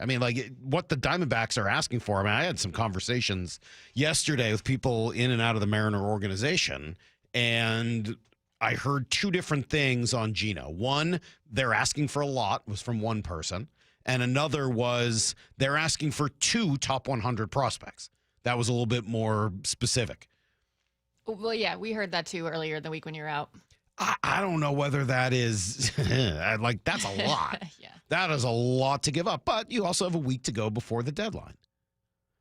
I mean, what the Diamondbacks are asking for. I mean, I had some conversations yesterday with people in and out of the Mariner organization, and I heard two different things on Gino. One, they're asking for a lot, was from one person, and another was they're asking for 2 top 100 prospects. That was a little bit more specific. Well, yeah, we heard that too earlier in the week when you were out. I don't know whether that is that's a lot. Yeah. That is a lot to give up, but you also have a week to go before the deadline.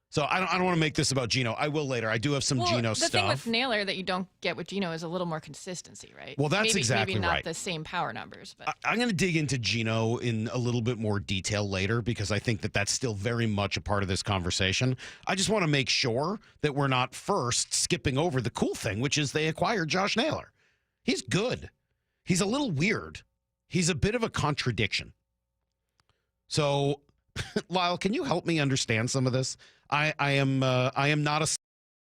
So I don't want to make this about Gino. I will later. I do have some Gino stuff. The thing with Naylor that you don't get with Gino is a little more consistency, right? Well, that's exactly maybe not right. the same power numbers. But I'm going to dig into Gino in a little bit more detail later because I think that that's still very much a part of this conversation. I just want to make sure that we're not first skipping over the cool thing, which is they acquired Josh Naylor. He's good. He's a little weird. He's a bit of a contradiction. So, Lyle, can you help me understand some of this? I am not a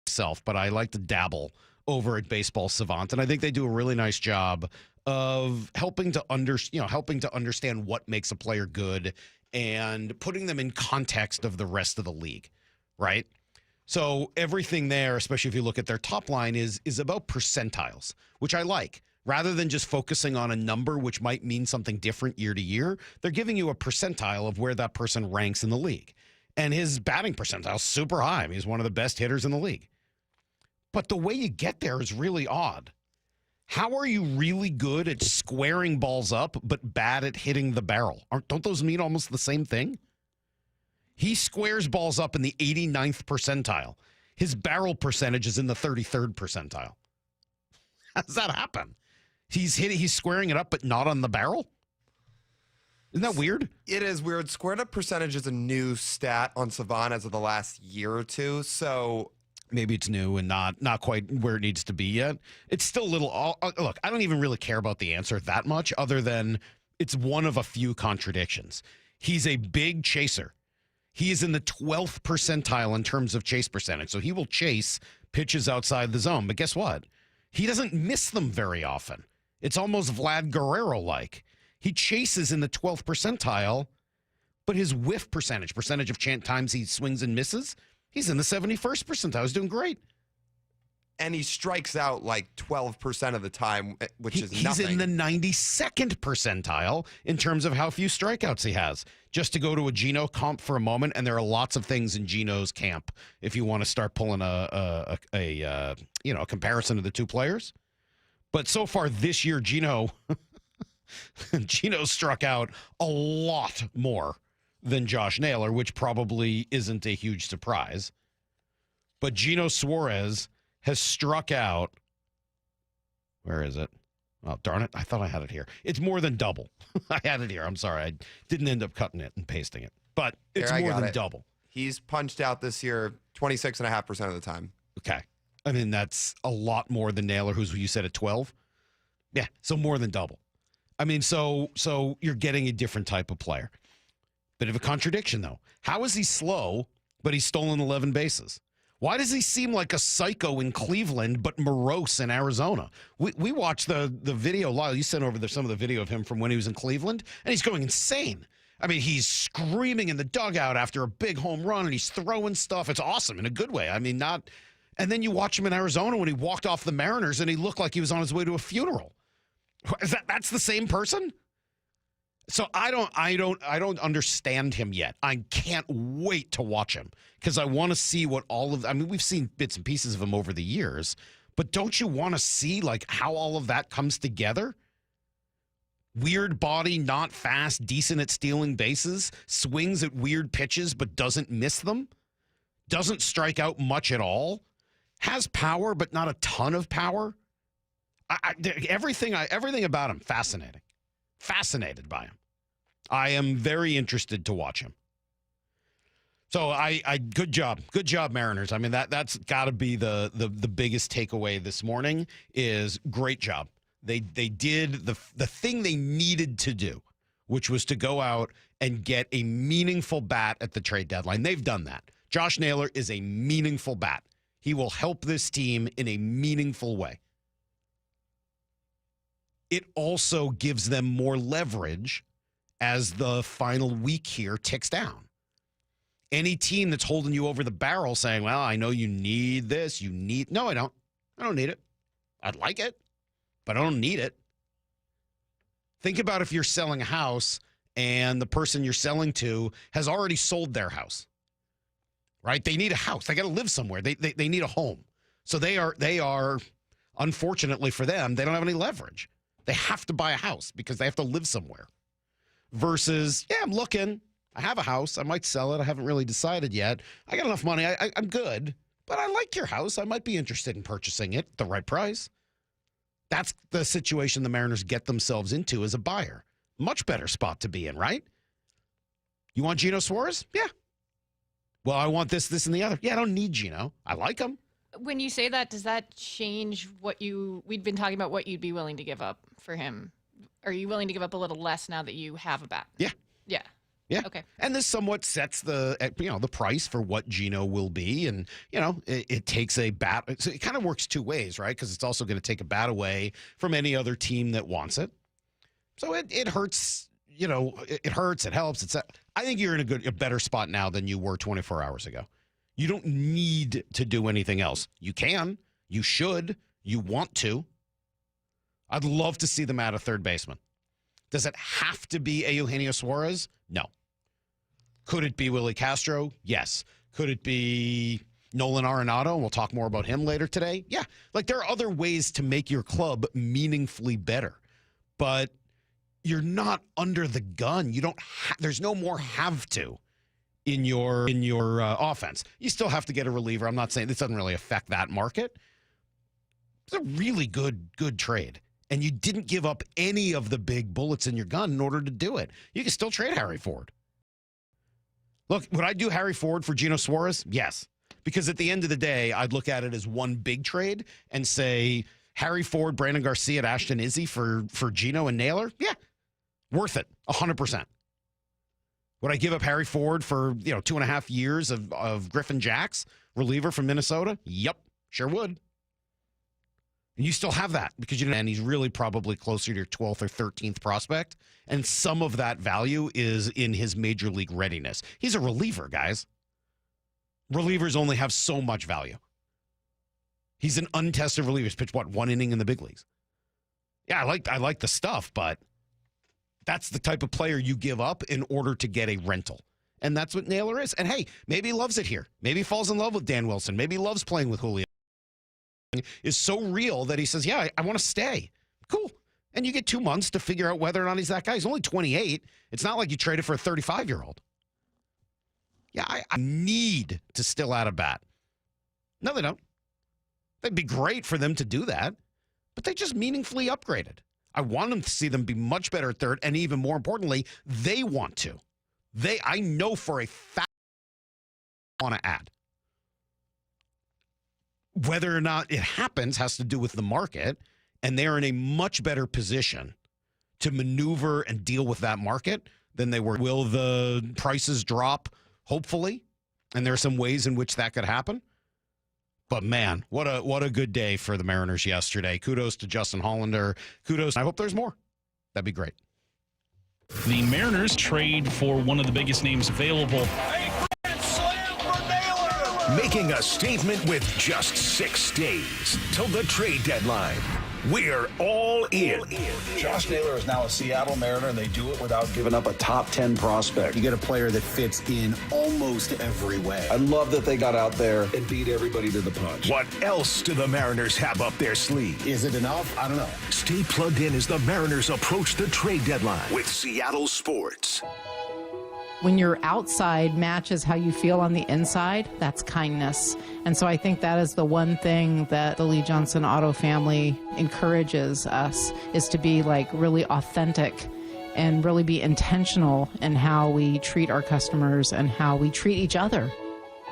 self, but I like to dabble over at Baseball Savant, and I think they do a really nice job of helping to understand what makes a player good and putting them in context of the rest of the league, right? So everything there, especially if you look at their top line, is about percentiles, which I like. Rather than just focusing on a number which might mean something different year to year, they're giving you a percentile of where that person ranks in the league. And his batting percentile is super high. I mean, he's one of the best hitters in the league. But the way you get there is really odd. How are you really good at squaring balls up but bad at hitting the barrel? Don't those mean almost the same thing? He squares balls up in the 89th percentile. His barrel percentage is in the 33rd percentile. How does that happen? He's squaring it up, but not on the barrel? Isn't that weird? It is weird. Squared up percentage is a new stat on Savant as of the last year or two. So maybe it's new and not quite where it needs to be yet. It's still a little. Look, I don't even really care about the answer that much, other than it's one of a few contradictions. He's a big chaser. He is in the 12th percentile in terms of chase percentage. So he will chase pitches outside the zone. But guess what? He doesn't miss them very often. It's almost Vlad Guerrero-like. He chases in the 12th percentile, but his whiff percentage of times he swings and misses, he's in the 71st percentile. He's doing great. And he strikes out like 12% of the time, which is nothing. He's in the 92nd percentile in terms of how few strikeouts he has. Just to go to a Gino comp for a moment, and there are lots of things in Gino's camp if you want to start pulling a comparison of the two players. But so far this year, Gino struck out a lot more than Josh Naylor, which probably isn't a huge surprise. But Gino Suarez has struck out. Where is it? Oh, darn it. I thought I had it here. It's more than double. I had it here. I'm sorry. I didn't end up cutting it and pasting it. But it's more than double. He's punched out this year 26.5% of the time. Okay. I mean, that's a lot more than Naylor, who's you said at 12. Yeah, so more than double. I mean, so you're getting a different type of player. Bit of a contradiction, though. How is he slow, but he's stolen 11 bases? Why does he seem like a psycho in Cleveland, but morose in Arizona? We watched the video. Lyle, you sent over some of the video of him from when he was in Cleveland, and he's going insane. I mean, he's screaming in the dugout after a big home run, and he's throwing stuff. It's awesome in a good way. I mean, not. And then you watch him in Arizona when he walked off the Mariners, and he looked like he was on his way to a funeral. That's the same person? So I don't understand him yet. I can't wait to watch him because I want to see what we've seen bits and pieces of him over the years, but don't you want to see like how all of that comes together? Weird body, not fast, decent at stealing bases, swings at weird pitches but doesn't miss them, doesn't strike out much at all, has power but not a ton of power. Everything about him, fascinating. Fascinated by him. I am very interested to watch him. So good job, Mariners. I mean that's got to be the biggest takeaway this morning is great job. They did the thing they needed to do, which was to go out and get a meaningful bat at the trade deadline. They've done that. Josh Naylor is a meaningful bat. He will help this team in a meaningful way. It also gives them more leverage as the final week here ticks down. Any team that's holding you over the barrel saying, well, I know you need this, no, I don't. I don't need it. I'd like it, but I don't need it. Think about if you're selling a house and the person you're selling to has already sold their house, right? They need a house. They got to live somewhere. They need a home. So they are, unfortunately for them, they don't have any leverage. They have to buy a house because they have to live somewhere. Versus, yeah, I'm looking. I have a house. I might sell it. I haven't really decided yet. I got enough money. I'm good. But I like your house. I might be interested in purchasing it at the right price. That's the situation the Mariners get themselves into as a buyer. Much better spot to be in, right? You want Gino Suarez? Yeah. Well, I want this, and the other. Yeah, I don't need Gino. I like him. When you say that, does that change we'd been talking about what you'd be willing to give up for him? Are you willing to give up a little less now that you have a bat? Yeah. Yeah. Yeah. Okay. And this somewhat sets the price for what Gino will be. And, it takes a bat. So it kind of works two ways, right? Because it's also going to take a bat away from any other team that wants it. So it hurts, it hurts, it helps. I think you're in a better spot now than you were 24 hours ago. You don't need to do anything else. You can, you should, you want to. I'd love to see them add a third baseman. Does it have to be a Eugenio Suarez? No. Could it be Willie Castro? Yes. Could it be Nolan Arenado? And we'll talk more about him later today. Yeah. Like, there are other ways to make your club meaningfully better. But you're not under the gun. You don't there's no more have to in your offense. You still have to get a reliever. I'm not saying this doesn't really affect that market. It's a really good trade. And you didn't give up any of the big bullets in your gun in order to do it. You can still trade Harry Ford. Look, would I do Harry Ford for Gino Suarez? Yes. Because at the end of the day, I'd look at it as one big trade and say, Harry Ford, Brandon Garcia, and Ashton Izzy for Gino and Naylor? Yeah. Worth it. 100%. Would I give up Harry Ford for 2.5 years of Griffin Jacks, reliever from Minnesota? Yep, sure would. And you still have that because and he's really probably closer to your 12th or 13th prospect. And some of that value is in his major league readiness. He's a reliever, guys. Relievers only have so much value. He's an untested reliever. He's pitched, one inning in the big leagues? Yeah, I like the stuff, but that's the type of player you give up in order to get a rental. And that's what Naylor is. And hey, maybe he loves it here. Maybe he falls in love with Dan Wilson. Maybe he loves playing with Julio. Is so real that he says, yeah, I want to stay. Cool. And you get 2 months to figure out whether or not he's that guy. He's only 28. It's not like you traded for a 35-year-old. Yeah, I need to still add a bat. No, they don't. It'd be great for them to do that, but they just meaningfully upgraded. I want them to see them be much better at third, and even more importantly, they want to. I know for a fact they want to add. Whether or not it happens has to do with the market, and they're in a much better position to maneuver and deal with that market than they were. Will the prices drop? Hopefully. And there are some ways in which that could happen. But man, what a good day for the Mariners yesterday. Kudos to Justin Hollander. Kudos. I hope there's more. That'd be great. The Mariners trade for one of the biggest names available. Making a statement with just 6 days till the trade deadline. We're all in. Josh Naylor is now a Seattle Mariner, and they do it without giving up a top 10 prospect. You get a player that fits in almost every way. I love that they got out there and beat everybody to the punch. What else do the Mariners have up their sleeve? Is it enough? I don't know. Stay plugged in as the Mariners approach the trade deadline with Seattle Sports. When your outside matches how you feel on the inside, that's kindness. And so I think that is the one thing that the Lee Johnson Auto family encourages us, is to be really authentic and really be intentional in how we treat our customers and how we treat each other.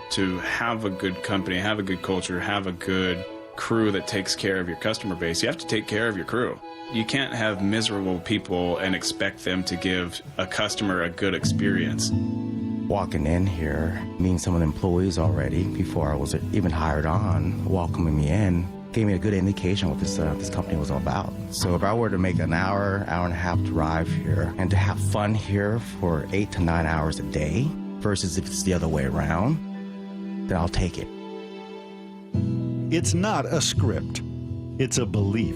To have a good company, have a good culture, have a good crew that takes care of your customer base, you have to take care of your crew. You can't have miserable people and expect them to give a customer a good experience. Walking in here, meeting some of the employees already before I was even hired on, welcoming me in, gave me a good indication what this company was all about. So if I were to make an hour and a half drive here and to have fun here for 8 to 9 hours a day, versus if it's the other way around, then I'll take it. It's not a script. It's a belief.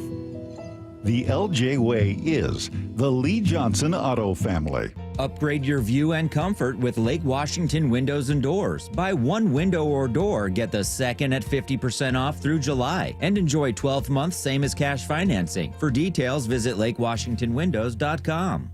The LJ Way is the Lee Johnson Auto family. Upgrade your view and comfort with Lake Washington Windows and Doors. Buy one window or door, get the second at 50% off through July, and enjoy 12 months same as cash financing. For details, visit lakewashingtonwindows.com.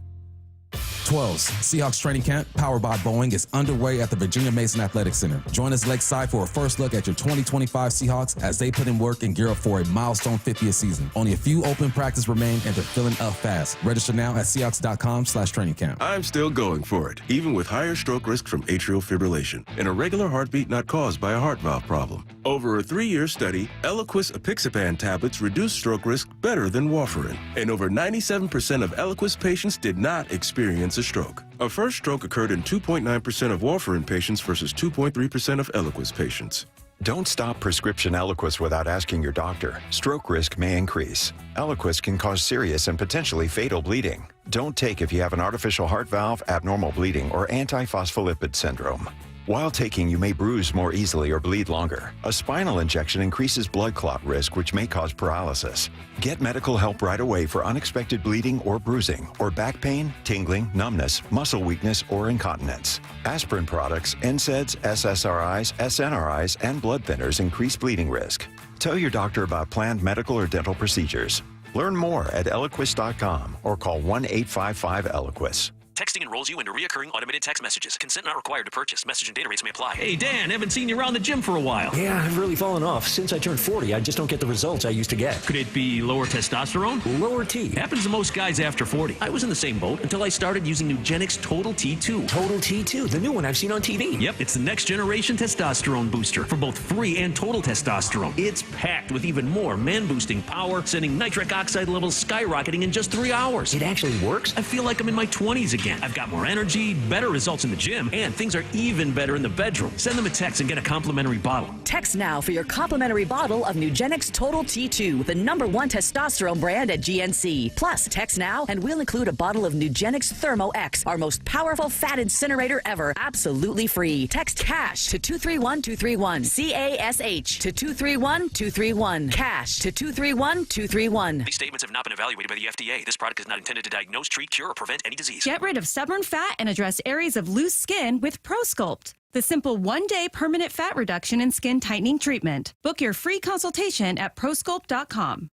12's Seahawks training camp, powered by Boeing, is underway at the Virginia Mason Athletic Center. Join us lakeside for a first look at your 2025 Seahawks as they put in work and gear up for a milestone 50th season. Only a few open practice remain, and they're filling up fast. Register now at Seahawks.com/training camp. I'm still going for it, even with higher stroke risk from atrial fibrillation, an irregular heartbeat not caused by a heart valve problem. Over a 3-year study, Eliquis apixaban tablets reduced stroke risk better than warfarin, and over 97% of Eliquis patients did not experience a stroke. A first stroke occurred in 2.9% of warfarin patients versus 2.3% of Eliquis patients. Don't stop prescription Eliquis without asking your doctor. Stroke risk may increase. Eliquis can cause serious and potentially fatal bleeding. Don't take if you have an artificial heart valve, abnormal bleeding, or antiphospholipid syndrome. While taking, you may bruise more easily or bleed longer. A spinal injection increases blood clot risk, which may cause paralysis. Get medical help right away for unexpected bleeding or bruising, or back pain, tingling, numbness, muscle weakness, or incontinence. Aspirin products, NSAIDs, SSRIs, SNRIs, and blood thinners increase bleeding risk. Tell your doctor about planned medical or dental procedures. Learn more at Eliquis.com or call 1-855-ELIQUIS. Texting enrolls you into recurring automated text messages. Consent not required to purchase. Message and data rates may apply. Hey, Dan, haven't seen you around the gym for a while. Yeah, I've really fallen off. Since I turned 40, I just don't get the results I used to get. Could it be lower testosterone? Lower T. Happens to most guys after 40. I was in the same boat until I started using Nugenix Total T2. Total T2, the new one I've seen on TV. Yep, it's the next generation testosterone booster for both free and total testosterone. It's packed with even more man-boosting power, sending nitric oxide levels skyrocketing in just 3 hours. It actually works? I feel like I'm in my 20s again. I've got more energy, better results in the gym, and things are even better in the bedroom. Send them a text and get a complimentary bottle. Text now for your complimentary bottle of Nugenix Total T2, the #1 testosterone brand at GNC. Plus, text now and we'll include a bottle of Nugenix Thermo X, our most powerful fat incinerator ever, absolutely free. Text CASH to 231231. CASH to 231231. CASH to 231231. These statements have not been evaluated by the FDA. This product is not intended to diagnose, treat, cure, or prevent any disease. Get rid of stubborn fat and address areas of loose skin with ProSculpt, the simple one-day permanent fat reduction and skin tightening treatment. Book your free consultation at prosculpt.com.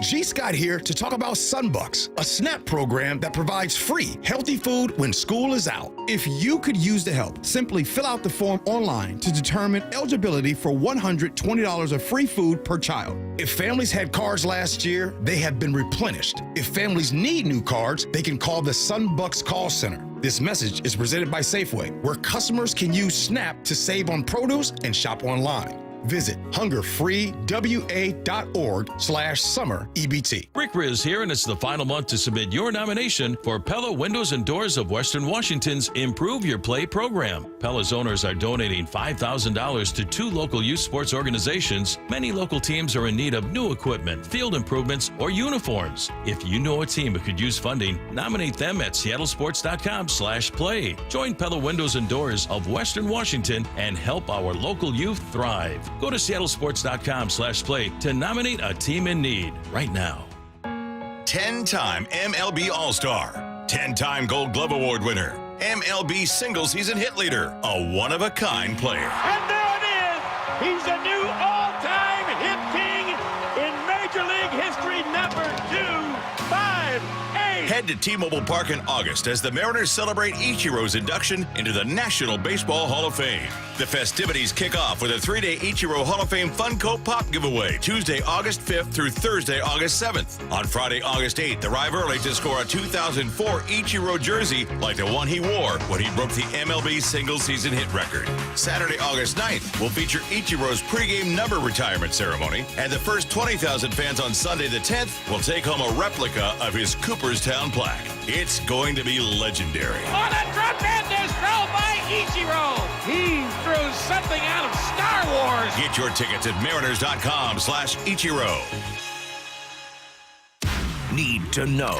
G. Scott here to talk about Sunbucks, a SNAP program that provides free, healthy food when school is out. If you could use the help, simply fill out the form online to determine eligibility for $120 of free food per child. If families had cards last year, they have been replenished. If families need new cards, they can call the Sunbucks call center. This message is presented by Safeway, where customers can use SNAP to save on produce and shop online. Visit hungerfreewa.org/summer EBT. Rick Riz here, and it's the final month to submit your nomination for Pella Windows and Doors of Western Washington's Improve Your Play program. Pella's owners are donating $5,000 to 2 local youth sports organizations. Many local teams are in need of new equipment, field improvements, or uniforms. If you know a team who could use funding, nominate them at seattlesports.com/play. Join Pella Windows and Doors of Western Washington and help our local youth thrive. Go to seattlesports.com/play to nominate a team in need right now. 10-time MLB All-Star, 10-time Gold Glove Award winner, MLB single-season hit leader, a one-of-a-kind player. And there it is! He's a new all-time hit king in Major League history, number 258. Head to T-Mobile Park in August as the Mariners celebrate Ichiro's induction into the National Baseball Hall of Fame. The festivities kick off with a 3-day Ichiro Hall of Fame Funko Pop giveaway, Tuesday, August 5th through Thursday, August 7th. On Friday, August 8th, arrive early to score a 2004 Ichiro jersey like the one he wore when he broke the MLB single-season hit record. Saturday, August 9th, will feature Ichiro's pregame number retirement ceremony, and the first 20,000 fans on Sunday the 10th will take home a replica of his Cooperstown plaque. It's going to be legendary. On a tremendous throw by Ichiro! He threw something out of Star Wars! Get your tickets at mariners.com/Ichiro. need to know.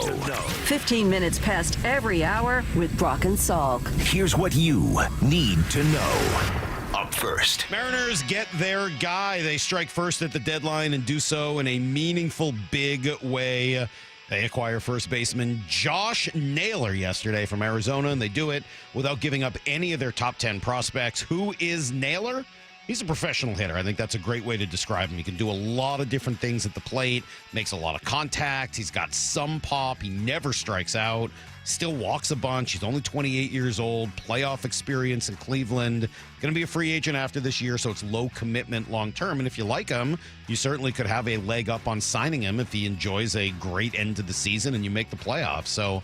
15 minutes past every hour with Brock and Salk. Here's what you need to know. Up first. Mariners get their guy. They strike first at the deadline and do so in a meaningful, big way. They acquire first baseman Josh Naylor yesterday from Arizona, and they do it without giving up any of their top 10 prospects. Who is Naylor? He's a professional hitter. I think that's a great way to describe him. He can do a lot of different things at the plate, makes a lot of contact. He's got some pop. He never strikes out, still walks a bunch. He's only 28 years old, playoff experience in Cleveland. Going to be a free agent after this year, so it's low commitment long term. And if you like him, you certainly could have a leg up on signing him if he enjoys a great end to the season and you make the playoffs. So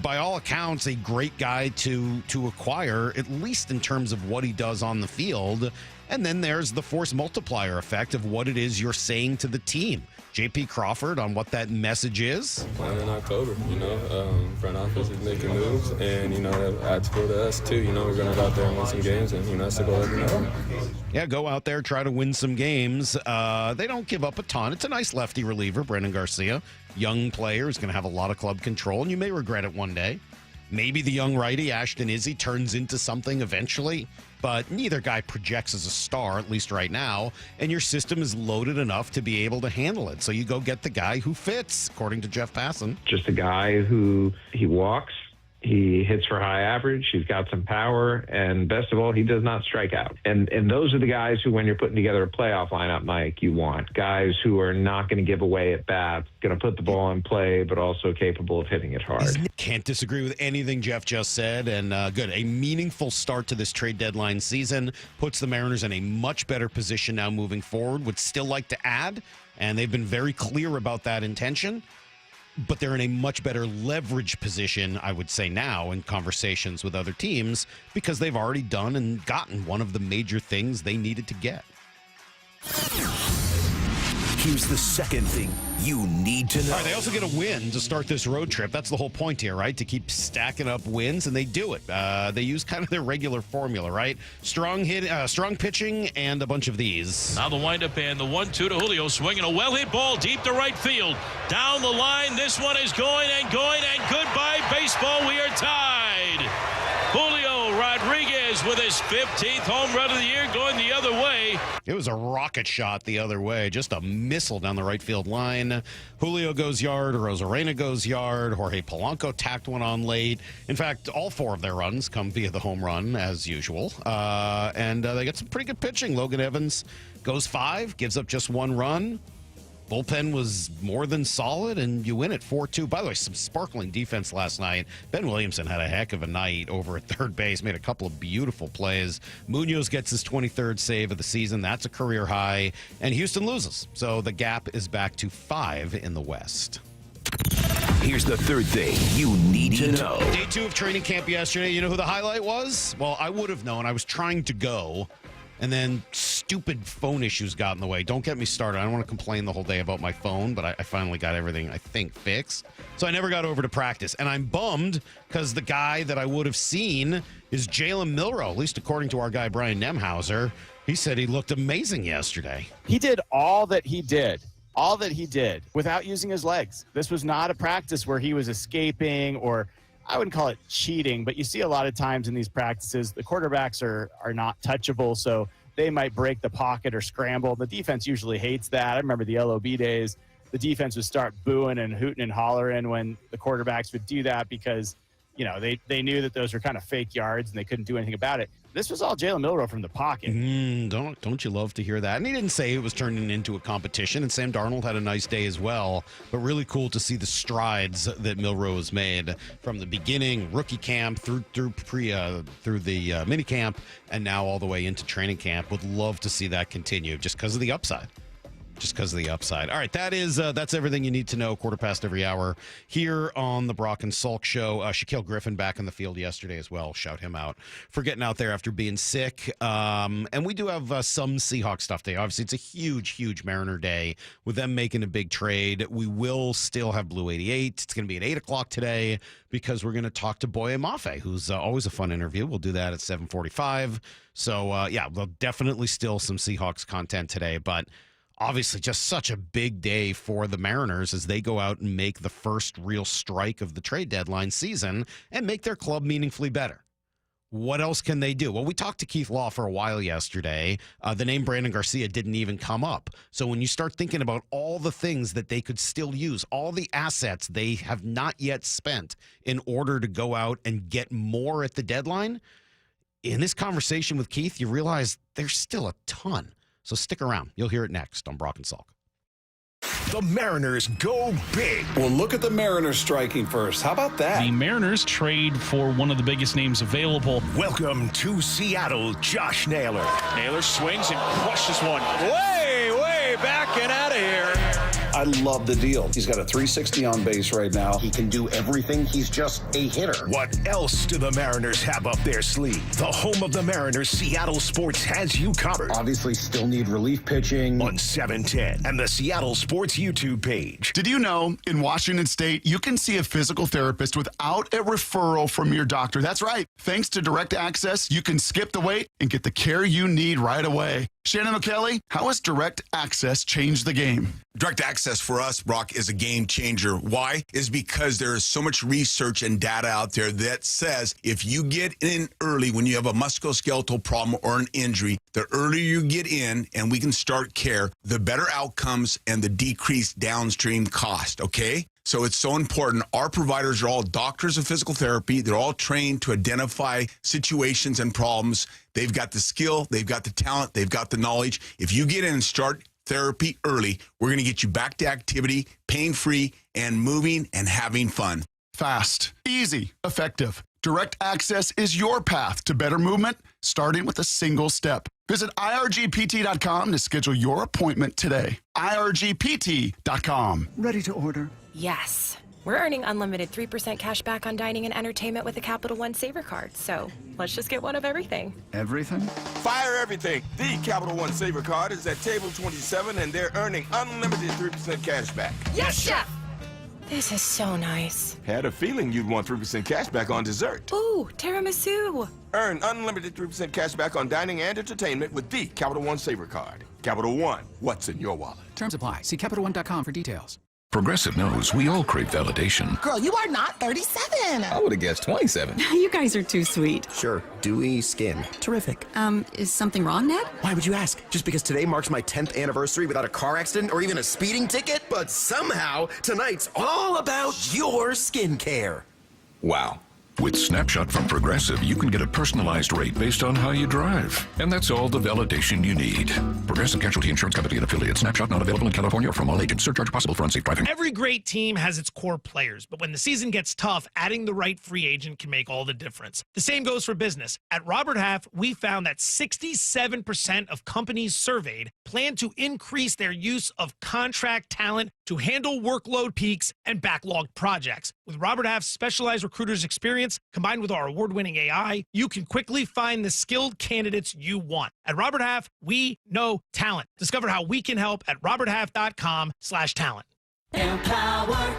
by all accounts, a great guy to acquire, at least in terms of what he does on the field. And then there's the force multiplier effect of what it is you're saying to the team. J.P. Crawford on what that message is. Plan in October, front office is making moves, and, that adds fuel to us, too. We're going to go out there and win some games, and, that's the goal every night. Yeah, go out there, try to win some games. They don't give up a ton. It's a nice lefty reliever, Brendan Garcia. Young player is going to have a lot of club control, and you may regret it one day. Maybe the young righty, Ashton Izzy, turns into something eventually, but neither guy projects as a star, at least right now, and your system is loaded enough to be able to handle it. So you go get the guy who fits, according to Jeff Passan. Just a guy who he walks, he hits for high average, he's got some power, and best of all, he does not strike out. And those are the guys who, when you're putting together a playoff lineup, Mike, you want. Guys who are not going to give away at bats, going to put the ball in play, but also capable of hitting it hard. Can't disagree with anything Jeff just said, and good. A meaningful start to this trade deadline season puts the Mariners in a much better position now moving forward. Would still like to add, and they've been very clear about that intention. But they're in a much better leverage position, I would say now, in conversations with other teams because they've already done and gotten one of the major things they needed to get. Here's the second thing you need to know. All right, they also get a win to start this road trip. That's the whole point here, right? To keep stacking up wins, and they do it. They use kind of their regular formula, right? Strong pitching, and a bunch of these. Now the windup and the 1-2 to Julio, swinging a well-hit ball deep to right field. Down the line, this one is going, and goodbye baseball, we are tied. Julio Rodriguez with his 15th home run of the year going the other way. It was a rocket shot the other way, just a missile down the right field line. Julio goes yard, Rosarena goes yard, Jorge Polanco tacked one on late. In fact, all four of their runs come via the home run, as usual. And they got some pretty good pitching. Logan Evans goes 5, gives up just 1 run. Bullpen was more than solid, and you win at 4-2. By the way, some sparkling defense last night. Ben Williamson had a heck of a night over at third base, made a couple of beautiful plays. Munoz gets his 23rd save of the season. That's a career high. And Houston loses. So the gap is back to 5 in the West. Here's the third thing you need to know. Day 2 of training camp yesterday. You know who the highlight was? Well, I would have known. I was trying to go. And then stupid phone issues got in the way. Don't get me started. I don't want to complain the whole day about my phone, but I finally got everything, I think, fixed. So I never got over to practice. And I'm bummed because the guy that I would have seen is Jalen Milroe, at least according to our guy, Brian Nemhauser. He said he looked amazing yesterday. He did all that he did without using his legs. This was not a practice where he was escaping, or I wouldn't call it cheating, but you see a lot of times in these practices, the quarterbacks are not touchable, so they might break the pocket or scramble. The defense usually hates that. I remember the LOB days. The defense would start booing and hooting and hollering when the quarterbacks would do that because, they knew that those were kind of fake yards and they couldn't do anything about it. This was all Jalen Milroe from the pocket. Don't you love to hear that? And he didn't say it was turning into a competition, and Sam Darnold had a nice day as well. But really cool to see the strides that Milroe has made from the beginning, rookie camp, through the mini camp, and now all the way into training camp. Would love to see that continue just because of the upside. All right, that's everything you need to know. 1:15 every hour here on the Brock and Salk Show. Shaquille Griffin back in the field yesterday as well. Shout him out for getting out there after being sick. And we do have some Seahawks stuff today. Obviously, it's a huge Mariner day with them making a big trade. We will still have Blue 88. It's going to be at 8 o'clock today because we're going to talk to Boye Mafe, who's always a fun interview. We'll do that at 7:45. So, there'll definitely still some Seahawks content today, but obviously just such a big day for the Mariners as they go out and make the first real strike of the trade deadline season and make their club meaningfully better. What else can they do? Well, we talked to Keith Law for a while yesterday. The name Brandon Garcia didn't even come up. So when you start thinking about all the things that they could still use, all the assets they have not yet spent in order to go out and get more at the deadline, in this conversation with Keith, you realize there's still a ton. So stick around. You'll hear it next on Brock and Salk. The Mariners go big. Well, look at the Mariners striking first. How about that? The Mariners trade for one of the biggest names available. Welcome to Seattle, Josh Naylor. Naylor swings and crushes one. Way back and out of here. I love the deal. He's got a 360 on base right now. He can do everything. He's just a hitter. What else do the Mariners have up their sleeve? The home of the Mariners, Seattle Sports has you covered. Obviously still need relief pitching. On 710 and the Seattle Sports YouTube page. Did you know in Washington State, you can see a physical therapist without a referral from your doctor? That's right. Thanks to Direct Access, you can skip the wait and get the care you need right away. Shannon O'Kelly, how has Direct Access changed the game? Direct Access for us, Brock, is a game changer. Why? Is because there is so much research and data out there that says if you get in early when you have a musculoskeletal problem or an injury, the earlier you get in and we can start care, the better outcomes and the decreased downstream cost, okay? So it's so important. Our providers are all doctors of physical therapy. They're all trained to identify situations and problems. They've got the skill, they've got the talent, they've got the knowledge. If you get in and start therapy early, we're going to get you back to activity, pain-free, and moving and having fun. Fast, easy, effective. Direct Access is your path to better movement, starting with a single step. Visit irgpt.com to schedule your appointment today. irgpt.com. Ready to order? Yes. We're earning unlimited 3% cash back on dining and entertainment with a Capital One Saver card. So let's just get one of everything. Everything? Fire everything. The Capital One Saver card is at table 27 and they're earning unlimited 3% cash back. Yes, Chef! This is so nice. Had a feeling you'd want 3% cash back on dessert. Ooh, tiramisu. Earn unlimited 3% cash back on dining and entertainment with the Capital One Saver card. Capital One, what's in your wallet? Terms apply. See CapitalOne.com for details. Progressive knows we all crave validation. Girl, you are not 37. I would have guessed 27. You guys are too sweet. Sure, dewy skin. Terrific. Is something wrong, Ned? Why would you ask? Just because today marks my 10th anniversary without a car accident or even a speeding ticket? But somehow, tonight's all about your skincare. Wow. With Snapshot from Progressive, you can get a personalized rate based on how you drive. And that's all the validation you need. Progressive Casualty Insurance Company and affiliates. Snapshot not available in California or from all agents. Surcharge possible for unsafe driving. Every great team has its core players, but when the season gets tough, adding the right free agent can make all the difference. The same goes for business. At Robert Half, we found that 67% of companies surveyed plan to increase their use of contract talent to handle workload peaks and backlogged projects. With Robert Half's specialized recruiters' experience, combined with our award-winning AI, you can quickly find the skilled candidates you want. At Robert Half, we know talent. Discover how we can help at roberthalf.com/talent. Empower.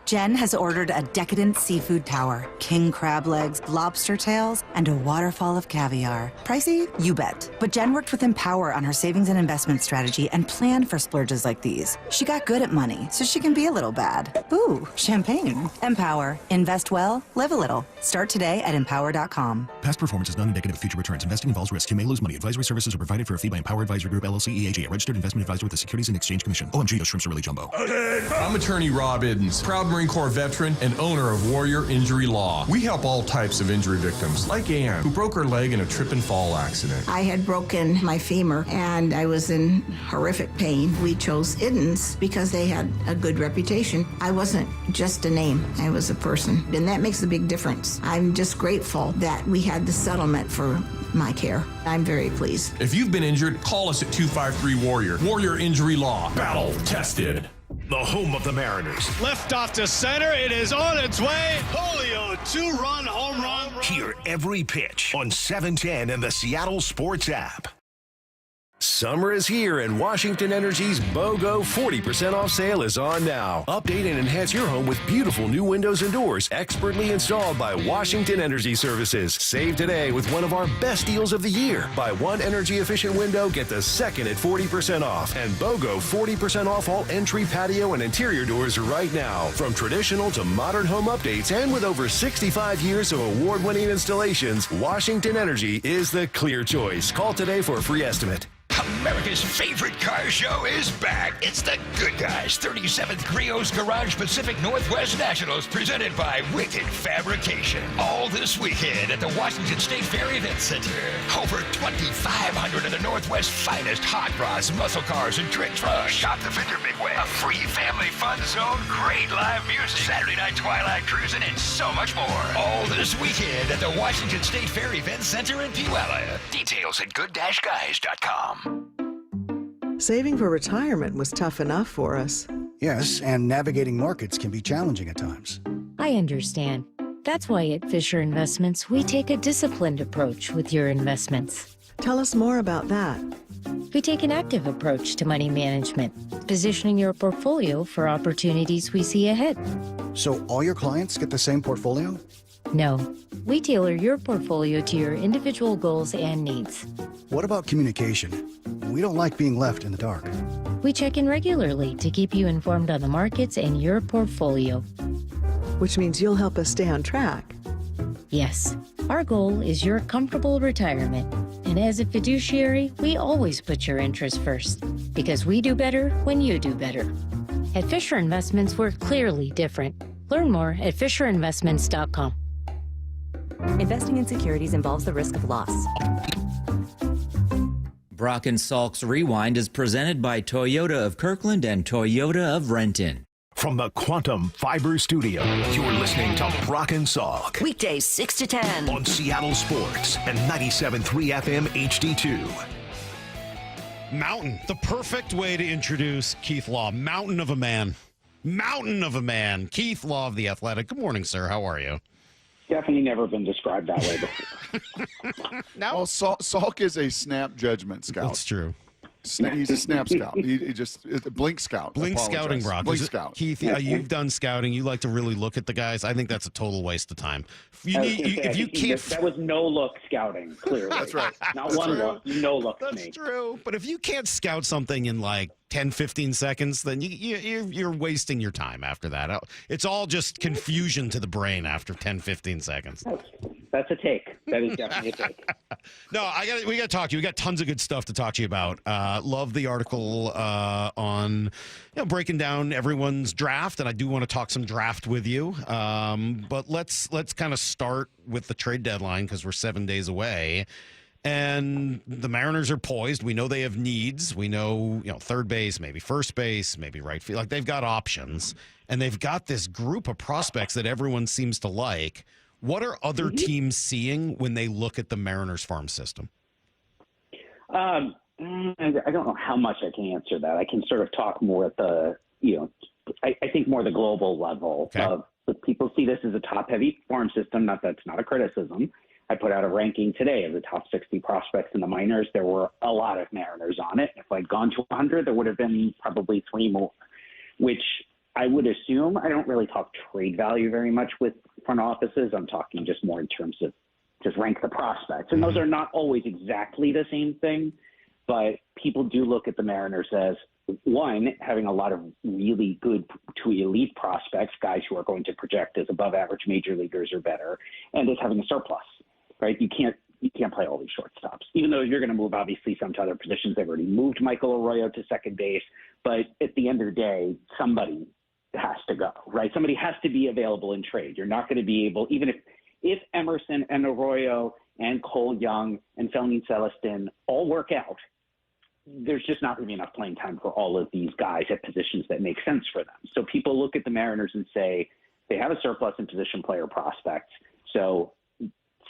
Jen has ordered a decadent seafood tower, king crab legs, lobster tails, and a waterfall of caviar. Pricey? You bet. But Jen worked with Empower on her savings and investment strategy and planned for splurges like these. She got good at money, so she can be a little bad. Ooh, champagne. Empower. Invest well, live a little. Start today at empower.com. Past performance is not indicative of future returns. Investing involves risk. You may lose money. Advisory services are provided for a fee by Empower Advisory Group, LLC, EAG, a registered investment advisor with the Securities and Exchange Commission. OMG, those shrimps are really jumbo. I'm attorney Rob Iddens, proud Marine Corps veteran and owner of Warrior Injury Law. We help all types of injury victims, like Ann, who broke her leg in a trip and fall accident. I had broken my femur and I was in horrific pain. We chose Iddens because they had a good reputation. I wasn't just a name, I was a person, and that makes a big difference. I'm just grateful that we had the settlement for my care. I'm very pleased. If you've been injured, call us at 253-WARRIOR. Warrior Injury Law. Battle tested. The home of the Mariners. Left off to center. It is on its way. Julio, 2-run home run. Hear every pitch on 710 and the Seattle Sports app. Summer is here and Washington Energy's BOGO 40% off sale is on now. Update and enhance your home with beautiful new windows and doors expertly installed by Washington Energy Services. Save today with one of our best deals of the year. Buy one energy efficient window, get the second at 40% off. And BOGO 40% off all entry, patio, and interior doors right now. From traditional to modern home updates and with over 65 years of award-winning installations, Washington Energy is the clear choice. Call today for a free estimate. America's favorite car show is back. It's the Good Guys 37th Griot's Garage Pacific Northwest Nationals presented by Wicked Fabrication. All this weekend at the Washington State Fair Event Center. Over 2,500 of the Northwest's finest hot rods, muscle cars, and trick trucks. Shop the Fender Midway. A free family fun zone, great live music, Saturday night twilight cruising, and so much more. All this weekend at the Washington State Fair Event Center in Puyallup. Details at good-guys.com. Saving for retirement was tough enough for us. Yes, and navigating markets can be challenging at times. I understand. That's why at Fisher Investments, we take a disciplined approach with your investments. Tell us more about that. We take an active approach to money management, positioning your portfolio for opportunities we see ahead. So all your clients get the same portfolio? No, we tailor your portfolio to your individual goals and needs. What about communication? We don't like being left in the dark. We check in regularly to keep you informed on the markets and your portfolio. Which means you'll help us stay on track. Yes, our goal is your comfortable retirement. And as a fiduciary, we always put your interests first, because we do better when you do better. At Fisher Investments, we're clearly different. Learn more at FisherInvestments.com. Investing in securities involves the risk of loss. Brock and Salk's Rewind is presented by Toyota of Kirkland and Toyota of Renton. From the Quantum Fiber Studio, you're listening to Brock and Salk. Weekdays 6 to 10. On Seattle Sports and 97.3 FM HD2. Mountain, the perfect way to introduce Keith Law. Mountain of a man. Mountain of a man. Keith Law of The Athletic. Good morning, sir. How are you? Definitely never been described that way before. Well, Salk is a snap judgment scout. That's true. He's a snap scout. He just blink scout. Blink scouting, Brock. Blink scout. Keith, you've done scouting. You like to really look at the guys. I think that's a total waste of time. If you can't, that was no look scouting. Clearly, that's right. Not one look, no look. That's true. But if you can't scout something in like 10, 15 seconds, then you're wasting your time after that. It's all just confusion to the brain after 10, 15 seconds. That's a take. That is definitely a take. No, we got to talk to you. We got tons of good stuff to talk to you about. Love the article on breaking down everyone's draft, and I do want to talk some draft with you. But let's kind of start with the trade deadline because we're 7 days away. And the Mariners are poised. We know they have needs. We know, third base, maybe first base, maybe right field. Like they've got options, and they've got this group of prospects that everyone seems to like. What are other teams seeing when they look at the Mariners farm system? I don't know how much I can answer that. I can sort of talk more at the, I think more the global level of people see this as a top-heavy farm system. That's not a criticism. I put out a ranking today of the top 60 prospects in the minors. There were a lot of Mariners on it. If I'd gone to 100, there would have been probably 3 more, which I would assume. I don't really talk trade value very much with front offices. I'm talking just more in terms of just rank the prospects. And those are not always exactly the same thing, but people do look at the Mariners as, one, having a lot of really good to elite prospects, guys who are going to project as above average major leaguers or better, and as having a surplus, right? You can't play all these shortstops, even though you're going to move obviously some to other positions. They've already moved Michael Arroyo to second base, but at the end of the day, somebody has to go, right? Somebody has to be available in trade. You're not going to be able, even if Emerson and Arroyo and Cole Young and Felnin Celestin all work out, there's just not going to be enough playing time for all of these guys at positions that make sense for them. So people look at the Mariners and say they have a surplus in position player prospects, so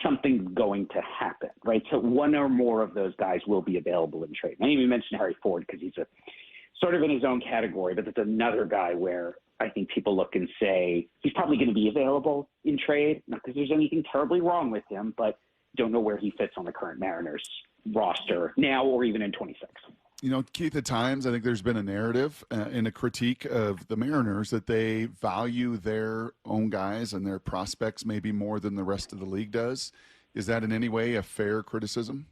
something's going to happen, right? So one or more of those guys will be available in trade. I didn't even mention Harry Ford because he's a sort of in his own category, but that's another guy where I think people look and say he's probably going to be available in trade, not because there's anything terribly wrong with him, but don't know where he fits on the current Mariners roster now or even in 26. You know, Keith, at times I think there's been a narrative and a critique of the Mariners that they value their own guys and their prospects maybe more than the rest of the league does. Is that in any way a fair criticism?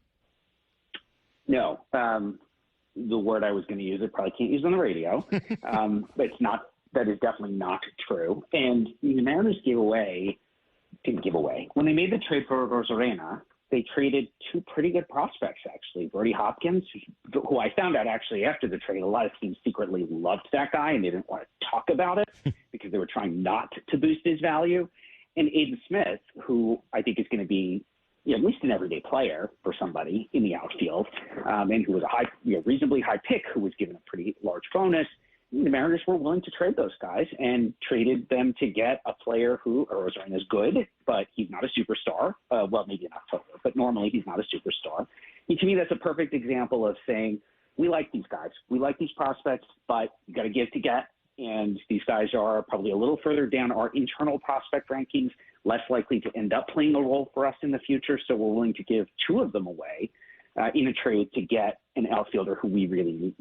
No. The word I was going to use, I probably can't use on the radio. But it's not. That is definitely not true. And the Mariners didn't give away. When they made the trade for Rosarena, they traded two pretty good prospects, actually. Brody Hopkins, who I found out actually after the trade, a lot of teams secretly loved that guy and they didn't want to talk about it because they were trying not to boost his value. And Aiden Smith, who I think is going to be at least an everyday player for somebody in the outfield, and who was a reasonably high pick who was given a pretty large bonus. The Mariners were willing to trade those guys and traded them to get a player who Rosarena is good, but he's not a superstar. Well, maybe in October, but normally he's not a superstar. And to me, that's a perfect example of saying, we like these guys. We like these prospects, but you got to give to get. And these guys are probably a little further down our internal prospect rankings, less likely to end up playing a role for us in the future. So we're willing to give two of them away in a trade to get an outfielder who we really need.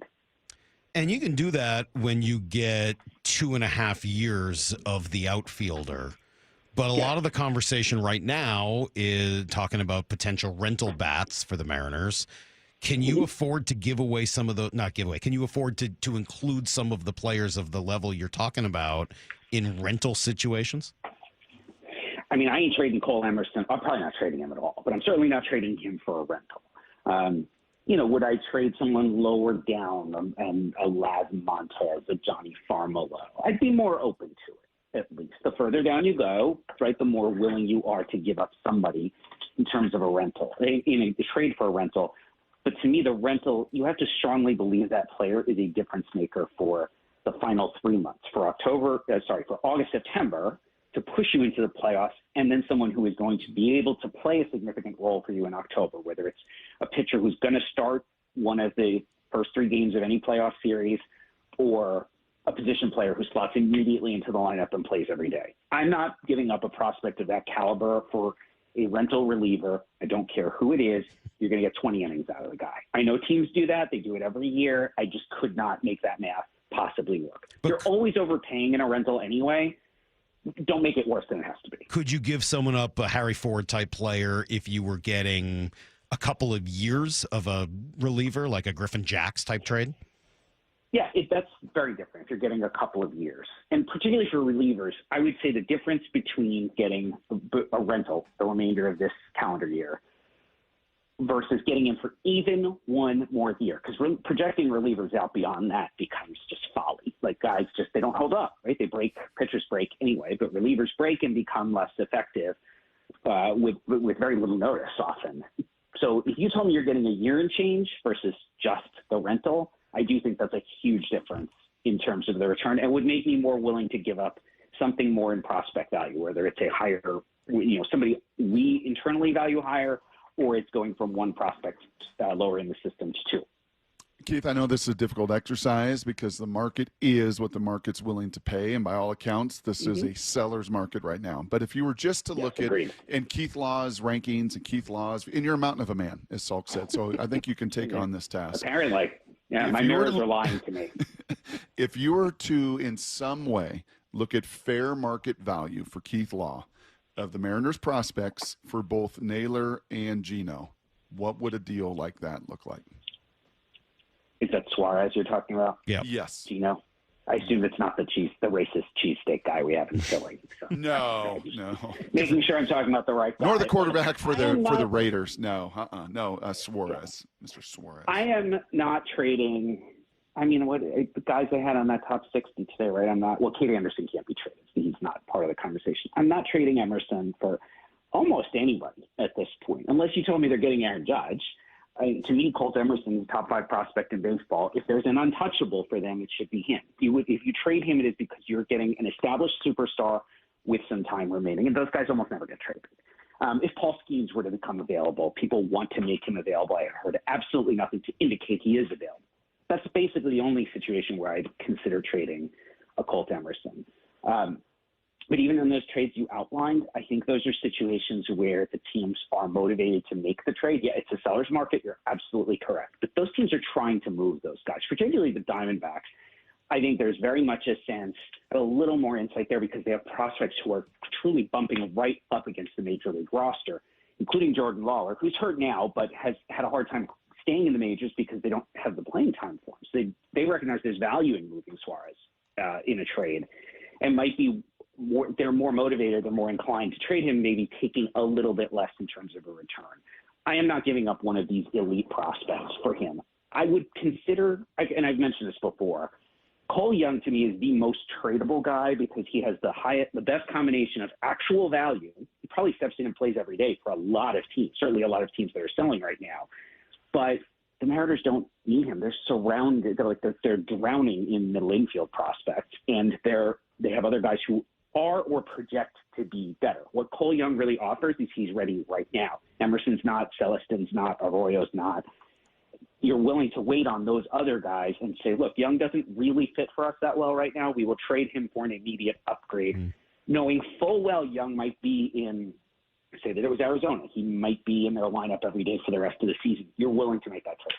And you can do that when you get 2.5 years of the outfielder. But a lot of the conversation right now is talking about potential rental bats for the Mariners. Can you afford to give away some of the, not give away, can you afford to include some of the players of the level you're talking about in rental situations? I mean, I ain't trading Cole Emerson. I'm probably not trading him at all, but I'm certainly not trading him for a rental. Would I trade someone lower down and a Laz Montez, a Johnny Farmolo? I'd be more open to it, at least. The further down you go, right, the more willing you are to give up somebody in terms of a rental, in a trade for a rental. But to me, the rental, you have to strongly believe that player is a difference maker for the final 3 months, for August, September, to push you into the playoffs, and then someone who is going to be able to play a significant role for you in October, whether it's a pitcher who's going to start one of the first 3 games of any playoff series or a position player who slots immediately into the lineup and plays every day. I'm not giving up a prospect of that caliber for a rental reliever. I don't care who it is. You're going to get 20 innings out of the guy. I know teams do that. They do it every year. I just could not make that math possibly work. You're always overpaying in a rental anyway. Don't make it worse than it has to be. Could you give someone up a Harry Ford type player if you were getting a couple of years of a reliever, like a Griffin Jacks type trade? Yeah, that's very different if you're getting a couple of years. And particularly for relievers, I would say the difference between getting a rental the remainder of this calendar year versus getting him for even one more year, because projecting relievers out beyond that becomes just folly. Like guys they don't hold up, right? They break, pitchers break anyway, but relievers break and become less effective with very little notice often. So if you told me you're getting a year and change versus just the rental, I do think that's a huge difference in terms of the return and would make me more willing to give up something more in prospect value, whether it's a higher, somebody we internally value higher, or it's going from one prospect lower in the system to 2. Keith, I know this is a difficult exercise because the market is what the market's willing to pay, and by all accounts, this is a seller's market right now. But if you were just to look at Keith Law's rankings and Keith Law's, and you're a mountain of a man, as Salk said, so I think you can take on this task. Apparently. Yeah, my mirrors are lying to me. If you were to, in some way, look at fair market value for Keith Law of the Mariners prospects for both Naylor and Gino, what would a deal like that look like? Is that Suarez you're talking about? Yeah. Yes. Gino? I assume it's not the racist cheesesteak guy we have in Philly. So. No. Making sure I'm talking about the right guy. Nor the quarterback for the Raiders. No, Suarez, Mr. Suarez. I am not trading. I mean, the guys I had on that top 60 today, right? I'm not. Well, Katie Anderson can't be traded. He's not part of the conversation. I'm not trading Emerson for almost anybody at this point, unless you told me they're getting Aaron Judge. To me, Colt Emerson is a top 5 prospect in baseball. If there's an untouchable for them, it should be him. If you trade him, it is because you're getting an established superstar with some time remaining, and those guys almost never get traded. If Paul Skeens were to become available, people want to make him available. I heard absolutely nothing to indicate he is available. That's basically the only situation where I'd consider trading a Colt Emerson. But even in those trades you outlined, I think those are situations where the teams are motivated to make the trade. Yeah, it's a seller's market. You're absolutely correct. But those teams are trying to move those guys, particularly the Diamondbacks. I think there's very much a sense, a little more insight there because they have prospects who are truly bumping right up against the major league roster, including Jordan Lawler, who's hurt now but has had a hard time staying in the majors because they don't have the playing time for him. So they recognize there's value in moving Suarez in a trade and might be more, they're more motivated and more inclined to trade him, maybe taking a little bit less in terms of a return. I am not giving up one of these elite prospects for him. I would consider, and I've mentioned this before, Cole Young to me is the most tradable guy because he has the best combination of actual value. He probably steps in and plays every day for a lot of teams, certainly a lot of teams that are selling right now. But the Mariners don't need him. They're surrounded. They're drowning in middle infield prospects, and they have other guys who are or project to be better. What Cole Young really offers is he's ready right now. Emerson's not, Celestin's not, Arroyo's not. You're willing to wait on those other guys and say, look, Young doesn't really fit for us that well right now. We will trade him for an immediate upgrade, knowing full well Young might be in, say that it was Arizona. He might be in their lineup every day for the rest of the season. You're willing to make that trade.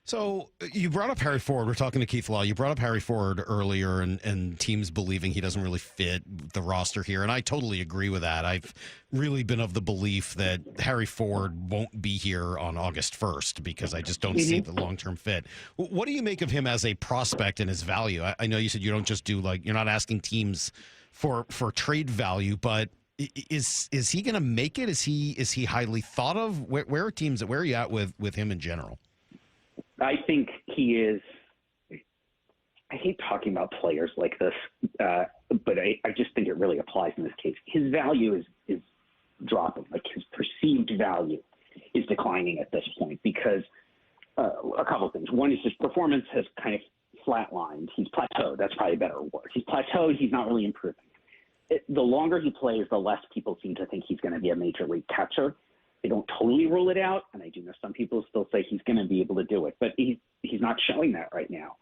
So you brought up Harry Ford. We're talking to Keith Law. You brought up Harry Ford earlier and teams believing he doesn't really fit the roster here. And I totally agree with that. I've really been of the belief that Harry Ford won't be here on August 1st because I just don't see the long-term fit. What do you make of him as a prospect and his value? I know you said you don't just do you're not asking teams for trade value, but is he going to make it? Is he highly thought of? Where are teams? Where are you at with him in general? I think he is. I hate talking about players like this, but I just think it really applies in this case. His value is dropping. His perceived value is declining at this point because a couple of things. One is his performance has kind of flatlined. He's plateaued. That's probably a better word. He's plateaued. He's not really improving. The longer he plays, the less people seem to think he's going to be a major league catcher. They don't totally rule it out, and I do know some people still say he's going to be able to do it, but he's not showing that right now.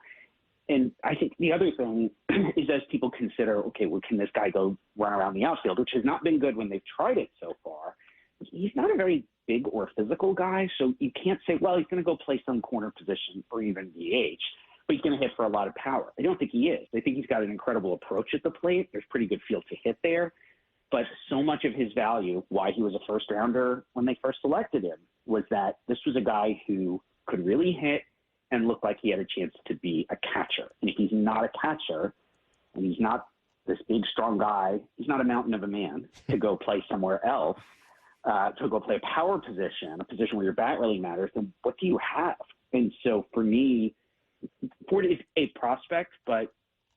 And I think the other thing is as people consider, okay, well, can this guy go run around the outfield, which has not been good when they've tried it so far. He's not a very big or physical guy, so you can't say, well, he's going to go play some corner position or even DH, but he's going to hit for a lot of power. I don't think he is. I think he's got an incredible approach at the plate. There's pretty good feel to hit there. But so much of his value, why he was a first rounder when they first selected him, was that this was a guy who could really hit and look like he had a chance to be a catcher. And if he's not a catcher and he's not this big, strong guy, he's not a mountain of a man to go play somewhere else, to go play a power position, a position where your bat really matters, then what do you have? And so for me, Ford is a prospect, but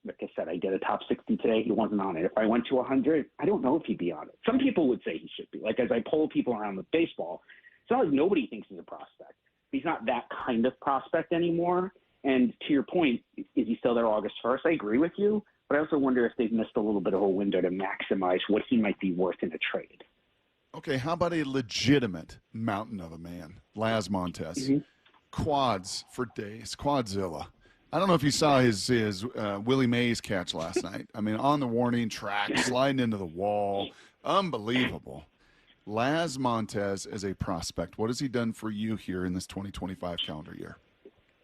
like I said, I did a top 60 today. He wasn't on it. If I went to 100, I don't know if he'd be on it. Some people would say he should be. Like as I poll people around with baseball, it's not like nobody thinks he's a prospect. He's not that kind of prospect anymore. And to your point, is he still there August 1st? I agree with you, but I also wonder if they've missed a little bit of a window to maximize what he might be worth in a trade. Okay, how about a legitimate mountain of a man, Laz Montez? Quads for days, Quadzilla. I don't know if you saw his Willie Mays catch last night. I mean, on the warning track, sliding into the wall. Unbelievable. Laz Montez as a prospect, what has he done for you here in this 2025 calendar year?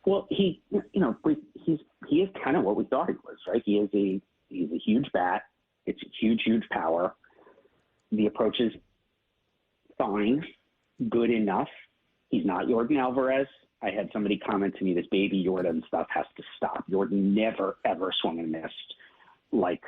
Well, he is kind of what we thought he was, right? He's a huge bat. It's huge power. The approach is fine, good enough. He's not Yordan Alvarez. I had somebody comment to me, this baby Jordan stuff has to stop. Jordan never, ever swung and missed like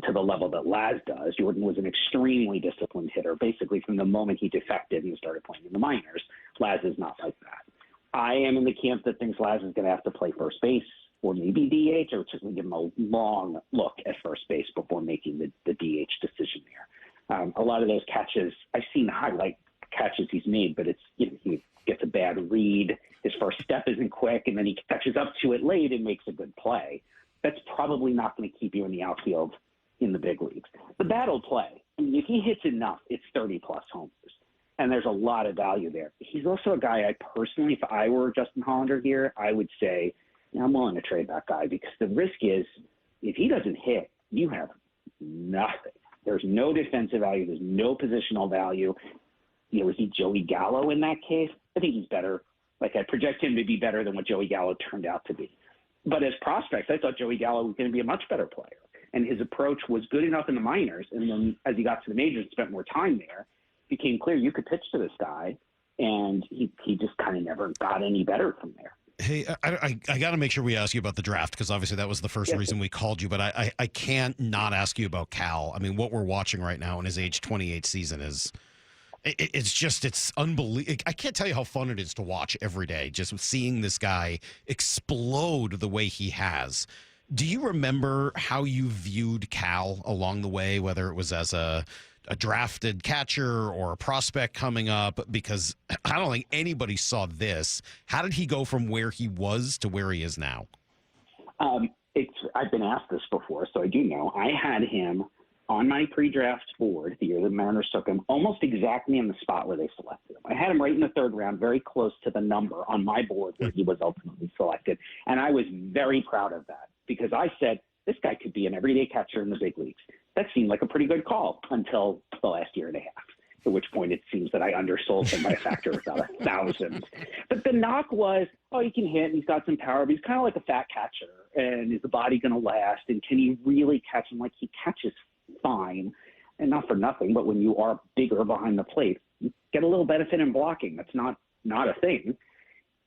to the level that Laz does. Jordan was an extremely disciplined hitter, basically from the moment he defected and started playing in the minors. Laz is not like that. I am in the camp that thinks Laz is going to have to play first base or maybe DH. I would certainly give him a long look at first base before making the DH decision there. A lot of those catches, I've seen highlight catches he's made, but it's, he gets a bad read. His first step isn't quick, and then he catches up to it late and makes a good play. That's probably not going to keep you in the outfield in the big leagues. The bat will play. I mean, if he hits enough, it's 30-plus homers, and there's a lot of value there. He's also a guy I personally, if I were Justin Hollander here, I would say, I'm willing to trade that guy because the risk is if he doesn't hit, you have nothing. There's no defensive value. There's no positional value. You know, is he Joey Gallo in that case? I think he's better. Like, I project him to be better than what Joey Gallo turned out to be. But as prospects, I thought Joey Gallo was going to be a much better player. And his approach was good enough in the minors. And then as he got to the majors and spent more time there, it became clear you could pitch to this guy. And he just kind of never got any better from there. Hey, I got to make sure we ask you about the draft, because obviously that was the first reason we called you. But I can't not ask you about Cal. I mean, what we're watching right now in his age 28 season is it's unbelievable. I can't tell you how fun it is to watch every day, just seeing this guy explode the way he has. Do you remember how you viewed Cal along the way, whether it was as a drafted catcher or a prospect coming up? Because I don't think anybody saw this. How did he go from where he was to where he is now? I've been asked this before, so I do know. I had him on my pre-draft board the year the Mariners took him, almost exactly in the spot where they selected him. I had him right in the third round, very close to the number on my board where he was ultimately selected. And I was very proud of that, because I said, this guy could be an everyday catcher in the big leagues. That seemed like a pretty good call until the last year and a half, at which point it seems that I undersold him by a factor of about 1,000. But the knock was, he can hit and he's got some power, but he's kind of like a fat catcher. And is the body going to last? And can he really catch him? Like, he catches fine, and not for nothing, but when you are bigger behind the plate, you get a little benefit in blocking. That's not a thing.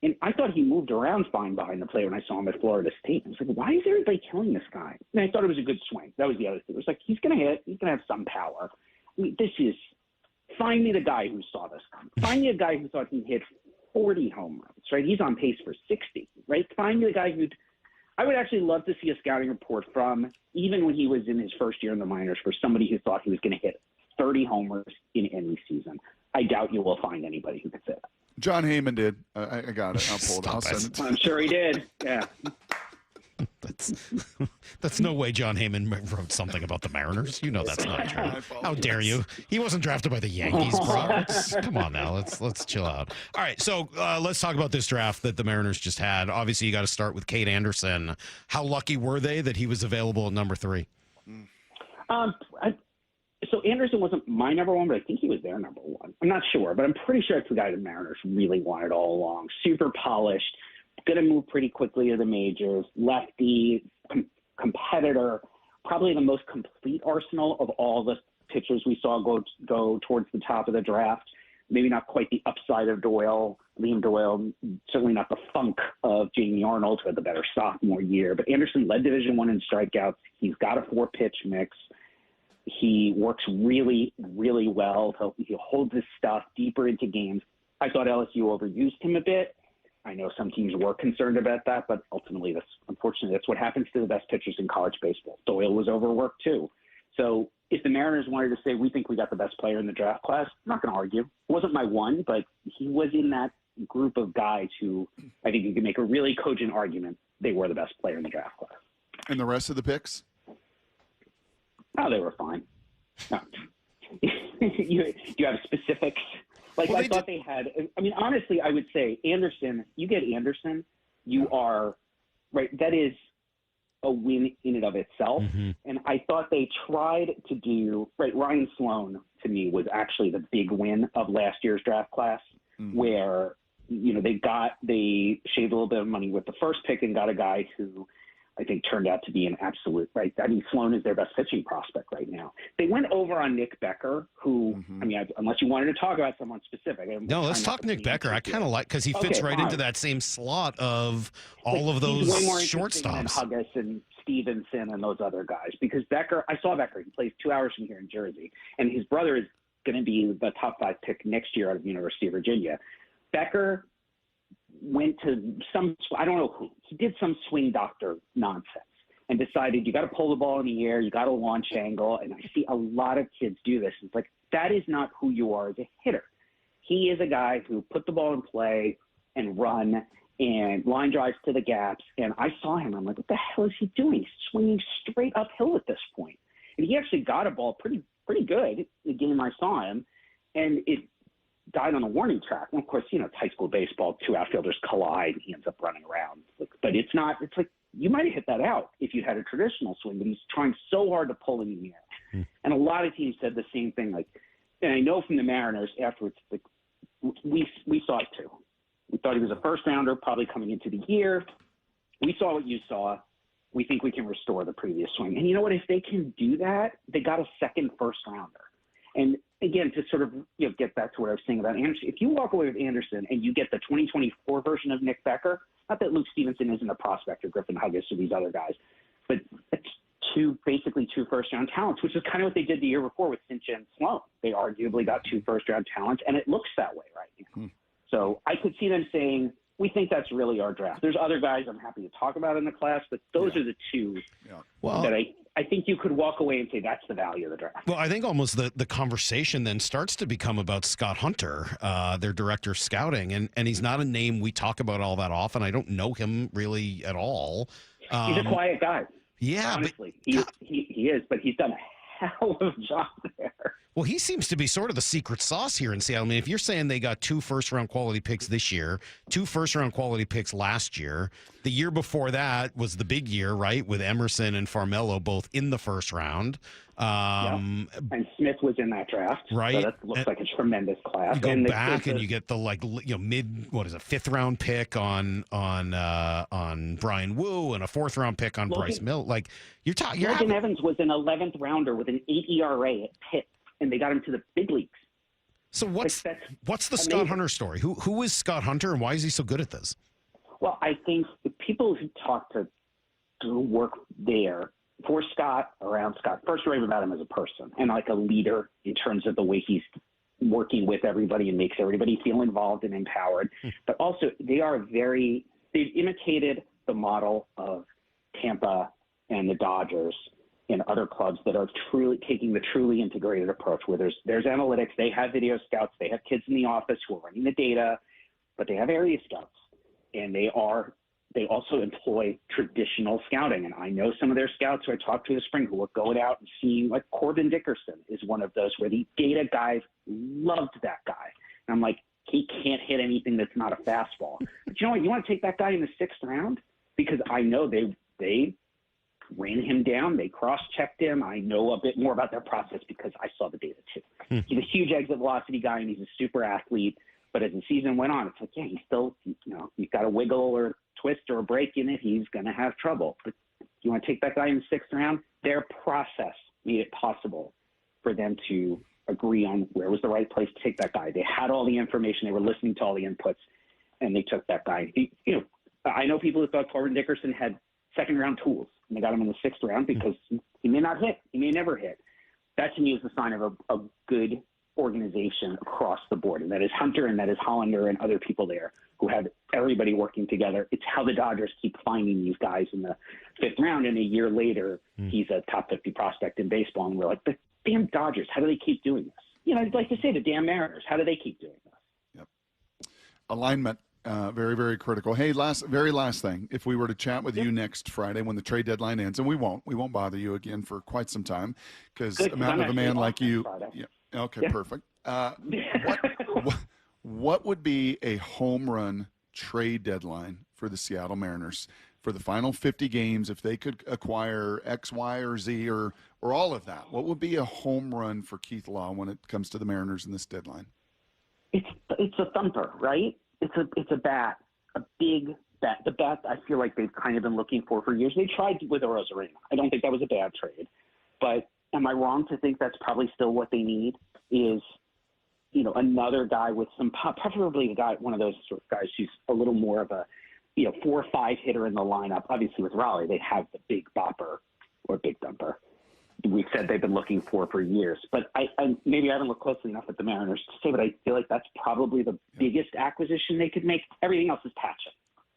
And I thought he moved around fine behind the plate when I saw him at Florida State. I was like, why is everybody killing this guy? And I thought it was a good swing. That was the other thing. It was like, he's going to hit. He's going to have some power. I mean, find me the guy who saw this coming. Find me a guy who thought he'd hit 40 home runs, right? He's on pace for 60, right? Find me the guy I would actually love to see a scouting report from, even when he was in his first year in the minors, for somebody who thought he was going to hit 30 homers in any season. I doubt you will find anybody who could say that. John Heyman did. I got it. I'll pull it. I'll send it to you. I'm sure he did. Yeah. That's no way John Heyman wrote something about the Mariners. You know that's not true. How dare you? He wasn't drafted by the Yankees, bro. Come on now. Let's chill out. All right, so let's talk about this draft that the Mariners just had. Obviously, you got to start with Cade Anderson. How lucky were they that he was available at number 3? So Anderson wasn't my number 1, but I think he was their number 1. I'm not sure, but I'm pretty sure it's the guy the Mariners really wanted all along. Super polished, going to move pretty quickly to the majors, lefty, competitor, probably the most complete arsenal of all the pitchers we saw go towards the top of the draft. Maybe not quite the upside of Liam Doyle, certainly not the funk of Jamie Arnold, who had the better sophomore year. But Anderson led Division I in strikeouts. He's got a 4-pitch mix. He works really, really well. He holds his stuff deeper into games. I thought LSU overused him a bit. I know some teams were concerned about that, but ultimately, unfortunately, that's what happens to the best pitchers in college baseball. Doyle was overworked too. So if the Mariners wanted to say, we think we got the best player in the draft class, I'm not going to argue. It wasn't my one, but he was in that group of guys who I think you can make a really cogent argument they were the best player in the draft class. And the rest of the picks? Oh, they were fine. No. you have specifics? Like, well, I thought they had – I mean, honestly, I would say Anderson, you get Anderson, you are – right, that is a win in and of itself. Mm-hmm. And I thought they tried to do – right, Ryan Sloan, to me, was actually the big win of last year's draft class, where, you know, they shaved a little bit of money with the first pick and got a guy who – I think turned out to be an absolute, right? I mean, Sloan is their best pitching prospect right now. They went over on Nick Becker, who, I mean, unless you wanted to talk about someone specific. No, let's talk Nick Becker. I kind of like, because he fits right into that same slot of all of those way more shortstops. Than Huggis and Stevenson and those other guys. Because Becker, I saw Becker. He plays 2 hours from here in Jersey. And his brother is going to be the top 5 pick next year out of the University of Virginia. Becker went to I don't know who, he did some swing doctor nonsense and decided you got to pull the ball in the air, you got to launch angle. And I see a lot of kids do this. It's like, that is not who you are as a hitter. He is a guy who put the ball in play and run and line drives to the gaps. And I saw him. I'm like, what the hell is he doing? He's swinging straight uphill at this point. And he actually got a ball pretty good the game I saw him. And it died on a warning track. And of course, you know, it's high school baseball, 2 outfielders collide, and he ends up running around. But it's like, you might have hit that out if you had a traditional swing, but he's trying so hard to pull in the air. And a lot of teams said the same thing. Like, and I know from the Mariners afterwards, like, we saw it too. We thought he was a first rounder probably coming into the year. We saw what you saw. We think we can restore the previous swing. And you know what? If they can do that, they got a second first rounder. And again, to sort of get back to what I was saying about Anderson, if you walk away with Anderson and you get the 2024 version of Nick Becker, not that Luke Stevenson isn't a prospect or Griffin Huggis or these other guys, but it's basically two first-round talents, which is kind of what they did the year before with Cynthia and Sloan. They arguably got two first-round talents, and it looks that way right now. So I could see them saying, we think that's really our draft. There's other guys I'm happy to talk about in the class, but those are the two that I think you could walk away and say that's the value of the draft. Well, I think almost the conversation then starts to become about Scott Hunter, their director of scouting, and he's not a name we talk about all that often. I don't know him really at all. He's a quiet guy. Yeah, honestly, he is, but he's done a hell of a job there. Well, he seems to be sort of the secret sauce here in Seattle. I mean, if you're saying they got 2 first-round quality picks this year, 2 first-round quality picks last year, the year before that was the big year, right, with Emerson and Farmelo both in the first round. And Smith was in that draft. Right. So that looks like a tremendous class. You go back and you get the fifth-round pick on Brian Wu and a 4th-round pick on Bryce Mill. Like, you're talking. Logan Evans was an 11th rounder with an 8 ERA at Pitt, and they got him to the big leagues. So what's the Scott Hunter story? Who is Scott Hunter, and why is he so good at this? Well, I think the people who talk to work there for Scott, around Scott, first rave about him as a person and like a leader in terms of the way he's working with everybody and makes everybody feel involved and empowered. But also they've imitated the model of Tampa and the Dodgers and other clubs that are truly taking the truly integrated approach where there's analytics, they have video scouts, they have kids in the office who are running the data, but they have area scouts, and they also employ traditional scouting. And I know some of their scouts who I talked to this spring who were going out and seeing, like Corbin Dickerson is one of those where the data guys loved that guy. And I'm like, he can't hit anything that's not a fastball. But you know what? You want to take that guy in the 6th round? Because I know they ran him down. They cross-checked him. I know a bit more about their process because I saw the data too. He's a huge exit velocity guy, and he's a super athlete. But as the season went on, it's like, yeah, he's still, he's got a wiggle or twist or a break in it. He's going to have trouble. But you want to take that guy in the 6th round? Their process made it possible for them to agree on where was the right place to take that guy. They had all the information. They were listening to all the inputs, and they took that guy. I know people who thought Corbin Dickerson had 2nd-round tools, and they got him in the 6th round because he may not hit. He may never hit. That, to me, is the sign of a good organization across the board, and that is Hunter and that is Hollander and other people there who have everybody working together. It's how the Dodgers keep finding these guys in the 5th round, and a year later, he's a top 50 prospect in baseball, and we're like, the damn Dodgers, how do they keep doing this? I'd like to say the damn Mariners, how do they keep doing this? Alignment, very, very critical. Hey, very last thing. If we were to chat with you next Friday when the trade deadline ends, and we won't bother you again for quite some time because a man like you. Yeah, okay, perfect. What would be a home run trade deadline for the Seattle Mariners for the final 50 games if they could acquire X, Y, or Z or all of that? What would be a home run for Keith Law when it comes to the Mariners in this deadline? It's a thumper, right? It's a bat, a big bat. The bat I feel like they've kind of been looking for years. They tried with Arozarena. I don't think that was a bad trade, but am I wrong to think that's probably still what they need? Is another guy with some pop, preferably one of those sort of guys who's a little more of a 4 or 5 hitter in the lineup. Obviously, with Raleigh, they have the big bopper or big dumper. We've said they've been looking for years, but I maybe I haven't looked closely enough at the Mariners to say, but I feel like that's probably the biggest acquisition they could make. Everything else is patching,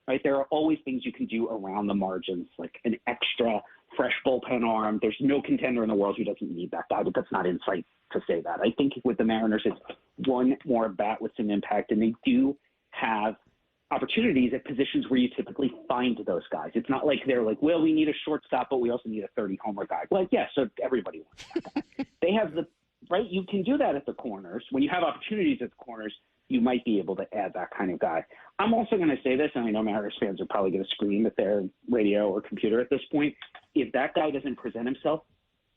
right? There are always things you can do around the margins, like an extra fresh bullpen arm. There's no contender in the world who doesn't need that guy, but that's not insight to say that. I think with the Mariners, it's one more bat with some impact, and they do have opportunities at positions where you typically find those guys. It's not like they're like, well, we need a shortstop, but we also need a 30-homer guy. Like, yeah, so everybody wants that guy. They have right? You can do that at the corners. When you have opportunities at the corners, you might be able to add that kind of guy. I'm also going to say this, and I know Mariners fans are probably going to scream at their radio or computer at this point. If that guy doesn't present himself,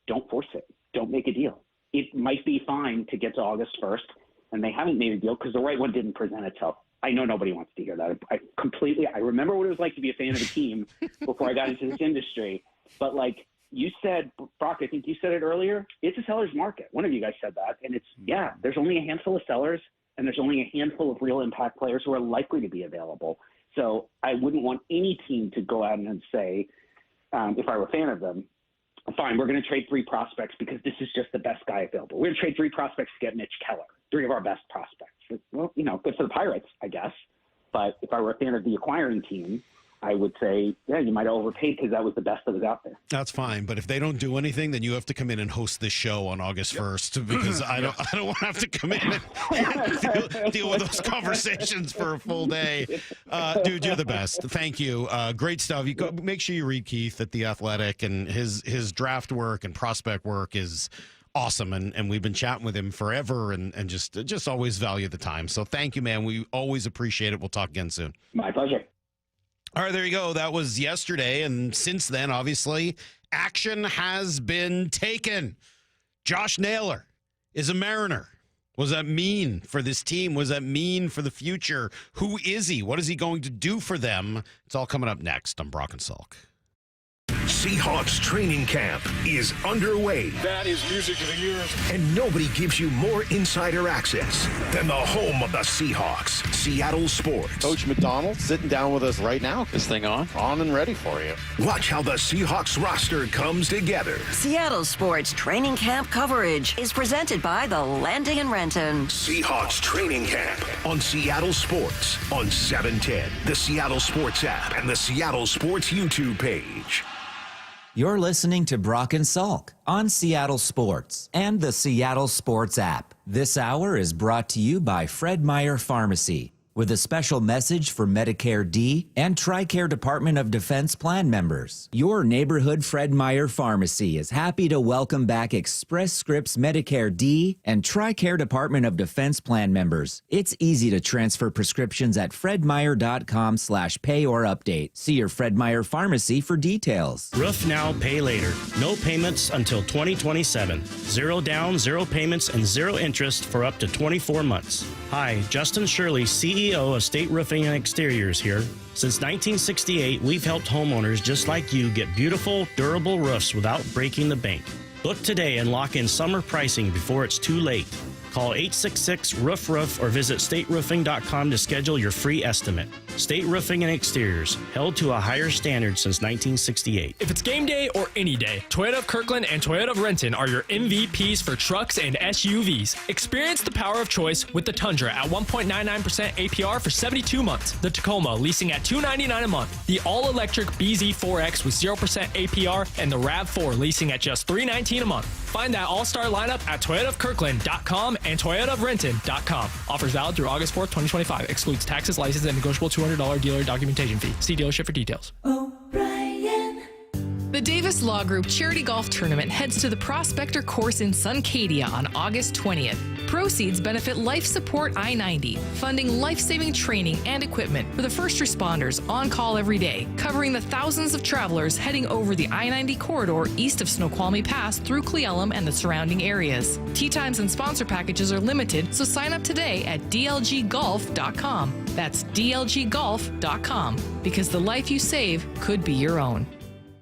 don't force it. don't make a deal. It might be fine to get to August 1st, and they haven't made a deal because the right one didn't present itself. I know nobody wants to hear that. I remember what it was like to be a fan of a team before I got into this industry. But like you said, Brock, I think you said it earlier, it's a seller's market. One of you guys said that. And there's only a handful of sellers, and there's only a handful of real impact players who are likely to be available. So I wouldn't want any team to go out and say, if I were a fan of them, fine, we're going to trade 3 prospects because this is just the best guy available. We're going to trade 3 prospects to get Mitch Keller, 3 of our best prospects. Well, good for the Pirates, I guess. But if I were a fan of the acquiring team, I would say, yeah, you might have overpaid because that was the best that was out there. That's fine, but if they don't do anything, then you have to come in and host this show on August 1st because I don't want to have to come in and deal with those conversations for a full day. Dude, you're the best. Thank you. Great stuff. Make sure you read Keith at The Athletic, and his draft work and prospect work is awesome, and we've been chatting with him forever, and just always value the time. So thank you, man. We always appreciate it. We'll talk again soon. My pleasure. All right, there you go. That was yesterday, and since then, obviously, action has been taken. Josh Naylor is a Mariner. What does that mean for this team? What does that mean for the future? Who is he? What is he going to do for them? It's all coming up next on Brock and Salk. Seahawks training camp is underway. That is music of the years. And nobody gives you more insider access than the home of the Seahawks, Seattle Sports. Coach McDonald sitting down with us right now. This thing on and ready for you. Watch how the Seahawks roster comes together. Seattle Sports training camp coverage is presented by the Landing in Renton. Seahawks training camp on Seattle Sports on 710, the Seattle Sports app, and the Seattle Sports YouTube page. You're listening to Brock and Salk on Seattle Sports and the Seattle Sports app. This hour is brought to you by Fred Meyer Pharmacy, with a special message for Medicare D and TRICARE Department of Defense plan members. Your neighborhood Fred Meyer Pharmacy is happy to welcome back Express Scripts Medicare D and TRICARE Department of Defense plan members. It's easy to transfer prescriptions at fredmeyer.com/pay or update. See your Fred Meyer Pharmacy for details. Roof now, pay later. No payments until 2027. 0 down, 0 payments, and 0 interest for up to 24 months. Hi, Justin Shirley, CEO of State Roofing and Exteriors here. Since 1968, we've helped homeowners just like you get beautiful, durable roofs without breaking the bank. Book today and lock in summer pricing before it's too late. Call 866-ROOF-ROOF or visit stateroofing.com to schedule your free estimate. State Roofing and Exteriors, held to a higher standard since 1968. If it's game day or any day, Toyota of Kirkland and Toyota of Renton are your MVPs for trucks and SUVs. Experience the power of choice with the Tundra at 1.99% APR for 72 months. The Tacoma leasing at $299 a month. The all-electric BZ4X with 0% APR and the RAV4 leasing at just $319 a month. Find that all-star lineup at toyotaofkirkland.com and toyotaofrenton.com. Offers valid through August 4th, 2025. Excludes taxes, license, and negotiable $200 dealer documentation fee. See dealership for details. The Davis Law Group Charity Golf Tournament heads to the Prospector Course in Suncadia on August 20th. Proceeds benefit Life Support I-90, funding life-saving training and equipment for the first responders on call every day, covering the thousands of travelers heading over the I-90 corridor east of Snoqualmie Pass through Cle Elum and the surrounding areas. Tee times and sponsor packages are limited, so sign up today at dlggolf.com. That's dlggolf.com, because the life you save could be your own.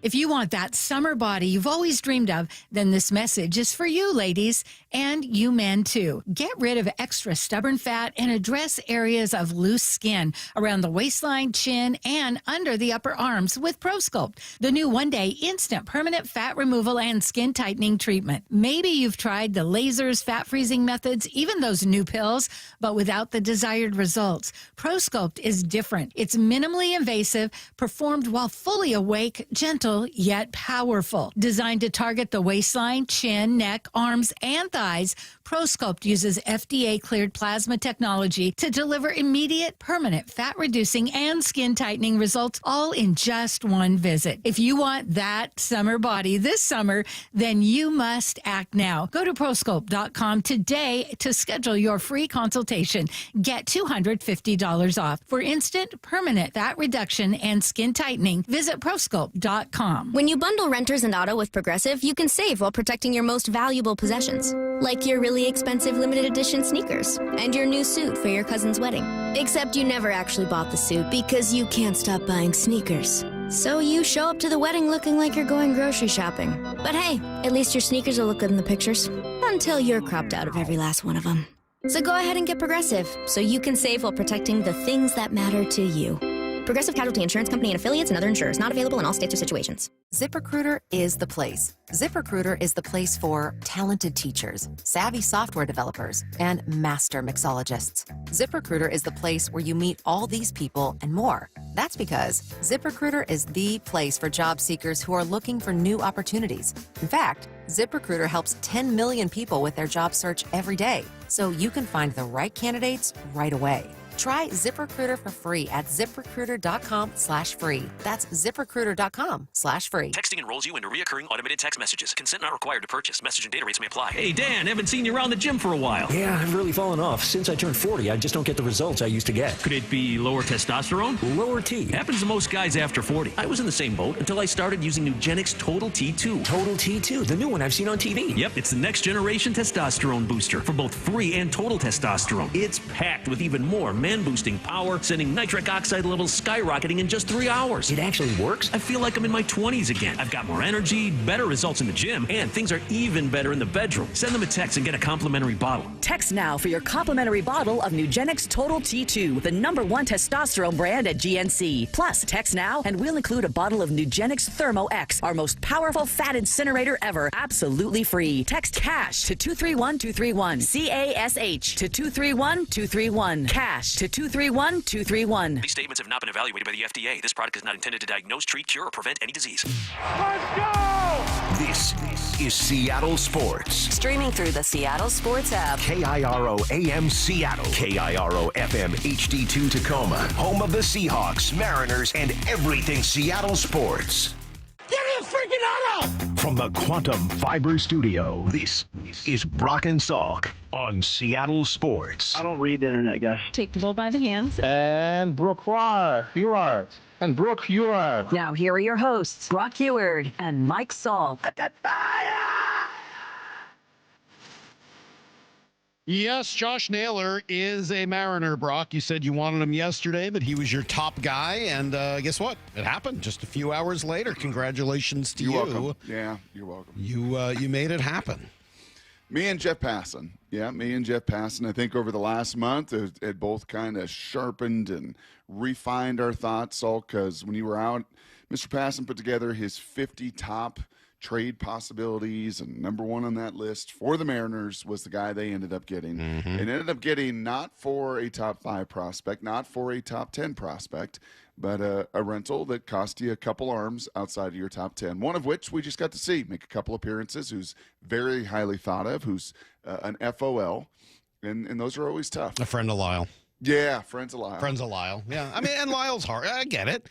If you want that summer body you've always dreamed of, then this message is for you, ladies, and you men too. Get rid of extra stubborn fat and address areas of loose skin around the waistline, chin, and under the upper arms with ProSculpt, the new one-day instant permanent fat removal and skin tightening treatment. Maybe you've tried the lasers, fat freezing methods, even those new pills, but without the desired results. ProSculpt is different. It's minimally invasive, performed while fully awake, gentle, yet powerful. Designed to target the waistline, chin, neck, arms, and thighs, ProSculpt uses FDA-cleared plasma technology to deliver immediate, permanent fat-reducing and skin-tightening results, all in just one visit. If you want that summer body this summer, then you must act now. Go to ProSculpt.com today to schedule your free consultation. Get $250 off. For instant, permanent fat reduction and skin tightening, visit ProSculpt.com. Progressive.com. When you bundle renters and auto with Progressive, you can save while protecting your most valuable possessions, like your really expensive limited edition sneakers and your new suit for your cousin's wedding. Except you never actually bought the suit because you can't stop buying sneakers. So you show up to the wedding looking like you're going grocery shopping. But hey, at least your sneakers will look good in the pictures, until you're cropped out of every last one of them. So go ahead and get Progressive, so you can save while protecting the things that matter to you. Progressive Casualty Insurance Company and affiliates and other insurers. Not available in all states or situations. ZipRecruiter is the place. ZipRecruiter is the place for talented teachers, savvy software developers, and master mixologists. ZipRecruiter is the place where you meet all these people and more. That's because ZipRecruiter is the place for job seekers who are looking for new opportunities. In fact, ZipRecruiter helps 10 million people with their job search every day, so you can find the right candidates right away. Try ZipRecruiter for free at ZipRecruiter.com/free. That's ZipRecruiter.com/free. Texting enrolls you into recurring automated text messages. Consent not required to purchase. Message and data rates may apply. Hey, Dan, haven't seen you around the gym for a while. Yeah, I've really fallen off. Since I turned 40, I just don't get the results I used to get. Could it be lower testosterone? Lower T. Happens to most guys after 40. I was in the same boat until I started using Nugenix Total T2. Total T2, the new one I've seen on TV. Yep, it's the next generation testosterone booster for both free and total testosterone. It's packed with even more man-boosting power, sending nitric oxide levels skyrocketing in just 3 hours. It actually works? I feel like I'm in my 20s again. I've got more energy, better results in the gym, and things are even better in the bedroom. Send them a text and get a complimentary bottle. Text now for your complimentary bottle of Nugenix Total T2, the #1 testosterone brand at GNC. Plus, text now and we'll include a bottle of Nugenix Thermo X, our most powerful fat incinerator ever, absolutely free. Text CASH to 231231. CASH to 231231. CASH to 231231. These statements have not been evaluated by the FDA. This product is not intended to diagnose, treat, cure, or prevent any disease. Let's go! This is Seattle Sports. Streaming through the Seattle Sports app. KIRO AM Seattle. KIRO FM HD2 Tacoma. Home of the Seahawks, Mariners, and everything Seattle sports. Give me a freaking auto! From the Quantum Fiber Studio, this is Brock and Salk on Seattle Sports. I don't read the internet, guys. Take the bull by the hands. And Brooke Heward. And Brooke Heward. Now here are your hosts, Brock Heward and Mike Salk. Yes, Josh Naylor is a Mariner, Brock. You said you wanted him yesterday, but he was your top guy, and guess what? It happened just a few hours later. Congratulations to you. You're welcome. Yeah, you're welcome. You made it happen. Me and Jeff Passan. Yeah, me and Jeff Passan. I think over the last month, it both kind of sharpened and refined our thoughts, all because when you were out, Mr. Passan put together his 50 top trade possibilities, and number one on that list for the Mariners was the guy they ended up getting. Mm-hmm. And ended up getting not for a top 5 prospect, not for a top 10 prospect, but a rental that cost you a couple arms outside of your top 10, one of which we just got to see make a couple appearances, who's very highly thought of, who's an FOL, and those are always tough. A friend of Lyle. Yeah, friends of Lyle. Friends of Lyle. Yeah, I mean, and Lyle's hard. I get it.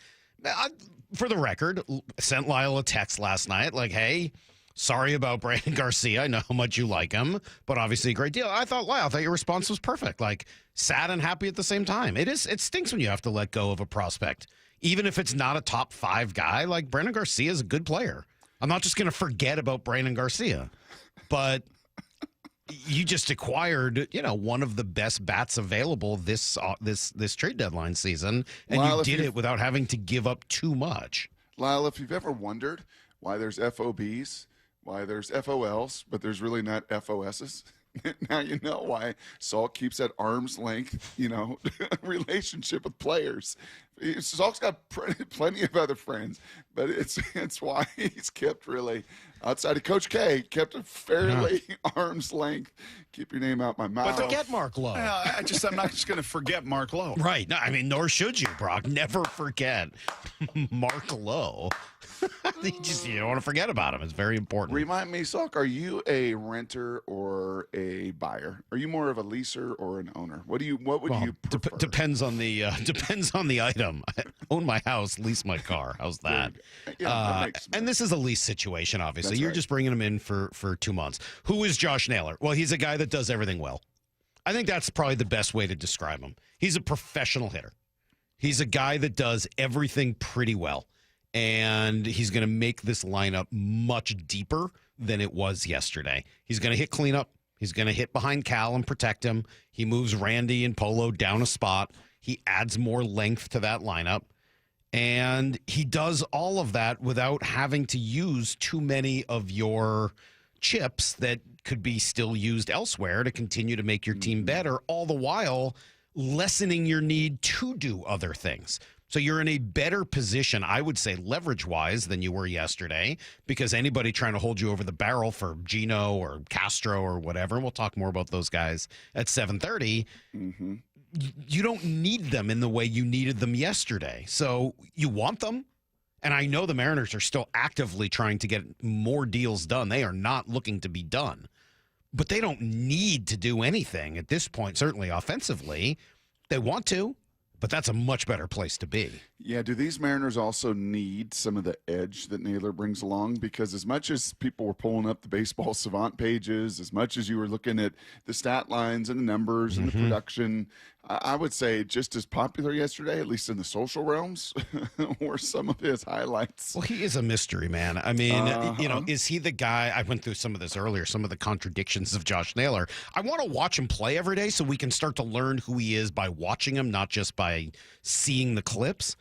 For the record, sent Lyle a text last night like, hey, sorry about Brandon Garcia. I know how much you like him, but obviously a great deal. I thought your response was perfect. Like, sad and happy at the same time. It stinks when you have to let go of a prospect, even if it's not a top 5 guy. Like, Brandon Garcia is a good player. I'm not just going to forget about Brandon Garcia, but you just acquired, one of the best bats available this trade deadline season, and Lyle, you did it without having to give up too much. Lyle, if you've ever wondered why there's FOBs, why there's FOLs, but there's really not FOSs, now you know why Salk keeps that arm's length, relationship with players. Salk's got plenty of other friends, but it's why he's kept really, outside of Coach K, kept a fairly arm's length. Keep your name out my mouth. But forget Mark Lowe. I'm not just going to forget Mark Lowe. Right. No, I mean, nor should you, Brock. Never forget Mark Lowe. You don't want to forget about him. It's very important. Remind me, Salk, are you a renter or a buyer? Are you more of a leaser or an owner? What would you prefer? Depends on the item. I own my house, lease my car. How's that? That makes sense. And this is a lease situation, obviously. That's You're right. just bringing him in for 2 months. Who is Josh Naylor? Well, he's a guy that does everything well. I think that's probably the best way to describe him. He's a professional hitter. He's a guy that does everything pretty well. and he's going to make this lineup much deeper than it was yesterday. He's going to hit cleanup. He's going to hit behind Cal and protect him. He moves Randy and Polo down a spot. He adds more length to that lineup. And he does all of that without having to use too many of your chips that could be still used elsewhere to continue to make your team better, all the while lessening your need to do other things. So you're in a better position, I would say, leverage-wise than you were yesterday, because anybody trying to hold you over the barrel for Gino or Castro or whatever, and we'll talk more about those guys at 7:30, you don't need them in the way you needed them yesterday. So you want them, and I know the Mariners are still actively trying to get more deals done. They are not looking to be done. But they don't need to do anything at this point, certainly offensively. They want to, but that's a much better place to be. Yeah, do these Mariners also need some of the edge that Naylor brings along? Because as much as people were pulling up the baseball savant pages, as much as you were looking at the stat lines and the numbers and the production, I would say just as popular yesterday, at least in the social realms, were some of his highlights. Well, he is a mystery, man. I mean, is he the guy? I went through some of this earlier, some of the contradictions of Josh Naylor. I want to watch him play every day so we can start to learn who he is by watching him, not just by seeing the clips.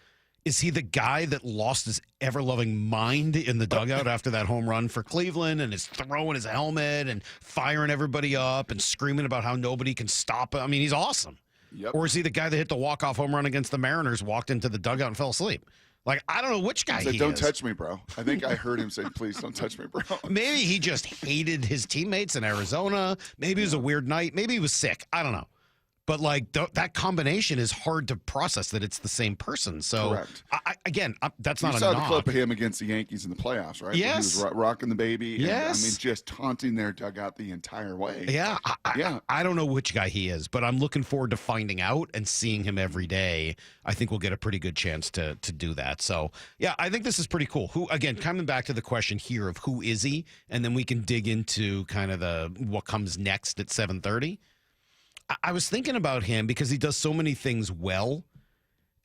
Is he the guy that lost his ever-loving mind in the dugout after that home run for Cleveland and is throwing his helmet and firing everybody up and screaming about how nobody can stop him? I mean, he's awesome. Yep. Or is he the guy that hit the walk-off home run against the Mariners, walked into the dugout and fell asleep? Like, I don't know which guy he is. Don't touch me, bro. I think I heard him say, please don't touch me, bro. Maybe he just hated his teammates in Arizona. Maybe it was a weird night. Maybe he was sick. I don't know. But, like, that combination is hard to process that it's the same person. So, correct. That's not a knock. You saw the clip of him against the Yankees in the playoffs, right? Yes. Where he was rocking the baby. Yes. And, I mean, just taunting their dugout the entire way. Yeah. I don't know which guy he is, but I'm looking forward to finding out and seeing him every day. I think we'll get a pretty good chance to do that. So, yeah, I think this is pretty cool. Who, again, coming back to the question here of who is he, and then we can dig into kind of what comes next at 7:30. I was thinking about him because he does so many things well.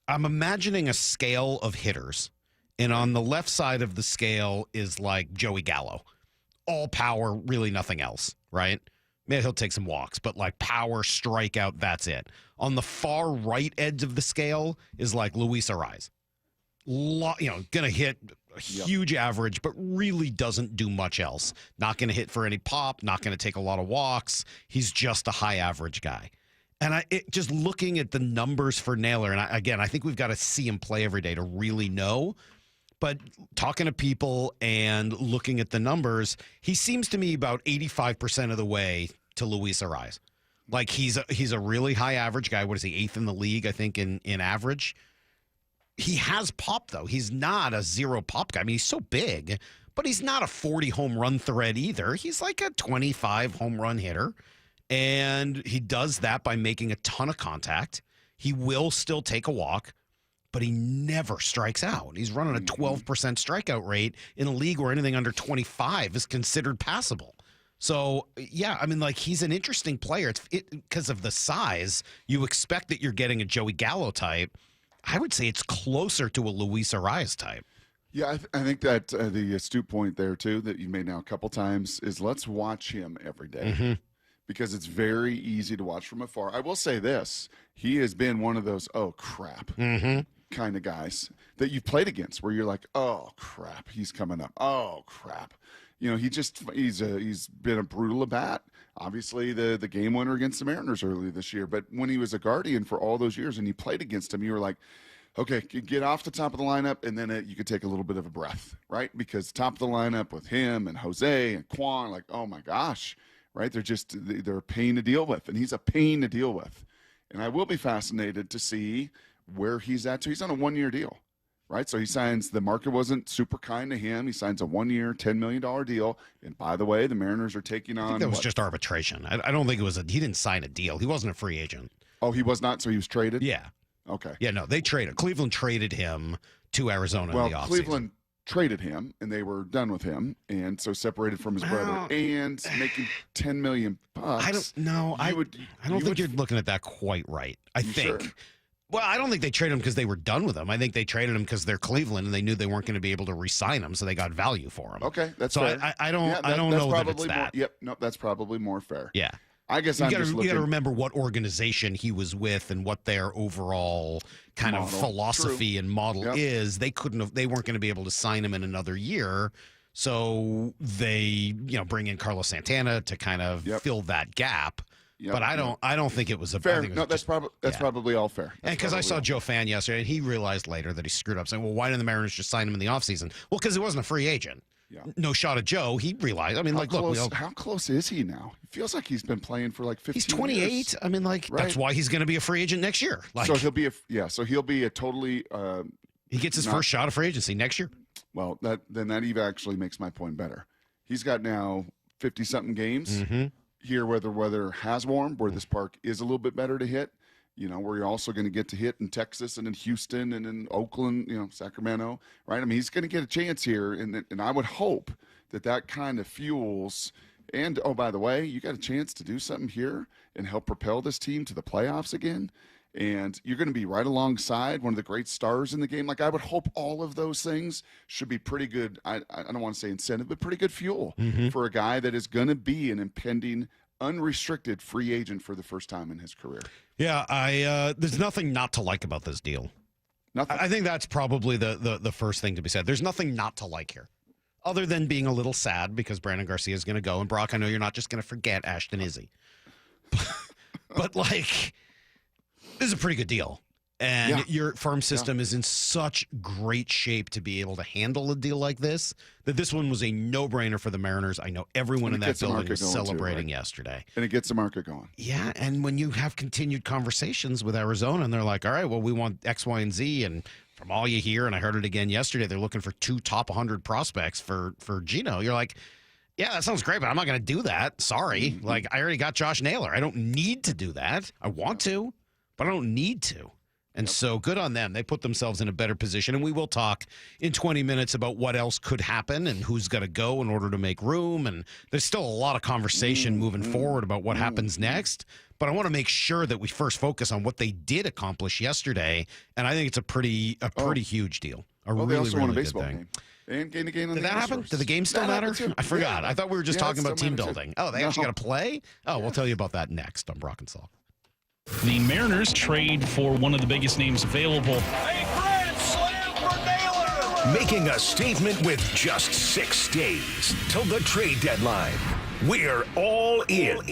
I'm imagining a scale of hitters, and on the left side of the scale is like Joey Gallo. All power, really nothing else, right? Maybe he'll take some walks, but like power, strikeout, that's it. On the far right edge of the scale is like Luis Arraez. Going to hit a huge average, but really doesn't do much else. Not going to hit for any pop, not going to take a lot of walks. He's just a high average guy. And just looking at the numbers for Naylor, and I think we've got to see him play every day to really know. But talking to people and looking at the numbers, he seems to me about 85% of the way to Luis Arraez. Like he's a really high average guy. What is he, 8th in the league, I think, in average? He has pop, though. He's not a zero pop guy. I mean, he's so big, but he's not a 40 home run threat either. He's like a 25 home run hitter, and he does that by making a ton of contact. He will still take a walk, but he never strikes out. He's running a 12% strikeout rate in a league where anything under 25 is considered passable. So, yeah, I mean, like, he's an interesting player. Because of the size, you expect that you're getting a Joey Gallo type. I would say it's closer to a Luis Arraez type. Yeah, I think that the astute point there, too, that you've made now a couple times is let's watch him every day because it's very easy to watch from afar. I will say this. He has been one of those, oh, crap kind of guys that you've played against where you're like, oh, crap, he's coming up. Oh, crap. You know, he's been a brutal at bat. Obviously, the game winner against the Mariners earlier this year. But when he was a Guardian for all those years and you played against him, you were like, okay, get off the top of the lineup, and then you could take a little bit of a breath, right? Because top of the lineup with him and Jose and Quan, like, oh my gosh, right? They're a pain to deal with, and he's a pain to deal with. And I will be fascinated to see where he's at. So he's on a 1-year deal. Right, so he signs. The market wasn't super kind to him. He signs a 1-year, $10 million deal. And by the way, the Mariners are taking on. I think that was just arbitration. I don't think it was he didn't sign a deal. He wasn't a free agent. Oh, he was not. So he was traded. Yeah. Okay. Yeah, no, they traded. Cleveland traded him to Arizona in the offseason. Cleveland traded him, and they were done with him, and so separated from his brother, and making $10 million. I don't know. I don't think you're looking at that quite right. I think. Sure? Well, I don't think they traded him because they were done with him. I think they traded him because they're Cleveland and they knew they weren't going to be able to re-sign him, so they got value for him. Okay, that's so fair. I don't know that it's more, that. Yep, no, that's probably more fair. Yeah. I guess you got to remember what organization he was with and what their overall kind of philosophy and model is. They weren't going to be able to sign him in another year, so they bring in Carlos Santana to kind of fill that gap. Yep, but I don't think it was a fair. No, that's probably all fair. And because I saw Joe Fan yesterday, and he realized later that he screwed up, saying, "Well, why didn't the Mariners just sign him in the offseason?" Well, because he wasn't a free agent. Yeah. No shot at Joe. He realized. I mean, how close is he now? It feels like he's been playing for like 15 He's 28. Years. I mean, that's why he's going to be a free agent next year. So he'll be a totally. He gets his first shot of free agency next year. Well, that even actually makes my point better. He's got now 50-something games here where the weather has warmed, where this park is a little bit better to hit. Where you're also going to get to hit in Texas and in Houston and in Oakland, Sacramento, right? I mean, he's going to get a chance here, and I would hope that kind of fuels. And, oh, by the way, you got a chance to do something here and help propel this team to the playoffs again, and you're going to be right alongside one of the great stars in the game. Like, I would hope all of those things should be pretty good. I don't want to say incentive, but pretty good fuel for a guy that is going to be an impending unrestricted free agent for the first time in his career. Yeah, there's nothing not to like about this deal. Nothing. I think that's probably the first thing to be said. There's nothing not to like here, other than being a little sad because Brandon Garcia is going to go. And Brock, I know you're not just going to forget Ashton Izzy, but like, this is a pretty good deal. And your farm system is in such great shape to be able to handle a deal like this, that this one was a no-brainer for the Mariners. I know everyone in that building was celebrating yesterday. And it gets the market going. Yeah, and when you have continued conversations with Arizona, and they're like, all right, well, we want X, Y, and Z, and from all you hear, and I heard it again yesterday, they're looking for 2 top 100 prospects for Gino. You're like, yeah, that sounds great, but I'm not going to do that. Sorry. Like, I already got Josh Naylor. I don't need to do that. I want to, but I don't need to. And so good on them. They put themselves in a better position. And we will talk in 20 minutes about what else could happen and who's got to go in order to make room. And there's still a lot of conversation moving forward about what happens next. But I want to make sure that we first focus on what they did accomplish yesterday. And I think it's a pretty huge deal. They also won a baseball game. And gained a game on Did that happen? Did the game still matter? I forgot. I thought we were just talking about team building. Oh, they actually got to play? Oh, we'll tell you about that next on Brock and Salk. The Mariners trade for one of the biggest names available. A grand slam for Naylor! Making a statement with just 6 days till the trade deadline. We're all in.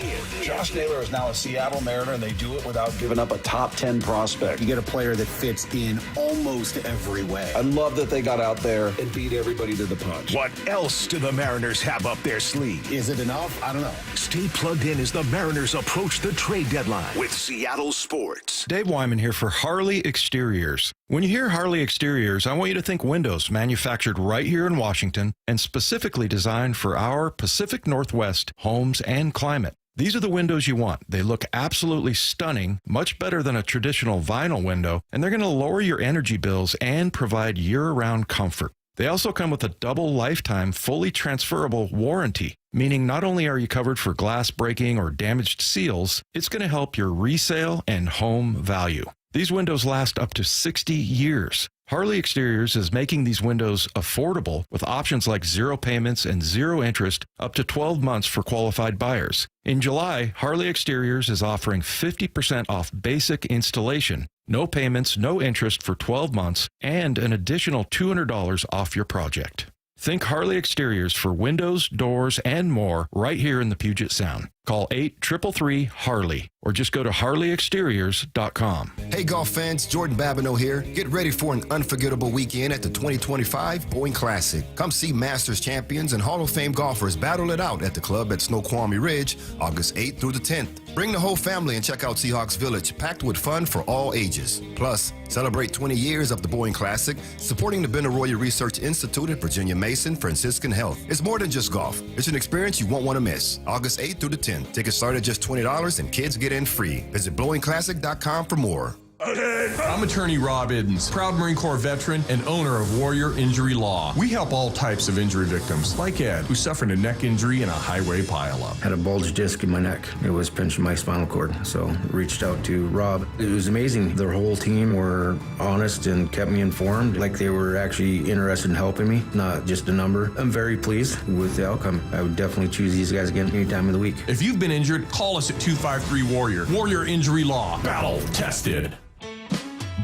Josh Naylor is now a Seattle Mariner, and they do it without giving up a top 10 prospect. You get a player that fits in almost every way. I love that they got out there and beat everybody to the punch. What else do the Mariners have up their sleeve? Is it enough? I don't know. Stay plugged in as the Mariners approach the trade deadline with Seattle Sports. Dave Wyman here for Harley Exteriors. When you hear Harley Exteriors, I want you to think windows manufactured right here in Washington and specifically designed for our Pacific Northwest homes and climate. These are the windows you want. They look absolutely stunning, much better than a traditional vinyl window, and they're going to lower your energy bills and provide year-round comfort. They also come with a double lifetime, fully transferable warranty, meaning not only are you covered for glass breaking or damaged seals, it's going to help your resale and home value. These windows last up to 60 years. Harley Exteriors is making these windows affordable with options like 0 payments and 0 interest up to 12 months for qualified buyers. In July, Harley Exteriors is offering 50% off basic installation, no payments, no interest for 12 months, and an additional $200 off your project. Think Harley Exteriors for windows, doors, and more right here in the Puget Sound. Call 833-HARLEY or just go to harleyexteriors.com. Hey golf fans, Jordan Babineau here. Get ready for an unforgettable weekend at the 2025 Boeing Classic. Come see Masters champions and Hall of Fame golfers battle it out at the club at Snoqualmie Ridge, August 8th through the 10th. Bring the whole family and check out Seahawks Village, packed with fun for all ages. Plus, celebrate 20 years of the Boeing Classic, supporting the Benaroya Research Institute at Virginia Mason Franciscan Health. It's more than just golf. It's an experience you won't want to miss. August 8th through the 10th. Tickets start at just $20 and kids get in free. Visit blowingclassic.com for more. I'm attorney Rob Iddens, proud Marine Corps veteran and owner of Warrior Injury Law. We help all types of injury victims, like Ed, who suffered a neck injury in a highway pileup. Had a bulge disc in my neck. It was pinching my spinal cord, so reached out to Rob. It was amazing. Their whole team were honest and kept me informed, like they were actually interested in helping me, not just a number. I'm very pleased with the outcome. I would definitely choose these guys again any time of the week. If you've been injured, call us at 253-WARRIOR. Warrior Injury Law. Battle tested.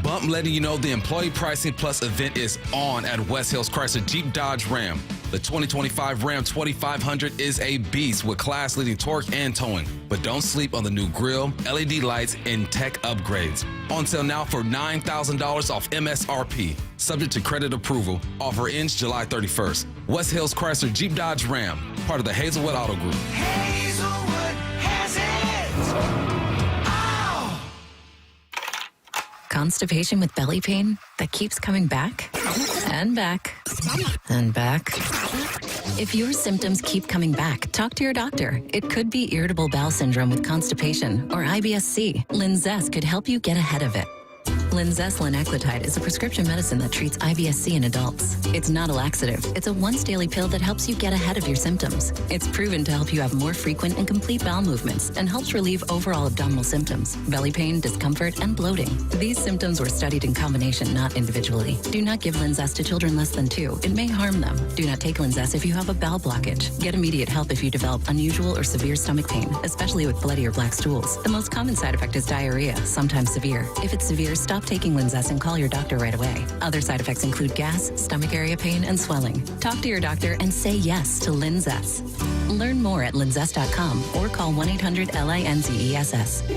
Bump letting you know the Employee Pricing Plus event is on at West Hills Chrysler Jeep Dodge Ram. The 2025 Ram 2500 is a beast with class-leading torque and towing. But don't sleep on the new grille, LED lights, and tech upgrades. On sale now for $9,000 off MSRP. Subject to credit approval. Offer ends July 31st. West Hills Chrysler Jeep Dodge Ram, part of the Hazelwood Auto Group. Hazelwood has it! Constipation with belly pain that keeps coming back and back and back. If your symptoms keep coming back, talk to your doctor. It could be irritable bowel syndrome with constipation or IBS-C. Linzess could help you get ahead of it. Linzess linaclotide is a prescription medicine that treats IBS-C in adults. It's not a laxative. It's a once-daily pill that helps you get ahead of your symptoms. It's proven to help you have more frequent and complete bowel movements and helps relieve overall abdominal symptoms, belly pain, discomfort, and bloating. These symptoms were studied in combination, not individually. Do not give Linzess to children less than 2. It may harm them. Do not take Linzess if you have a bowel blockage. Get immediate help if you develop unusual or severe stomach pain, especially with bloody or black stools. The most common side effect is diarrhea, sometimes severe. If it's severe, stop taking Linzess and call your doctor right away. Other side effects include gas, stomach area pain, and swelling. Talk to your doctor and say yes to Linzess. Learn more at linzess.com or call 1-800-LINZESS.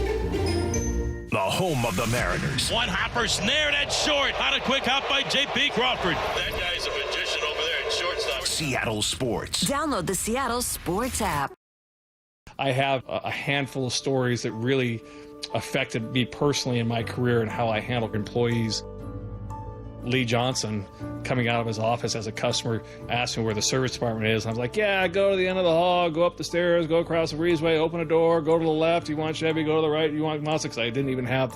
The home of the Mariners. One hopper snared at short. On a quick hop by J.P. Crawford. That guy's a magician over there at shortstop. Seattle Sports. Download the Seattle Sports app. I have a handful of stories that really affected me personally in my career and how I handle employees. Lee Johnson, coming out of his office as a customer, asked me where the service department is. I was like, yeah, go to the end of the hall, go up the stairs, go across the breezeway, open a door, go to the left. You want Chevy, go to the right. You want Mazda? Because I didn't even have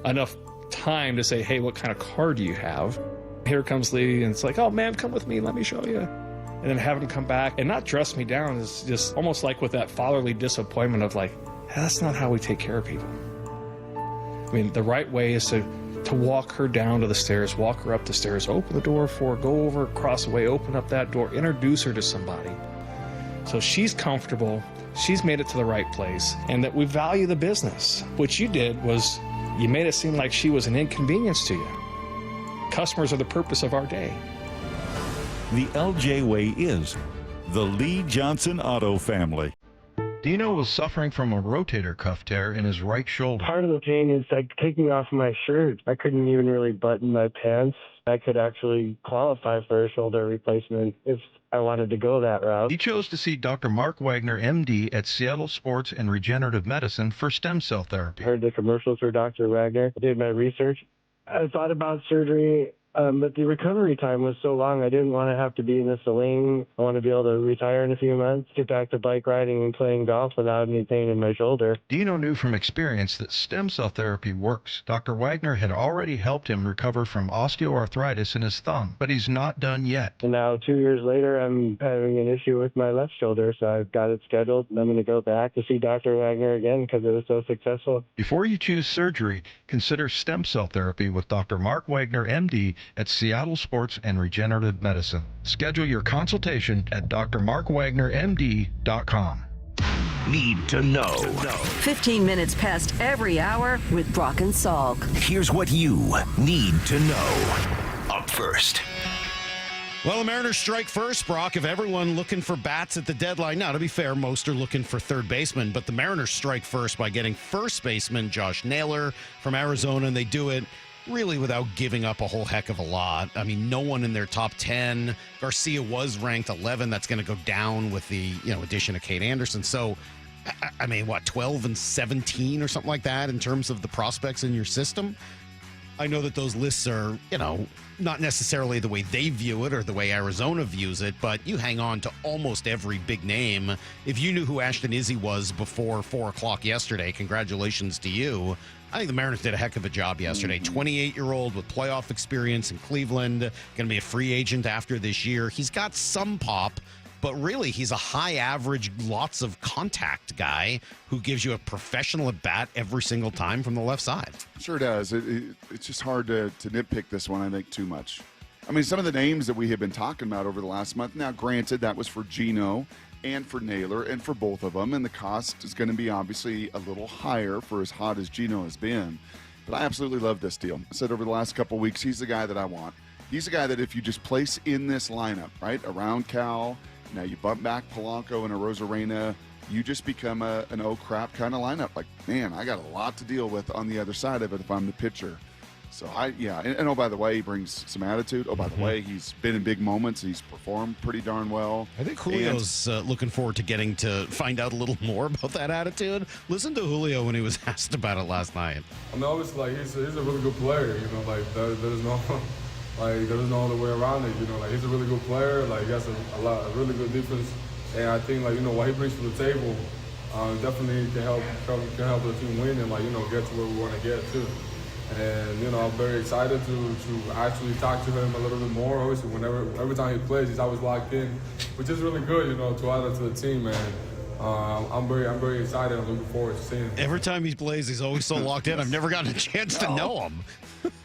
enough time to say, hey, what kind of car do you have? Here comes Lee, and it's like, oh, ma'am, come with me. Let me show you. And then have him come back and not dress me down is just almost like with that fatherly disappointment of like, hey, that's not how we take care of people. I mean, the right way is to walk her down to the stairs, walk her up the stairs, open the door for her, go over, across the way, open up that door, introduce her to somebody. So she's comfortable, she's made it to the right place, and that we value the business. What you did was you made it seem like she was an inconvenience to you. Customers are the purpose of our day. The LJ Way is the Lee Johnson Auto family. Dino was suffering from a rotator cuff tear in his right shoulder. Part of the pain is like taking off my shirt. I couldn't even really button my pants. I could actually qualify for a shoulder replacement if I wanted to go that route. He chose to see Dr. Mark Wagner, MD, at Seattle Sports and Regenerative Medicine for stem cell therapy. I heard the commercials for Dr. Wagner. I did my research. I thought about surgery. But the recovery time was so long, I didn't want to have to be in a sling. I want to be able to retire in a few months, get back to bike riding and playing golf without any pain in my shoulder. Dino knew from experience that stem cell therapy works. Dr. Wagner had already helped him recover from osteoarthritis in his thumb, but he's not done yet. And now 2 years later, I'm having an issue with my left shoulder, so I've got it scheduled, and I'm going to go back to see Dr. Wagner again because it was so successful. Before you choose surgery, consider stem cell therapy with Dr. Mark Wagner, MD, at Seattle Sports and Regenerative Medicine. Schedule your consultation at drmarkwagnermd.com. Need to know. 15 minutes past every hour with Brock and Salk. Here's what you need to know. Up first. Well, the Mariners strike first, Brock, of everyone looking for bats at the deadline. Now, to be fair, most are looking for third baseman, but the Mariners strike first by getting first baseman Josh Naylor from Arizona, and they do it really without giving up a whole heck of a lot. I mean, no one in their top 10. Garcia was ranked 11. That's going to go down with the addition of Kate Anderson. So, I mean, 12 and 17 or something like that in terms of the prospects in your system? I know that those lists are, not necessarily the way they view it or the way Arizona views it, but you hang on to almost every big name. If you knew who Ashton Izzy was before 4 o'clock yesterday, congratulations to you. I think the Mariners did a heck of a job yesterday. 28-year-old with playoff experience in Cleveland, going to be a free agent after this year. He's got some pop, but really he's a high average, lots of contact guy who gives you a professional at bat every single time from the left side. Sure does. It's just hard to nitpick this one, I think, too much. I mean, some of the names that we have been talking about over the last month, now granted that was for Gino and for Naylor and for both of them, and the cost is going to be obviously a little higher for as hot as Gino has been. But I absolutely love this deal. I said over the last couple of weeks, he's the guy that I want. He's the guy that if you just place in this lineup, right, around Cal, now you bump back Polanco and a Rosarena, you just become an oh crap kind of lineup. Like, man, I got a lot to deal with on the other side of it if I'm the pitcher. So, and oh, by the way, he brings some attitude. Oh, by the way, he's been in big moments. He's performed pretty darn well. I think Julio's looking forward to getting to find out a little more about that attitude. Listen to Julio when he was asked about it last night. I mean, obviously, like, he's a really good player, you know, like, there's no other way around it, you know, like, he's a really good player, like, he has a really good defense, and I think, like, you know, what he brings to the table definitely can help the team win and, like, you know, get to where we want to get, too. And, you know, I'm very excited to actually talk to him a little bit more. Obviously, every time he plays, he's always locked in, which is really good, you know, to add that to the team, man. I'm very excited. I'm looking forward to seeing him. Every time he plays, he's always so locked in. I've never gotten a chance to know him.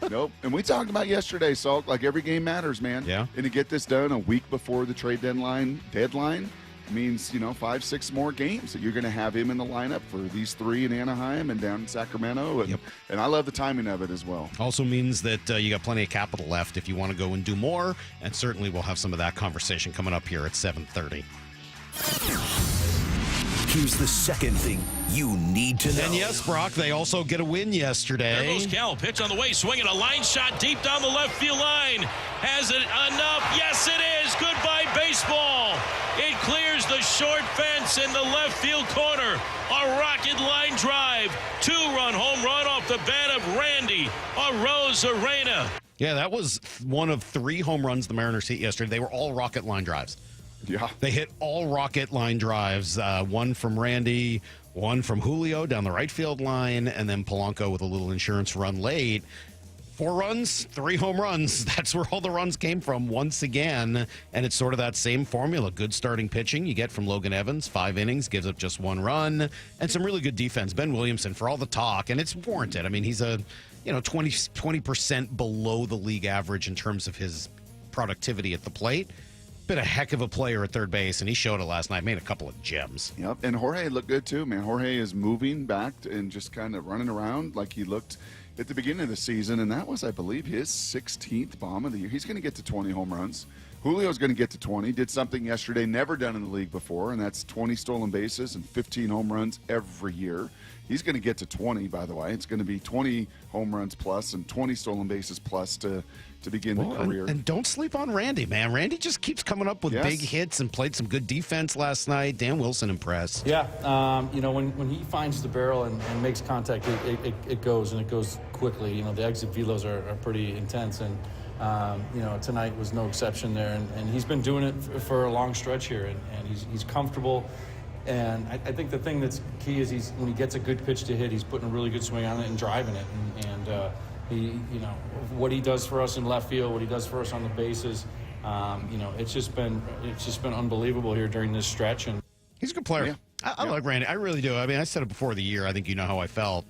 Nope. And we talked about yesterday, Salk, like every game matters, man. Yeah. And to get this done a week before the trade deadline means, you know, 5-6 more games that you're going to have him in the lineup for these 3 in Anaheim and down in Sacramento. And I love the timing of it as well. Also means that you got plenty of capital left if you want to go and do more. And certainly we'll have some of that conversation coming up here at 7:30. Here's the second thing you need to know. And yes, Brock, they also get a win yesterday. There goes Cal. Pitch on the way, swinging a line shot deep down the left field line. Has it enough? Yes, it is. Goodbye, baseball. It clears the short fence in the left field corner. A rocket line drive. 2-run home run off the bat of Randy Arozarena. Yeah, that was one of 3 home runs the Mariners hit yesterday. They were all rocket line drives. Yeah. They hit all rocket line drives. One from Randy, one from Julio down the right field line, and then Polanco with a little insurance run late. 4 runs, 3 home runs. That's where all the runs came from once again. And it's sort of that same formula. Good starting pitching you get from Logan Evans. 5 innings, gives up just 1 run. And some really good defense. Ben Williamson, for all the talk, and it's warranted. I mean, he's 20% below the league average in terms of his productivity at the plate. Been a heck of a player at third base, and he showed it last night. Made a couple of gems. Yep, and Jorge looked good too, man. Jorge is moving back and just kind of running around like he looked at the beginning of the season, and that was, I believe, his 16th bomb of the year. He's going to get to 20 home runs. Julio's going to get to 20. Did something yesterday never done in the league before, and that's 20 stolen bases and 15 home runs every year. He's going to get to 20, by the way. It's going to be 20 home runs plus and 20 stolen bases plus to begin the career. And don't sleep on Randy, man. Randy just keeps coming up with big hits and played some good defense last night. Dan Wilson impressed. Yeah, you know, when he finds the barrel and makes contact, it goes, and it goes quickly. You know, the exit velos are pretty intense, and you know, tonight was no exception there. And he's been doing it for a long stretch here, and he's comfortable. And I think the thing that's key is when he gets a good pitch to hit, he's putting a really good swing on it and driving it. And he, you know, what he does for us in left field, what he does for us on the bases, you know, it's just been unbelievable here during this stretch. And he's a good player. Yeah. I like Randy. I really do. I mean, I said it before the year. I think you know how I felt.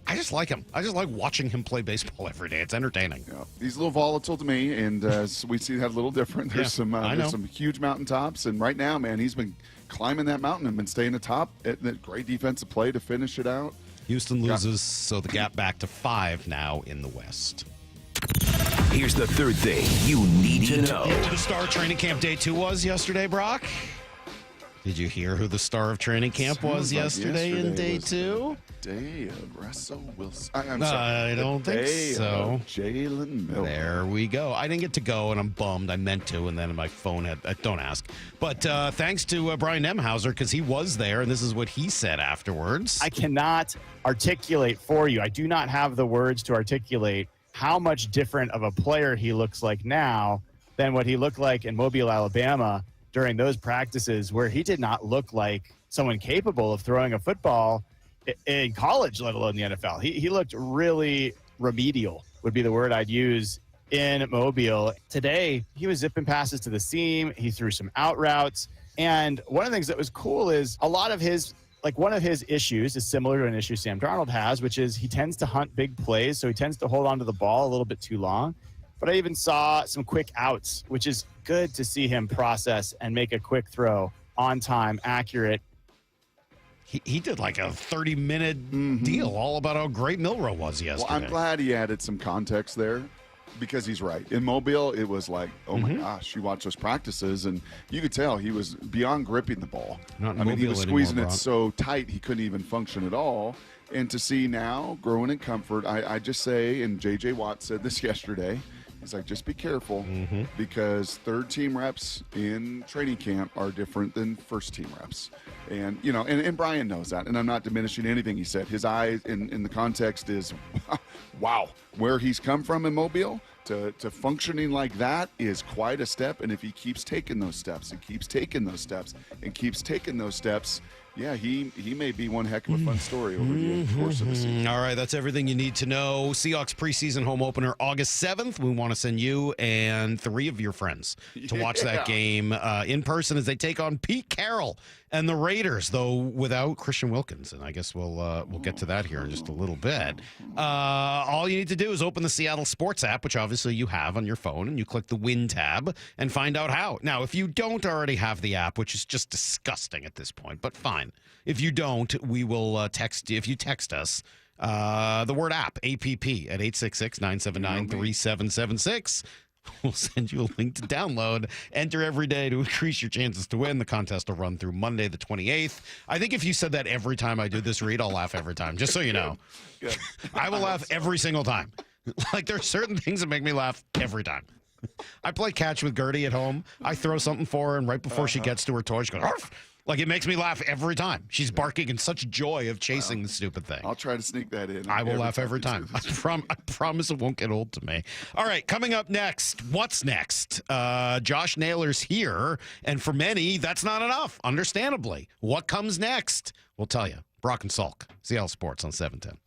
I just like him. I just like watching him play baseball every day. It's entertaining. Yeah. He's a little volatile to me, and so we see that a little different. There's some huge mountaintops, and right now, man, he's been climbing that mountain and been staying atop. Great defensive play to finish it out. Houston loses, so the gap back to 5 now in the West. Here's the third thing you need to know. You know who the star of training camp day 2 was yesterday, Brock? Did you hear who the star of training camp was yesterday in day 2? Day of Russell Wilson. I don't think so. Jalen Miller. There we go. I didn't get to go, and I'm bummed. I meant to, and then my phone had. Don't ask. But thanks to Brian Nemhauser, because he was there, and this is what he said afterwards. I cannot articulate for you. I do not have the words to articulate how much different of a player he looks like now than what he looked like in Mobile, Alabama during those practices, where he did not look like someone capable of throwing a football. in college, let alone the NFL. He looked really remedial, would be the word I'd use, in Mobile. Today, he was zipping passes to the seam. He threw some out routes. And one of the things that was cool is a lot of his, like one of his issues is similar to an issue Sam Darnold has, which is he tends to hunt big plays. So he tends to hold on to the ball a little bit too long. But I even saw some quick outs, which is good to see him process and make a quick throw on time, accurate. He did like a 30-minute deal all about how great Milroe was yesterday. Well, I'm glad he added some context there because he's right. In Mobile, it was like, oh my gosh, you watch those practices, and you could tell he was beyond gripping the ball. Not in I mean, he Mobile was squeezing anymore, it so tight he couldn't even function at all. And to see now, growing in comfort, I just say, and J.J. Watt said this yesterday, he's like, just be careful because third-team reps in training camp are different than first-team reps. And, you know, and Brian knows that, and I'm not diminishing anything he said. His eyes in the context is, wow, where he's come from in Mobile to functioning like that is quite a step. And if he keeps taking those steps and keeps taking those steps and keeps taking those steps, yeah, he may be one heck of a fun story over the course of the season. All right, that's everything you need to know. Seahawks preseason home opener August 7th. We want to send you and 3 of your friends to watch that game in person as they take on Pete Carroll and the Raiders, though without Christian Wilkins. And I guess we'll get to that here in just a little bit. All you need to do is open the Seattle Sports app, which obviously you have on your phone, and you click the Win tab and find out how. Now, if you don't already have the app, which is just disgusting at this point, but fine. If you don't, we will text you. If you text us, the word app, APP, at 866-979-3776. We'll send you a link to download. Enter every day to increase your chances to win. The contest will run through Monday the 28th. I think if you said that every time I do this read, I'll laugh every time, just so you know. I will laugh every single time. Like, there's certain things that make me laugh every time. I play catch with Gertie at home. I throw something for her, and right before she gets to her toy, she goes, "Arf!" Like, it makes me laugh every time. She's barking in such joy of chasing the stupid thing. I'll try to sneak that in. I will laugh every time. I promise it won't get old to me. All right, coming up next, what's next? Josh Naylor's here, and for many, that's not enough, understandably. What comes next? We'll tell you. Brock and Salk, Seattle Sports on 710.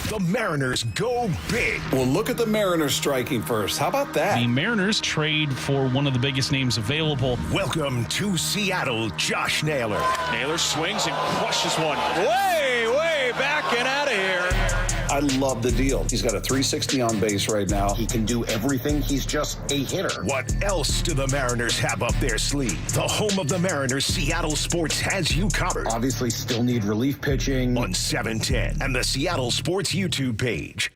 The Mariners go big. Well, look at the Mariners striking first. How about that? The Mariners trade for one of the biggest names available. Welcome to Seattle, Josh Naylor. Naylor swings and crushes one. Way back and out of here. I love the deal. He's got a 360 on base right now. He can do everything. He's just a hitter. What else do the Mariners have up their sleeve? The home of the Mariners, Seattle Sports, has you covered. Obviously, still need relief pitching. On 710 and the Seattle Sports YouTube page.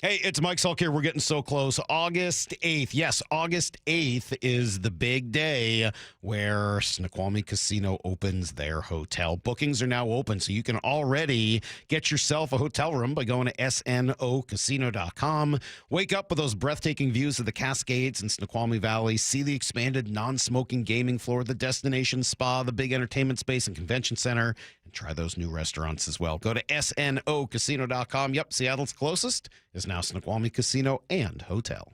Hey, it's Mike Salk here. We're getting so close. August 8th. Yes, August 8th is the big day where Snoqualmie Casino opens their hotel. Bookings are now open, so you can already get yourself a hotel room by going to snocasino.com. Wake up with those breathtaking views of the Cascades and Snoqualmie Valley. See the expanded non-smoking gaming floor, the destination spa, the big entertainment space and convention center, and try those new restaurants as well. Go to snocasino.com. Yep, Seattle's closest is now Snoqualmie Casino and Hotel.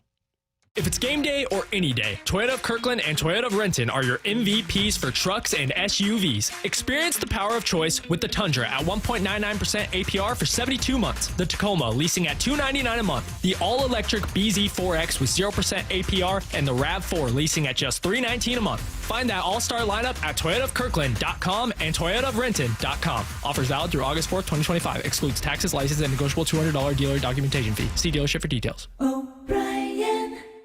If it's game day or any day, Toyota of Kirkland and Toyota of Renton are your MVPs for trucks and SUVs. Experience the power of choice with the Tundra at 1.99% APR for 72 months, the Tacoma leasing at $299 a month, the all-electric BZ4X with 0% APR, and the RAV4 leasing at just $319 a month. Find that all-star lineup at toyotaofkirkland.com and toyotaofrenton.com. Offers valid through August 4th, 2025. Excludes taxes, license, and negotiable $200 dealer documentation fee. See dealership for details.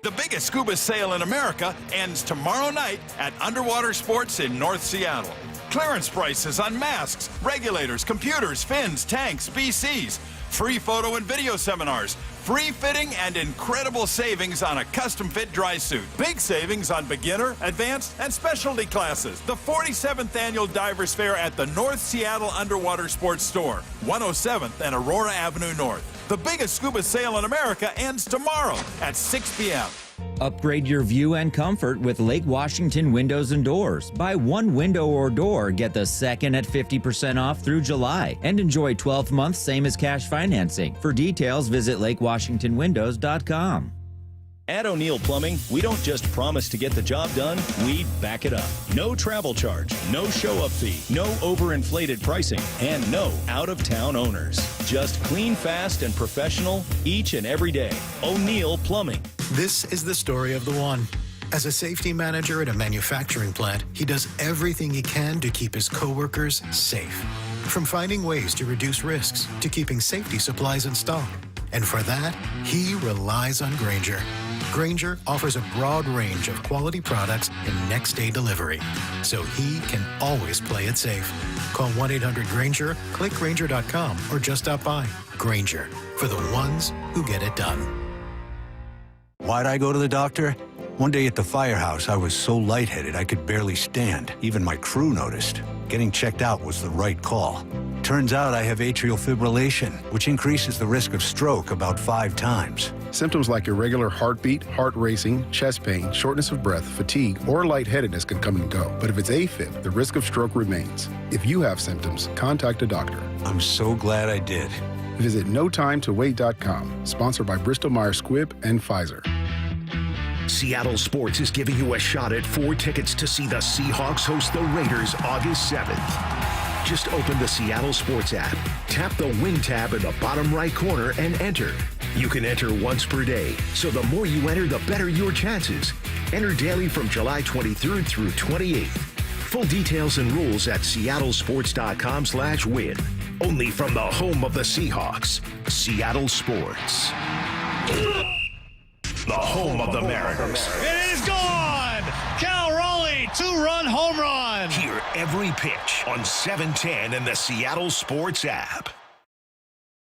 The biggest scuba sale in America ends tomorrow night at Underwater Sports in North Seattle. Clearance prices on masks, regulators, computers, fins, tanks, BCs, free photo and video seminars, free fitting, and incredible savings on a custom-fit dry suit. Big savings on beginner, advanced, and specialty classes. The 47th Annual Divers Fair at the North Seattle Underwater Sports Store, 107th and Aurora Avenue North. The biggest scuba sale in America ends tomorrow at 6 p.m. Upgrade your view and comfort with Lake Washington Windows and Doors. Buy one window or door, get the second at 50% off through July, and enjoy 12 months same as cash financing. For details, visit lakewashingtonwindows.com. At O'Neill Plumbing, we don't just promise to get the job done, we back it up. No travel charge, no show-up fee, no overinflated pricing, and no out-of-town owners. Just clean, fast, and professional each and every day. O'Neill Plumbing. This is the story of the one. As a safety manager at a manufacturing plant, he does everything he can to keep his coworkers safe. From finding ways to reduce risks to keeping safety supplies in stock. And for that, he relies on Grainger. Grainger offers a broad range of quality products and next-day delivery, so he can always play it safe. Call 1-800-GRAINGER, click Grainger.com, or just stop by. Grainger, for the ones who get it done. Why'd I go to the doctor? One day at the firehouse, I was so lightheaded I could barely stand. Even my crew noticed. Getting checked out was the right call. Turns out I have atrial fibrillation, which increases the risk of stroke about 5 times. Symptoms like irregular heartbeat, heart racing, chest pain, shortness of breath, fatigue, or lightheadedness can come and go. But if it's AFib, the risk of stroke remains. If you have symptoms, contact a doctor. I'm so glad I did. Visit NoTimeToWait.com, sponsored by Bristol-Myers Squibb and Pfizer. Seattle Sports is giving you a shot at 4 tickets to see the Seahawks host the Raiders August 7th. Just open the Seattle Sports app, tap the Win tab in the bottom right corner, and enter. You can enter once per day, so the more you enter, the better your chances. Enter daily from July 23rd through 28th. Full details and rules at seattlesports.com/win. Only from the home of the Seahawks, Seattle Sports. The home of the Mariners. It is gone! Cal Raleigh, 2-run home run! Hear every pitch on 710 and the Seattle Sports app.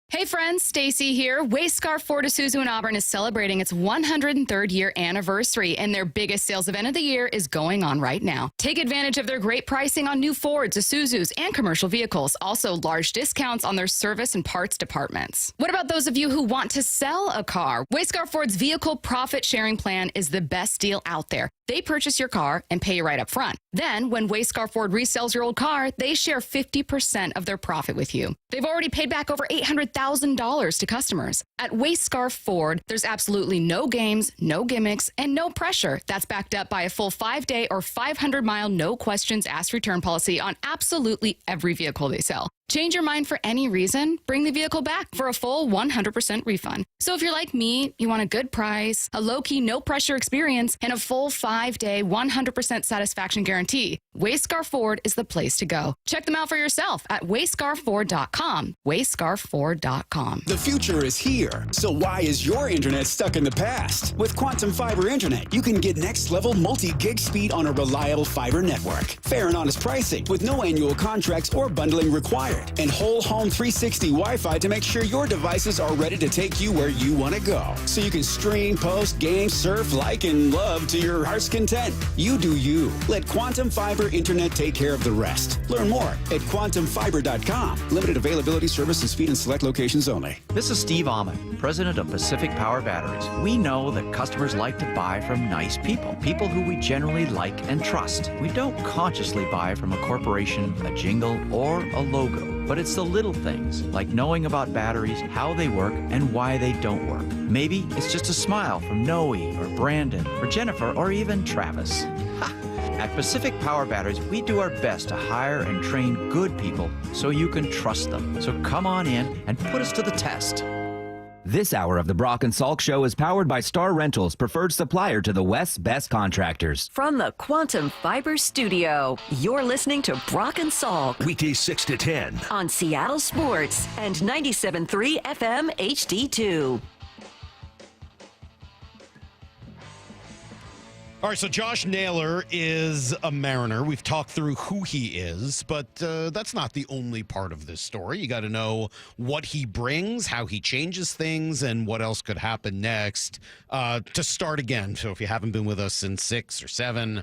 Hey friends, Stacy here. Wayscar Ford Isuzu in Auburn is celebrating its 103rd year anniversary, and their biggest sales event of the year is going on right now. Take advantage of their great pricing on new Fords, Isuzus, and commercial vehicles. Also, large discounts on their service and parts departments. What about those of you who want to sell a car? Wayscar Ford's vehicle profit sharing plan is the best deal out there. They purchase your car and pay you right up front. Then, when Wayscar Ford resells your old car, they share 50% of their profit with you. They've already paid back over $800,000 to customers. At Wayscar Ford, there's absolutely no games, no gimmicks, and no pressure. That's backed up by a full 5-day or 500-mile no questions asked return policy on absolutely every vehicle they sell. Change your mind for any reason, bring the vehicle back for a full 100% refund. So if you're like me, you want a good price, a low-key, no-pressure experience, and a full 5-day, 100% satisfaction guarantee, Wayscar Ford is the place to go. Check them out for yourself at wayscarford.com. Wayscarford.com. The future is here, so why is your internet stuck in the past? With Quantum Fiber Internet, you can get next-level multi-gig speed on a reliable fiber network. Fair and honest pricing with no annual contracts or bundling required. And whole home 360 Wi-Fi to make sure your devices are ready to take you where you want to go. So you can stream, post, game, surf, like, and love to your heart's content. You do you. Let Quantum Fiber Internet take care of the rest. Learn more at quantumfiber.com. Limited availability, service, and speed in select locations only. This is Steve Ahmed, president of Pacific Power Batteries. We know that customers like to buy from nice people, people who we generally like and trust. We don't consciously buy from a corporation, a jingle, or a logo. But it's the little things, like knowing about batteries, how they work, and why they don't work. Maybe it's just a smile from Noe, or Brandon, or Jennifer, or even Travis. Ha! At Pacific Power Batteries, we do our best to hire and train good people so you can trust them. So come on in and put us to the test. This hour of the Brock and Salk Show is powered by Star Rentals, preferred supplier to the West's best contractors. From the Quantum Fiber Studio, you're listening to Brock and Salk. Weekdays 6 to 10. On Seattle Sports and 97.3 FM HD2. All right, so Josh Naylor is a Mariner. We've talked through who he is, but that's not the only part of this story. You got to know what he brings, how he changes things, and what else could happen next to start again. So if you haven't been with us since 6 or 7,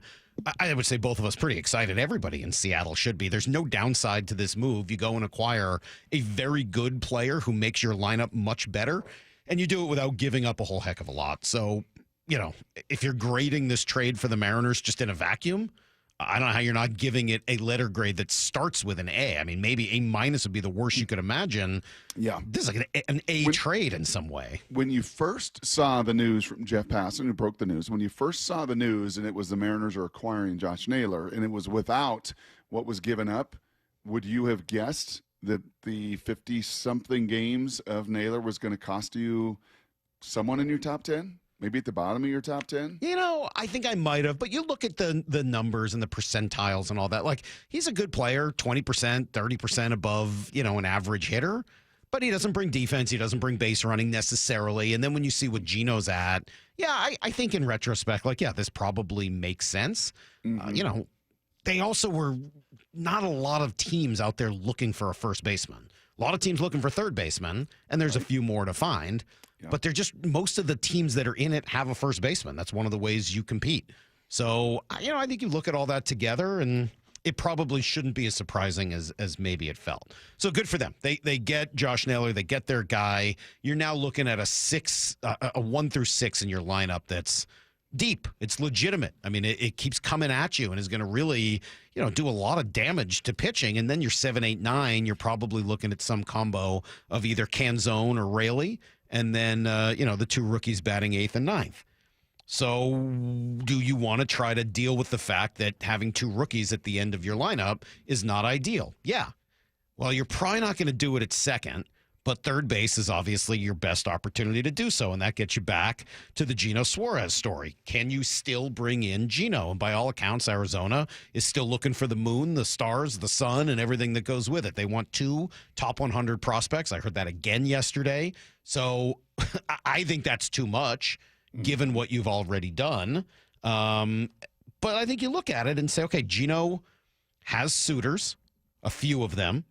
I would say both of us pretty excited. Everybody in Seattle should be. There's no downside to this move. You go and acquire a very good player who makes your lineup much better, and you do it without giving up a whole heck of a lot. So, you know, if you're grading this trade for the Mariners just in a vacuum, I don't know how you're not giving it a letter grade that starts with an A. I mean, maybe A- would be the worst you could imagine. Yeah. This is like an A trade in some way. When you first saw the news from Jeff Passan, who broke the news, when you first saw the news and it was the Mariners are acquiring Josh Naylor and it was without what was given up, would you have guessed that the 50-something games of Naylor was going to cost you someone in your top 10? Maybe at the bottom of your top 10? I think I might have, but you look at the numbers and the percentiles and all that. Like, he's a good player, 20%, 30% above, an average hitter, but he doesn't bring defense. He doesn't bring base running necessarily. And then when you see what Gino's at, I think in retrospect, this probably makes sense. Mm-hmm. They also were not a lot of teams out there looking for a first baseman. A lot of teams looking for third baseman, and there's a few more to find. Yeah. But they're just, most of the teams that are in it have a first baseman. That's one of the ways you compete. So, I think you look at all that together, and it probably shouldn't be as surprising as maybe it felt. So good for them. They get Josh Naylor. They get their guy. You're now looking at a 1 through 6 in your lineup that's deep. It's legitimate. I mean, it keeps coming at you and is going to really, do a lot of damage to pitching. And then you're 7, 8, 9. You're probably looking at some combo of either Canzone or Raley. And then, the two rookies batting 8th and 9th. So do you want to try to deal with the fact that having two rookies at the end of your lineup is not ideal? Yeah. Well, you're probably not going to do it at second, but third base is obviously your best opportunity to do so. And that gets you back to the Gino Suarez story. Can you still bring in Gino? And by all accounts, Arizona is still looking for the moon, the stars, the sun, and everything that goes with it. They want 2 top 100 prospects. I heard that again yesterday. So I think that's too much given what you've already done. But I think you look at it and say, okay, Gino has suitors, a few of them,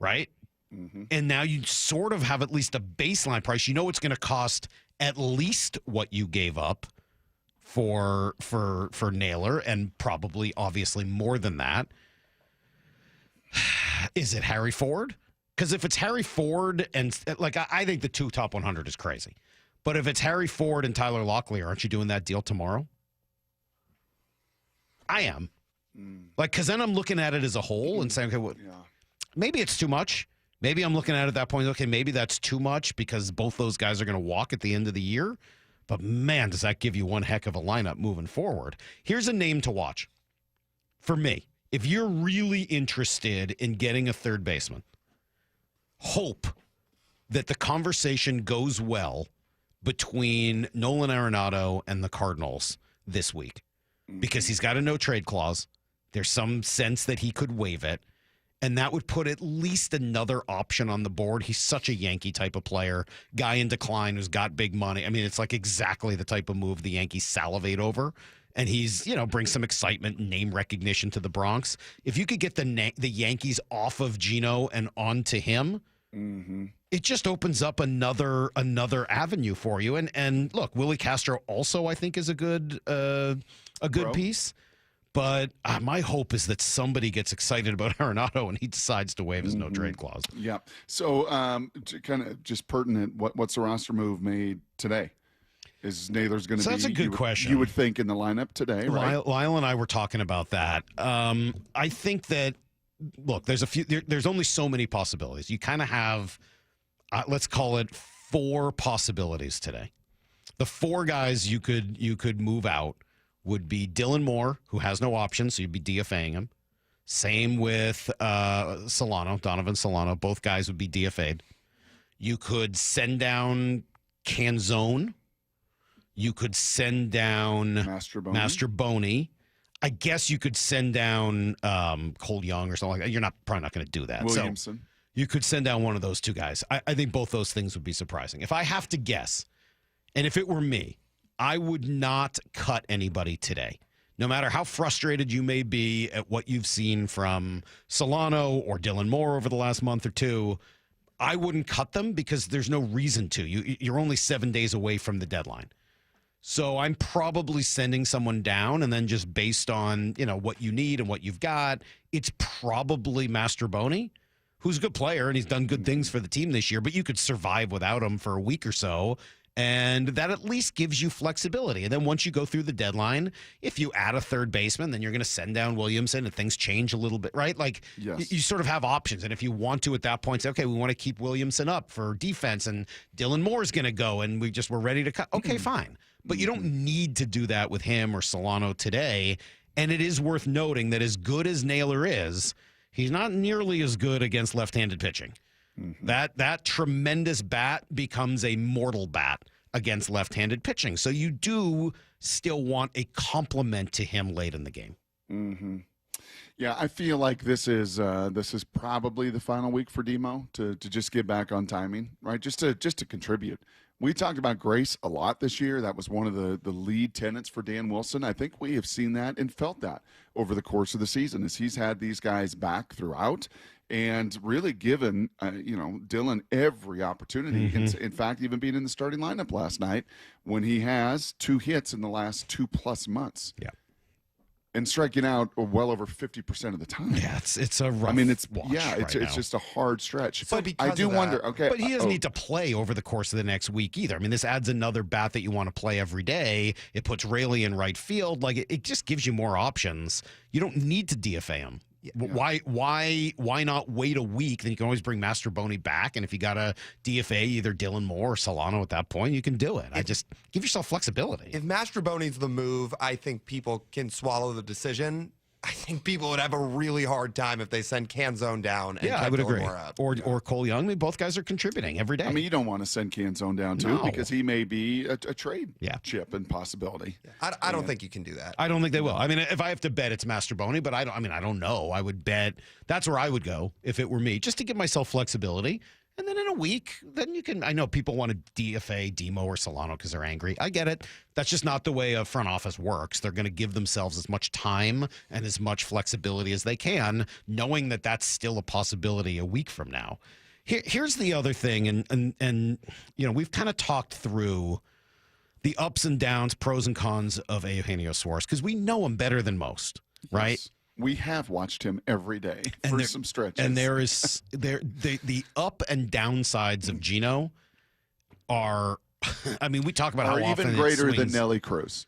right? Mm-hmm. And now you sort of have at least a baseline price. You know it's going to cost at least what you gave up for Naylor, and probably obviously more than that. Is it Harry Ford? Because if it's Harry Ford and I think the 2 top 100 is crazy. But if it's Harry Ford and Tyler Locklear, aren't you doing that deal tomorrow? I am. Because then I'm looking at it as a whole and saying, okay, maybe it's too much. Maybe I'm looking at it at that point, okay, maybe that's too much because both those guys are going to walk at the end of the year. But, man, does that give you one heck of a lineup moving forward. Here's a name to watch for me. If you're really interested in getting a third baseman, hope that the conversation goes well between Nolan Arenado and the Cardinals this week, because he's got a no-trade clause. There's some sense that he could waive it, and that would put at least another option on the board. He's such a Yankee type of player, guy in decline who's got big money. I mean, it's like exactly the type of move the Yankees salivate over, and he's, brings some excitement and name recognition to the Bronx. If you could get the Yankees off of Gino and onto him, it just opens up another avenue for you. And look, Willie Castro also, I think, is a good piece. But my hope is that somebody gets excited about Arenado and he decides to waive his no-trade clause. Yeah. So kind of just pertinent, what's the roster move made today? Is Naylor's going to be? That's a good question. You would think in the lineup today, right? Lyle and I were talking about that. I think that, look, there's only so many possibilities. You kind of have, let's call it 4 possibilities today. The 4 guys you could move out would be Dylan Moore, who has no options, so you'd be DFAing him. Same with Donovan Solano. Both guys would be DFA'd. You could send down Canzone. You could send down Mastroboni. I guess you could send down Cole Young or something like that. You're probably not going to do that. Williamson. So you could send down one of those 2 guys. I think both those things would be surprising. If I have to guess, and if it were me, I would not cut anybody today. No matter how frustrated you may be at what you've seen from Solano or Dylan Moore over the last month or 2, I wouldn't cut them because there's no reason to. You're only 7 days away from the deadline. So I'm probably sending someone down, and then just based on, what you need and what you've got, it's probably Mastroboni, who's a good player, and he's done good things for the team this year, but you could survive without him for a week or so. And that at least gives you flexibility. And then once you go through the deadline, if you add a third baseman, then you're going to send down Williamson and things change a little bit, right? Like you sort of have options. And if you want to at that point say, okay, we want to keep Williamson up for defense and Dylan Moore's going to go and we're ready to cut. Okay, fine. But you don't need to do that with him or Solano today. And it is worth noting that as good as Naylor is, he's not nearly as good against left-handed pitching. That tremendous bat becomes a mortal bat against left-handed pitching. So you do still want a compliment to him late in the game. Yeah, I feel like this is probably the final week for Demo to just get back on timing, right? Just to contribute. We talked about grace a lot this year. That was one of the lead tenets for Dan Wilson. I think we have seen that and felt that over the course of the season as he's had these guys back throughout and really given Dylan every opportunity. In fact, even being in the starting lineup last night when he has 2 hits in the last 2+ months. Yeah. And striking out well over 50% of the time. Yeah, it's a rough. I mean, it's watch it's just a hard stretch. So I do wonder. Okay, but he doesn't need to play over the course of the next week either. I mean, this adds another bat that you want to play every day. It puts Rayleigh in right field. Like it just gives you more options. You don't need to DFA him. Yeah. Why not wait a week? Then you can always bring Mastrobuoni back, and if you got to DFA either Dylan Moore or Solano at that point, you can do it. I just give yourself flexibility. If Mastrobuoni's the move, I think people can swallow the decision. I think people would have a really hard time if they send Canzone down and I would Dylan agree. Moore up. Or Cole Young. I mean, both guys are contributing every day. I mean, you don't want to send Canzone down too because he may be a trade chip and possibility. I don't think you can do that. I don't think they will. I mean, if I have to bet, it's Mastrobuoni, but I don't know. I would bet that's where I would go if it were me, just to give myself flexibility. And then in a week, then you can. I know people want to DFA Demo or Solano because they're angry. I get it. That's just not the way a front office works. They're going to give themselves as much time and as much flexibility as they can, knowing that that's still a possibility a week from now. Here's the other thing, and we've kind of talked through the ups and downs, pros and cons of Eugenio Suarez because we know him better than most, right? Yes. We have watched him every day for some stretches. And there is the up and downsides of Gino are, I mean, we talk about how often even greater than Nelly Cruz.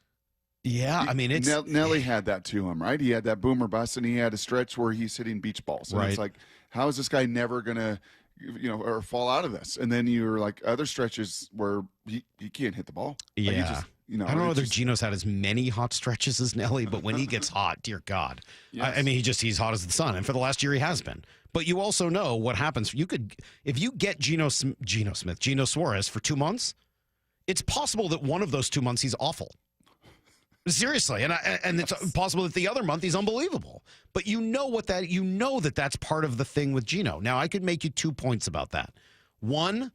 Yeah, I mean, it's Nelly had that to him, right? He had that boomer bust, and he had a stretch where he's hitting beach balls. And it's like, how is this guy never gonna, or fall out of this? And then you're like other stretches where he can't hit the ball. Yeah. Like he just, I don't know whether Gino's had as many hot stretches as Nelly, but when he gets hot, dear God. Yes. I mean, he's hot as the sun. And for the last year, he has been. But you also know what happens. If you get Gino Suarez for 2 months, it's possible that one of those 2 months he's awful. Seriously. And it's possible that the other month he's unbelievable. But you know that's part of the thing with Gino. Now, I could make you 2 points about that. One,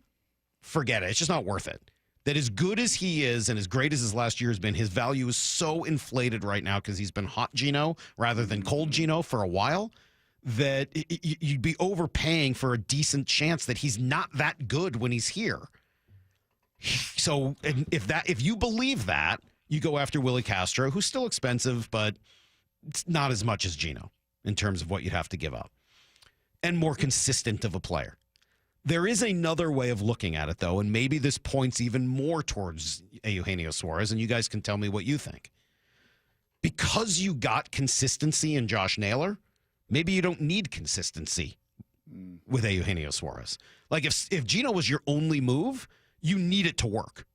forget it. It's just not worth it. That as good as he is and as great as his last year has been, his value is so inflated right now because he's been hot Gino rather than cold Gino for a while that you'd be overpaying for a decent chance that he's not that good when he's here. So if you believe that, you go after Willie Castro, who's still expensive, but it's not as much as Gino in terms of what you'd have to give up. And more consistent of a player. There is another way of looking at it, though, and maybe this points even more towards Eugenio Suarez, and you guys can tell me what you think. Because you got consistency in Josh Naylor, maybe you don't need consistency with Eugenio Suarez. Like, if Gino was your only move, you need it to work.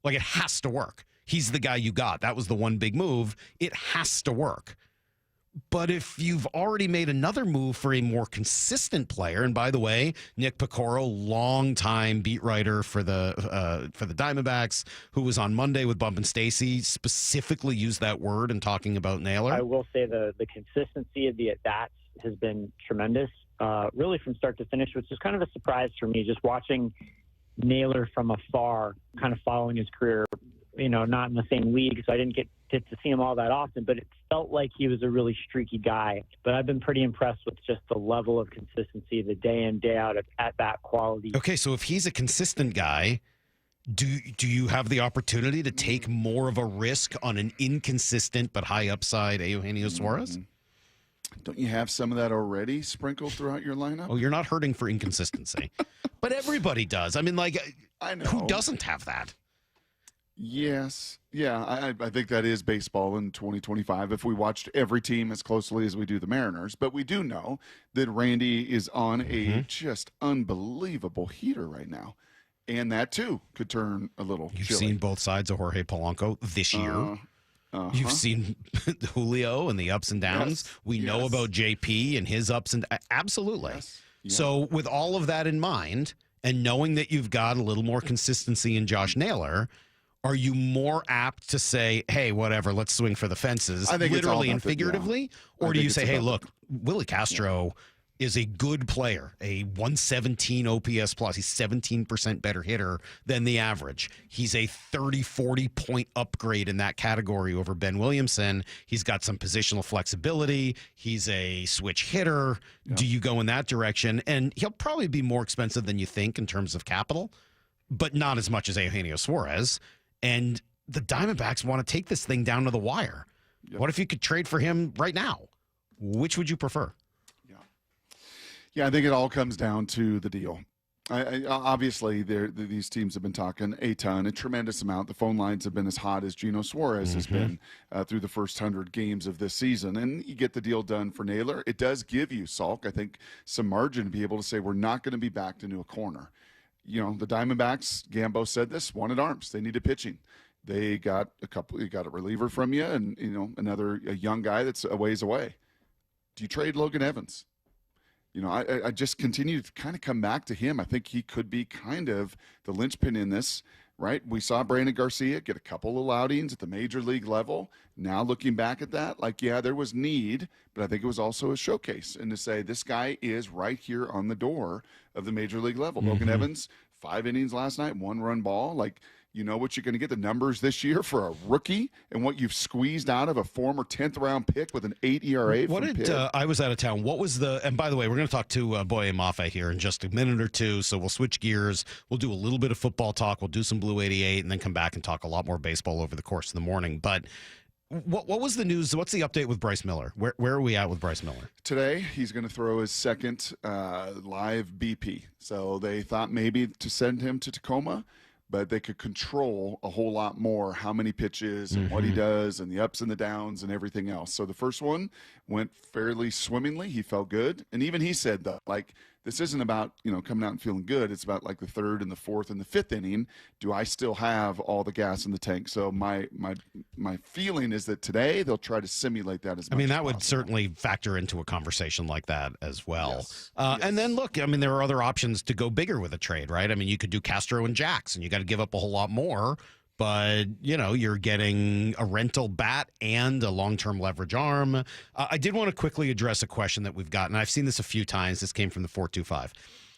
Like, it has to work. He's the guy you got. That was the one big move. It has to work. But if you've already made another move for a more consistent player, and by the way, Nick Picoro, longtime beat writer for the Diamondbacks, who was on Monday with Bump and Stacy, specifically used that word in talking about Naylor. I will say the consistency of the at-bats has been tremendous, really from start to finish, which is kind of a surprise for me, just watching Naylor from afar, kind of following his career, not in the same league, so I didn't get to see him all that often, but it felt like he was a really streaky guy. But I've been pretty impressed with just the level of consistency, the day in, day out at that quality. Okay, so if he's a consistent guy, do you have the opportunity to take more of a risk on an inconsistent but high upside Eugenio Suarez? Don't you have some of that already sprinkled throughout your lineup? Oh, you're not hurting for inconsistency. But everybody does. I mean, like, I know. Who doesn't have that? Yes. Yeah, I think that is baseball in 2025 if we watched every team as closely as we do the Mariners. But we do know that Randy is on a just unbelievable heater right now. And that, too, could turn a little You've chilly. seen both sides of Jorge Polanco this year. You've seen Julio and the ups and downs. We know about JP and his ups and absolutely. So with all of that in mind and knowing that you've got a little more consistency in Josh Naylor, are you more apt to say, hey, whatever, let's swing for the fences, I think literally and figuratively? Or do you say, hey, look, Willie Castro is a good player, a 117 OPS plus. He's 17% better hitter than the average. He's a 30, 40-point upgrade in that category over Ben Williamson. He's got some positional flexibility. He's a switch hitter. Do you go in that direction? And he'll probably be more expensive than you think in terms of capital, but not as much as Eugenio Suarez. And the Diamondbacks want to take this thing down to the wire. What if you could trade for him right now? Which would you prefer? Yeah, I think it all comes down to the deal. Obviously, these teams have been talking a tremendous amount. The phone lines have been as hot as Geno Suarez has been through the first 100 games of this season. And you get the deal done for Naylor. It does give you, Salk, I think, some margin to be able to say we're not going to be backed into a corner. You know, the Diamondbacks, Gambo said this, wanted arms. They needed pitching. They got a reliever from you and, a young guy that's a ways away. Do you trade Logan Evans? You know, I just continue to kind of come back to him. I think he could be kind of the linchpin in this, right? We saw Brandon Garcia get a couple of outings at the major league level. Now looking back at that, there was need, but I think it was also a showcase. And to say this guy is right here on the door of the major league level. Logan Evans, 5 innings last night, 1-run ball. You know what you're going to get the numbers this year for a rookie and what you've squeezed out of a former 10th round pick with an 8 ERA. I was out of town. What was and by the way, we're going to talk to Boye Mafe here in just a minute or two. So we'll switch gears. We'll do a little bit of football talk. We'll do some Blue 88 and then come back and talk a lot more baseball over the course of the morning. But what was the news? What's the update with Bryce Miller? Where are we at with Bryce Miller? Today, he's going to throw his second live BP. So they thought maybe to send him to Tacoma, but they could control a whole lot more how many pitches and what he does and the ups and the downs and everything else. So the first one went fairly swimmingly. He felt good. And even he said, though, this isn't about, coming out and feeling good. It's about the third and the fourth and the fifth inning. Do I still have all the gas in the tank? So my feeling is that today they'll try to simulate that as much as that would possible. certainly factor into a conversation like that as well. Yes. And then look, there are other options to go bigger with a trade, right? You could do Castro and Jax, and you got to give up a whole lot more. But, you're getting a rental bat and a long-term leverage arm. I did want to quickly address a question that we've gotten. I've seen this a few times. This came from the 425.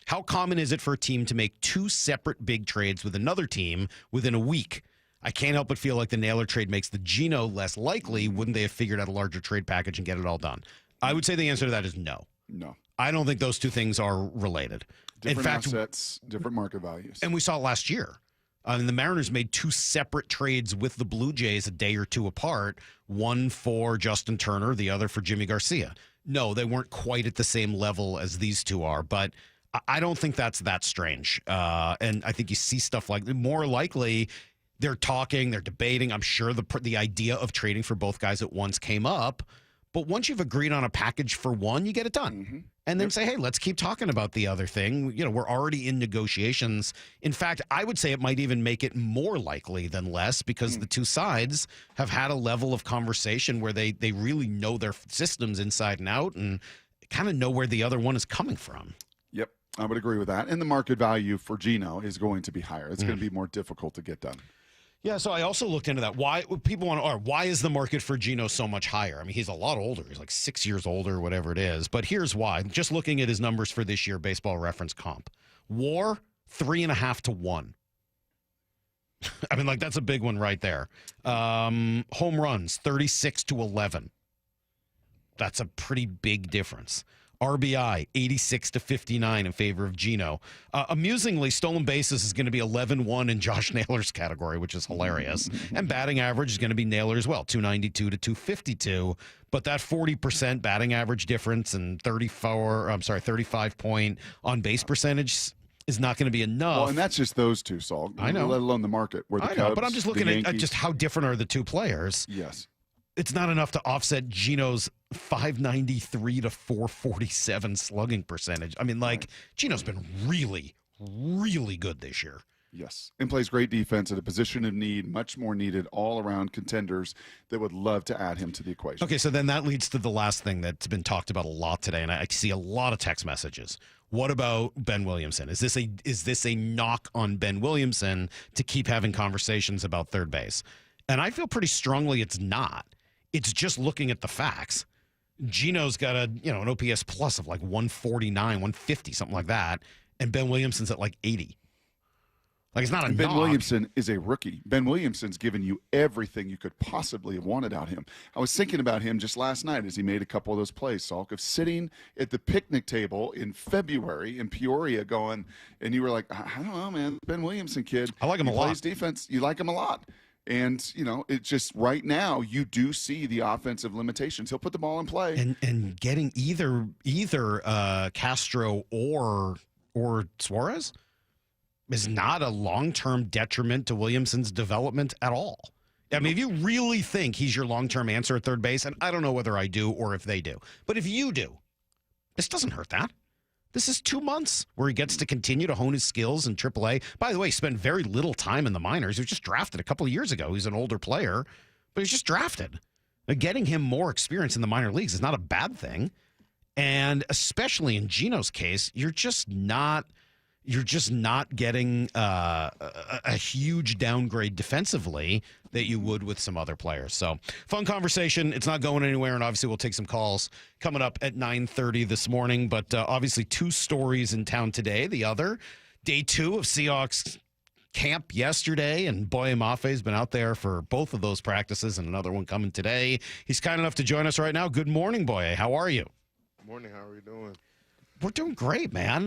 How common is it for a team to make 2 separate big trades with another team within a week? I can't help but feel like the Naylor trade makes the Geno less likely. Wouldn't they have figured out a larger trade package and get it all done? I would say the answer to that is no. No. I don't think those two things are related. Different assets, different market values. And we saw it last year. The Mariners made 2 separate trades with the Blue Jays a day or two apart, one for Justin Turner, the other for Jimmy Garcia. No, they weren't quite at the same level as these two are, but I don't think that's that strange. And I think you see stuff like more likely they're talking, they're debating. I'm sure the idea of trading for both guys at once came up. But once you've agreed on a package for one, you get it done. And then say, hey, let's keep talking about the other thing. We're already in negotiations. In fact, I would say it might even make it more likely than less because the two sides have had a level of conversation where they really know their systems inside and out and kind of know where the other one is coming from. Yep, I would agree with that. And the market value for Geno is going to be higher. It's going to be more difficult to get done. Yeah, so I also looked into that. Why is the market for Geno so much higher? He's a lot older. He's 6 years older, whatever it is. But here's why. Just looking at his numbers for this year, Baseball Reference comp. WAR, 3.5 to 1. That's a big one right there. Home runs, 36 to 11. That's a pretty big difference. RBI, 86 to 59 in favor of Geno. Amusingly, stolen bases is going to be 11-1 in Josh Naylor's category, which is hilarious. And batting average is going to be Naylor as well, 292 to 252. But that 40% batting average difference and 35 point on base percentage, is not going to be enough. Well, and that's just those two, Salk. I know. Let alone the market. Where the I Cubs, know, but I'm just looking at Yankees, just how different are the two players. Yes. It's not enough to offset Gino's 593 to 447 slugging percentage. I mean, like, Gino's been really, really good this year. Yes, and plays great defense at a position of need, much more needed all-around contenders that would love to add him to the equation. Okay, so then that leads to the last thing that's been talked about a lot today, and I see a lot of text messages. What about Ben Williamson? Is this a knock on Ben Williamson to keep having conversations about third base? And I feel pretty strongly it's not. It's just looking at the facts. Gino's got an OPS plus of like 149, 150, something like that, and Ben Williamson's at like 80. Like, it's not a Ben knock. Williamson is a rookie. Ben Williamson's given you everything you could possibly have wanted out of him. I was thinking about him just last night as he made a couple of those plays, Salk, of sitting at the picnic table in February in Peoria going, and you were like, I don't know, man, Ben Williamson kid. I like him a lot. He plays defense. You like him a lot. And, it's just right now you do see the offensive limitations. He'll put the ball in play. And getting either Castro or Suarez is not a long-term detriment to Williamson's development at all. I mean, if you really think he's your long-term answer at third base, and I don't know whether I do or if they do, but if you do, this doesn't hurt that. This is 2 months where he gets to continue to hone his skills in AAA. By the way, he spent very little time in the minors. He was just drafted a couple of years ago. He's an older player, but he's just drafted. Getting him more experience in the minor leagues is not a bad thing. And especially in Gino's case, you're just not getting a huge downgrade defensively that you would with some other players. So, fun conversation. It's not going anywhere, and obviously we'll take some calls coming up at 9:30 this morning. But obviously 2 stories in town today. The other, day 2 of Seahawks camp yesterday, and Boye Mafe has been out there for both of those practices, and another one coming today. He's kind enough to join us right now. Good morning, Boye. How are you? Morning. How are you doing? We're doing great, man.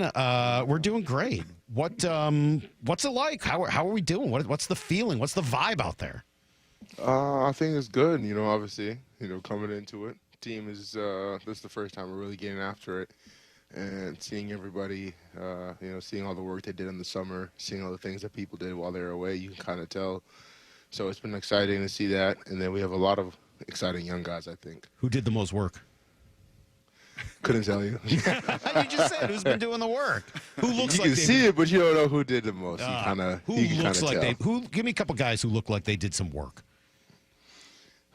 We're doing great. What's it like? How are we doing? What's the feeling? What's the vibe out there? I think it's good. Obviously, coming into it, team is this is the first time we're really getting after it, and seeing everybody, seeing all the work they did in the summer, seeing all the things that people did while they were away, you can kind of tell. So it's been exciting to see that, and then we have a lot of exciting young guys, I think. Who did the most work? Couldn't tell you. You just said who's been doing the work. Who looks you like can see it, but you don't know who did the most. Who looks like tell. Give me a couple guys who look like they did some work.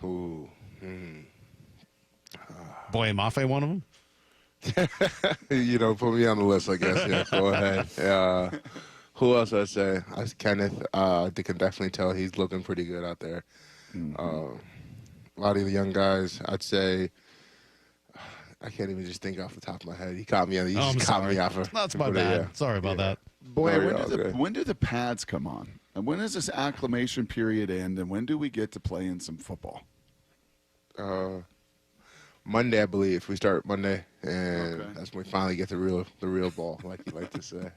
Who? Boye Mafe, one of them. Put me on the list, I guess. Yeah, go ahead. Who else I'd say? Kenneth. They can definitely tell he's looking pretty good out there. Mm-hmm. A lot of the young guys, I'd say. I can't even just think off the top of my head. He caught me on. He just caught me off. That's my bad. Yeah. Sorry about that. Boy, when do the pads come on? And when does this acclimation period end? And when do we get to play in some football? Monday, I believe. We start Monday, and that's when we finally get the real ball, like you like to say.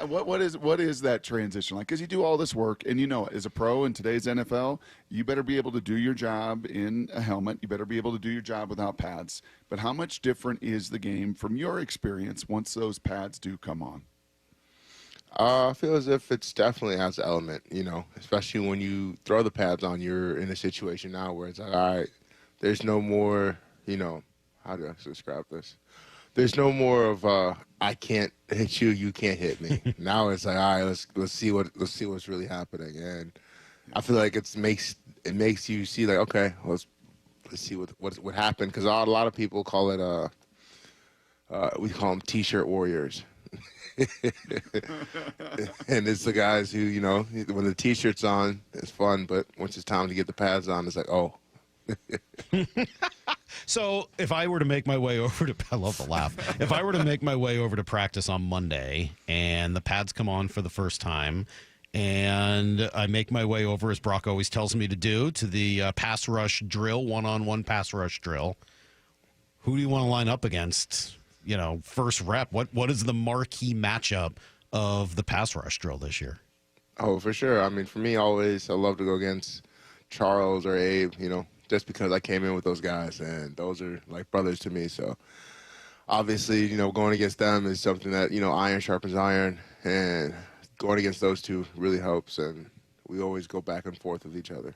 What is that transition like? Because you do all this work, and as a pro in today's NFL, you better be able to do your job in a helmet. You better be able to do your job without pads. But how much different is the game from your experience once those pads do come on? I feel as if it's definitely has an element, especially when you throw the pads on, you're in a situation now where it's like, all right, there's no more, how do I describe this? There's no more of I can't hit you, you can't hit me. Now it's like, all right, let's see what's really happening, and I feel like it makes you see like, okay, let's see what happened, because a lot of people call it we call them T-shirt warriors, and it's the guys who when the T-shirt's on, it's fun, but once it's time to get the pads on, it's like, oh. So if I were to make my way over to, I love the laugh. If I were to make my way over to practice on Monday and the pads come on for the first time and I make my way over, as Brock always tells me to do, to the pass rush drill, one-on-one pass rush drill, who do you want to line up against? First rep. What is the marquee matchup of the pass rush drill this year? Oh, for sure. I mean, for me, always, I love to go against Charles or Abe, just because I came in with those guys, and those are like brothers to me. So obviously, going against them is something that, iron sharpens iron, and going against those two really helps, and we always go back and forth with each other.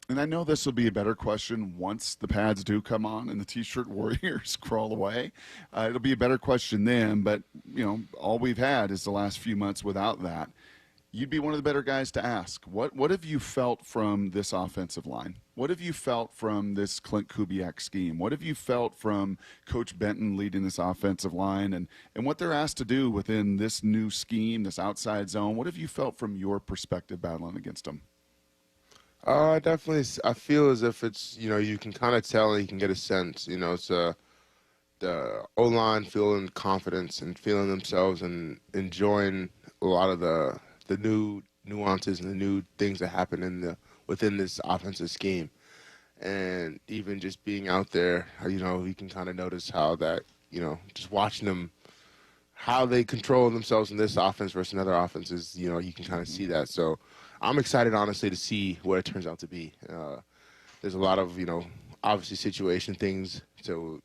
And I know this will be a better question once the pads do come on and the T-shirt warriors crawl away. It'll be a better question then, but, all we've had is the last few months without that. You'd be one of the better guys to ask. What have you felt from this offensive line? What have you felt from this Clint Kubiak scheme? What have you felt from Coach Benton leading this offensive line and what they're asked to do within this new scheme, this outside zone? What have you felt from your perspective battling against them? Definitely, I feel as if it's, you can kind of tell and you can get a sense, it's the O-line feeling confidence and feeling themselves and enjoying a lot of the new nuances and the new things that happen within this offensive scheme. And even just being out there, you can kind of notice how that, just watching them, how they control themselves in this offense versus another offenses, you can kind of see that. So I'm excited, honestly, to see what it turns out to be. There's a lot of, obviously situation things to,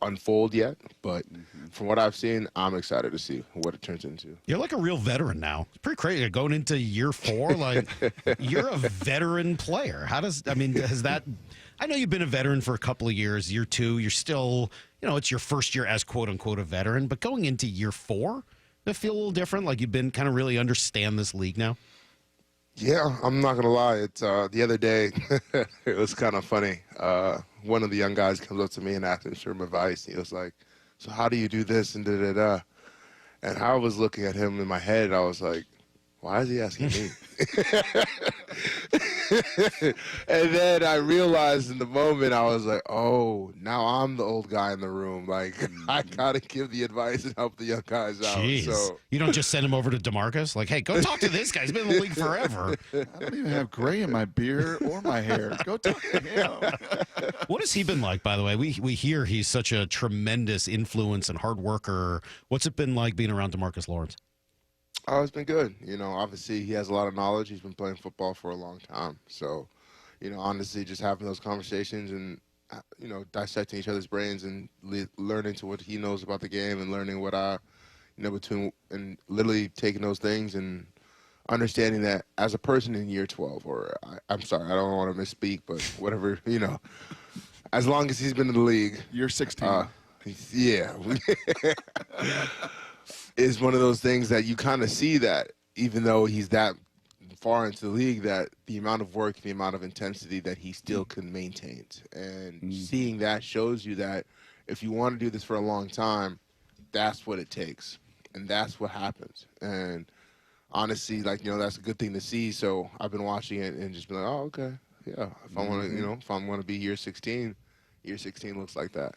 unfold yet, but from what I've seen, I'm excited to see what it turns into. You're like a real veteran now. It's pretty crazy going into year 4. Like you're a veteran player. Has that? I know you've been a veteran for a couple of years. Year 2, you're still, it's your first year as quote unquote a veteran. But going into year 4, does it feel a little different? Like you've been kind of really understand this league now. Yeah, I'm not gonna lie. It's the other day, it was kind of funny. One of the young guys comes up to me and asked me for some advice. He was like, "So how do you do this?" and da da da. And I was looking at him in my head, and I was like, "Why is he asking me?" And then I realized in the moment, I was like, "Oh, now I'm the old guy in the room. Like I gotta give the advice and help the young guys out." Jeez. So You don't just send him over to DeMarcus? Like, hey, go talk to this guy. He's been in the league forever. I don't even have gray in my beard or my hair. Go talk to him. What has he been like, by the way? We hear he's such a tremendous influence and hard worker. What's it been like being around DeMarcus Lawrence? Oh, it's been good. Obviously he has a lot of knowledge. He's been playing football for a long time. So, honestly, just having those conversations and, dissecting each other's brains and learning to what he knows about the game and learning what I, between and literally taking those things and understanding that as a person in year 12, or I'm sorry, I don't want to misspeak, but whatever, as long as he's been in the league. Year 16. Yeah. Is one of those things that you kind of see that even though he's that far into the league, that the amount of work, the amount of intensity that he still can maintain. And seeing that shows you that if you want to do this for a long time, that's what it takes. And that's what happens. And honestly, that's a good thing to see. So I've been watching it and just been like, oh, okay. Yeah. If I want to, if I'm going to be year 16 looks like that.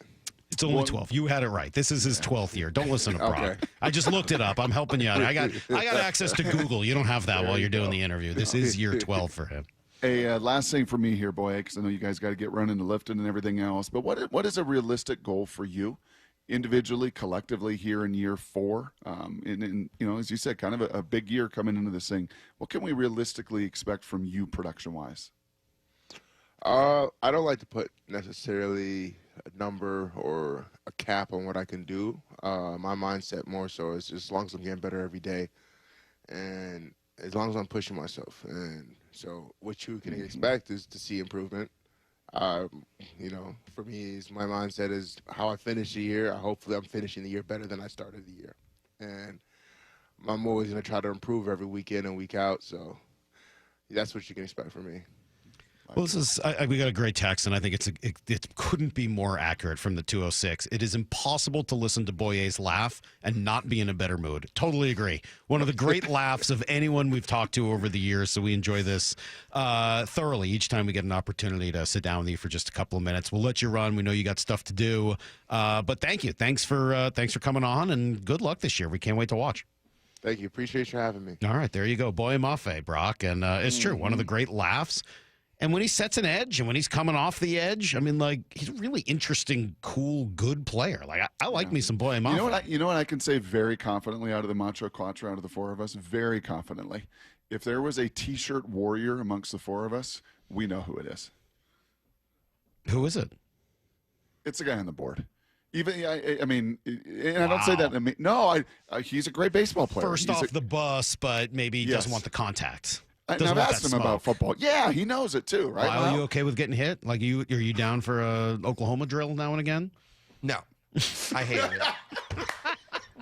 It's only 12. You had it right. This is his 12th year. Don't listen to Brock. Okay. I just looked it up. I'm helping you out. I got access to Google. You don't have that while you're doing the interview. This is year 12 for him. Hey, last thing for me here, Boye, because I know you guys got to get running to lifting and everything else. But what is a realistic goal for you, individually, collectively, here in year 4? And as you said, kind of a big year coming into this thing. What can we realistically expect from you, production-wise? I don't like to put necessarily a number or a cap on what I can do. My mindset more so is just as long as I'm getting better every day and as long as I'm pushing myself. And so what you can expect is to see improvement. For me, my mindset is how I finish the year. Hopefully I'm finishing the year better than I started the year. And I'm always going to try to improve every week in and week out. So that's what you can expect from me. Well, this is we got a great text, and I think it couldn't be more accurate from the 206. It is impossible to listen to Boye's laugh and not be in a better mood. Totally agree. One of the great laughs of anyone we've talked to over the years, so we enjoy this thoroughly each time we get an opportunity to sit down with you for just a couple of minutes. We'll let you run. We know you got stuff to do, but thank you. Thanks for coming on, and good luck this year. We can't wait to watch. Thank you. Appreciate you having me. All right, there you go. Boye Mafe, Brock, and it's true. One of the great laughs. And when he sets an edge and when he's coming off the edge, he's a really interesting, cool, good player. I like me some Boye Mafe. You know what I can say very confidently out of the Macho Quattro, out of the 4 of us, very confidently. If there was a T-shirt warrior amongst the 4 of us, we know who it is. Who is it? It's the guy on the board. Even I mean, and I don't say that. I mean, no, he's a great baseball player. First off the bus, but maybe he doesn't want the contact. I've asked him about football. Yeah, he knows it too, right? Are you okay with getting hit? Like, are you down for a Oklahoma drill now and again? No, I hate it.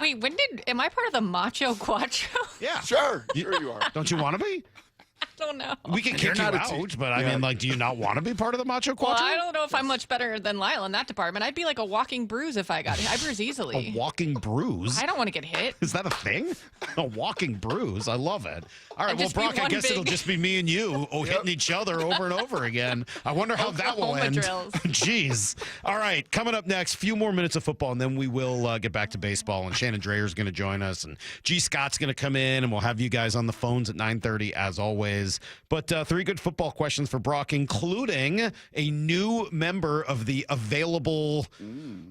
Wait, am I part of the Macho Quattro? Yeah, sure you are. Don't you want to be? I don't know. We can kick you out, but I mean, like, do you not want to be part of the Macho Quattro? Well, I don't know if I'm much better than Lyle in that department. I'd be like a walking bruise if I got hit. I bruise easily. A walking bruise? I don't want to get hit. Is that a thing? A walking bruise? I love it. All right, well, Brock, I guess it'll just be me and you hitting each other over and over again. I wonder how that will end. Drills. Jeez. All right, coming up next, few more minutes of football, and then we will get back to baseball, and Shannon Drayer is going to join us, and G. Scott's going to come in, and we'll have you guys on the phones at 9:30 as always. But 3 good football questions for Brock, including a new member of the available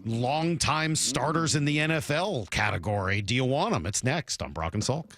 long-time starters in the NFL category. Do you want him? It's next on Brock and Salk.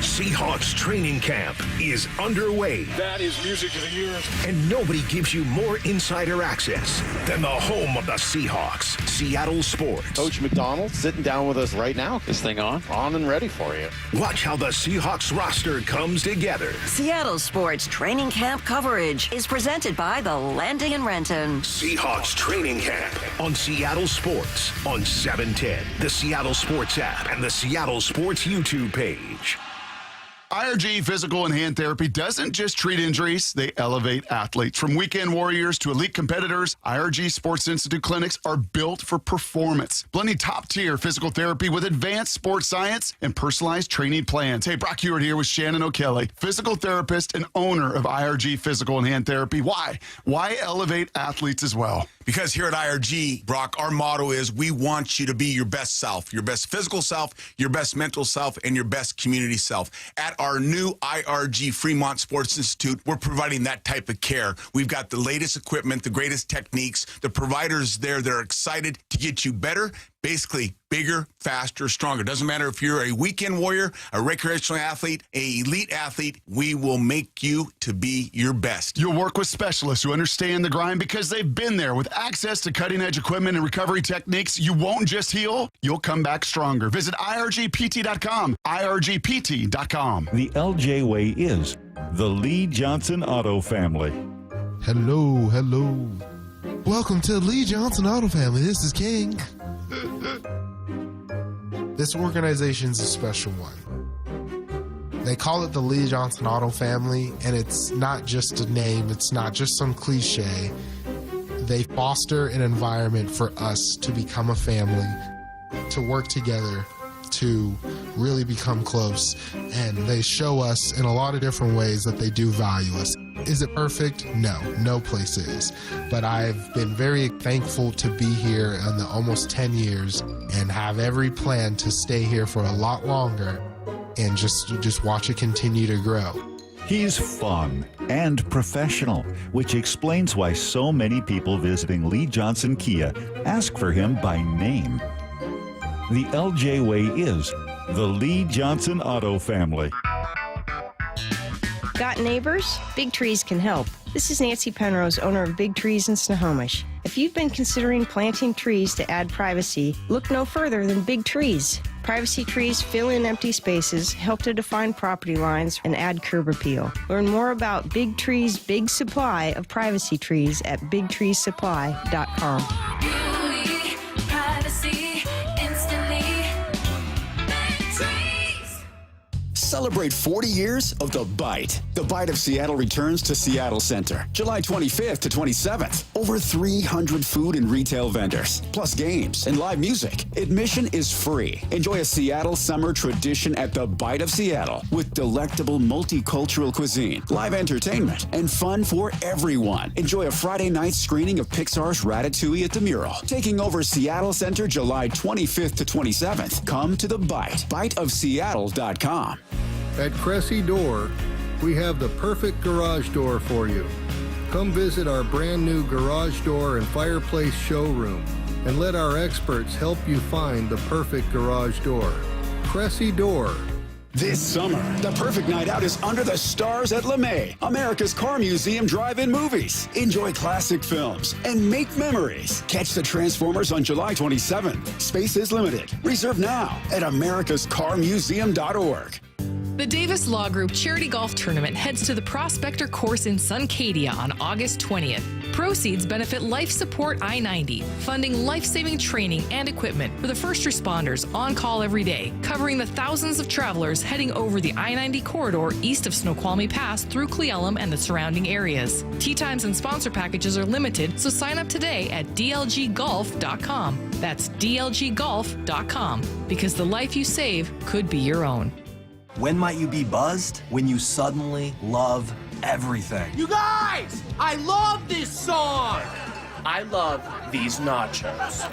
Seahawks training camp is underway. That is music to the ears. And nobody gives you more insider access than the home of the Seahawks, Seattle Sports. Coach McDonald sitting down with us right now. This thing on and ready for you. Watch how the Seahawks roster comes together. Seattle Sports training camp coverage is presented by the Landing in Renton. Seahawks training camp on Seattle Sports on 710, the Seattle Sports app, and the Seattle Sports YouTube page. IRG Physical and Hand Therapy doesn't just treat injuries, they elevate athletes. From weekend warriors to elite competitors, IRG Sports Institute clinics are built for performance, blending top-tier physical therapy with advanced sports science and personalized training plans. Hey, Brock Hewitt here with Shannon O'Kelly, physical therapist and owner of IRG Physical and Hand Therapy. Why? Why elevate athletes as well? Because here at IRG, Brock, our motto is we want you to be your best self, your best physical self, your best mental self, and your best community self. At our new IRG Fremont Sports Institute, we're providing that type of care. We've got the latest equipment, the greatest techniques, the providers there that are excited to get you better, basically bigger, faster, stronger. Doesn't matter if you're a weekend warrior, a recreational athlete, an elite athlete, we will make you to be your best. You'll work with specialists who understand the grind because they've been there. With access to cutting-edge equipment and recovery techniques, you won't just heal, you'll come back stronger. Visit irgpt.com, irgpt.com. The LJ Way is the Lee Johnson Auto Family. Hello. Welcome to Lee Johnson Auto Family. This is King. This organization's a special one. They call it the Lee Johnson Auto Family, and it's not just a name, it's not just some cliche. They foster an environment for us to become a family, to work together, to really become close, and they show us in a lot of different ways that they do value us. Is it perfect? No place is. But I've been very thankful to be here in the almost 10 years and have every plan to stay here for a lot longer and just watch it continue to grow. He's fun and professional, which explains why so many people visiting Lee Johnson Kia ask for him by name. The LJ Way is the Lee Johnson Auto Family. Got neighbors? Big Trees can help. This is Nancy Penrose, owner of Big Trees in Snohomish. If you've been considering planting trees to add privacy, look no further than Big Trees. Privacy trees fill in empty spaces, help to define property lines, and add curb appeal. Learn more about Big Trees' big supply of privacy trees at bigtreesupply.com. Beauty, privacy, instantly. Big Trees. Celebrate 40 years of The Bite. The Bite of Seattle returns to Seattle Center, July 25th to 27th. Over 300 food and retail vendors, plus games and live music. Admission is free. Enjoy a Seattle summer tradition at The Bite of Seattle with delectable multicultural cuisine, live entertainment, and fun for everyone. Enjoy a Friday night screening of Pixar's Ratatouille at the Mural. Taking over Seattle Center July 25th to 27th. Come to The Bite, biteofseattle.com. At Cressy Door, we have the perfect garage door for you. Come visit our brand new garage door and fireplace showroom and let our experts help you find the perfect garage door. Cressy Door. This summer, the perfect night out is under the stars at LeMay, America's Car Museum drive-in movies. Enjoy classic films and make memories. Catch the Transformers on July 27th. Space is limited. Reserve now at americascarmuseum.org. The Davis Law Group Charity Golf Tournament heads to the Prospector Course in Suncadia on August 20th. Proceeds benefit Life Support I-90, funding life-saving training and equipment for the first responders on call every day, covering the thousands of travelers heading over the I-90 corridor east of Snoqualmie Pass through Cle Elum and the surrounding areas. Tee times and sponsor packages are limited, so sign up today at dlggolf.com. That's dlggolf.com, because the life you save could be your own. When might you be buzzed? When you suddenly love everything. You guys, I love this song. I love these nachos.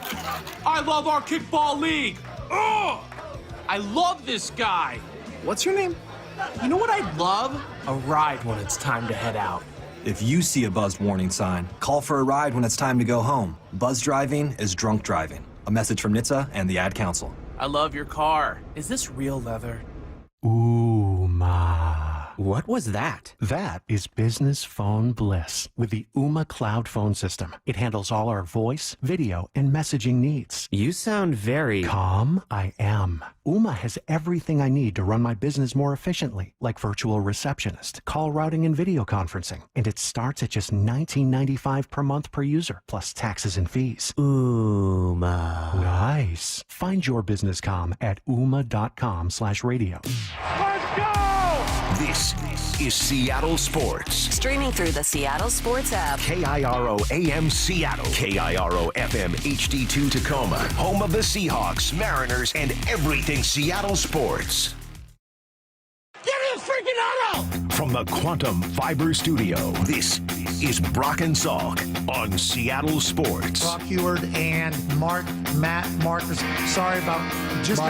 I love our kickball league. Ugh! I love this guy. What's your name? You know what I'd love? A ride when it's time to head out. If you see a buzzed warning sign, call for a ride when it's time to go home. Buzz driving is drunk driving. A message from NHTSA and the Ad Council. I love your car. Is this real leather? What was that? That is business phone bliss with the Ooma Cloud Phone System. It handles all our voice, video, and messaging needs. You sound very calm. I am. Ooma has everything I need to run my business more efficiently, like virtual receptionist, call routing, and video conferencing. And it starts at just $19.95 per month per user, plus taxes and fees. Ooma. Nice. Find your business comm at ooma.com/radio. Let's go! This is Seattle Sports. Streaming through the Seattle Sports app. KIRO AM Seattle. KIRO FM HD2 Tacoma. Home of the Seahawks, Mariners, and everything Seattle sports. Give me a freaking auto! From the Quantum Fiber Studio, this is Brock and Salk on Seattle Sports. Brock Heward and Matt Marcus. Sorry about just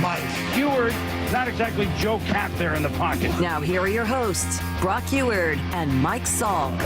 Mike. Heward, not exactly Joe Cap there in the pocket. Now here are your hosts, Brock Heward and Mike Salk.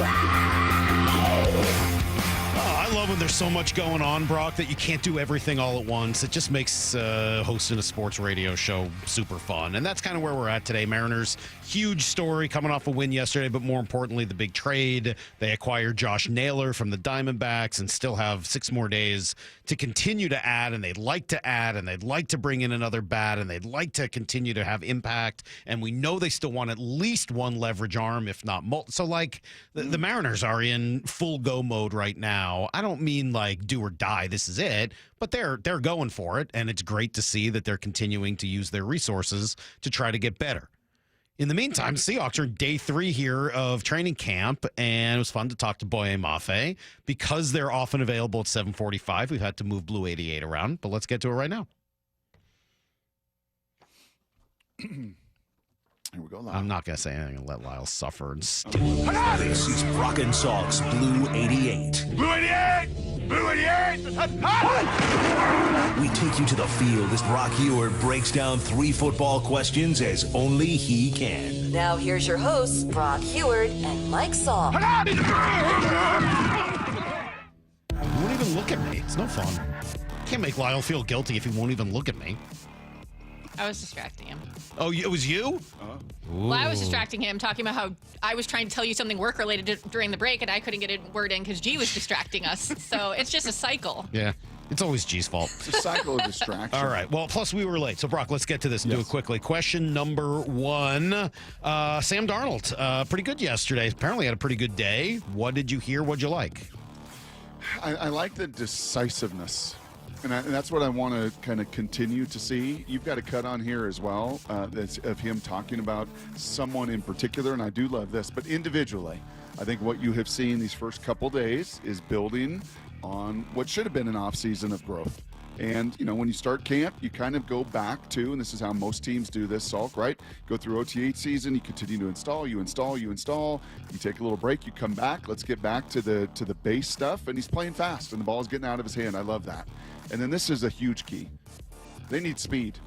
I love when there's so much going on, Brock, that you can't do everything all at once. It just makes hosting a sports radio show super fun. And that's kind of where we're at today. Mariners, huge story coming off a win yesterday, but more importantly, the big trade. They acquired Josh Naylor from the Diamondbacks and still have 6 more days to continue to add, and they'd like to add, and they'd like to bring in another bat, and they'd like to continue to have impact. And we know they still want at least one leverage arm, if not multiple. So, like, the Mariners are in full go mode right now. I don't mean like do or die, this is it, but they're going for it, and it's great to see that they're continuing to use their resources to try to get better. In the meantime, Seahawks are day 3 here of training camp, and it was fun to talk to Boye Mafe. Because they're often available at 7:45, we've had to move Blue 88 around, but let's get to it right now. Here we go, Lyle. I'm not going to say anything and let Lyle suffer and This is Brock and Salk's Blue 88. Blue 88! Blue 88! We take you to the field as Brock Heward breaks down 3 football questions as only he can. Now here's your hosts, Brock Heward and Mike Salk. You won't even look at me. It's no fun. Can't make Lyle feel guilty if he won't even look at me. I was distracting him. Oh, it was you? Well, I was distracting him, talking about how I was trying to tell you something work-related during the break, and I couldn't get a word in because G was distracting us. So it's just a cycle. Yeah. It's always G's fault. It's a cycle of distraction. All right. Well, plus we were late. So, Brock, let's get to this and do it quickly. Question number 1. Sam Darnold, pretty good yesterday. Apparently had a pretty good day. What did you hear? What'd you like? I like the decisiveness. And that's what I want to kind of continue to see. You've got a cut on here as well that's of him talking about someone in particular, and I do love this. But individually, I think what you have seen these first couple days is building on what should have been an offseason of growth. And, you know, when you start camp, you kind of go back to, and this is how most teams do this, Salk, right? Go through OTA season, you continue to install, you take a little break, you come back, let's get back to the base stuff, and he's playing fast, and the ball's getting out of his hand. I love that. And then this is a huge key. They need speed.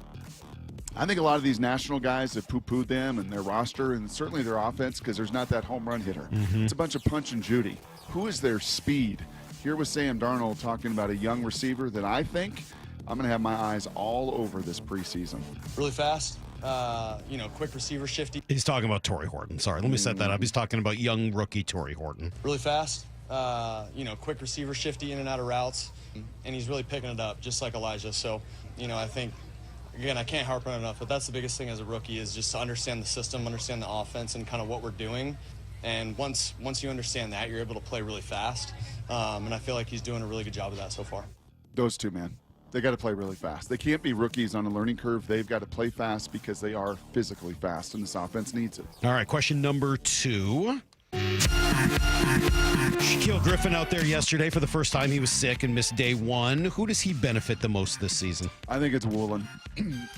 I think a lot of these national guys have poo-pooed them and their roster and certainly their offense because there's not that home run hitter. Mm-hmm. It's a bunch of punch and Judy. Who is their speed? Here was Sam Darnold talking about a young receiver that I think I'm going to have my eyes all over this preseason. Really fast, Quick receiver shifty. He's talking about Torrey Horton. Sorry, let me set that up. He's talking about young rookie Torrey Horton. Really fast. Quick receiver shifty in and out of routes. And he's really picking it up, just like Elijah. So, I think, again, I can't harp on it enough, but that's the biggest thing as a rookie is just to understand the system, understand the offense, and kind of what we're doing. And once you understand that, you're able to play really fast. And I feel like he's doing a really good job of that so far. Those two, man. They got to play really fast. They can't be rookies on a learning curve. They've got to play fast because they are physically fast, and this offense needs it. All right, question number 2. Shaquille Griffin out there yesterday for the first time. He was sick and missed day 1. Who does he benefit the most this season? I think it's Woolen.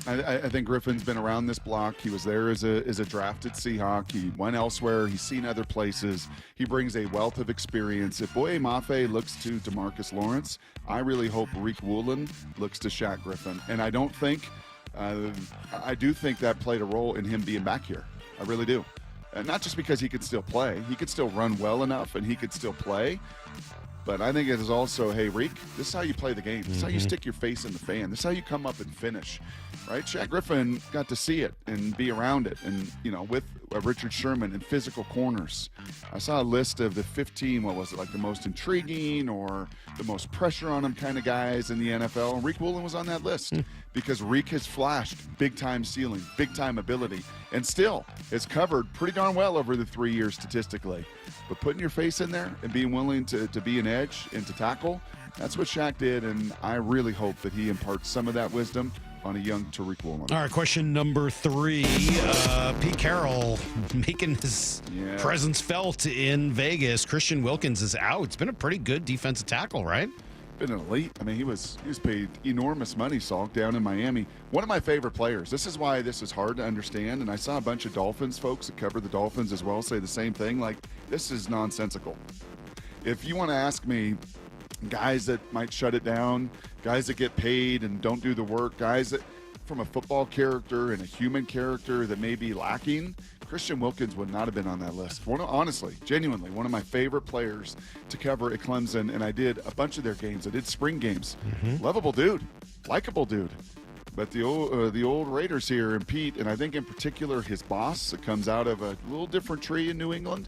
I think Griffin's been around this block. He was there as a drafted Seahawk. He went elsewhere. He's seen other places. He brings a wealth of experience. If Boye Mafe looks to DeMarcus Lawrence, I really hope Rick Woolen looks to Shaq Griffin. And I do think that played a role in him being back here. I really do. Not just because he could still play. He could still run well enough and he could still play. But I think it is also, hey, Reek, this is how you play the game. This is how you stick your face in the fan. This is how you come up and finish, right? Shaq Griffin got to see it and be around it. And, with Richard Sherman and physical corners. I saw a list of the 15, like the most intriguing or the most pressure on him kind of guys in the NFL. And Rick Woolen was on that list because Reek has flashed big-time ceiling, big-time ability, and still is covered pretty darn well over the 3 years statistically. But putting your face in there and being willing to be an edge and to tackle, that's what Shaq did, and I really hope that he imparts some of that wisdom on a young Tariq Woolen. All right, question number 3. Pete Carroll making his presence felt in Vegas. Christian Wilkins is out. It's been a pretty good defensive tackle, right? Been an elite. I mean, he was paid enormous money, Salk, down in Miami. One of my favorite players. This is why this is hard to understand, and I saw a bunch of Dolphins folks that cover the Dolphins as well say the same thing. Like, this is nonsensical. If you want to ask me, guys that might shut it down, guys that get paid and don't do the work, guys that from a football character and a human character that may be lacking, Christian Wilkins would not have been on that list. Honestly, genuinely, one of my favorite players to cover at Clemson, and I did a bunch of their games. I did spring games. Lovable dude, likable dude. But the old Raiders here, and Pete, and I think in particular his boss, that comes out of a little different tree in New England,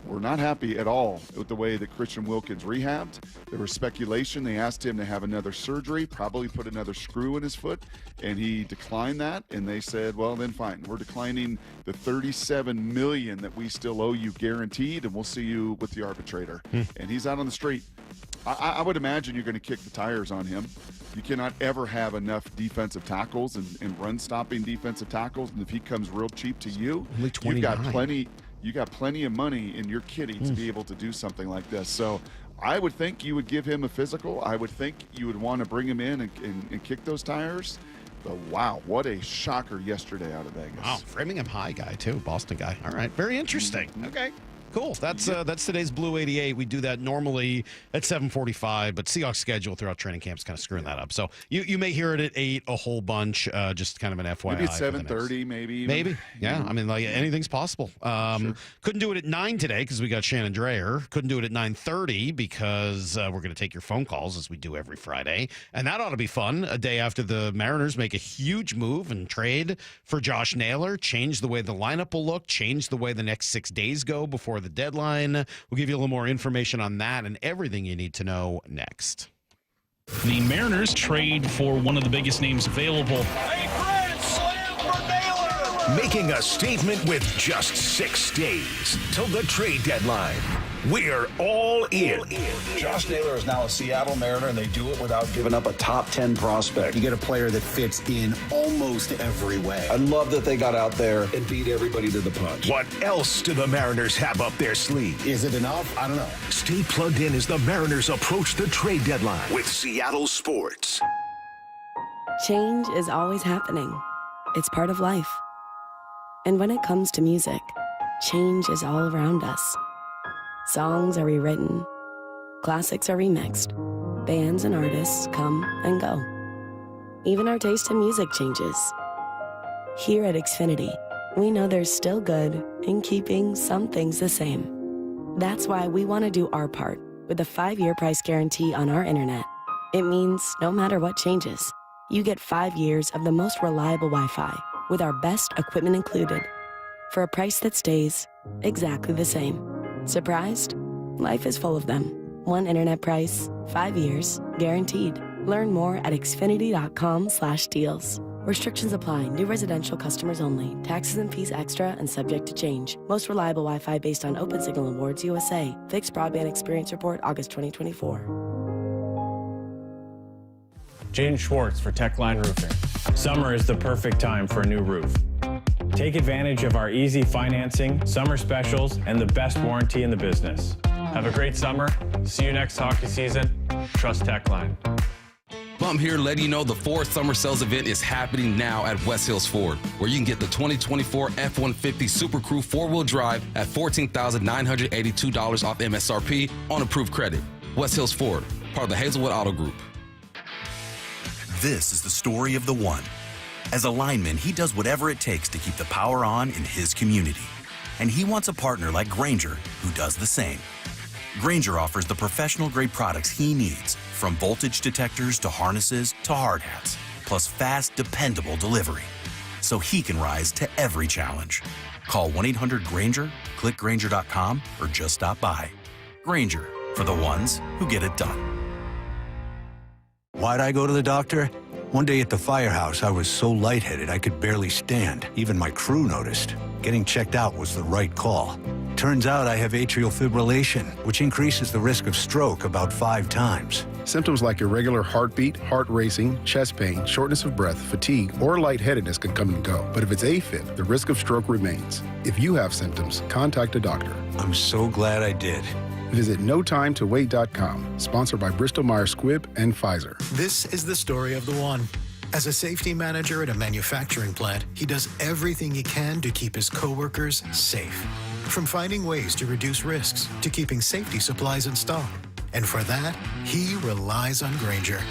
were not happy at all with the way that Christian Wilkins rehabbed. There was speculation. They asked him to have another surgery, probably put another screw in his foot, and he declined that. And they said, well, then fine. We're declining the $37 million that we still owe you guaranteed, and we'll see you with the arbitrator. And he's out on the street. I would imagine you're going to kick the tires on him. You cannot ever have enough defensive tackles and run-stopping defensive tackles. And if he comes real cheap to you, only 29. You got plenty of money in your kitty to be able to do something like this. So I would think you would give him a physical. I would think you would want to bring him in and kick those tires. But wow, what a shocker yesterday out of Vegas. Wow, Framingham High guy too, Boston guy. All right, very interesting. Okay. Cool. That's today's Blue 88. We do that normally at 7:45, but Seahawks schedule throughout training camp's kind of screwing that up. So you may hear it at 8 a whole bunch, just kind of an FYI. Maybe at 7:30, maybe. Maybe. Yeah. I mean, like anything's possible. Sure. Couldn't do it at 9 today because we got Shannon Drayer. Couldn't do it at 9:30 because we're going to take your phone calls as we do every Friday. And that ought to be fun. A day after the Mariners make a huge move and trade for Josh Naylor, change the way the lineup will look, change the way the next 6 days go before the deadline. We'll give you a little more information on that and everything you need to know next. The Mariners trade for one of the biggest names available. Making a statement with just 6 days till the trade deadline. We're all in. Josh Naylor is now a Seattle Mariner, and they do it without giving up a top 10 prospect. You get a player that fits in almost every way. I love that they got out there and beat everybody to the punch. What else do the Mariners have up their sleeve? Is it enough? I don't know. Stay plugged in as the Mariners approach the trade deadline with Seattle Sports. Change is always happening. It's part of life. And when it comes to music, change is all around us. Songs are rewritten, classics are remixed, bands and artists come and go. Even our taste in music changes. Here at Xfinity, we know there's still good in keeping some things the same. That's why we want to do our part with a 5-year price guarantee on our internet. It means no matter what changes, you get 5 years of the most reliable Wi-Fi with our best equipment included, for a price that stays exactly the same. Surprised? Life is full of them. One internet price, 5 years, guaranteed. Learn more at Xfinity.com/deals. Restrictions apply. New residential customers only. Taxes and fees extra and subject to change. Most reliable Wi-Fi based on OpenSignal Awards USA. Fixed Broadband Experience Report, August 2024. Jaden Schwartz for Techline Roofing. Summer is the perfect time for a new roof. Take advantage of our easy financing, summer specials, and the best warranty in the business. Have a great summer. See you next hockey season. Trust Techline. I'm here letting you know the Ford Summer Sales event is happening now at West Hills Ford, where you can get the 2024 F-150 Super Crew 4-wheel drive at $14,982 off MSRP on approved credit. West Hills Ford, part of the Hazelwood Auto Group. This is the story of the one. As a lineman, he does whatever it takes to keep the power on in his community. And he wants a partner like Grainger who does the same. Grainger offers the professional-grade products he needs, from voltage detectors to harnesses to hard hats, plus fast, dependable delivery, so he can rise to every challenge. Call 1-800-GRAINGER, click Grainger.com, or just stop by. Grainger, for the ones who get it done. Why'd I go to the doctor? One day at the firehouse, I was so lightheaded I could barely stand. Even my crew noticed. Getting checked out was the right call. Turns out I have atrial fibrillation, which increases the risk of stroke about 5 times. Symptoms like irregular heartbeat, heart racing, chest pain, shortness of breath, fatigue, or lightheadedness can come and go. But if it's AFib, the risk of stroke remains. If you have symptoms, contact a doctor. I'm so glad I did. Visit NoTimeToWait.com, sponsored by Bristol-Myers Squibb and Pfizer. This is the story of the one. As a safety manager at a manufacturing plant, he does everything he can to keep his coworkers safe. From finding ways to reduce risks to keeping safety supplies in stock. And for that, he relies on Grainger.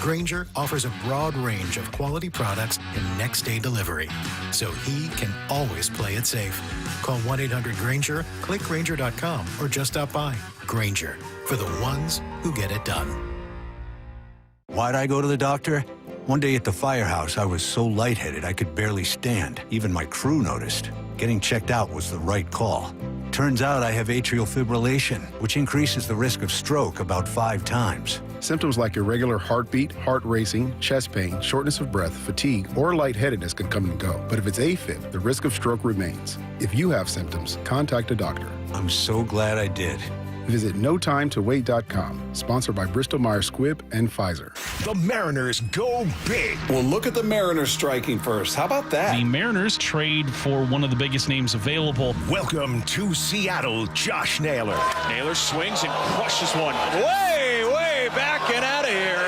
Grainger offers a broad range of quality products and next-day delivery, so he can always play it safe. Call 1-800-GRAINGER, click Grainger.com, or just stop by. Grainger, for the ones who get it done. Why'd I go to the doctor? One day at the firehouse, I was so lightheaded I could barely stand. Even my crew noticed. Getting checked out was the right call. Turns out I have atrial fibrillation, which increases the risk of stroke about 5 times. Symptoms like irregular heartbeat, heart racing, chest pain, shortness of breath, fatigue, or lightheadedness can come and go. But if it's AFib, the risk of stroke remains. If you have symptoms, contact a doctor. I'm so glad I did. Visit NoTimeToWait.com, sponsored by Bristol-Myers Squibb and Pfizer. The Mariners go big. Well, look at the Mariners striking first. How about that? The Mariners trade for one of the biggest names available. Welcome to Seattle, Josh Naylor. Naylor swings and crushes one. Way back and out of here.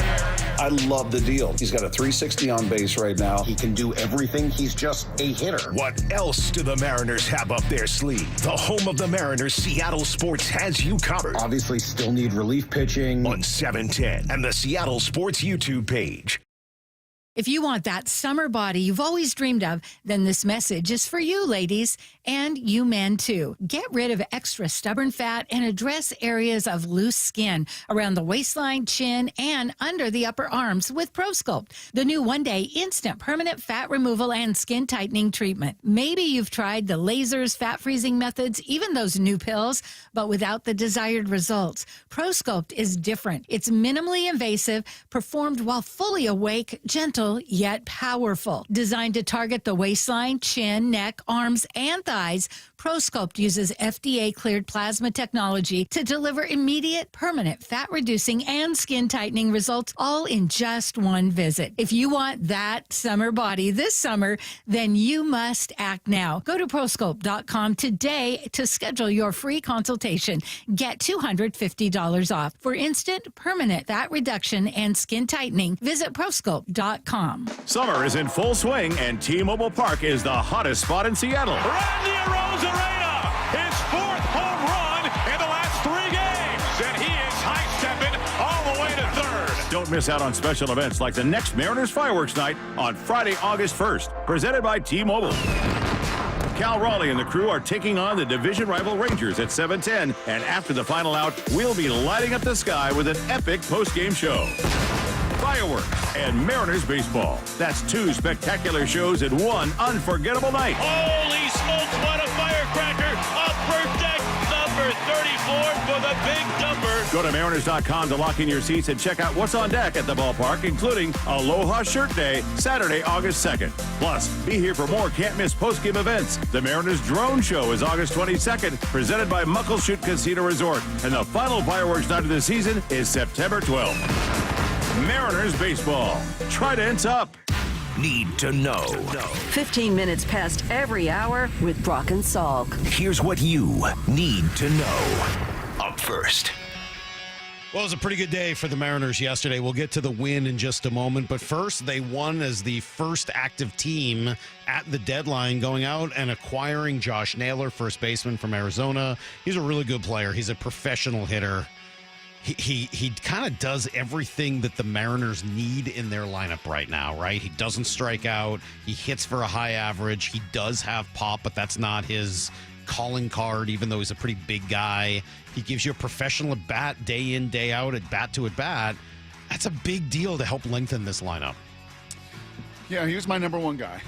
I love the deal. He's got a 360 on base right now. He can do everything. He's just a hitter. What else do the Mariners have up their sleeve? The home of the Mariners, Seattle Sports, has you covered. Obviously, still need relief pitching. On 710 and the Seattle Sports YouTube page. If you want that summer body you've always dreamed of, then this message is for you, ladies, and you men, too. Get rid of extra stubborn fat and address areas of loose skin around the waistline, chin, and under the upper arms with ProSculpt, the new one-day instant permanent fat removal and skin tightening treatment. Maybe you've tried the lasers, fat-freezing methods, even those new pills, but without the desired results. ProSculpt is different. It's minimally invasive, performed while fully awake, gentle, yet powerful. Designed to target the waistline, chin, neck, arms, and thighs, ProSculpt uses FDA-cleared plasma technology to deliver immediate, permanent fat-reducing and skin-tightening results, all in just one visit. If you want that summer body this summer, then you must act now. Go to ProSculpt.com today to schedule your free consultation. Get $250 off. For instant, permanent fat reduction and skin tightening, visit ProSculpt.com. Summer is in full swing, and T-Mobile Park is the hottest spot in Seattle. Randy Arozarena, his 4th home run in the last 3 games, and he is high-stepping all the way to 3rd. Don't miss out on special events like the next Mariners Fireworks Night on Friday, August 1st, presented by T-Mobile. Cal Raleigh and the crew are taking on the division rival Rangers at 7:10, and after the final out, we'll be lighting up the sky with an epic post-game show. fireworks, and Mariners baseball. That's 2 spectacular shows in one unforgettable night. Holy smokes, what a firecracker! Upper deck number 34 for the big number. Go to Mariners.com to lock in your seats and check out what's on deck at the ballpark, including Aloha Shirt Day, Saturday, August 2nd. Plus, be here for more can't-miss post-game events. The Mariners Drone Show is August 22nd, presented by Muckleshoot Casino Resort. And the final fireworks night of the season is September 12th. Mariners baseball. Trident's up. Need to know. 15 minutes past every hour with Brock and Salk. Here's what you need to know. Up first. Well, it was a pretty good day for the Mariners yesterday. We'll get to the win in just a moment. But first, they won as the first active team at the deadline, going out and acquiring Josh Naylor, first baseman from Arizona. He's a really good player. He's a professional hitter. He kind of does everything that the Mariners need in their lineup right now, right? He doesn't strike out. He hits for a high average. He does have pop, but that's not his calling card, even though he's a pretty big guy. He gives you a professional at bat day in, day out, at bat to at bat. That's a big deal to help lengthen this lineup. Yeah, he was my number one guy.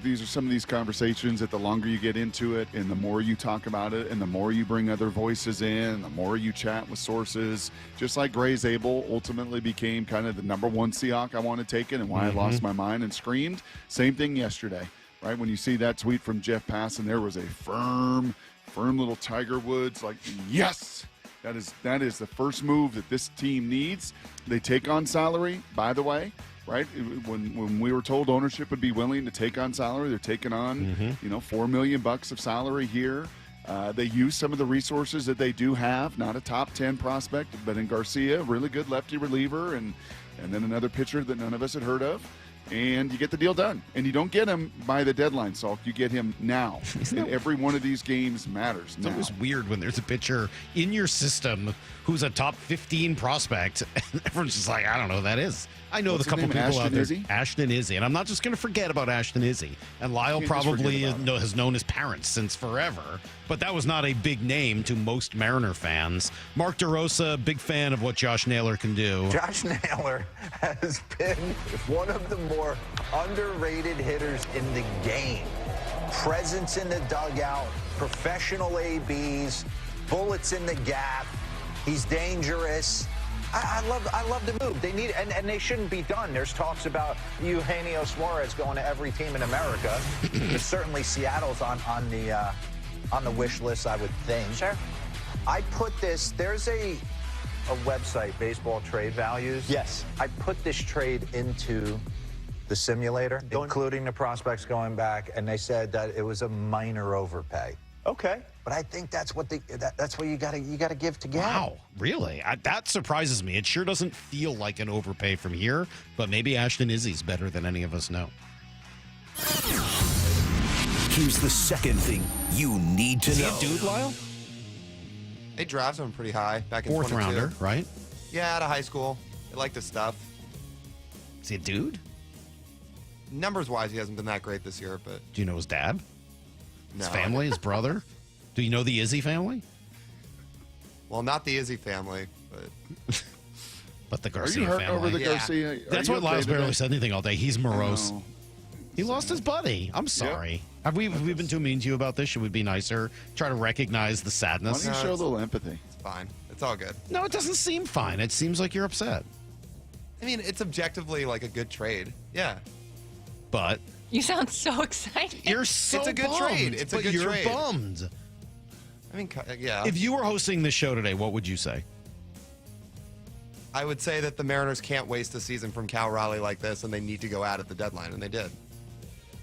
These are some of these conversations that the longer you get into it and the more you talk about it and the more you bring other voices in, the more you chat with sources, just like Gray Zabel ultimately became kind of the number one Seahawk I want to take it and why I lost my mind and screamed. Same thing yesterday, right? When you see that tweet from Jeff Passan, there was a firm little Tiger Woods, like, yes! That is the first move that this team needs. They take on salary, by the way. Right, when we were told ownership would be willing to take on salary, they're taking on $4 million of salary here. They use some of the resources that they do have. Not a top 10 prospect, but in Garcia, really good lefty reliever, and then another pitcher that none of us had heard of. And you get the deal done. And you don't get him by the deadline, Salk. You get him now. And every one of these games matters now. It's always weird when there's a pitcher in your system who's a top 15 prospect, and everyone's just like, I don't know who that is. I know the couple people out there. Ashton Izzy. And I'm not just going to forget about Ashton Izzy. And Lyle probably has known his parents since forever. But that was not a big name to most Mariner fans. Mark DeRosa, big fan of what Josh Naylor can do. Josh Naylor has been one of the more underrated hitters in the game. Presence in the dugout, professional ABs, bullets in the gap. He's dangerous. I love the move. They need, and they shouldn't be done. There's talks about Eugenio Suarez going to every team in America. But certainly Seattle's on the wish list, I would think. Sure. I put this. There's a website, Baseball Trade Values. Yes. I put this trade into the simulator, including the prospects going back, and they said that it was a minor overpay. Okay. But I think that's what you got to give to get. Wow, really? That surprises me. It sure doesn't feel like an overpay from here, but maybe Ashton Izzy's better than any of us know. Here's the second thing you need to know. Is he a dude, Lyle? They drafted him pretty high back in 4th 22. rounder, right? Yeah, out of high school. They liked his stuff. Is he a dude? Numbers-wise, he hasn't been that great this year, but... Do you know his dad? No. His family, his brother? Do you know the Izzy family? Well, not the Izzy family, but... But the Garcia Are you hurt family. over the Garcia? That's what Lyle's barely said anything all day. He's morose. He lost his buddy. I'm sorry. Yep. Have we been too mean to you about this? Should we be nicer? Try to recognize the Why sadness? don't you show a little empathy? It's fine. It's all good. No, it doesn't seem fine. It seems like you're upset. I mean, it's objectively like a good trade. Yeah. But... You sound so excited. You're so It's a good bummed, trade. It's a but good you're trade. bummed. I mean, yeah. If you were hosting this show today, what would you say? I would say that the Mariners can't waste a season from Cal Raleigh like this, and they need to go out at the deadline, and they did.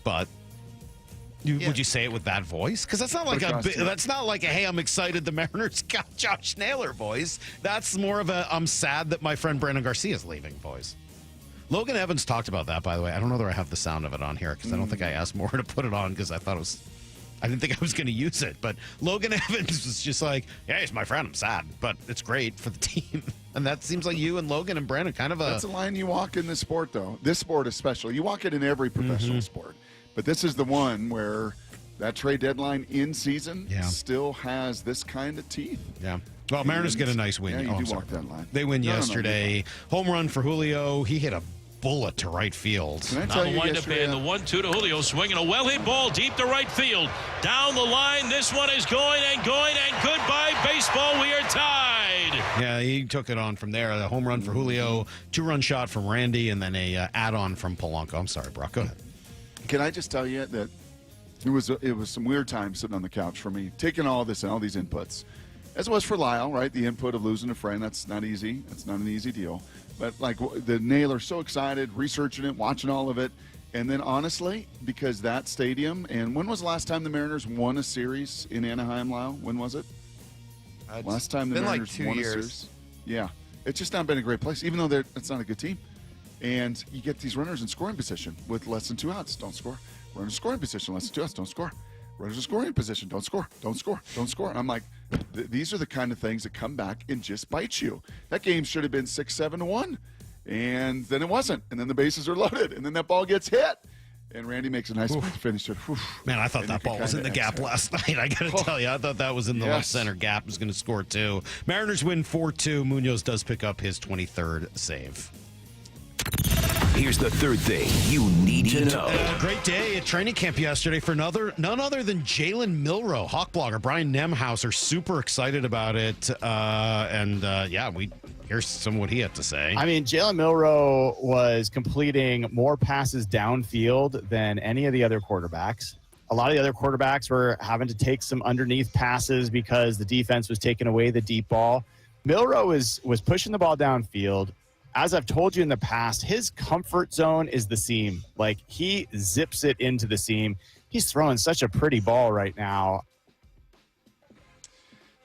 But would you say it with that voice? Because that's not like a hey, I'm excited the Mariners got Josh Naylor voice. That's more of a I'm sad that my friend Brandon Garcia is leaving voice. Logan Evans talked about that, by the way. I don't know whether I have the sound of it on here because I don't think I asked Maura to put it on because I didn't think I was going to use it. But Logan Evans was just like, yeah, he's my friend. I'm sad, but it's great for the team. And that seems like you and Logan and Brandon kind of a... That's a line you walk in this sport, though. This sport is special. You walk it in every professional sport. But this is the one where that trade deadline in season still has this kind of teeth. Yeah. Well, Mariners get a nice win. Yeah, you do sorry. walk that line. They win No. yesterday. Home run for Julio. He hit a bullet to right field. Can I Now tell the you windup yesterday? and the 1-2 to Julio, swinging a well-hit ball deep to right field. Down the line, this one is going, and goodbye baseball. We are tied. Yeah, he took it on from there. A home run for Julio, 2-run shot from Randy, and then a add-on from Polanco. I'm sorry, Brock. Go ahead. Can I just tell you that it was some weird times sitting on the couch for me, taking all this and all these inputs, as it was for Lyle, right? The input of losing a friend, that's not easy. That's not an easy deal. But like the Naylor, so excited, researching it, watching all of it. And then honestly, because that stadium, and when was the last time the Mariners won a series in Anaheim, Lyle? When was it? Last time the Mariners been like 2 won a years. series? Yeah. It's just not been a great place, even though it's not a good team. And you get these runners in scoring position with less than 2 outs. Don't score. Runners in scoring position, less than 2 outs. Don't score. Runners in scoring position. Don't score. Don't score. Don't score. I'm like, these are the kind of things that come back and just bite you. That game should have been 6-7-1. And then it wasn't. And then the bases are loaded. And then that ball gets hit. And Randy makes a nice finish. Man, I thought that ball was in the gap last night. I got to tell you, I thought that was in the left center gap. Was going to score too. Mariners win 4-2. Munoz does pick up his 23rd save. Here's the third thing you need to know. Great day at training camp yesterday for none other than Jalen Milroe. Hawk blogger Brian Nemhauser super excited about it. Here's some of what he had to say. I mean, Jalen Milroe was completing more passes downfield than any of the other quarterbacks. A lot of the other quarterbacks were having to take some underneath passes because the defense was taking away the deep ball. Milroe was pushing the ball downfield. As I've told you in the past, his comfort zone is the seam. Like, he zips it into the seam. He's throwing such a pretty ball right now.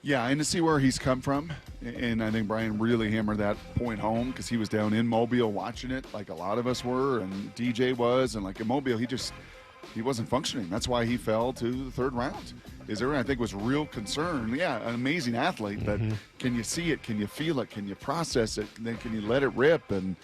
Yeah, and to see where he's come from, and I think Brian really hammered that point home because he was down in Mobile watching it like a lot of us were, and DJ was, and like in Mobile, he wasn't functioning. That's why he fell to the third round. I think was real concern. Yeah, an amazing athlete, but can you see it? Can you feel it? Can you process it? And then can you let it rip? And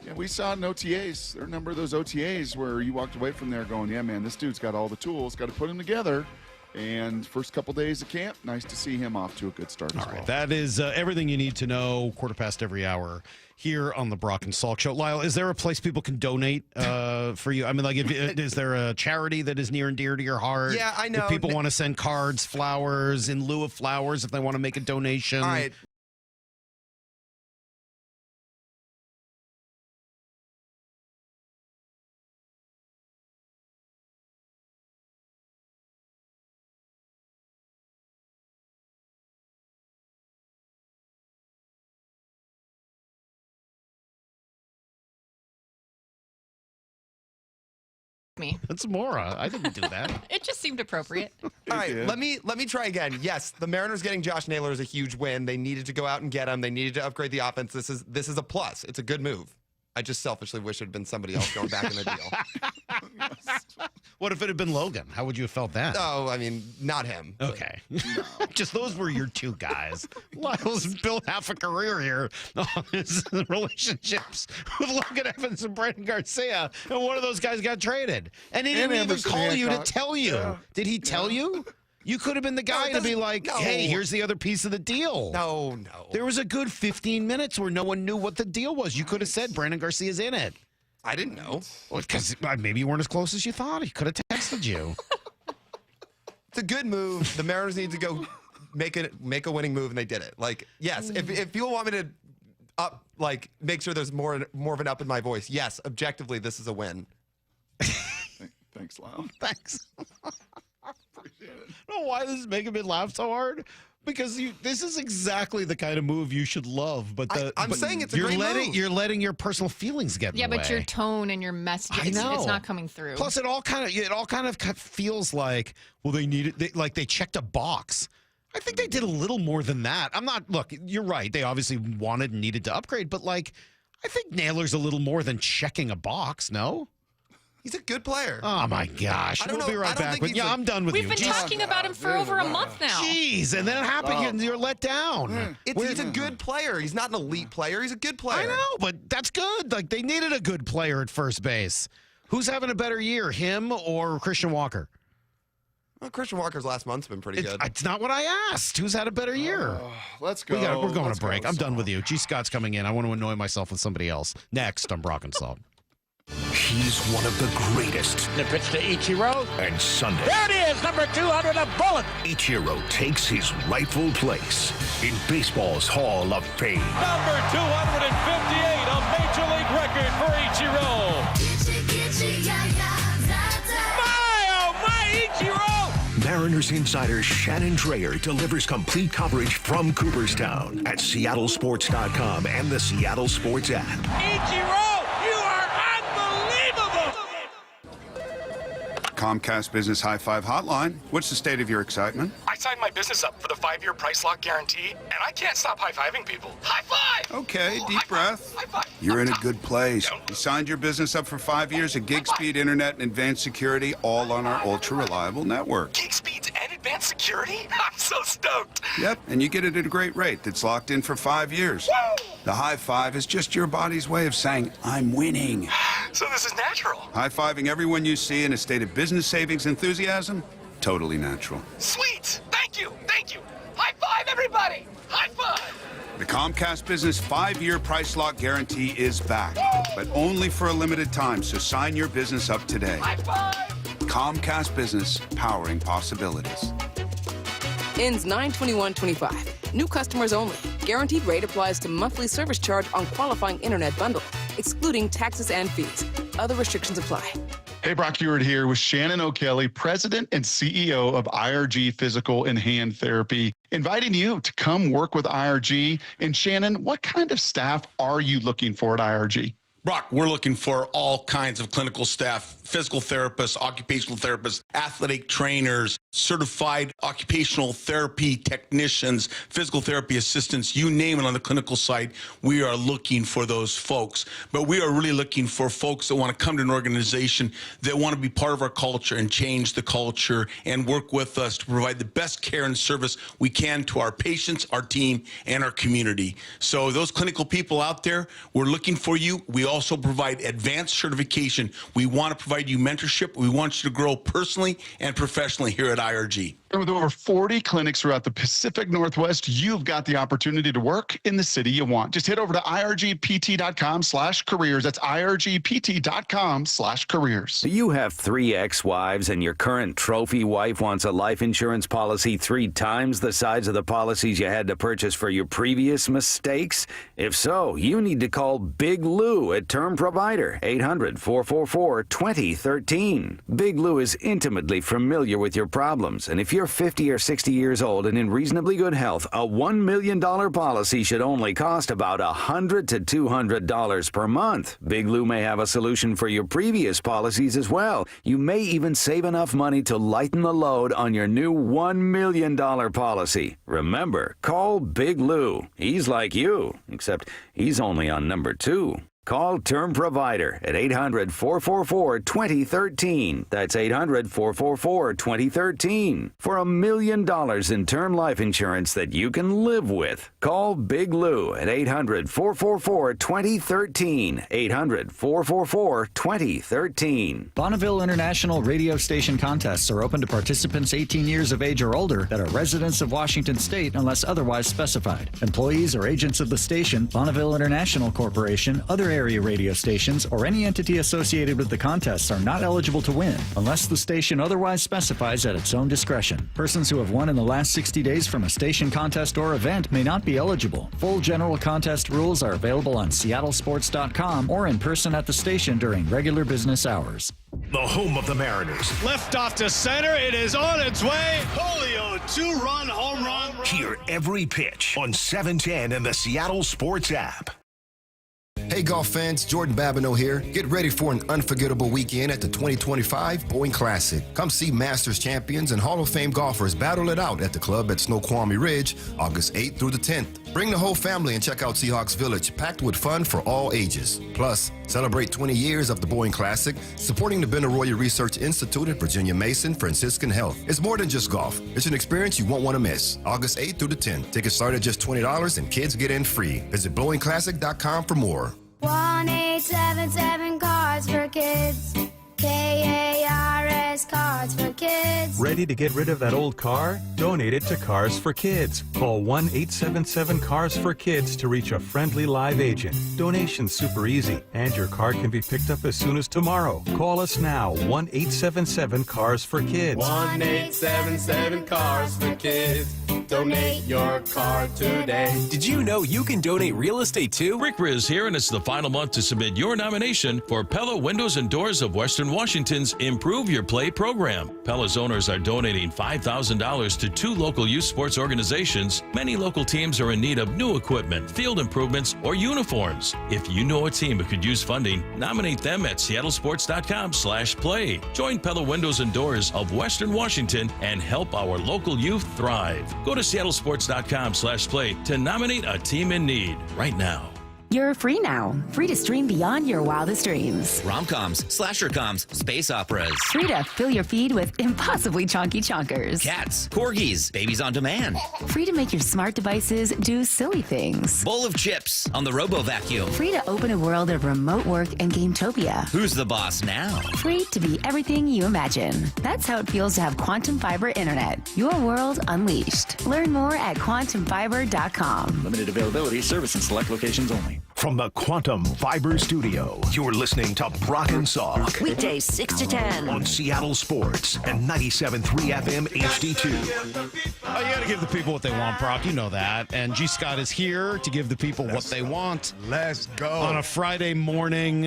yeah, we saw in OTAs, there are a number of those OTAs where you walked away from there going, yeah, man, this dude's got all the tools, got to put them together. And first couple days of camp, nice to see him off to a good start as well. That is everything you need to know. 1/4 every hour here on the Brock and Salk Show. Lyle, is there a place people can donate for you? I mean, like, is there a charity that is near and dear to your heart? Yeah, I know. If people want to send cards, flowers, in lieu of flowers, if they want to make a donation. All right. Me. That's Mora. I didn't do that. It just seemed appropriate. All right, let me try again. Yes, the Mariners getting Josh Naylor is a huge win. They needed to go out and get him. They needed to upgrade the offense. This is a plus. It's a good move. I just selfishly wish it had been somebody else going back in the deal. What if it had been Logan? How would you have felt that? Oh, I mean, not him. Okay. Just those were your two guys. Lyle's built half a career here on his relationships with Logan Evans and Brandon Garcia, and one of those guys got traded. And he didn't even Anderson call you to Hancock. tell you. Yeah. Did he tell you? You could have been the guy to be like, hey, here's the other piece of the deal. No. There was a good 15 minutes where no one knew what the deal was. You could have said Brandon Garcia's in it. I didn't know. Well, because maybe you weren't as close as you thought. He could have texted you. It's a good move. The Mariners need to go make a winning move, and they did it. Like, yes, if people want me to make sure there's more of an up in my voice, yes, objectively, this is a win. Thanks, Lyle. Thanks. Appreciate it. I don't know why this is making me laugh so hard. Because this is exactly the kind of move you should love, but I'm saying it's a great move. You're letting your personal feelings get in the way. But your tone and your message, it's not coming through. Plus, it all kind of feels like, well, they checked a box. I think they did a little more than that. Look, you're right. They obviously wanted and needed to upgrade, but I think Naylor's a little more than checking a box. No. He's a good player. Oh, my gosh. We'll be right back. But I'm done with you. We've been talking about him for over a month now. Jeez, and then it happened. You're let down. He's a good player. He's not an elite player. He's a good player. I know, but that's good. Like, they needed a good player at first base. Who's having a better year, him or Christian Walker? Well, Christian Walker's last month's been pretty good. It's not what I asked. Who's had a better year? Let's go. We're going Let's to break. go, I'm done Salk. with you. G. Scott's coming in. I want to annoy myself with somebody else. Next on Brock and Salk. He's one of the greatest. The pitch to Ichiro. And Sunday, There it is, number 200, a bullet. Ichiro takes his rightful place in baseball's Hall of Fame. Number 258, a major league record for Ichiro. My Ichiro! Mariners insider Shannon Drayer delivers complete coverage from Cooperstown at SeattleSports.com and the Seattle Sports app. Ichiro, you are unbelievable! Comcast Business High Five Hotline. What's the state of your excitement? I signed my business up for the 5-year price lock guarantee, and I can't stop high-fiving people. High five! Okay, Oh, deep high breath. Five, high five. You're in a good place. You signed your business up for 5 years of gig speed internet and advanced security, all on our ultra-reliable network. Gig speeds and advanced security? I'm so stoked. Yep, and you get it at a great rate that's locked in for 5 years. The high five is just your body's way of saying, I'm winning. So this is natural. High-fiving everyone you see in a state of business savings enthusiasm, totally natural. Sweet. Thank you. Thank you. High five, everybody. High five. The Comcast Business 5-year price lock guarantee is back, but only for a limited time, so sign your business up today. High five. Comcast Business, powering possibilities. Ends 9/21/25. New customers only. Guaranteed rate applies to monthly service charge on qualifying internet bundle, excluding taxes and fees. Other restrictions apply. Hey, Brock Ewart here with Shannon O'Kelly, President and CEO of IRG Physical and Hand Therapy, inviting you to come work with IRG. And Shannon, what kind of staff are you looking for at IRG? Brock, we're looking for all kinds of clinical staff, physical therapists, occupational therapists, athletic trainers, certified occupational therapy technicians, physical therapy assistants, you name it on the clinical side. We are looking for those folks. But we are really looking for folks that want to come to an organization that want to be part of our culture and change the culture and work with us to provide the best care and service we can to our patients, our team, and our community. So those clinical people out there, we're looking for you. We also provide advanced certification. We want to provide you mentorship. We want you to grow personally and professionally here at IRG. And with over 40 clinics throughout the Pacific Northwest, you've got the opportunity to work in the city you want. Just head over to irgpt.com/careers. That's irgpt.com/careers. You have 3 ex-wives and your current trophy wife wants a life insurance policy 3 times the size of the policies you had to purchase for your previous mistakes? If so, you need to call Big Lou at Term Provider, 800-444-2013. Big Lou is intimately familiar with your problems, and if you're 50 or 60 years old and in reasonably good health, a $1 million policy should only cost about $100 to $200 per month. Big Lou may have a solution for your previous policies as well. You may even save enough money to lighten the load on your new $1 million policy. Remember, call Big Lou. He's like you, except he's only on number 2. Call Term Provider at 800-444-2013. That's 800-444-2013 for $1 million in term life insurance that you can live with. Call Big Lou at 800-444-2013. 800-444-2013. Bonneville International radio station contests are open to participants 18 years of age or older that are residents of Washington State unless otherwise specified. Employees or agents of the station, Bonneville International Corporation, other area radio stations, or any entity associated with the contests are not eligible to win unless the station otherwise specifies at its own discretion. Persons who have won in the last 60 days from a station contest or event may not be eligible. Full general contest rules are available on SeattleSports.com or in person at the station during regular business hours. The home of the Mariners. Left off to center. It is on its way. Julio, 2-run home run. Hear every pitch on 710 and the Seattle Sports app. Hey golf fans, Jordan Babineau here. Get ready for an unforgettable weekend at the 2025 Boeing Classic. Come see Masters champions and Hall of Fame golfers battle it out at the club at Snoqualmie Ridge, August 8th through the 10th. Bring the whole family and check out Seahawks Village, packed with fun for all ages. Plus, celebrate 20 years of the Boeing Classic, supporting the Benaroya Research Institute at Virginia Mason Franciscan Health. It's more than just golf. It's an experience you won't want to miss. August 8th through the 10th. Tickets start at just $20 and kids get in free. Visit BoeingClassic.com for more. 1-877 Cars for Kids. KARS Cars. Cars for Kids. Ready to get rid of that old car? Donate it to Cars for Kids. Call 1-877-CARS-FOR-KIDS to reach a friendly live agent. Donation's super easy, and your car can be picked up as soon as tomorrow. Call us now, 1-877-CARS-FOR-KIDS. 1-877-CARS-FOR-KIDS. Donate your car today. Did you know you can donate real estate too? Rick Riz here, and it's the final month to submit your nomination for Pella Windows and Doors of Western Washington's Improve Your Play program. Pella's owners are donating $5,000 to 2 local youth sports organizations. Many local teams are in need of new equipment, field improvements, or uniforms. If you know a team who could use funding, nominate them at seattlesports.com/play. Join Pella Windows and Doors of Western Washington and help our local youth thrive. Go to seattlesports.com/play to nominate a team in need right now. You're free now. Free to stream beyond your wildest dreams. Rom-coms, slasher-coms, space operas. Free to fill your feed with impossibly chonky chonkers. Cats, corgis, babies on demand. Free to make your smart devices do silly things. Bowl of chips on the Robo-Vacuum. Free to open a world of remote work and Gametopia. Who's the boss now? Free to be everything you imagine. That's how it feels to have Quantum Fiber Internet. Your world unleashed. Learn more at quantumfiber.com. Limited availability, service in select locations only. From the Quantum Fiber Studio, you're listening to Brock and Salk. Weekdays 6 to 10. On Seattle Sports and 97.3 FM HD2. Oh, you got to give the people what they want, Brock. You know that. And G. Scott is here to give the people what they want. Let's go. On a Friday morning.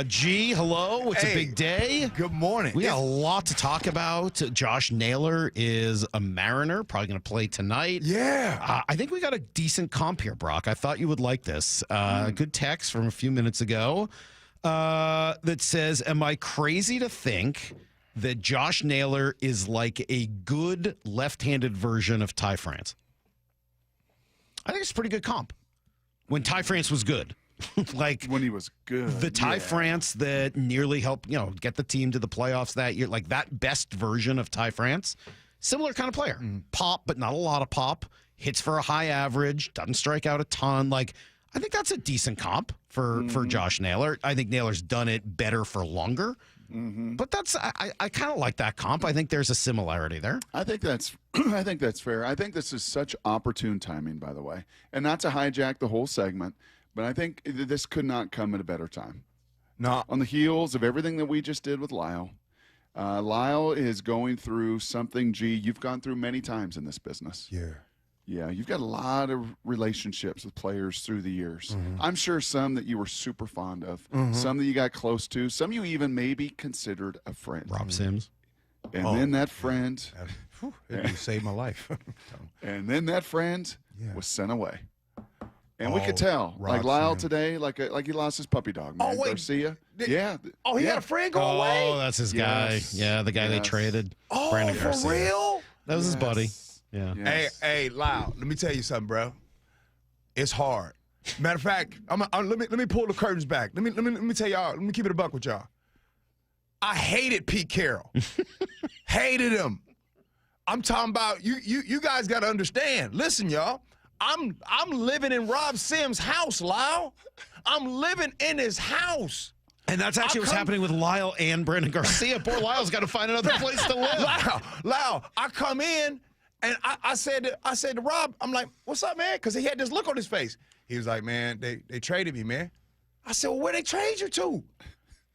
G, hello. It's a big day. Good morning. We got a lot to talk about. Josh Naylor is a Mariner, probably going to play tonight. Yeah. I think we got a decent comp here, Brock. I thought you would like this. Good text from a few minutes ago that says, am I crazy to think that Josh Naylor is like a good left-handed version of Ty France? I think it's a pretty good comp. When Ty France was good. Like when he was good. The Ty France that nearly helped, get the team to the playoffs that year. Like that best version of Ty France. Similar kind of player. Pop, but not a lot of pop. Hits for a high average. Doesn't strike out a ton. Like, I think that's a decent comp for Josh Naylor. I think Naylor's done it better for longer. But I kind of like that comp. I think there's a similarity there. I think that's fair. I think this is such opportune timing, by the way, and not to hijack the whole segment, but I think this could not come at a better time. No, on the heels of everything that we just did with Lyle. Lyle is going through something, G, you've gone through many times in this business. Yeah, you've got a lot of relationships with players through the years. I'm sure some that you were super fond of, some that you got close to, some you even maybe considered a friend. Rob Sims. And then that friend. It saved my life. And then that friend was sent away. And we could tell, like Lyle today, like he lost his puppy dog, man. Garcia. He had a friend go away? Oh, that's his guy. Yeah, the guy they traded. Oh, Brandon for Garcia. real? That was his buddy. Yeah. Hey, Lyle, let me tell you something, bro. It's hard. Matter of fact, let me pull the curtains back. Let me tell y'all. Let me keep it a buck with y'all. I hated Pete Carroll. Hated him. I'm talking about you guys got to understand. Listen, y'all. I'm living in Rob Sims' house, Lyle. I'm living in his house. And that's actually what's happening with Lyle and Brandon Garcia. Poor Lyle's got to find another place to live. Lyle, I come in. And I said to Rob, I'm like, what's up, man? Because he had this look on his face. He was like, man, they traded me, man. I said, well, where they trade you to?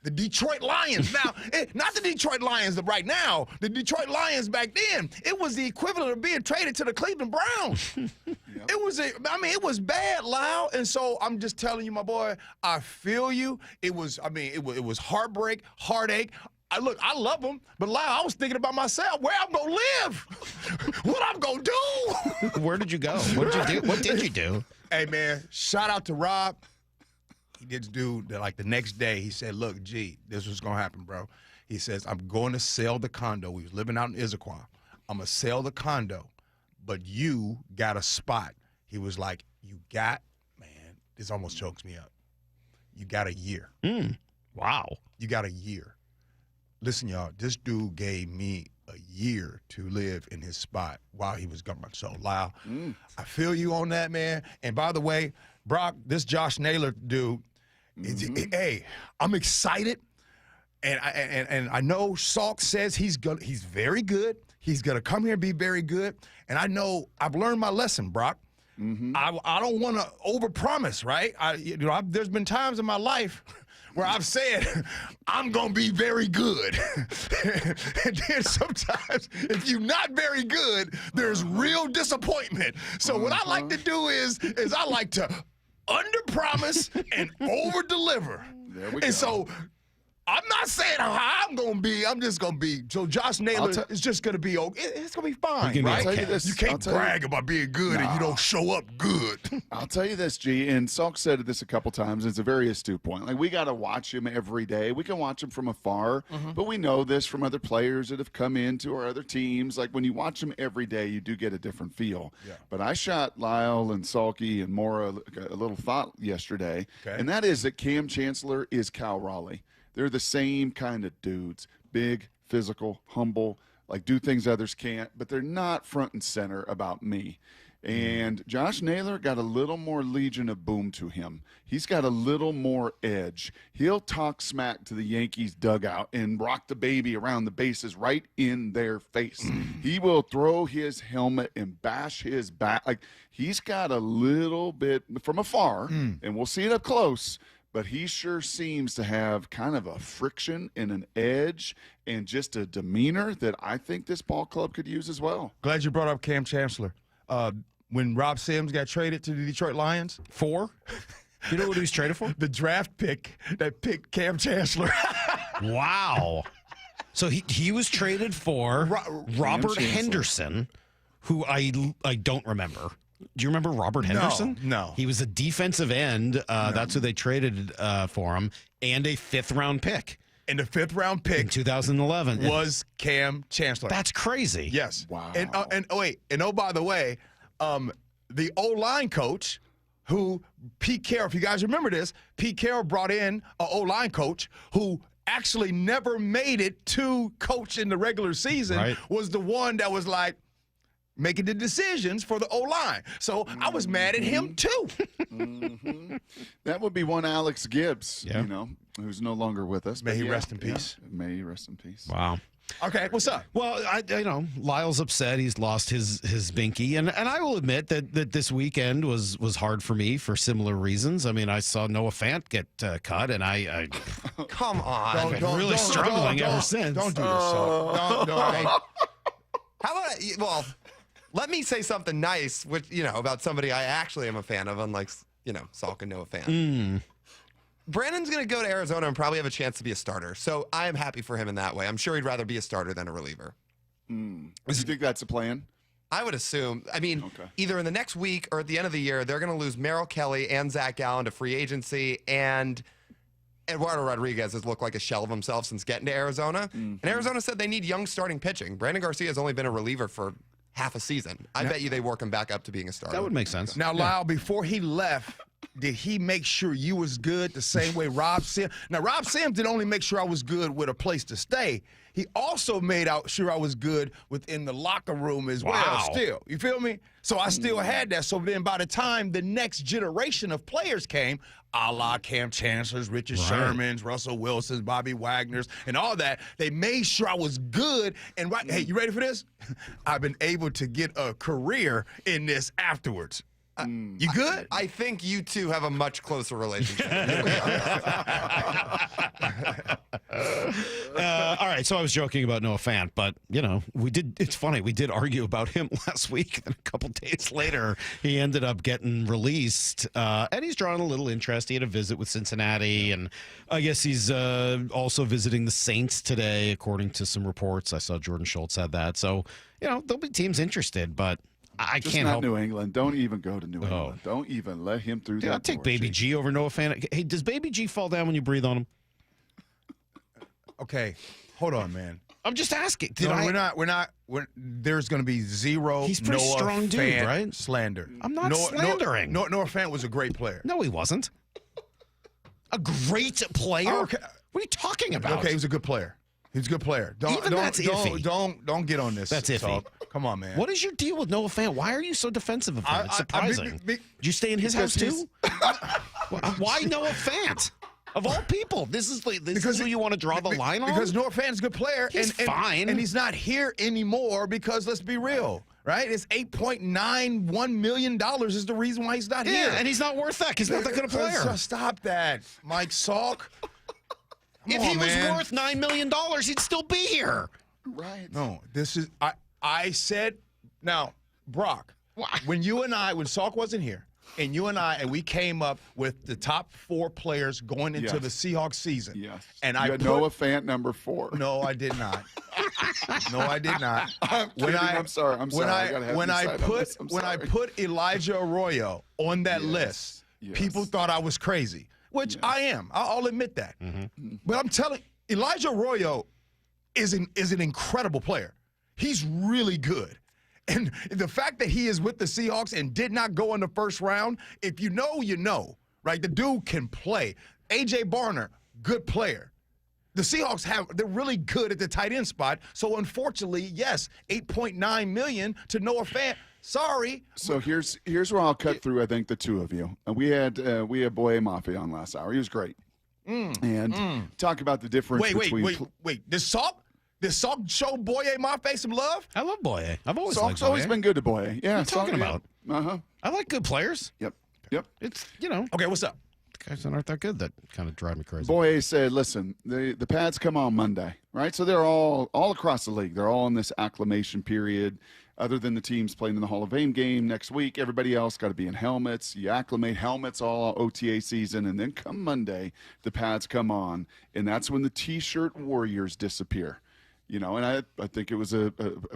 The Detroit Lions. Now, not the Detroit Lions of right now. The Detroit Lions back then. It was the equivalent of being traded to the Cleveland Browns. It was bad, Lyle. And so I'm just telling you, my boy, I feel you. It was heartbreak, heartache. I love him, but Lyle, I was thinking about myself, where I'm going to live, what I'm going to do. Where did you go? What did you do? What did you do? Hey, man, shout out to Rob. He did do, like, the next day, he said, look, G, this was going to happen, bro. He says, I'm going to sell the condo. We was living out in Issaquah. I'm going to sell the condo, but you got a spot. He was like, man, this almost chokes me up. You got a year. Wow. You got a year. Listen, y'all, this dude gave me a year to live in his spot while he was gone. So, Lyle, I feel you on that, man. And by the way, Brock, this Josh Naylor dude, hey, I'm excited. And I know Salk says he's very good. He's gonna come here and be very good. And I know I've learned my lesson, Brock. I don't want to overpromise, right? There's been times in my life where I've said I'm gonna be very good, and then sometimes if you're not very good, there's real disappointment. So what I like to do is I like to underpromise and overdeliver. There we and go. So I'm not saying how I'm going to be. I'm just going to be. So Josh Naylor is just going to be okay. It's going to be fine, You're gonna right? be okay. You can't brag about being good and you don't show up good. I'll tell you this, G, and Salk said this a couple times. It's a very astute point. Like, we got to watch him every day. We can watch him from afar, but we know this from other players that have come into our other teams. Like, when you watch him every day, you do get a different feel. Yeah. But I shot Lyle and Salky and Mora a little thought yesterday, and that is that Cam Chancellor is Cal Raleigh. They're the same kind of dudes. Big, physical, humble, like do things others can't, but they're not front and center about me. And Josh Naylor got a little more Legion of Boom to him. He's got a little more edge. He'll talk smack to the Yankees dugout and rock the baby around the bases right in their face. He will throw his helmet and bash his back. Like, he's got a little bit from afar, and we'll see it up close, but he sure seems to have kind of a friction and an edge and just a demeanor that I think this ball club could use as well. Glad you brought up Cam Chancellor. When Rob Sims got traded to the Detroit Lions. You know what he was traded for? The draft pick that picked Cam Chancellor. Wow. So he was traded for Robert Henderson, who I don't remember. Do you remember Robert Henderson? No. He was a defensive end. That's who they traded for him, and a fifth-round pick. And the fifth-round pick in 2011 was Cam Chancellor. That's crazy. Yes. Wow. And by the way, the O-line coach, who Pete Carroll, if you guys remember this, Pete Carroll brought in an O-line coach who actually never made it to coach in the regular season, was the one that was like making the decisions for the O-line. So I was mad at him too. That would be one Alex Gibbs, who's no longer with us. May he rest in peace. May he rest in peace. Wow. Okay, what's up? Well, Lyle's upset. He's lost his binky, and I will admit that this weekend was hard for me for similar reasons. I mean, I saw Noah Fant get cut, and I come on, I've been really struggling ever since. Don't do this. How about well? Let me say something nice, about somebody I actually am a fan of, unlike Salk and Noah Fant. Brandon's going to go to Arizona and probably have a chance to be a starter. So I am happy for him in that way. I'm sure he'd rather be a starter than a reliever. Do you think that's a plan? I would assume. I mean, either in the next week or at the end of the year, they're going to lose Merrill Kelly and Zach Gallen to free agency. And Eduardo Rodriguez has looked like a shell of himself since getting to Arizona. And Arizona said they need young starting pitching. Brandon Garcia has only been a reliever for half a season. I bet you they work him back up to being a starter. That would make sense. Now, Lyle, before he left, did he make sure you was good the same way Rob Sims? Now, Rob Sims didn't only make sure I was good with a place to stay. He also made sure I was good within the locker room as well still. You feel me? So I still had that. So then by the time the next generation of players came, a la Cam Chancellors, Richard Shermans, Russell Wilsons, Bobby Wagners, and all that, they made sure I was good. And hey, you ready for this? I've been able to get a career in this afterwards. You good? I think you two have a much closer relationship. All right, so I was joking about Noah Fant, but it's funny, we did argue about him last week, and a couple days later he ended up getting released, and he's drawn a little interest. He had a visit with Cincinnati, and I guess he's also visiting the Saints today, according to some reports. I saw Jordan Schultz had that, so there'll be teams interested, but I Just can't not help. New England. Don't even go to New England. Don't even let him through that. I'll take Baby G over Noah Fant. Hey, does Baby G fall down when you breathe on him? Okay, hold on, man. I'm just asking. We're not. There's going to be zero. He's a pretty Noah strong dude, Fant right? Slander. I'm not slandering. Noah Fant was a great player. No, he wasn't. A great player? Okay. What are you talking about? Okay, he was a good player. He's a good player. That's iffy. Don't get on this. That's iffy. Talk. Come on, man. What is your deal with Noah Fant? Why are you so defensive of him? It's surprising. Did you stay in his house too? Why Noah Fant? Of all people, this is who you want to draw the line on? Because Noah Fant's a good player. He's fine. And he's not here anymore because, let's be real, right? It's $8.91 million is the reason why he's not here. Yeah, and he's not worth that because he's not that good a player. So stop that, Mike Salk. If he was worth $9 million, he'd still be here. Right. No, this is I said now, Brock, when Salk wasn't here, and we came up with the top 4 players going into the Seahawks season. Yes. And you I had put Noah Fant number 4. No, I did not. No, I did not. I'm sorry. When I put Elijah Arroyo on that list, people thought I was crazy, which I am. I'll admit that. But I'm telling Elijah Arroyo is an incredible player. He's really good. And the fact that he is with the Seahawks and did not go in the first round, if you know, you know, right? The dude can play. A.J. Barner, good player. The Seahawks they're really good at the tight end spot. So unfortunately, yes, $8.9 million to Noah Fant. Sorry. So here's where I'll cut through. I think the two of you. We had Boye Mafe on last hour. He was great. Talk about the difference between. Wait. Did Salk show Boye Mafe some love? I love Boye. I've always Salk's liked Boye. always been good to Boye. Yeah. What are you talking about? Uh-huh. I like good players. Yep. It's, you know. Okay, what's up? The guys that aren't that good that kind of drive me crazy. Boye said, listen, the pads come on Monday, right? So they're all across the league. They're all in this acclimation period. Other than the teams playing in the Hall of Fame game next week, everybody else got to be in helmets. You acclimate helmets all OTA season, and then come Monday, the pads come on, and that's when the T-shirt warriors disappear. You know, and I think it was a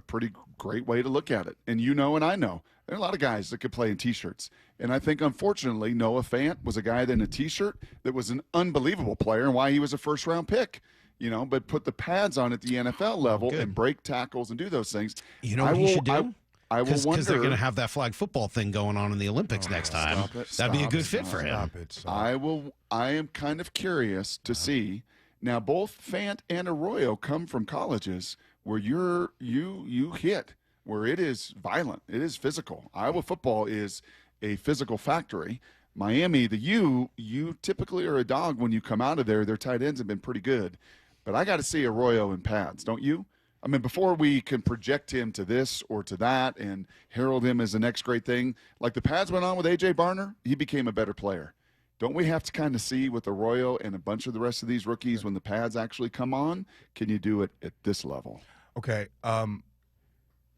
pretty great way to look at it. And you know, and I know, there are a lot of guys that could play in T-shirts. And I think, unfortunately, Noah Fant was a guy in a T-shirt that was an unbelievable player and why he was a first-round pick. You know, but put the pads on at the NFL level and break tackles and do those things. You know what he should do? I will wonder. Because they're going to have that flag football thing going on in the Olympics next time. That'd be a good fit for him. I am kind of curious to see. Now, both Fant and Arroyo come from colleges where you hit, where it is violent, it is physical. Iowa football is a physical factory. Miami, you typically are a dog when you come out of there. Their tight ends have been pretty good. But I got to see Arroyo in pads, don't you? I mean, before we can project him to this or to that and herald him as the next great thing, like the pads went on with A.J. Barner, he became a better player. Don't we have to kind of see with Arroyo and a bunch of the rest of these rookies when the pads actually come on, can you do it at this level? Okay,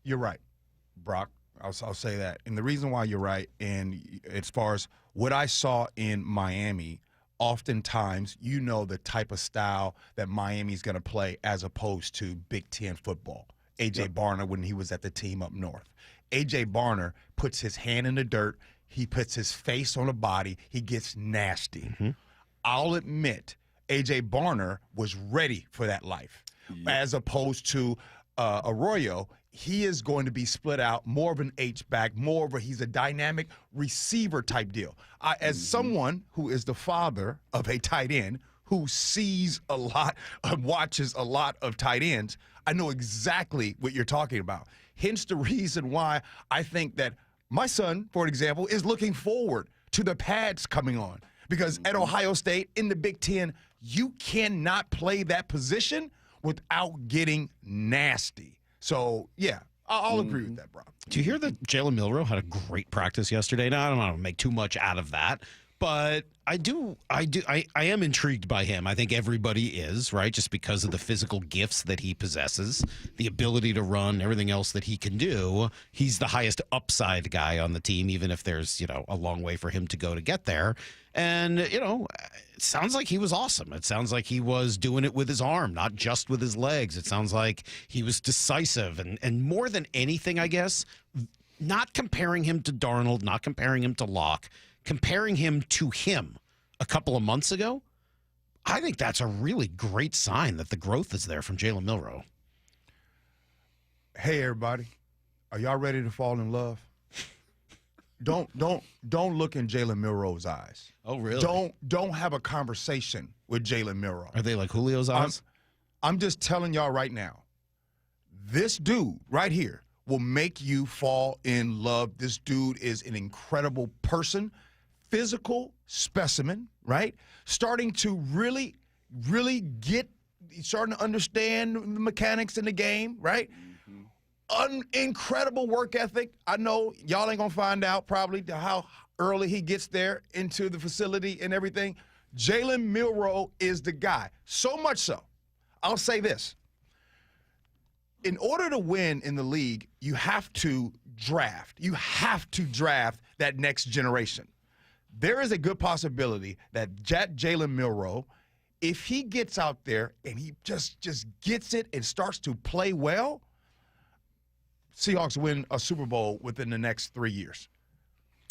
you're right, Brock. I'll say that. And the reason why you're right, and as far as what I saw in Miami, oftentimes you know the type of style that Miami's going to play as opposed to Big Ten football. A.J. Barner, when he was at the team up north. A.J. Barner puts his hand in the dirt. He puts his face on a body. He gets nasty. I'll admit, A.J. Barner was ready for that life. As opposed to Arroyo, he is going to be split out, more of an H-back, he's a dynamic receiver type deal. As someone who is the father of a tight end who sees a lot, watches a lot of tight ends, I know exactly what you're talking about. Hence the reason why I think that my son, for example, is looking forward to the pads coming on. Because at Ohio State, in the Big Ten, you cannot play that position without getting nasty. So, yeah, I'll agree with that, bro. Do you hear that Jalen Milroe had a great practice yesterday? Now, I don't want to make too much out of that, but I am intrigued by him. I think everybody is, right? Just because of the physical gifts that he possesses, the ability to run, everything else that he can do. He's the highest upside guy on the team, even if there's, a long way for him to go to get there. And, it sounds like he was awesome. It sounds like he was doing it with his arm, not just with his legs. It sounds like he was decisive. And more than anything, I guess, not comparing him to Darnold, not comparing him to Locke, comparing him to him a couple of months ago, I think that's a really great sign that the growth is there from Jalen Milroe. Hey, everybody. Are y'all ready to fall in love? Don't look in Jalen Milroe's eyes. Oh, really? Don't have a conversation with Jalen Milroe. Are they like Julio's eyes? I'm just telling y'all right now, this dude right here will make you fall in love. This dude is an incredible person, physical specimen, right? Starting to really starting to understand the mechanics in the game, right? Incredible work ethic. I know y'all ain't gonna find out probably how early he gets there into the facility and everything. Jalen Milroe is the guy. So much so, I'll say this. In order to win in the league, you have to draft. You have to draft that next generation. There is a good possibility that Jalen Milroe, if he gets out there and he just gets it and starts to play well, Seahawks win a Super Bowl within the next 3 years.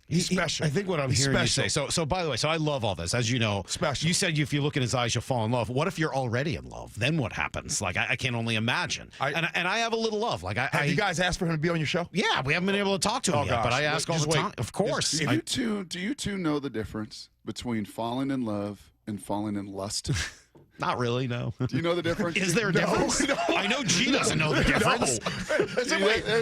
He's special. I think what I'm hearing you say. So by the way, so I love all this. As you know, special. You said if you look in his eyes, you'll fall in love. What if you're already in love? Then what happens? Like I can only imagine. And I have a little love. Like have you guys asked for him to be on your show? Yeah, we haven't been able to talk to him yet, but I ask all the time. Of course. Do you two know the difference between falling in love and falling in lust? Not really, no. Do you know the difference? Is there a difference? No. I know G doesn't know the difference.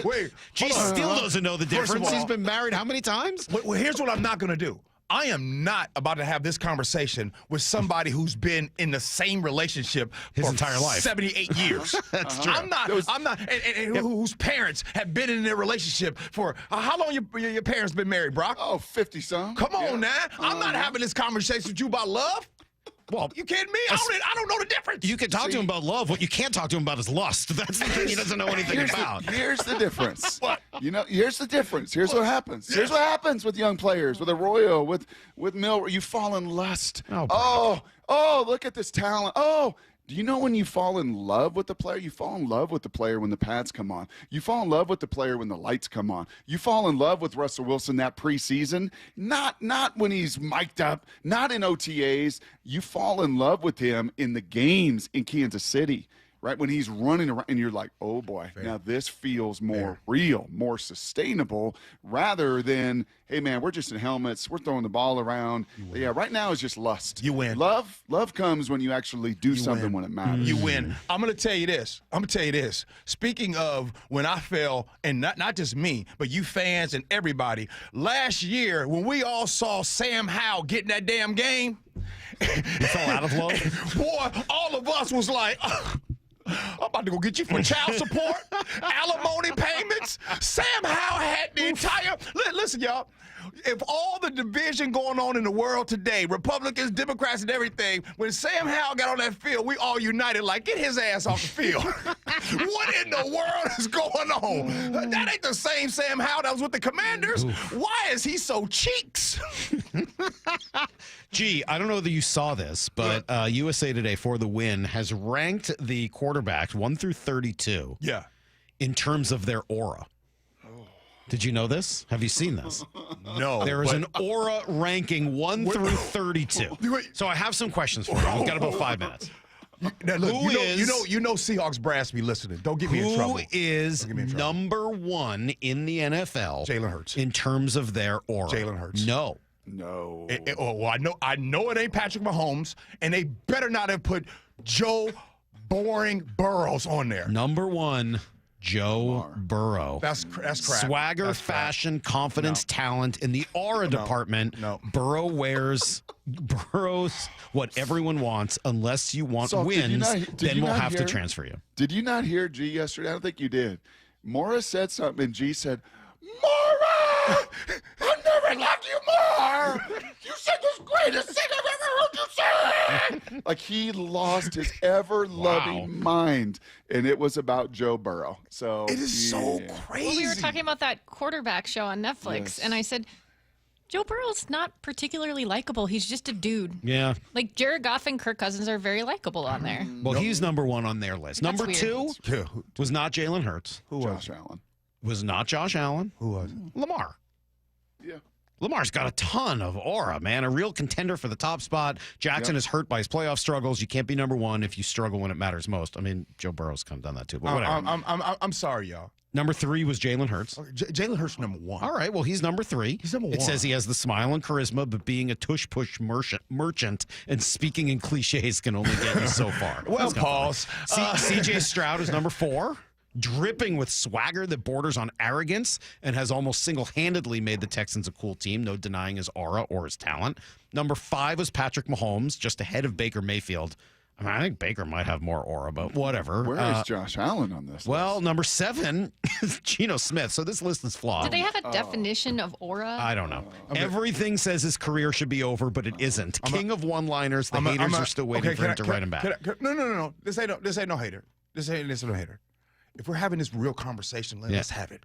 Wait. G still doesn't know the difference. All, he's been married how many times? Well, here's what I'm not going to do. I am not about to have this conversation with somebody who's been in the same relationship his for entire life, 78 years. That's true. I'm not, and whose parents have been in their relationship for how long? Your parents been married, Brock? Oh, 50-some. Come on now. I'm not having this conversation with you about love. Well, you kidding me? I don't know the difference. You can talk to him about love. What you can't talk to him about is lust. That's the thing he doesn't know anything about. Here's the difference. What? Here's the difference. Here's what happens. Here's what happens with young players, with Arroyo, with Mil. You fall in lust. Oh, look at this talent. Oh. Do you know when you fall in love with the player? You fall in love with the player when the pads come on. You fall in love with the player when the lights come on. You fall in love with Russell Wilson that preseason, not when he's mic'd up, not in OTAs. You fall in love with him in the games in Kansas City, right? When he's running around and you're like, oh boy, now this feels more real, more sustainable, rather than, hey man, we're just in helmets, we're throwing the ball around. Yeah, right now is just lust. You win. Love comes when you actually do something when it matters. You win. I'm going to tell you this. Speaking of when I fell, and not just me, but you fans and everybody, last year when we all saw Sam Howell get in that damn game, you fell out of love? Boy, all of us was like, I'm about to go get you for child support, alimony payments. Sam Howell had the entire. Listen, y'all. If all the division going on in the world today, Republicans, Democrats, and everything, when Sam Howell got on that field, we all united like, get his ass off the field. What in the world is going on? That ain't the same Sam Howell that was with the Commanders. Why is he so cheeks? Gee, I don't know whether you saw this, but USA Today for the win has ranked the quarterbacks 1 through 32. Yeah. In terms of their aura. Did you know this? Have you seen this? No. There is an aura ranking 1 through 32. So I have some questions for you. We've got about 5 minutes. Now, look, you know Seahawks brass be listening. Don't get me in trouble. Who is number 1 in the NFL? Jalen Hurts. In terms of their aura. Jalen Hurts. No. I know it ain't Patrick Mahomes, and they better not have put Joe Boring Burrows on there. Number 1. Joe Burrow. That's crap. Swagger, fashion, confidence, talent in the aura department. No. Burrows what everyone wants. Unless you want wins, then we'll have to transfer you. Did you not hear G yesterday? I don't think you did. Mora said something, and G said, Mora! I never loved you more! You said the greatest thing I've ever heard you say! Like, he lost his ever-loving mind, and it was about Joe Burrow. So it is so crazy. Well, we were talking about that quarterback show on Netflix, and I said, Joe Burrow's not particularly likable. He's just a dude. Yeah. Like Jared Goff and Kirk Cousins are very likable on there. Well, he's number 1 on their list. That's Number 2 was not Jalen Hurts. Who was Josh Allen? Was not Josh Allen. Who was it? Lamar. Yeah. Lamar's got a ton of aura, man. A real contender for the top spot. Jackson is hurt by his playoff struggles. You can't be number 1 if you struggle when it matters most. I mean, Joe Burrow's come done that too, but whatever. I'm sorry, y'all. Number 3 was Jalen Hurts. Okay, Jalen Hurts number 1. All right, well, he's number 3. He's number 1. It says he has the smile and charisma, but being a tush-push merchant and speaking in cliches can only get you so far. Well, pause. C.J. Stroud is number 4. dripping with swagger that borders on arrogance and has almost single-handedly made the Texans a cool team, no denying his aura or his talent. Number 5 was Patrick Mahomes, just ahead of Baker Mayfield. I mean, I think Baker might have more aura, but whatever. Where is Josh Allen on this list? Number 7 is Geno Smith. So this list is flawed. Do they have a definition of aura? I don't know. Everything says his career should be over, but it isn't. King of one-liners. The haters are still waiting for him to write him back. No. This ain't no hater. This ain't no hater. If we're having this real conversation, let's have it.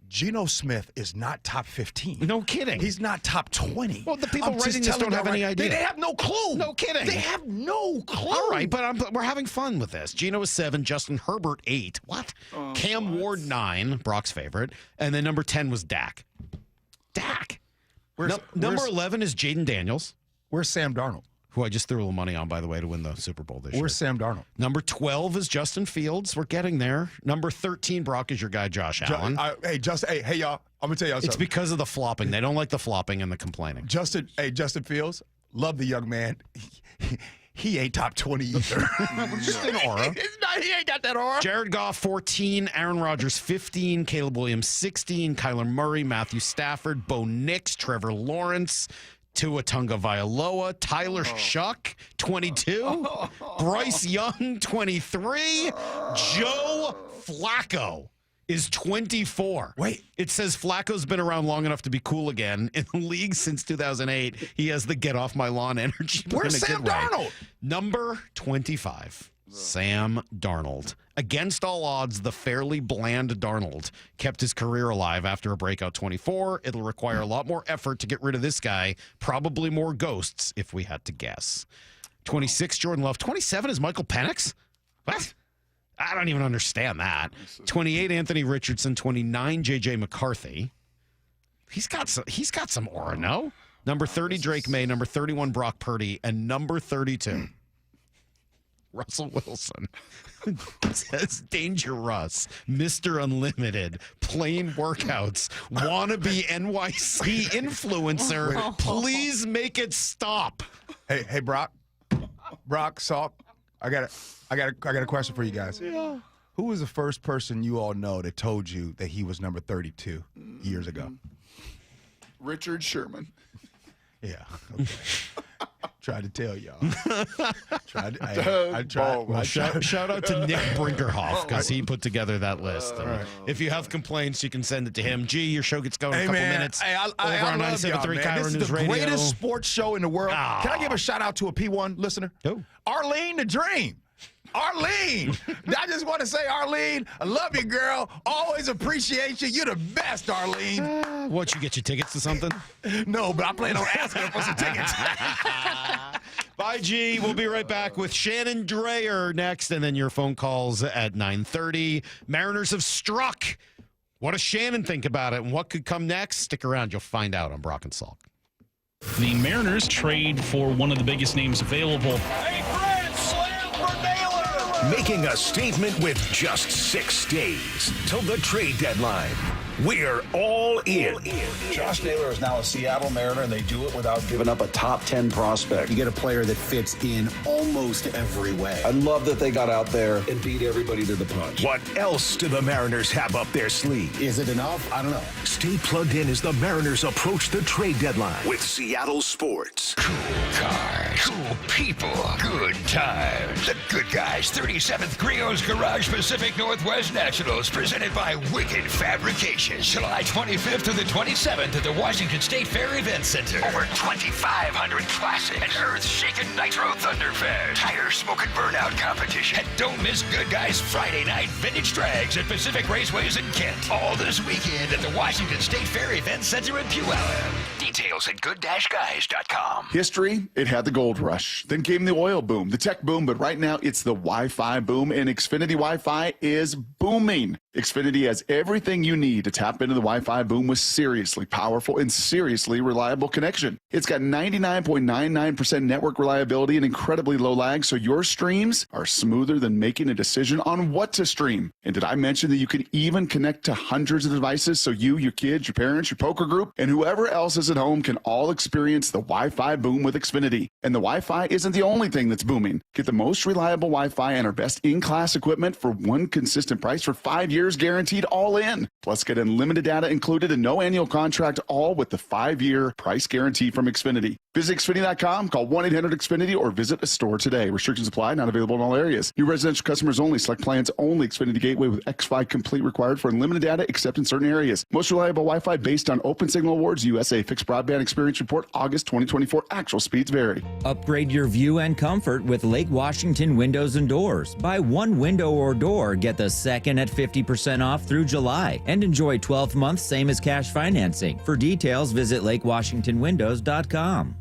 Geno Smith is not top 15. No kidding. He's not top 20. Well, the people writing this don't have any idea. They have no clue. No kidding. They have no clue. All right, but we're having fun with this. Geno is 7, Justin Herbert 8. What? Cam Ward 9, Brock's favorite. And then number 10 was Dak. Number 11 is Jaden Daniels. Where's Sam Darnold? Who I just threw a little money on, by the way, to win the Super Bowl this year. Where's Sam Darnold? Number 12 is Justin Fields. We're getting there. Number 13, Brock, is your guy, Josh Allen. Hey, y'all. I'm going to tell y'all something. It's because of the flopping. They don't like the flopping and the complaining. Justin Fields, love the young man. He ain't top 20 either. Just an aura. He ain't got that aura. Jared Goff, 14. Aaron Rodgers, 15. Caleb Williams, 16. Kyler Murray, Matthew Stafford, Bo Nix, Trevor Lawrence, Tua Tagovailoa, Tyler Shuck, 22. Bryce Young, 23. Joe Flacco is 24. Wait. It says Flacco's been around long enough to be cool again. In the league since 2008, he has the get off my lawn energy. Where's Sam Darnold? Number 25, Sam Darnold. Against all odds, the fairly bland Darnold kept his career alive after a breakout 24. It'll require a lot more effort to get rid of this guy. Probably more ghosts, if we had to guess. 26, Jordan Love. 27 is Michael Penix? What? I don't even understand that. 28, Anthony Richardson. 29, J.J. McCarthy. He's got some aura, no? Number 30, Drake May. Number 31, Brock Purdy. And number 32, Russell Wilson. It says Danger Russ, Mr. Unlimited, plain workouts, wannabe NYC influencer. Please make it stop. Hey, Brock, Salk, I got a question for you guys. Yeah. Who was the first person you all know that told you that he was number 32 years ago? Richard Sherman. Yeah. Okay. Tried to tell y'all. Shout out to Nick Brinkerhoff because he put together that list. Right. If you have complaints, you can send it to him. G, your show gets going in a couple minutes. I over on love y'all, 97.3 man. Kyra This is News the Radio. greatest sports show in the world. Oh. Can I give a shout out to a P1 listener? Who? Arlene the Dream. Arlene, I just want to say, Arlene, I love you, girl. Always appreciate you. You're the best, Arlene. What, you get your tickets to something? No, but I plan on asking her for some tickets. Bye, G. We'll be right back with Shannon Drayer next, and then your phone calls at 9:30. Mariners have struck. What does Shannon think about it, and what could come next? Stick around. You'll find out on Brock and Salk. The Mariners trade for one of the biggest names available. Hey, Fred, slam for Naylor! Making a statement with just 6 days till the trade deadline. We're all in. Josh Naylor is now a Seattle Mariner, and they do it without giving up a top 10 prospect. You get a player that fits in almost every way. I love that they got out there and beat everybody to the punch. What else do the Mariners have up their sleeve? Is it enough? I don't know. Stay plugged in as the Mariners approach the trade deadline with Seattle Sports. Cool cars, cool people, good times. The Good Guys 37th Griot's Garage Pacific Northwest Nationals, presented by Wicked Fabrication. July 25th to the 27th at the Washington State Fair Event Center. Over 2,500 classics. An earth-shaking Nitro Thunderfest. Tire smoke and burnout competition. And don't miss Good Guys Friday night vintage drags at Pacific Raceways in Kent. All this weekend at the Washington State Fair Event Center in Puyallup. Details at good-guys.com. History, it had the gold rush. Then came the oil boom, the tech boom, but right now it's the Wi-Fi boom, and Xfinity Wi-Fi is booming. Xfinity has everything you need to tap into the Wi-Fi boom with seriously powerful and seriously reliable connection. It's got 99.99% network reliability and incredibly low lag, so your streams are smoother than making a decision on what to stream. And did I mention that you can even connect to hundreds of devices, so you, your kids, your parents, your poker group, and whoever else is at home can all experience the Wi-Fi boom with Xfinity. And the Wi-Fi isn't the only thing that's booming. Get the most reliable Wi-Fi and our best in-class equipment for one consistent price for 5 years guaranteed all in. Plus, get unlimited data included and no annual contract, all with the 5-year price guarantee from Xfinity. Visit Xfinity.com, call 1-800-XFINITY, or visit a store today. Restrictions apply, not available in all areas. New residential customers only. Select plans only. Xfinity Gateway with X5 Complete required for unlimited data except in certain areas. Most reliable Wi-Fi based on Open Signal Awards USA. Fixed Broadband Experience Report, August 2024. Actual speeds vary. Upgrade your view and comfort with Lake Washington Windows and Doors. Buy one window or door, get the second at 50% off through July, and enjoy 12 months same as cash financing. For details, visit lakewashingtonwindows.com.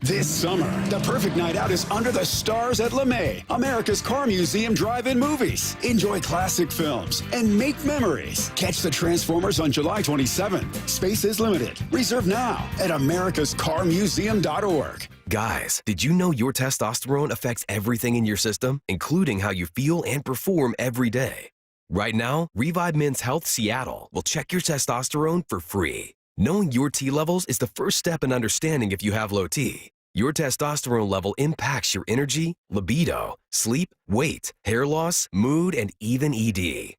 This summer, the perfect night out is under the stars at LeMay, America's Car Museum drive-in movies. Enjoy classic films and make memories. Catch the Transformers on July 27th. Space is limited. Reserve now at americascarmuseum.org. Guys, did you know your testosterone affects everything in your system, including how you feel and perform every day? Right now, Revive Men's Health Seattle will check your testosterone for free. Knowing your T levels is the first step in understanding if you have low T. Your testosterone level impacts your energy, libido, sleep, weight, hair loss, mood, and even ED.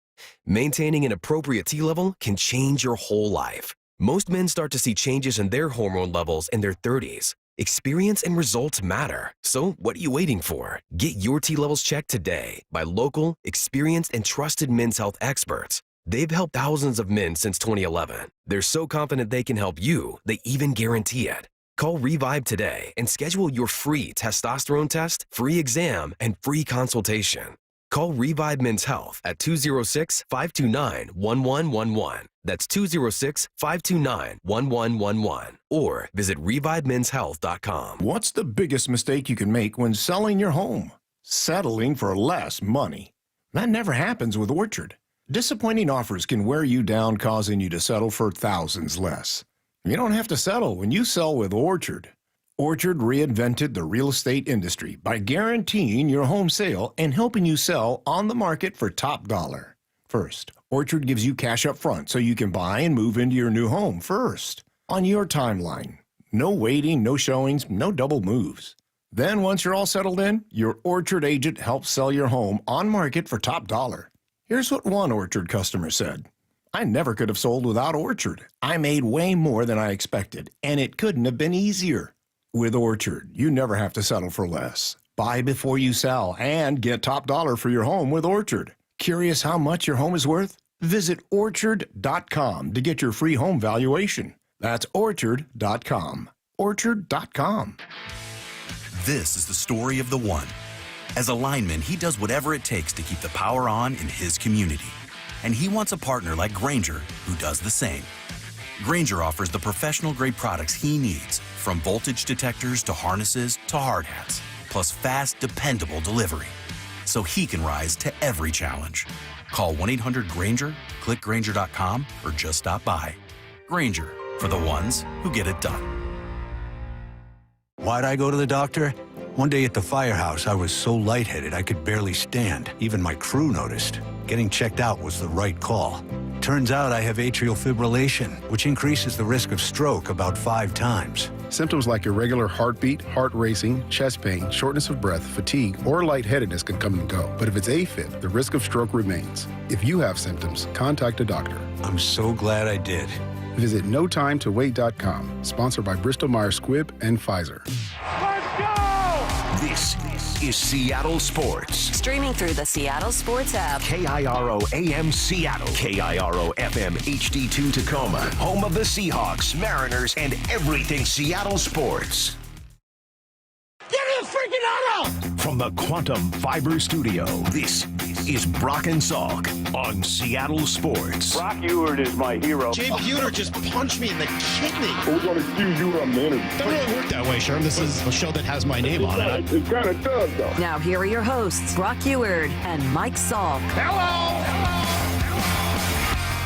Maintaining an appropriate T level can change your whole life. Most men start to see changes in their hormone levels in their 30s. Experience and results matter. So what are you waiting for? Get your T levels checked today by local, experienced, and trusted men's health experts. They've helped thousands of men since 2011. They're so confident they can help you, they even guarantee it. Call Revive today and schedule your free testosterone test, free exam, and free consultation. Call Revive Men's Health at 206-529-1111. That's 206-529-1111. Or visit ReviveMen'sHealth.com. What's the biggest mistake you can make when selling your home? Settling for less money. That never happens with Orchard. Disappointing offers can wear you down, causing you to settle for thousands less. You don't have to settle when you sell with Orchard. Orchard reinvented the real estate industry by guaranteeing your home sale and helping you sell on the market for top dollar. First, Orchard gives you cash up front so you can buy and move into your new home first, on your timeline. No waiting, no showings, no double moves. Then once you're all settled in, your Orchard agent helps sell your home on market for top dollar. Here's what one Orchard customer said. I never could have sold without Orchard. I made way more than I expected, and it couldn't have been easier. With Orchard, you never have to settle for less. Buy before you sell and get top dollar for your home with Orchard. Curious how much your home is worth? Visit Orchard.com to get your free home valuation. That's Orchard.com. Orchard.com. This is the story of the one. As a lineman, he does whatever it takes to keep the power on in his community. And he wants a partner like Grainger who does the same. Grainger offers the professional-grade products he needs, from voltage detectors to harnesses to hard hats, plus fast, dependable delivery, so he can rise to every challenge. Call 1-800-GRAINGER, click Grainger.com, or just stop by. Grainger, for the ones who get it done. Why'd I go to the doctor? One day at the firehouse, I was so lightheaded I could barely stand. Even my crew noticed. Getting checked out was the right call. Turns out I have atrial fibrillation, which increases the risk of stroke about 5 times. Symptoms like irregular heartbeat, heart racing, chest pain, shortness of breath, fatigue, or lightheadedness can come and go. But if it's AFib, the risk of stroke remains. If you have symptoms, contact a doctor. I'm so glad I did. Visit NoTimeToWait.com, sponsored by Bristol-Myers Squibb and Pfizer. This is Seattle Sports. Streaming through the Seattle Sports app. KIRO AM Seattle. KIRO FM HD2 Tacoma. Home of the Seahawks, Mariners, and everything Seattle sports. Get in the freaking auto! From the Quantum Fiber Studio, this is Brock and Salk on Seattle Sports. Brock Ewert is my hero. Jay Buhner just punched me in the kidney. We're going to give you a minute. Doesn't really work that way, Sherm. This is a show that has my name on it. It kind of does, though. Now here are your hosts, Brock Ewert and Mike Salk.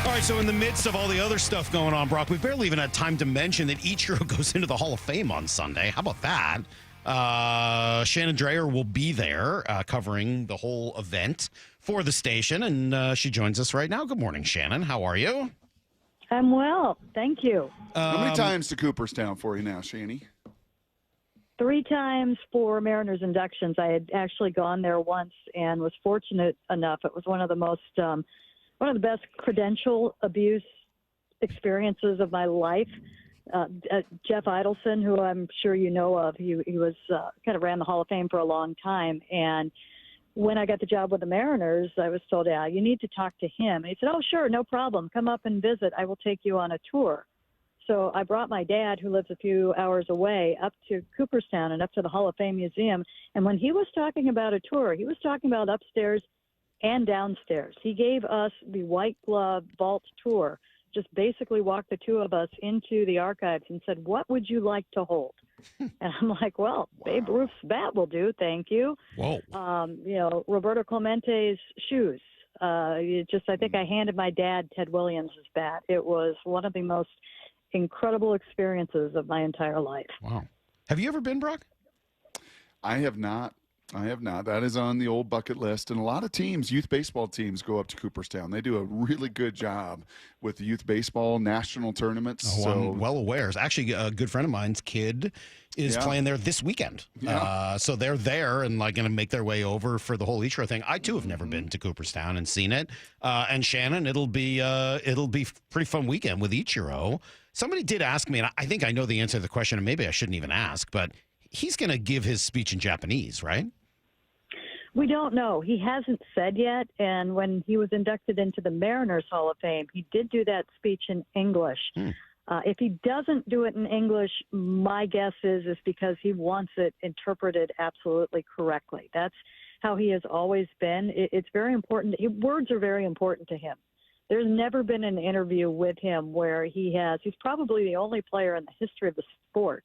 All right, so in the midst of all the other stuff going on, Brock, we barely even had time to mention that Ichiro goes into the Hall of Fame on Sunday. How about that? Shannon Drayer will be there covering the whole event for the station, and she joins us right now. Good morning, Shannon. How are you? I'm well, thank you. How many times to Cooperstown for you now, Shani? 3 times for Mariners inductions. I had actually gone there once and was fortunate enough. It was one of the best credential abuse experiences of my life. Jeff Idelson, who I'm sure you know of, he was kind of ran the Hall of Fame for a long time. And when I got the job with the Mariners, I was told, yeah, you need to talk to him. And he said, oh, sure, no problem. Come up and visit. I will take you on a tour. So I brought my dad, who lives a few hours away, up to Cooperstown and up to the Hall of Fame Museum. And when he was talking about a tour, he was talking about upstairs and downstairs. He gave us the white glove vault tour, just basically walked the two of us into the archives and said, what would you like to hold? And I'm like, well, Babe Ruth's bat will do, thank you. Whoa. Roberto Clemente's shoes. I think I handed my dad Ted Williams' bat. It was one of the most incredible experiences of my entire life. Wow. Have you ever been, Brock? I have not. That is on the old bucket list. And a lot of teams, youth baseball teams, go up to Cooperstown. They do a really good job with the youth baseball national tournaments. Oh, I'm well aware. Actually, a good friend of mine's kid is playing there this weekend. Yeah. So they're there and going to make their way over for the whole Ichiro thing. I too have never been to Cooperstown and seen it. And Shannon, it'll be pretty fun weekend with Ichiro. Somebody did ask me, and I think I know the answer to the question, and maybe I shouldn't even ask, but he's going to give his speech in Japanese, right? We don't know. He hasn't said yet. And when he was inducted into the Mariners Hall of Fame, he did do that speech in English. If he doesn't do it in English, my guess is because he wants it interpreted absolutely correctly. That's how he has always been. It's very important. Words are very important to him. There's never been an interview with him where he's probably the only player in the history of the sport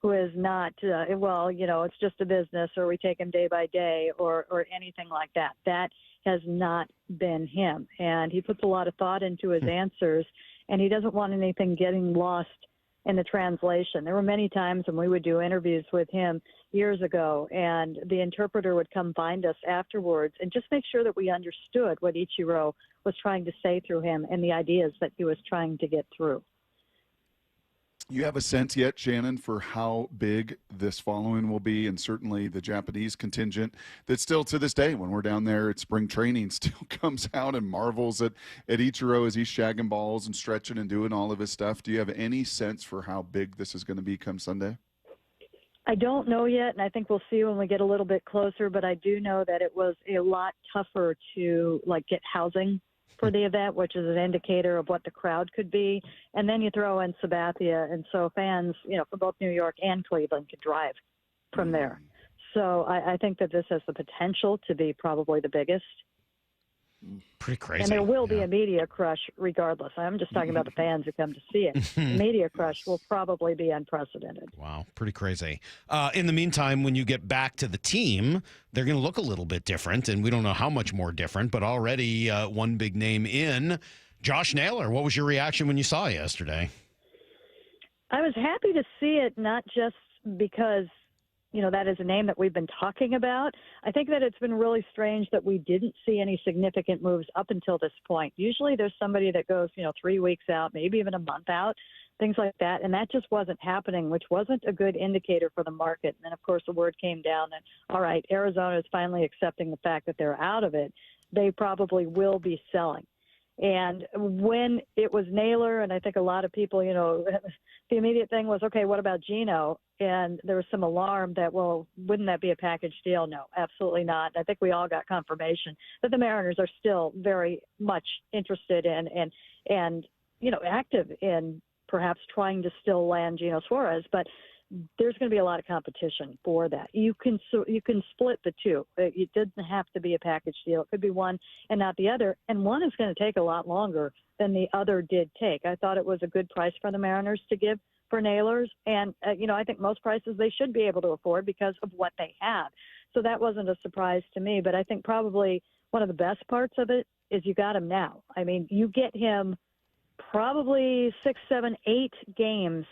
who is not, it's just a business, or we take him day by day, or anything like that. That has not been him. And he puts a lot of thought into his answers, and he doesn't want anything getting lost in the translation. There were many times when we would do interviews with him years ago, and the interpreter would come find us afterwards and just make sure that we understood what Ichiro was trying to say through him and the ideas that he was trying to get through. You have a sense yet, Shannon, for how big this following will be, and certainly the Japanese contingent that still to this day, when we're down there at spring training, still comes out and marvels at Ichiro as he's shagging balls and stretching and doing all of his stuff. Do you have any sense for how big this is going to be come Sunday? I don't know yet, and I think we'll see when we get a little bit closer, but I do know that it was a lot tougher to get housing for the event, which is an indicator of what the crowd could be. And then you throw in Sabathia, and so fans, from both New York and Cleveland could drive from there. So I think that this has the potential to be probably the biggest. Pretty crazy. And there will be a media crush regardless. I'm just talking about the fans who come to see it. The media crush will probably be unprecedented. Wow, pretty crazy. In the meantime, when you get back to the team, they're going to look a little bit different, and we don't know how much more different, but already one big name in. Josh Naylor, what was your reaction when you saw it yesterday? I was happy to see it, not just because that is a name that we've been talking about. I think that it's been really strange that we didn't see any significant moves up until this point. Usually there's somebody that goes, 3 weeks out, maybe even a month out, things like that. And that just wasn't happening, which wasn't a good indicator for the market. And then, of course, the word came down that, all right, Arizona is finally accepting the fact that they're out of it. They probably will be selling. And when it was Naylor, and I think a lot of people, the immediate thing was, okay, what about Gino? And there was some alarm that, well, wouldn't that be a package deal? No, absolutely not. I think we all got confirmation that the Mariners are still very much interested in and active in perhaps trying to still land Gino Suarez, but there's going to be a lot of competition for that. You can split the two. It doesn't have to be a package deal. It could be one and not the other, and one is going to take a lot longer than the other did take. I thought it was a good price for the Mariners to give for Naylor's, and I think most prices they should be able to afford because of what they have. So that wasn't a surprise to me, but I think probably one of the best parts of it is you got him now. I mean, you get him probably 6, 7, 8 games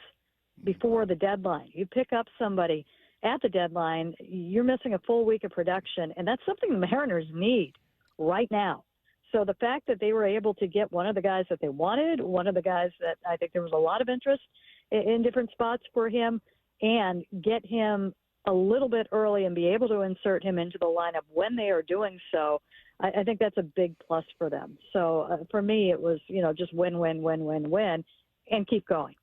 before the deadline. You pick up somebody at the deadline, you're missing a full week of production, and that's something the Mariners need right now. So the fact that they were able to get one of the guys that they wanted, one of the guys that I think there was a lot of interest in different spots for him, and get him a little bit early and be able to insert him into the lineup when they are doing so, I think that's a big plus for them. So for me, it was, just win, win, win, win, win, and keep going.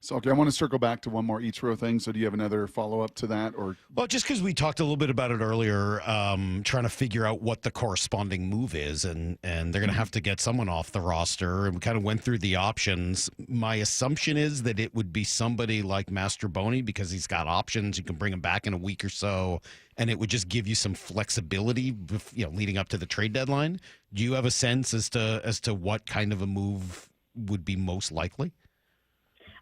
So, okay, I want to circle back to one more Ichiro thing. So do you have another follow-up to that? Or Well, just because we talked a little bit about it earlier, trying to figure out what the corresponding move is, and they're going to have to get someone off the roster, and we kind of went through the options. My assumption is that it would be somebody like Master Boney because he's got options. You can bring him back in a week or so, and it would just give you some flexibility, leading up to the trade deadline. Do you have a sense as to what kind of a move would be most likely?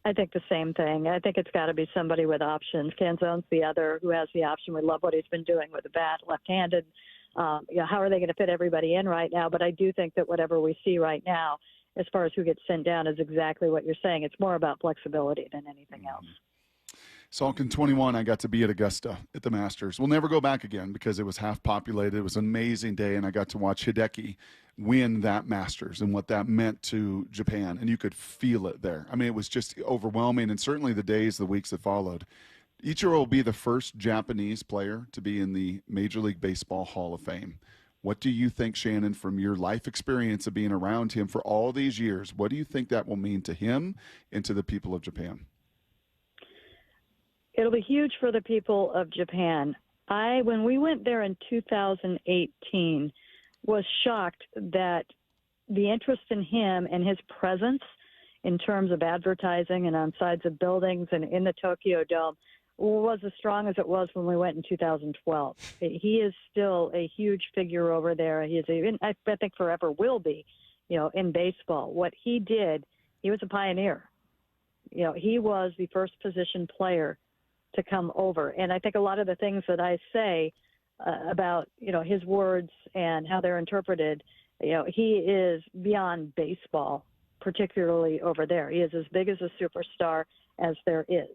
I think the same thing. I think it's got to be somebody with options. Canzone's the other who has the option. We love what he's been doing with the bat, left-handed. How are they going to fit everybody in right now? But I do think that whatever we see right now, as far as who gets sent down, is exactly what you're saying. It's more about flexibility than anything else. Salk, in 21, I got to be at Augusta at the Masters. We'll never go back again because it was half populated. It was an amazing day, and I got to watch Hideki win that Masters and what that meant to Japan, and you could feel it there. I mean, it was just overwhelming, and certainly the days, the weeks that followed. Ichiro will be the first Japanese player to be in the Major League Baseball Hall of Fame. What do you think, Shannon, from your life experience of being around him for all these years, what do you think that will mean to him and to the people of Japan? It'll be huge for the people of Japan. When we went there in 2018, was shocked that the interest in him and his presence in terms of advertising and on sides of buildings and in the Tokyo Dome was as strong as it was when we went in 2012. He is still a huge figure over there. He is, I think, forever will be, in baseball. What he did, he was a pioneer. He was the first position player to come over. And I think a lot of the things that I say about, his words and how they're interpreted, he is beyond baseball, particularly over there. He is as big as a superstar as there is.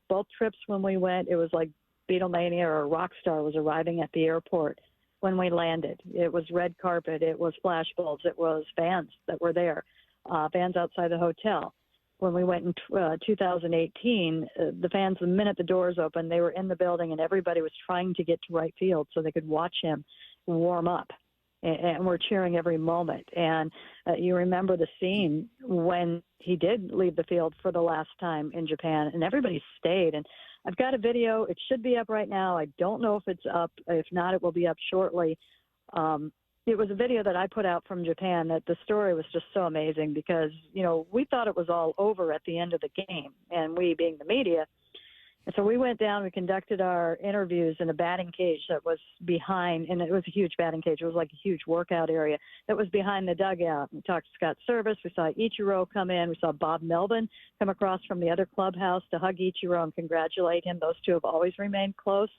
Both trips when we went, it was like Beatlemania or a rock star was arriving at the airport when we landed. It was red carpet. It was flashbulbs. It was fans that were there, fans outside the hotel. When we went in 2018, the fans, the minute the doors opened, they were in the building and everybody was trying to get to right field so they could watch him warm up. And we're cheering every moment. And you remember the scene when he did leave the field for the last time in Japan, and everybody stayed. And I've got a video. It should be up right now. I don't know if it's up. If not, it will be up shortly. It was a video that I put out from Japan that the story was just so amazing because, we thought it was all over at the end of the game, and we being the media. And so we went down, we conducted our interviews in a batting cage that was behind, and it was a huge batting cage. It was like a huge workout area that was behind the dugout. We talked to Scott Service. We saw Ichiro come in. We saw Bob Melvin come across from the other clubhouse to hug Ichiro and congratulate him. Those two have always remained close.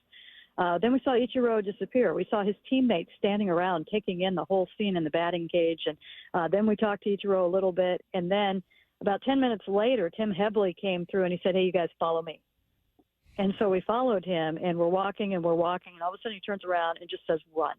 Then we saw Ichiro disappear. We saw his teammates standing around taking in the whole scene in the batting cage. And then we talked to Ichiro a little bit. And then about 10 minutes later, Tim Hebley came through and he said, "Hey, you guys follow me." And so we followed him, and we're walking, and all of a sudden he turns around and just says, "Run."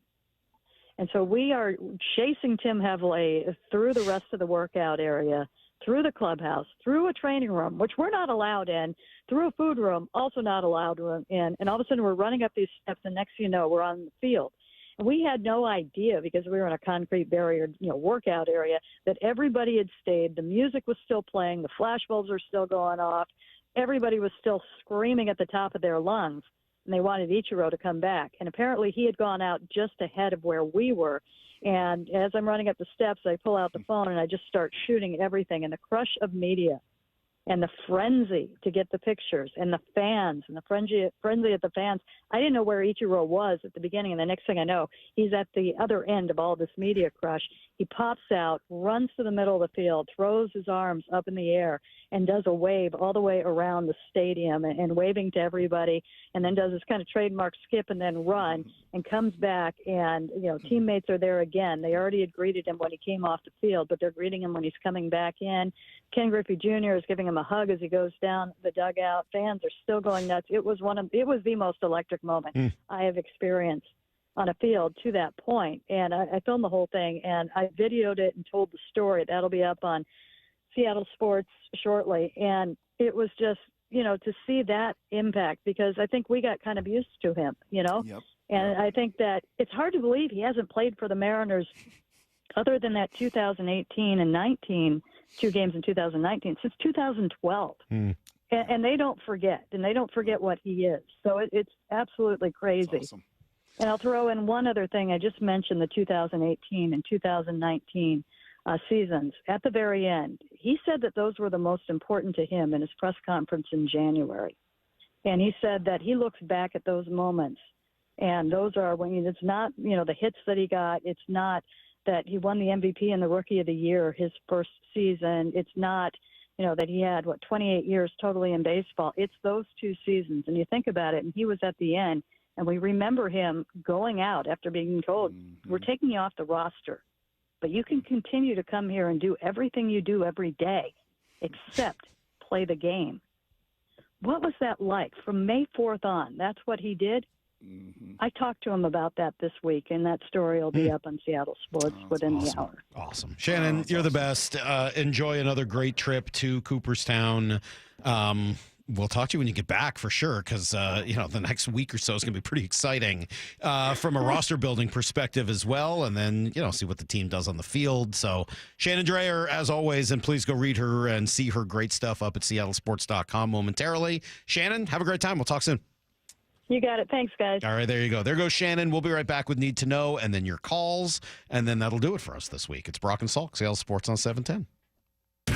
And so we are chasing Tim Hebley through the rest of the workout area, through the clubhouse, through a training room, which we're not allowed in, through a food room, also not allowed in. And all of a sudden we're running up these steps, and next thing you know, we're on the field. And we had no idea, because we were in a concrete barrier, workout area, that everybody had stayed. The music was still playing. The flashbulbs were still going off. Everybody was still screaming at the top of their lungs, and they wanted Ichiro to come back. And apparently he had gone out just ahead of where we were. And as I'm running up the steps, I pull out the phone, and I just start shooting everything. And the crush of media and the frenzy to get the pictures and the fans and the frenzy at the fans. I didn't know where Ichiro was at the beginning, and the next thing I know, he's at the other end of all this media crush. He pops out, runs to the middle of the field, throws his arms up in the air, and does a wave all the way around the stadium and waving to everybody, and then does this kind of trademark skip and then run and comes back, and, teammates are there again. They already had greeted him when he came off the field, but they're greeting him when he's coming back in. Ken Griffey Jr. is giving him a hug as he goes down the dugout. Fans are still going nuts. It was the most electric moment I have experienced on a field to that point. And I filmed the whole thing, and I videoed it and told the story. That'll be up on Seattle Sports shortly. And it was just, to see that impact, because I think we got kind of used to him, Yep. And I think that it's hard to believe he hasn't played for the Mariners other than that 2018 and 19, 2 games in 2019, since 2012. And they don't forget, what he is. So it's absolutely crazy. Awesome. And I'll throw in one other thing. I just mentioned the 2018 and 2019 seasons. At the very end, he said that those were the most important to him in his press conference in January. And he said that he looks back at those moments, and those are when it's not, the hits that he got. It's not that he won the MVP and the Rookie of the Year his first season. It's not, that he had, 28 years totally in baseball. It's those 2 seasons. And you think about it, and he was at the end, and we remember him going out after being told, we're taking you off the roster, but you can continue to come here and do everything you do every day except play the game. What was that like? From May 4th on, that's what he did. I talked to him about that this week, and that story will be up on Seattle Sports within the hour. Awesome. Shannon, you're the best. Enjoy another great trip to Cooperstown. We'll talk to you when you get back for sure, because, the next week or so is going to be pretty exciting from a roster building perspective as well, and then, see what the team does on the field. So Shannon Drayer, as always, and please go read her and see her great stuff up at seattlesports.com momentarily. Shannon, have a great time. We'll talk soon. You got it. Thanks, guys. All right, there you go. There goes Shannon. We'll be right back with Need to Know, and then your calls, and then that'll do it for us this week. It's Brock and Salk, Seattle Sports on 710.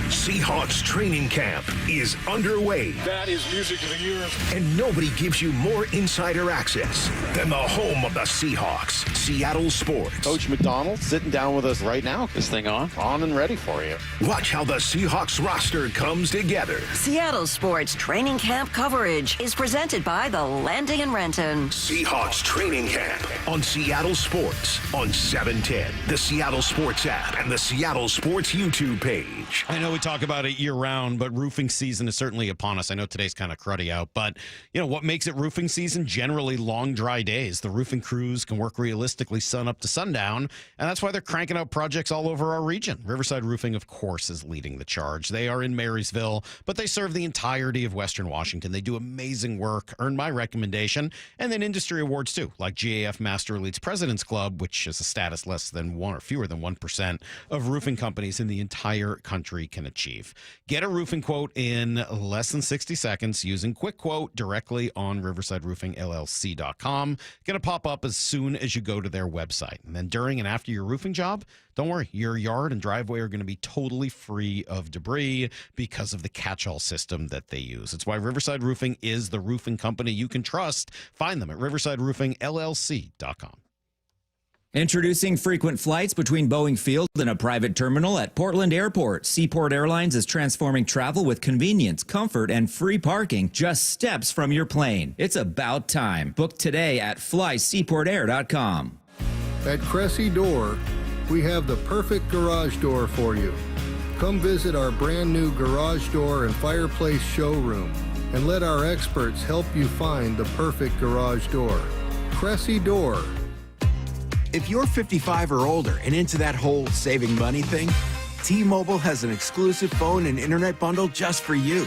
Seahawks training camp is underway. That is music of the year. And nobody gives you more insider access than the home of the Seahawks, Seattle Sports. Coach McDonald sitting down with us right now. This thing on and ready for you. Watch how the Seahawks roster comes together. Seattle Sports training camp coverage is presented by the Landing in Renton. Seahawks training camp on Seattle Sports on 710, the Seattle Sports app, and the Seattle Sports YouTube page. I know we talk about it year round, but roofing season is certainly upon us. I know today's kind of cruddy out, but what makes it roofing season? Generally long, dry days. The roofing crews can work realistically sun up to sundown, and that's why they're cranking out projects all over our region. Riverside Roofing, of course, is leading the charge. They are in Marysville, but they serve the entirety of Western Washington. They do amazing work, earned my recommendation, and then industry awards too, like GAF Master Elite's President's Club, which is a status less than 1 or fewer than 1% of roofing companies in the entire country can achieve. Get a roofing quote in less than 60 seconds using Quick Quote directly on riversideroofingllc.com. Going to pop up as soon as you go to their website. And then during and after your roofing job, don't worry, your yard and driveway are going to be totally free of debris because of the catch-all system that they use. It's why Riverside Roofing is the roofing company you can trust. Find them at riversideroofingllc.com. Introducing frequent flights between Boeing Field and a private terminal at Portland Airport. Seaport Airlines is transforming travel with convenience, comfort, and free parking just steps from your plane. It's about time. Book today at flyseaportair.com. At Cressy Door, we have the perfect garage door for you. Come visit our brand new garage door and fireplace showroom and let our experts help you find the perfect garage door. Cressy Door. If you're 55 or older and into that whole saving money thing, T-Mobile has an exclusive phone and internet bundle just for you.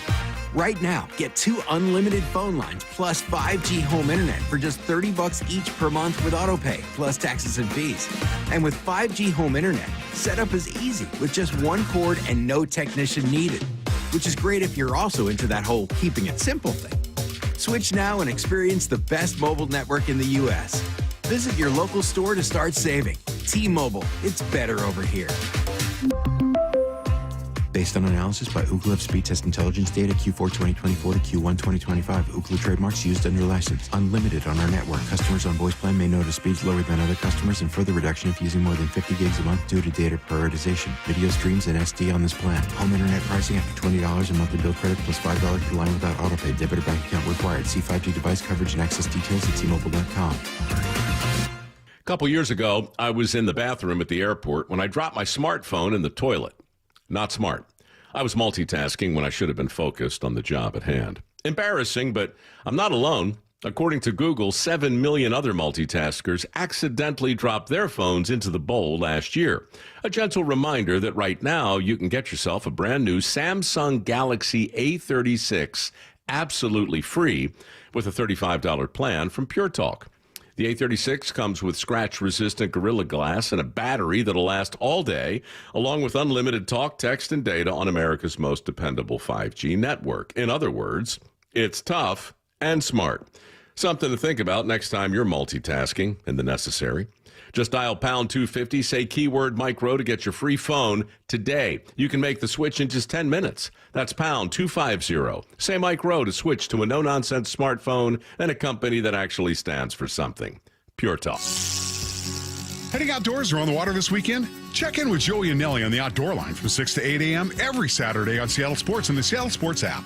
Right now, get 2 unlimited phone lines plus 5G home internet for just $30 each per month with autopay, plus taxes and fees. And with 5G home internet, setup is easy with just 1 cord and no technician needed, which is great if you're also into that whole keeping it simple thing. Switch now and experience the best mobile network in the U.S. Visit your local store to start saving. T-Mobile, it's better over here. Based on analysis by Ookla of Speed Test Intelligence data Q4 2024 to Q1 2025. Ookla trademarks used under license. Unlimited on our network. Customers on voice plan may notice speeds lower than other customers and further reduction if using more than 50 gigs a month due to data prioritization. Video streams and SD on this plan. Home internet pricing after $20 a monthly bill credit plus $5 per line without autopay. Debit or bank account required. See 5G device coverage and access details at tmobile.com. A couple years ago, I was in the bathroom at the airport when I dropped my smartphone in the toilet. Not smart. I was multitasking when I should have been focused on the job at hand. Embarrassing, but I'm not alone. According to Google, 7 million other multitaskers accidentally dropped their phones into the bowl last year. A gentle reminder that right now you can get yourself a brand new Samsung Galaxy A36 absolutely free with a $35 plan from Pure Talk. The A36 comes with scratch-resistant Gorilla Glass and a battery that'll last all day, along with unlimited talk, text, and data on America's most dependable 5G network. In other words, it's tough and smart. Something to think about next time you're multitasking in the necessary. Just dial pound 250, say keyword Mike Rowe to get your free phone today. You can make the switch in just 10 minutes. That's pound 250. Say Mike Rowe to switch to a no-nonsense smartphone and a company that actually stands for something. Pure Talk. Heading outdoors or on the water this weekend? Check in with Joey and Nelly on the Outdoor Line from 6 to 8 a.m. every Saturday on Seattle Sports and the Seattle Sports app.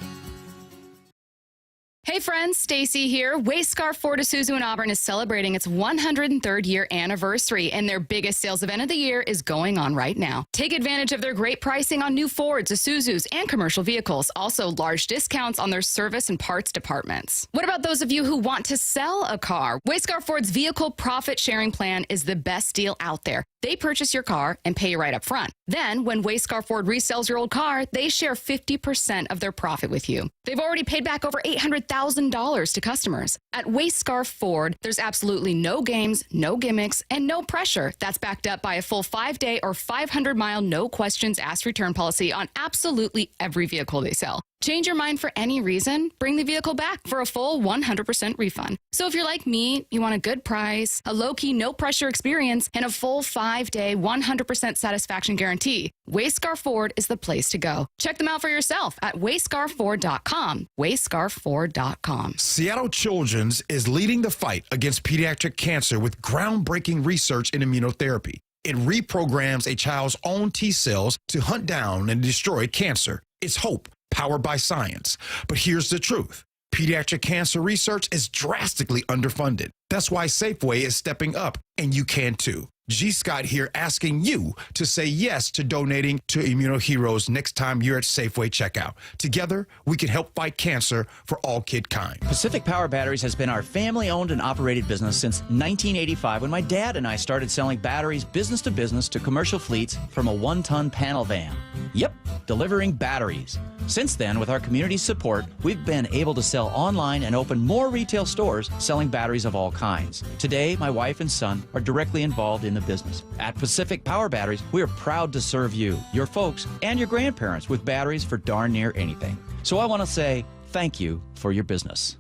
Hey friends, Stacy here. Wayscar Ford Isuzu in Auburn is celebrating its 103rd year anniversary, and their biggest sales event of the year is going on right now. Take advantage of their great pricing on new Fords, Isuzus, and commercial vehicles. Also, large discounts on their service and parts departments. What about those of you who want to sell a car? Wayscar Ford's vehicle profit sharing plan is the best deal out there. They purchase your car and pay you right up front. Then, when Wayscar Ford resells your old car, they share 50% of their profit with you. They've already paid back over $800,000 to customers. At Wayscar Ford, there's absolutely no games, no gimmicks, and no pressure. That's backed up by a full 5-day or 500-mile no questions asked return policy on absolutely every vehicle they sell. Change your mind for any reason, bring the vehicle back for a full 100% refund. So if you're like me, you want a good price, a low-key, no-pressure experience, and a full 5-day, 100% satisfaction guarantee, Wayscar Ford is the place to go. Check them out for yourself at wayscarford.com. Wayscarford.com. Seattle Children's is leading the fight against pediatric cancer with groundbreaking research in immunotherapy. It reprograms a child's own T cells to hunt down and destroy cancer. It's hope, powered by science. But here's the truth. Pediatric cancer research is drastically underfunded. That's why Safeway is stepping up, and you can too. G. Scott here asking you to say yes to donating to Immunoheroes next time you're at Safeway checkout. Together, we can help fight cancer for all kidkind. Pacific Power Batteries has been our family-owned and operated business since 1985 when my dad and I started selling batteries business to business to commercial fleets from a 1-ton panel van. Yep, delivering batteries. Since then, with our community's support, we've been able to sell online and open more retail stores selling batteries of all kinds. Today, my wife and son are directly involved in the business. At Pacific Power Batteries, we are proud to serve you, your folks, and your grandparents with batteries for darn near anything. So I want to say thank you for your business.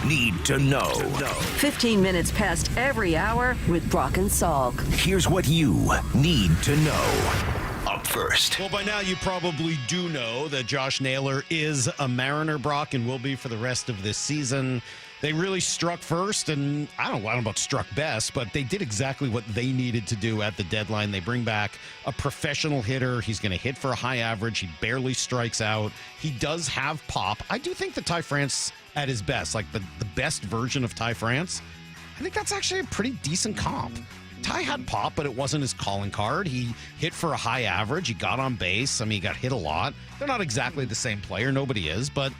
Need to know. 15 minutes past every hour with Brock and Salk. Here's what you need to know. Up first. Well, by now you probably do know that Josh Naylor is a Mariner, Brock, and will be for the rest of this season. They really struck first, and I don't know about struck best, but they did exactly what they needed to do at the deadline. They bring back a professional hitter. He's going to hit for a high average. He barely strikes out. He does have pop. I do think that Ty France at his best, like the best version of Ty France, I think that's actually a pretty decent comp. Ty had pop, but it wasn't his calling card. He hit for a high average. He got on base. I mean, he got hit a lot. They're not exactly the same player. Nobody is, but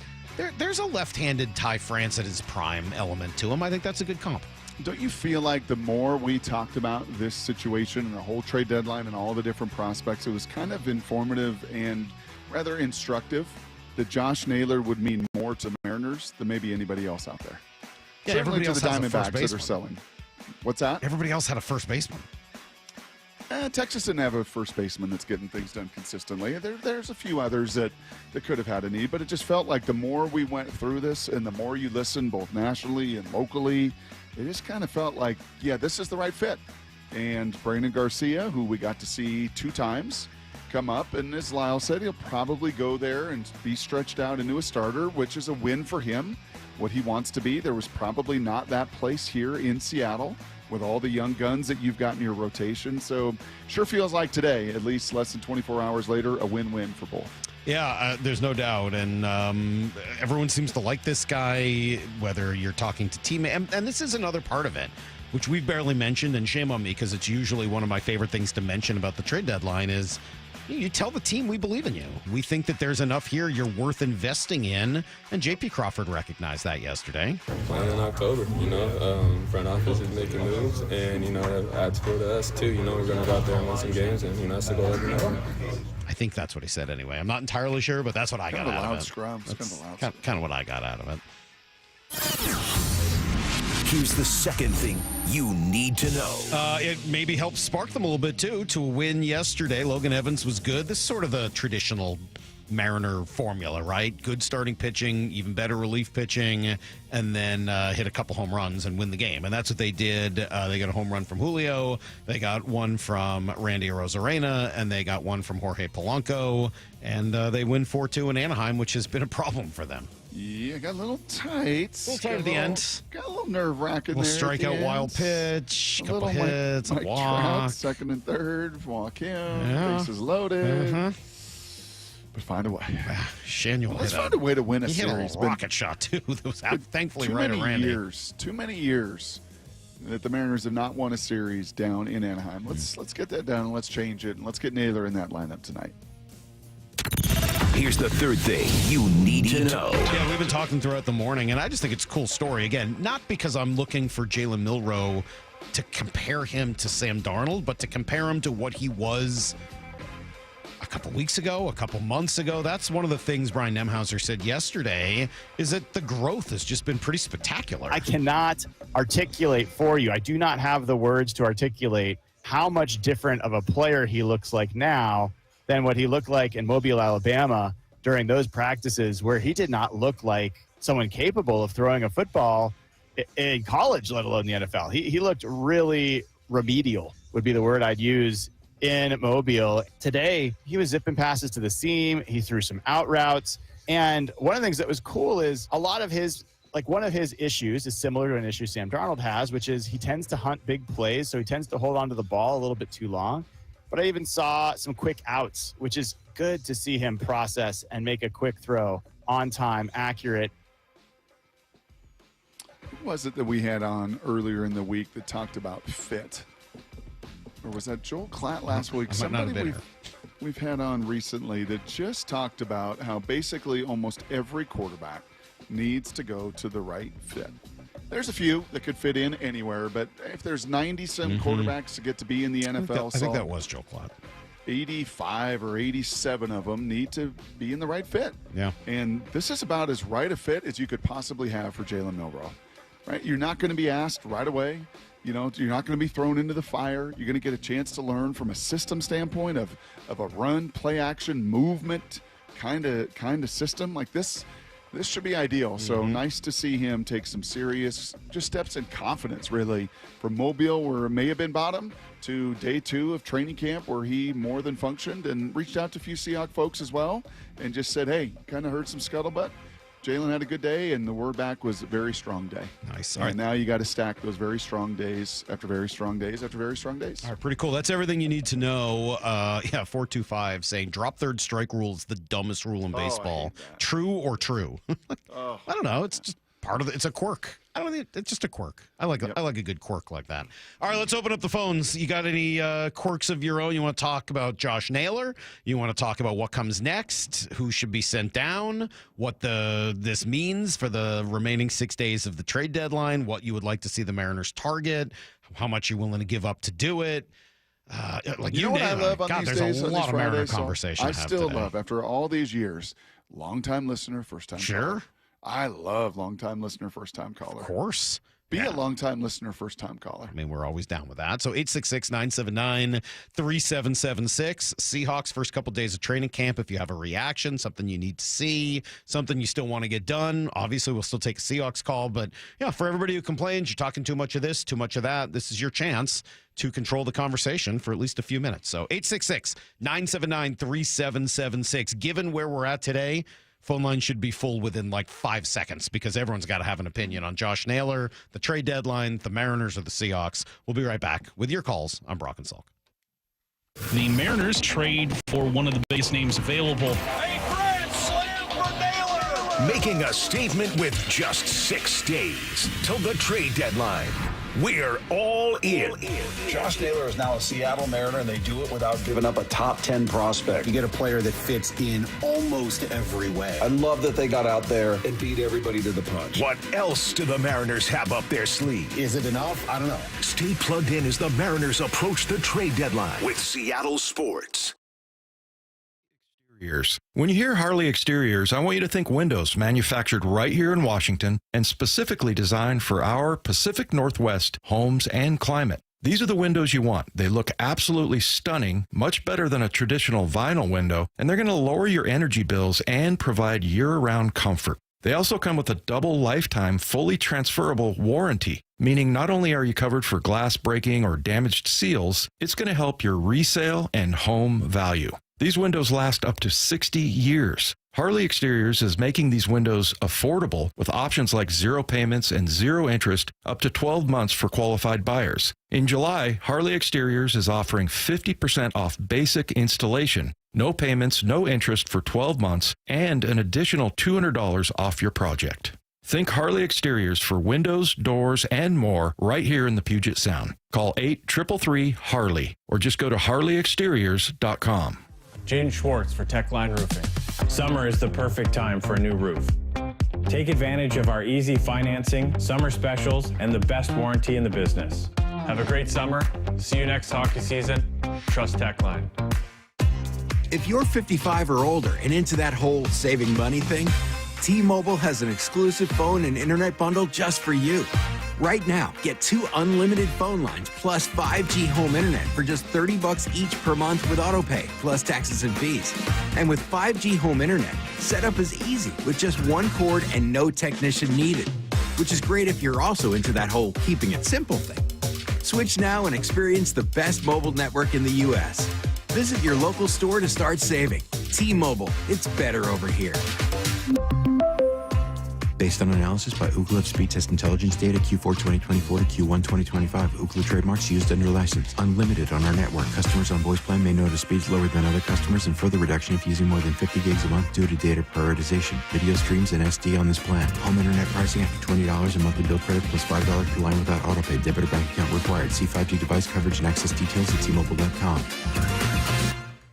there's a left-handed Ty France at his prime element to him. I think that's a good comp. Don't you feel like the more we talked about this situation and the whole trade deadline and all the different prospects, it was kind of informative and rather instructive that Josh Naylor would mean more to Mariners than maybe anybody else out there? Yeah, certainly everybody to else the has a first Diamondbacks that are baseman. selling. What's that? Everybody else had a first baseman. Texas didn't have a first baseman that's getting things done consistently. There's a few others that could have had a need, but it just felt like the more we went through this and the more you listen both nationally and locally, it just kind of felt like, yeah, this is the right fit. And Brandon Garcia, who we got to see 2 times, come up, and as Lyle said, he'll probably go there and be stretched out into a starter, which is a win for him, what he wants to be. There was probably not that place here in Seattle with all the young guns that you've got in your rotation. So sure feels like today, at least less than 24 hours later, a win-win for both. Yeah, there's no doubt. And everyone seems to like this guy, whether you're talking to teammates. And this is another part of it, which we've barely mentioned, and shame on me because it's usually one of my favorite things to mention about the trade deadline is You tell the team we believe in you. We think that there's enough here you're worth investing in. And J.P. Crawford recognized that yesterday. Playing in October, front office is making moves, and, that adds fuel to us, too. We're going to go out there and win some games, and, that's the goal every night. I think that's what he said anyway. I'm not entirely sure, but that's what I got out of it. Scrum. That's kind of what I got out of it. Here's the second thing you need to know. It maybe helped spark them a little bit, too, to a win yesterday. Logan Evans was good. This is sort of the traditional Mariner formula, right? Good starting pitching, even better relief pitching, and then hit a couple home runs and win the game. And that's what they did. They got a home run from Julio. They got one from Randy Arozarena, and they got one from Jorge Polanco. And they win 4-2 in Anaheim, which has been a problem for them. Yeah, got a little tight. A little tight at the end. Got a little nerve-wracking there. Strikeout, wild pitch, a couple hits, Mike a walk. Trout, second and third, walk in, bases loaded. But find a way. Let's find a way to win a series. Hit a rocket shot, too. That was thankfully right at Randy. Too many years that the Mariners have not won a series down in Anaheim. Let's get that done. Let's change it. And let's get Naylor in that lineup tonight. Here's the third thing you need to know. Yeah, we've been talking throughout the morning, and I just think it's a cool story. Again, not because I'm looking for Jalen Milroe to compare him to Sam Darnold, but to compare him to what he was a couple weeks ago, a couple months ago. That's one of the things Brian Nemhauser said yesterday, is that the growth has just been pretty spectacular. I cannot articulate for you. I do not have the words to articulate how much different of a player he looks like now than what he looked like in Mobile, Alabama during those practices where he did not look like someone capable of throwing a football in college, let alone the NFL. He looked really remedial, would be the word I'd use, in Mobile. Today, he was zipping passes to the seam. He threw some out routes. And one of the things that was cool is a lot of his, one of his issues is similar to an issue Sam Darnold has, which is he tends to hunt big plays, so he tends to hold on to the ball a little bit too long. But I even saw some quick outs, which is good to see him process and make a quick throw, on time, accurate. Who was it that we had on earlier in the week that talked about fit? Or was that Joel Klatt last week? Somebody we've had on recently that just talked about how basically almost every quarterback needs to go to the right fit. There's a few that could fit in anywhere, but if there's 90-some quarterbacks to get to be in the NFL, I think that was Joe Klatt. 85 or 87 of them need to be in the right fit. Yeah. And this is about as right a fit as you could possibly have for Jalen Milroe. Right? You're not going to be asked right away. You're not going to be thrown into the fire. You're going to get a chance to learn from a system standpoint of a run, play action, movement kind of system like this. This should be ideal. So nice to see him take some serious just steps in confidence, really, from Mobile, where it may have been bottom, to day 2 of training camp, where he more than functioned and reached out to a few Seahawks folks as well and just said, hey, kind of heard some scuttlebutt. Jalen had a good day, and the word back was a very strong day. Nice. And now you got to stack those very strong days after very strong days after very strong days. All right, pretty cool. That's everything you need to know. 425 saying drop third strike rule is the dumbest rule in baseball. True or true? I don't know. It's just part of it. It's a quirk. It's just a quirk. I like a good quirk like that. All right, let's open up the phones. You got any quirks of your own? You want to talk about Josh Naylor? You want to talk about what comes next? Who should be sent down? What this means for the remaining 6 days of the trade deadline? What you would like to see the Mariners target? How much you're willing to give up to do it? You know what I love on these days, there's a lot of Mariner Fridays, conversation. I still love, after all these years, long-time listener, first-time caller. I love long-time listener, first-time caller. Of course. Be a long-time listener, first-time caller. I mean, we're always down with that. So 866-979-3776. Seahawks first couple days of training camp. If you have a reaction, something you need to see, something you still want to get done, obviously we'll still take a Seahawks call. But, yeah, for everybody who complains, you're talking too much of this, too much of that, this is your chance to control the conversation for at least a few minutes. So 866-979-3776. Given where we're at today, phone line should be full within 5 seconds because everyone's got to have an opinion on Josh Naylor, the trade deadline, the Mariners, or the Seahawks. We'll be right back with your calls on Brock and Salk. The Mariners trade for one of the biggest names available. A grand slam for Naylor. making a statement with just 6 days till the trade deadline. We're all in. Josh Naylor is now a Seattle Mariner, and they do it without giving up a top 10 prospect. You get a player that fits in almost every way. I love that they got out there and beat everybody to the punch. What else do the Mariners have up their sleeve? Is it enough? I don't know. Stay plugged in as the Mariners approach the trade deadline with Seattle Sports. When you hear Harley Exteriors, I want you to think windows manufactured right here in Washington and specifically designed for our Pacific Northwest homes and climate. These are the windows you want. They look absolutely stunning, much better than a traditional vinyl window, and they're going to lower your energy bills and provide year-round comfort. They also come with a double lifetime, fully transferable warranty, meaning not only are you covered for glass breaking or damaged seals, it's going to help your resale and home value. These windows last up to 60 years. Harley Exteriors is making these windows affordable with options like 0 payments and 0 interest up to 12 months for qualified buyers. In July, Harley Exteriors is offering 50% off basic installation, no payments, no interest for 12 months, and an additional $200 off your project. Think Harley Exteriors for windows, doors, and more right here in the Puget Sound. Call 833-HARLEY or just go to harleyexteriors.com. Jaden Schwartz for Techline Roofing. Summer is the perfect time for a new roof. Take advantage of our easy financing, summer specials, and the best warranty in the business. Have a great summer. See you next hockey season. Trust Techline. If you're 55 or older and into that whole saving money thing, T-Mobile has an exclusive phone and internet bundle just for you. Right now, get 2 unlimited phone lines plus 5G home internet for just $30 each per month with autopay, plus taxes and fees. And with 5G home internet, setup is easy with just 1 cord and no technician needed, which is great if you're also into that whole keeping it simple thing. Switch now and experience the best mobile network in the U.S. Visit your local store to start saving. T-Mobile, it's better over here. Based on analysis by Ookla of speed test intelligence data Q4 2024 to Q1 2025. Ookla trademarks used under license. Unlimited on our network. Customers on voice plan may notice speeds lower than other customers and further reduction if using more than 50 gigs a month due to data prioritization. Video streams and SD on this plan. Home internet pricing after $20 a monthly bill credit plus $5 per line without autopay. Debit or bank account required. See 5G device coverage and access details at T-Mobile.com.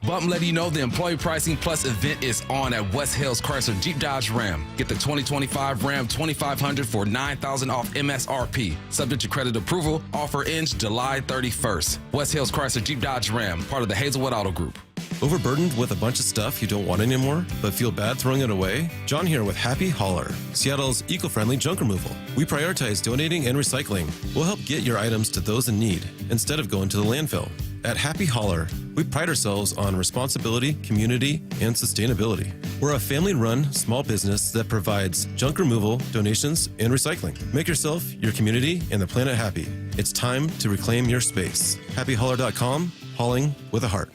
Bump letting you know the Employee Pricing Plus event is on at West Hills Chrysler Jeep Dodge Ram. Get the 2025 Ram 2500 for $9,000 off MSRP. Subject to credit approval. Offer ends July 31st. West Hills Chrysler Jeep Dodge Ram, part of the Hazelwood Auto Group. Overburdened with a bunch of stuff you don't want anymore, but feel bad throwing it away? John here with Happy Hauler, Seattle's eco-friendly junk removal. We prioritize donating and recycling. We'll help get your items to those in need instead of going to the landfill. At Happy Hauler, we pride ourselves on responsibility, community, and sustainability. We're a family-run small business that provides junk removal, donations, and recycling. Make yourself, your community, and the planet happy. It's time to reclaim your space. HappyHauler.com, hauling with a heart.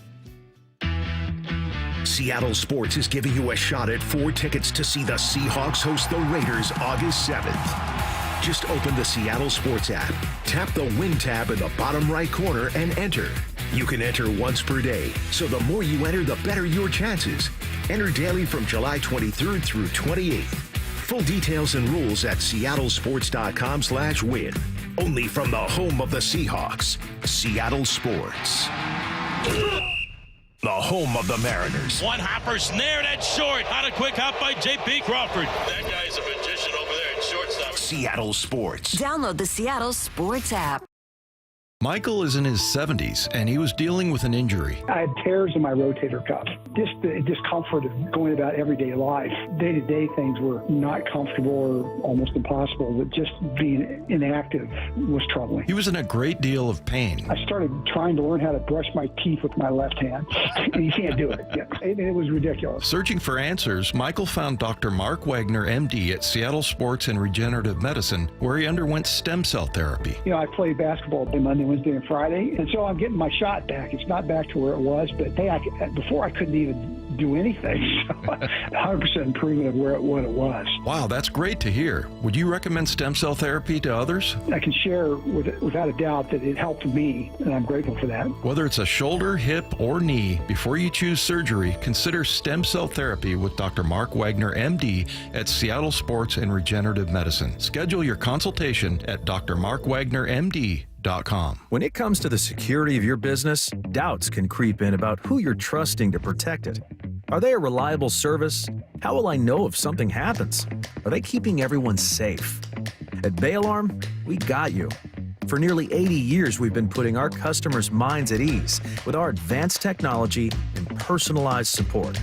Seattle Sports is giving you a shot at 4 tickets to see the Seahawks host the Raiders August 7th. Just open the Seattle Sports app, tap the Win tab in the bottom right corner, and enter. You can enter once per day, so the more you enter, the better your chances. Enter daily from July 23rd through 28th. Full details and rules at seattlesports.com/win. Only from the home of the Seahawks, Seattle Sports. The home of the Mariners. One hopper snared at short. On a quick hop by J.P. Crawford. That guy's a magician over there at shortstop. Seattle Sports. Download the Seattle Sports app. Michael is in his 70s, and he was dealing with an injury. I had tears in my rotator cuff. Just the discomfort of going about everyday life. Day-to-day things were not comfortable or almost impossible, but just being inactive was troubling. He was in a great deal of pain. I started trying to learn how to brush my teeth with my left hand, and you can't do it. It was ridiculous. Searching for answers, Michael found Dr. Mark Wagner, MD, at Seattle Sports and Regenerative Medicine, where he underwent stem cell therapy. You know, I played basketball Monday, Wednesday, and Friday, and so I'm getting my shot back. It's not back to where it was, but hey, before I couldn't even do anything. So 100% improvement of what it was. Wow, that's great to hear. Would you recommend stem cell therapy to others? I can share without a doubt that it helped me, and I'm grateful for that. Whether it's a shoulder, hip, or knee, before you choose surgery, consider stem cell therapy with Dr. Mark Wagner, MD, at Seattle Sports and Regenerative Medicine. Schedule your consultation at drmarkwagnermd.com. When it comes to the security of your business, doubts can creep in about who you're trusting to protect it. Are they a reliable service? How will I know if something happens? Are they keeping everyone safe? At Bay Alarm, we got you. For nearly 80 years, we've been putting our customers' minds at ease with our advanced technology and personalized support.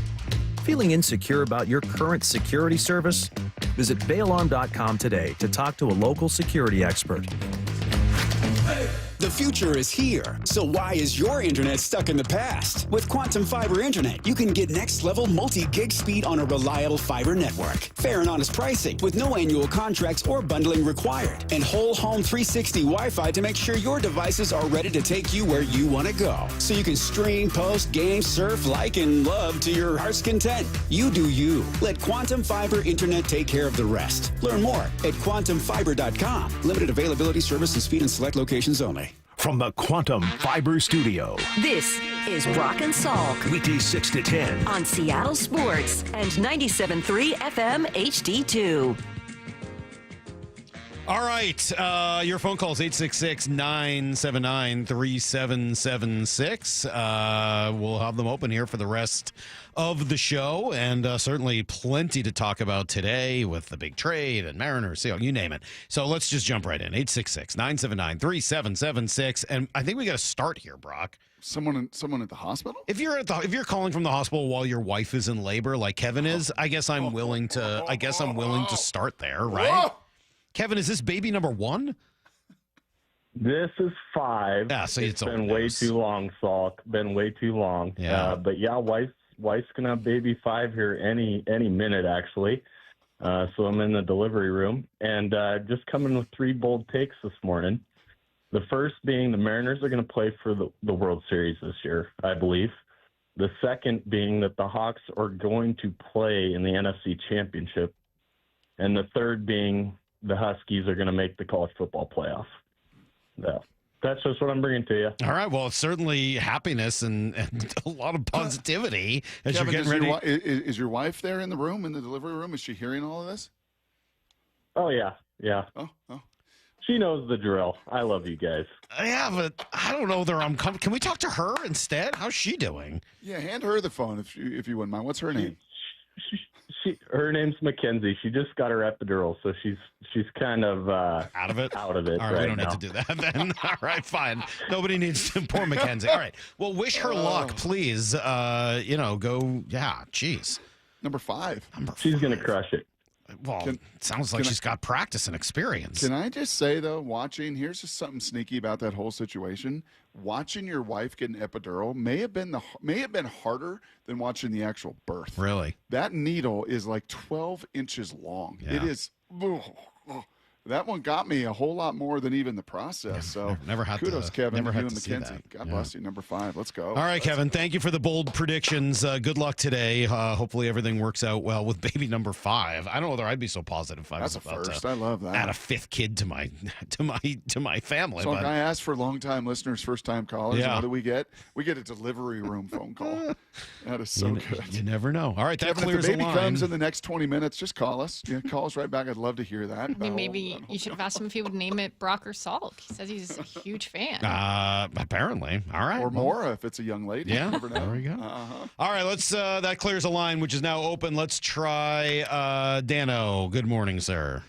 Feeling insecure about your current security service? Visit bayalarm.com today to talk to a local security expert. The future is here, so why is your internet stuck in the past? With Quantum Fiber Internet, you can get next-level multi-gig speed on a reliable fiber network. Fair and honest pricing with no annual contracts or bundling required. And whole home 360 Wi-Fi to make sure your devices are ready to take you where you want to go. So you can stream, post, game, surf, like, and love to your heart's content. You do you. Let Quantum Fiber Internet take care of the rest. Learn more at quantumfiber.com. Limited availability, service, and speed in select locations only. From the Quantum Fiber Studio. This is Brock and Salk. Weekdays 6 to 10. On Seattle Sports and 97.3 FM HD2. All right. Your phone calls 866-979-3776. We'll have them open here for the rest of the show, and certainly plenty to talk about today with the big trade and Mariners, you name it. So let's just jump right in. 866-979-3776. And I think we got to start here, Brock. Someone at the hospital? If you're calling from the hospital while your wife is in labor, like Kevin is, I guess I'm willing to start there, right? Whoa. Kevin, is this baby number 1? This is 5. Yeah, so it's been way too long, Salk. Been way too long. Yeah. But yeah, wife's gonna have baby 5 here any minute, actually. So I'm in the delivery room and just coming with 3 bold takes this morning. The first being the Mariners are going to play for the World Series this year, I believe. The second being that the Hawks are going to play in the NFC Championship. And the third being the Huskies are going to make the college football playoff. Yeah. That's just what I'm bringing to you. All right. Well, it's certainly happiness and a lot of positivity as Kevin, you're getting ready. Is your wife there in the room, in the delivery room? Is she hearing all of this? Oh, yeah. Yeah. Oh. She knows the drill. I love you guys. Yeah, but I don't know that I'm coming. Can we talk to her instead? How's she doing? Yeah, hand her the phone if you wouldn't mind. What's her name? Her name's Mackenzie. She just got her epidural, so she's kind of out of it. Out of it. All right, we don't now. have to do that then. All right, fine. Nobody needs to. Poor Mackenzie. All right. Well, wish her luck, please. Go. Yeah. Jeez. Number 5. She's gonna crush it. Well, it sounds like she's got practice and experience. Can I just say, though, here's just something sneaky about that whole situation. Watching your wife get an epidural may have been harder than watching the actual birth. Really? That needle is like 12 inches long. Yeah. It is. That one got me a whole lot more than even the process. So never had kudos, Kevin, never you had and to see Mackenzie. that. God Yeah. bless you. Number 5. Let's go. All right, Kevin. Thank you for the bold predictions. Good luck today. Hopefully everything works out well with baby number 5. I don't know whether I'd be so positive if I That's was a about first. to I love that. add a 5th kid to my family. So but I asked for long-time listeners, first-time callers. Yeah. And what do we get? We get a delivery room phone call. That is so good. You never know. All right, that Kevin, clears if the the baby line. comes in the next 20 minutes, just call us. Yeah, call us right back. I'd love to hear that. I mean, maybe you should have asked him if he would name it Brock or Salk. He says he's a huge fan. Apparently. All right. Or Maura if it's a young lady. Yeah, You never know. there we go. All right, let's. That clears a line, which is now open. Let's try Dano. Good morning, sir.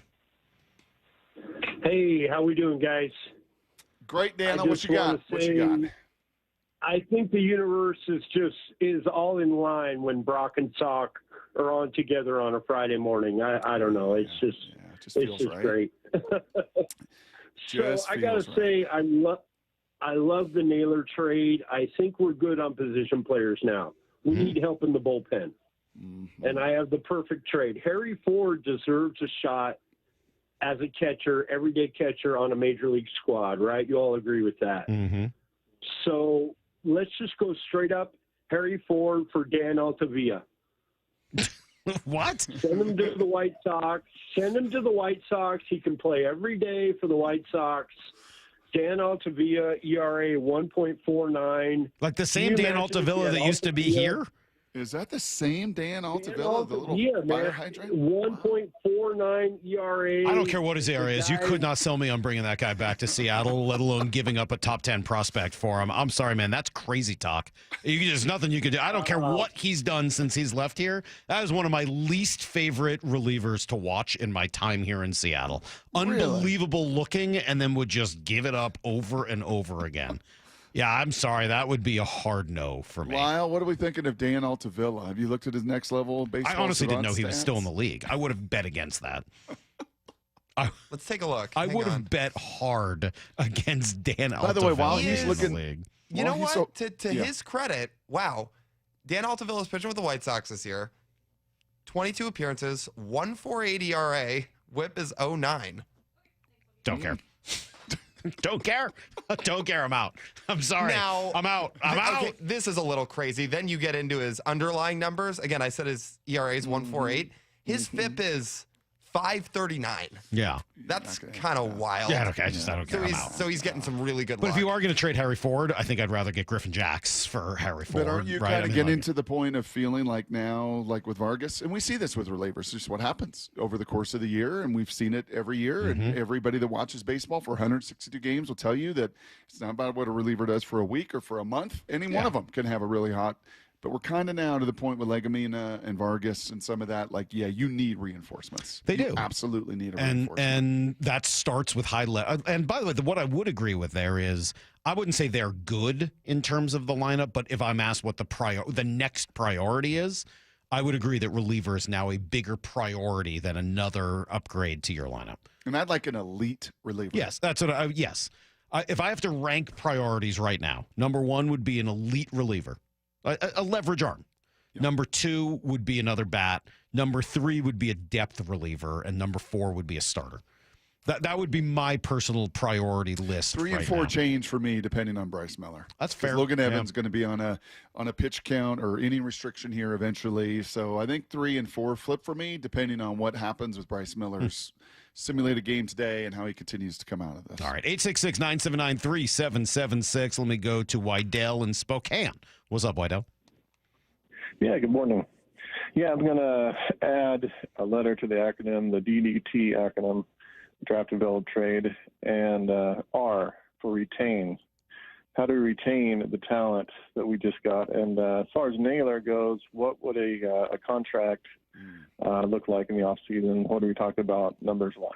Hey, how we doing, guys? Great, Dano. What you got? I think the universe is all in line when Brock and Salk are on together on a Friday morning. I don't know. It's just right. great. So I gotta say, I love the Naylor trade. I think we're good on position players now. We need help in the bullpen. And I have the perfect trade. Harry Ford deserves a shot as a catcher, everyday catcher on a major league squad, right? You all agree with that. Mm-hmm. So let's just go straight up Harry Ford for Dan Altavilla. What? Send him to the White Sox. Send him to the White Sox. He can play every day for the White Sox. Dan Altavilla, ERA 1.49. Like the same Dan Altavilla that used to be here? Is that the same Dan Altavilla, the little fire hydrant? 1.49 ERA. I don't care what his ERA is. You could not sell me on bringing that guy back to Seattle, let alone giving up a top 10 prospect for him. I'm sorry, man. That's crazy talk. There's nothing you could do. I don't care what he's done since he's left here. That is one of my least favorite relievers to watch in my time here in Seattle. Unbelievable looking, and then would just give it up over and over again. Yeah, I'm sorry. That would be a hard no for me. Lyle, what are we thinking of Dan Altavilla? Have you looked at his next level baseball? I honestly didn't know he was still in the league. I would have bet against that. Let's take a look. I would have bet hard against Dan Altavilla. By the way, while he's looking, league. You know what? To his credit, wow. Dan Altavilla is pitching with the White Sox this year. 22 appearances, 1.48 ERA, whip is 0.9. Don't care. Don't care. Don't care. I'm out. I'm sorry. Now, I'm out. I'm out. Okay, this is a little crazy. Then you get into his underlying numbers. Again, I said his ERA is 1.48. His FIP is 5.39. Yeah. That's kind of wild. Yeah, okay. I don't care. So he's getting some really good But luck. if you are going to trade Harry Ford, I think I'd rather get Griffin Jacks for Harry Ford. But aren't you kind of getting to the point of feeling like now, like with Vargas, and we see this with relievers, just what happens over the course of the year, and we've seen it every year, and everybody that watches baseball for 162 games will tell you that it's not about what a reliever does for a week or for a month. Any one of them can have a really hot. But we're kind of now to the point with Legumina and Vargas and some of that, like, yeah, you need reinforcements. They You do. absolutely need a reinforcement. And that starts with high level. And by the way, what I would agree with there is I wouldn't say they're good in terms of the lineup, but if I'm asked what the next priority is, I would agree that reliever is now a bigger priority than another upgrade to your lineup. And I'd like an elite reliever. Yes, that's what yes. If I have to rank priorities right now, number one would be an elite reliever. A leverage arm. Yep. Number two would be another bat. Number three would be a depth reliever. And number four would be a starter. That would be my personal priority list. 3 and 4 change for me, depending on Bryce Miller. That's fair. Logan Evans going to be on a pitch count or inning restriction here eventually. So I think 3 and 4 flip for me, depending on what happens with Bryce Miller's simulated game today and how he continues to come out of this. All right, 866-979-3776. Let me go to Wydell in Spokane. What's up, Wydell? Yeah, good morning. Yeah, I'm going to add a letter to the acronym, the DDT acronym, draft and build trade, and R for retain. How to retain the talent that we just got. And as far as Naylor goes, what would a contract look like in the offseason? What are we talking about numbers-wise?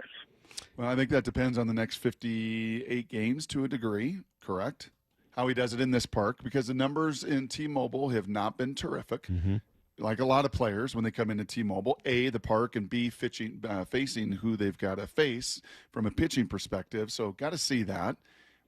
Well, I think that depends on the next 58 games to a degree, correct? How he does it in this park, because the numbers in T-Mobile have not been terrific. Like a lot of players when they come into T-Mobile, A, the park, and B, facing who they've got to face from a pitching perspective. So got to see that.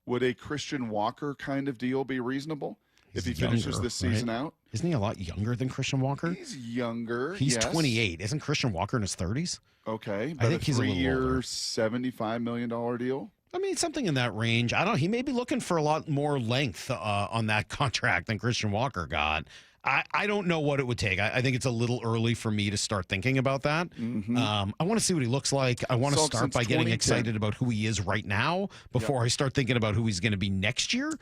Would a Christian Walker kind of deal be reasonable if he finishes this season out? Isn't he a lot younger than Christian Walker? He's younger. He's yes. 28. Isn't Christian Walker in his 30s? Okay. I think he's a little older. 3-year, $75 million deal. I mean, something in that range. I don't know. He may be looking for a lot more length on that contract than Christian Walker got. I don't know what it would take. I think it's a little early for me to start thinking about that. I want to see what he looks like. I want to start by getting excited about who he is right now before I start thinking about who he's going to be next year.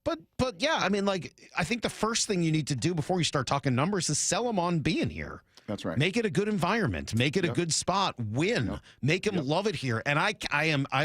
But yeah, I mean, like, I think the first thing you need to do before you start talking numbers is sell him on being here. That's right. Make it a good environment. Make it a good spot. Win. Make him love it here. And I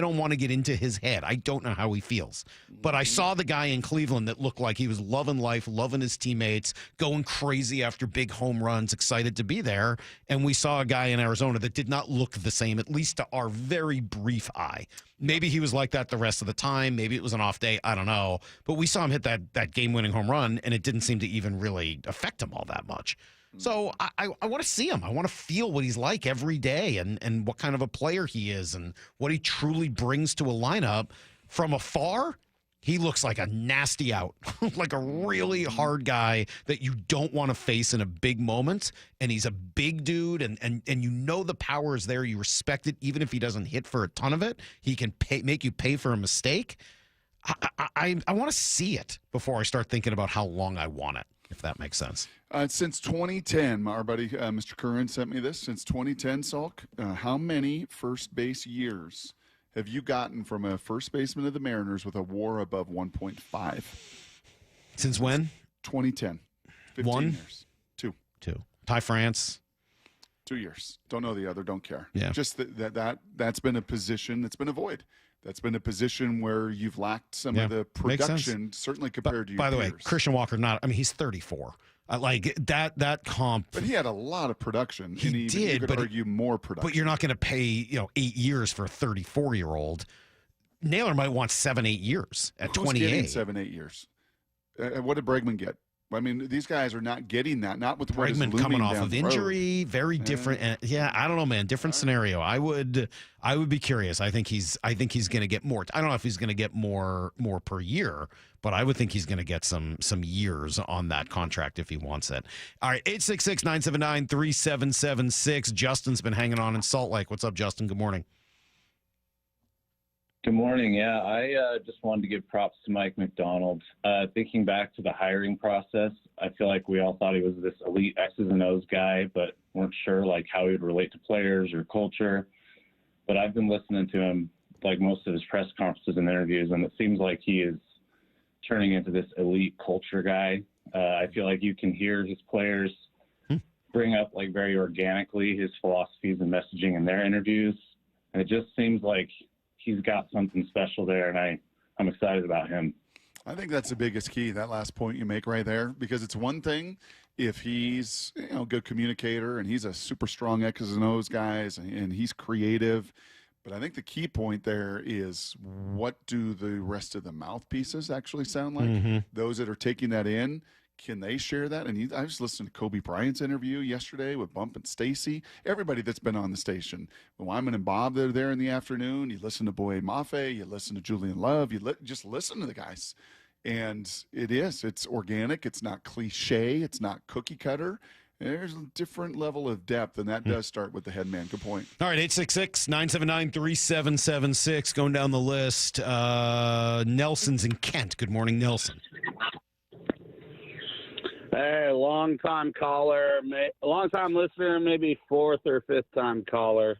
don't want to get into his head. I don't know how he feels. But I saw the guy in Cleveland that looked like he was loving life, loving his teammates, going crazy after big home runs, excited to be there. And we saw a guy in Arizona that did not look the same, at least to our very brief eye. Maybe he was like that the rest of the time. Maybe it was an off day. I don't know. But we saw him hit that game-winning home run, and it didn't seem to even really affect him all that much. So I want to see him. I want to feel what he's like every day and what kind of a player he is and what he truly brings to a lineup. From afar, he looks like a nasty out, like a really hard guy that you don't want to face in a big moment. And he's a big dude, and you know the power is there. You respect it, even if he doesn't hit for a ton of it. He can make you pay for a mistake. I want to see it before I start thinking about how long I want it. if that makes sense. Since 2010, our buddy Mr. Curran sent me this. Since 2010, Salk, how many first base years have you gotten from a first baseman of the Mariners with a WAR above 1.5? Since when? 2010. 15 years. Two. Ty France. 2 years. Don't know the other. Don't care. Yeah. Just that's been a position that's been a void. That's been a position where you've lacked some of the production, certainly compared to your By the peers. way, Christian Walker, he's 34. Like that comp. But he had a lot of production. He did, you could but argue more production. But you're not going to pay 8 years for a 34-year-old. Naylor might want 7-8 years at Who's 28. getting 7-8 years? What did Bregman get? I mean, these guys are not getting that. Not with what is Bregman looming coming off down of the road. injury, very different. And I don't know, man. Different scenario. I would be curious. I think he's going to get more. I don't know if he's going to get more per year, but I would think he's going to get some years on that contract if he wants it. All right, 866-979-3776. Justin's been hanging on in Salt Lake. What's up, Justin? Good morning. Good morning. Yeah, I just wanted to give props to Mike McDonald. Thinking back to the hiring process, I feel like we all thought he was this elite X's and O's guy, but weren't sure how he would relate to players or culture. But I've been listening to him most of his press conferences and interviews, and it seems like he is turning into this elite culture guy. I feel like you can hear his players bring up very organically his philosophies and messaging in their interviews, and it just seems like he's got something special there, and I'm excited about him. I think that's the biggest key, that last point you make right there, because it's one thing if he's a good communicator and he's a super strong X's and O's guys and he's creative. But I think the key point there is, what do the rest of the mouthpieces actually sound like? Mm-hmm. Those that are taking that in, can they share that? And I was listening to Kobe Bryant's interview yesterday with Bump and Stacy. Everybody that's been on the station, Wyman and Bob, they're there in the afternoon. You listen to Boye Mafe, you listen to Julian Love, just listen to the guys. And it's organic. It's not cliche. It's not cookie cutter. There's a different level of depth, and that does start with the head man. Good point. All right, 866-979-3776. Going down the list. Nelson's in Kent. Good morning, Nelson. Hey, long-time caller, long-time listener, maybe fourth or fifth-time caller.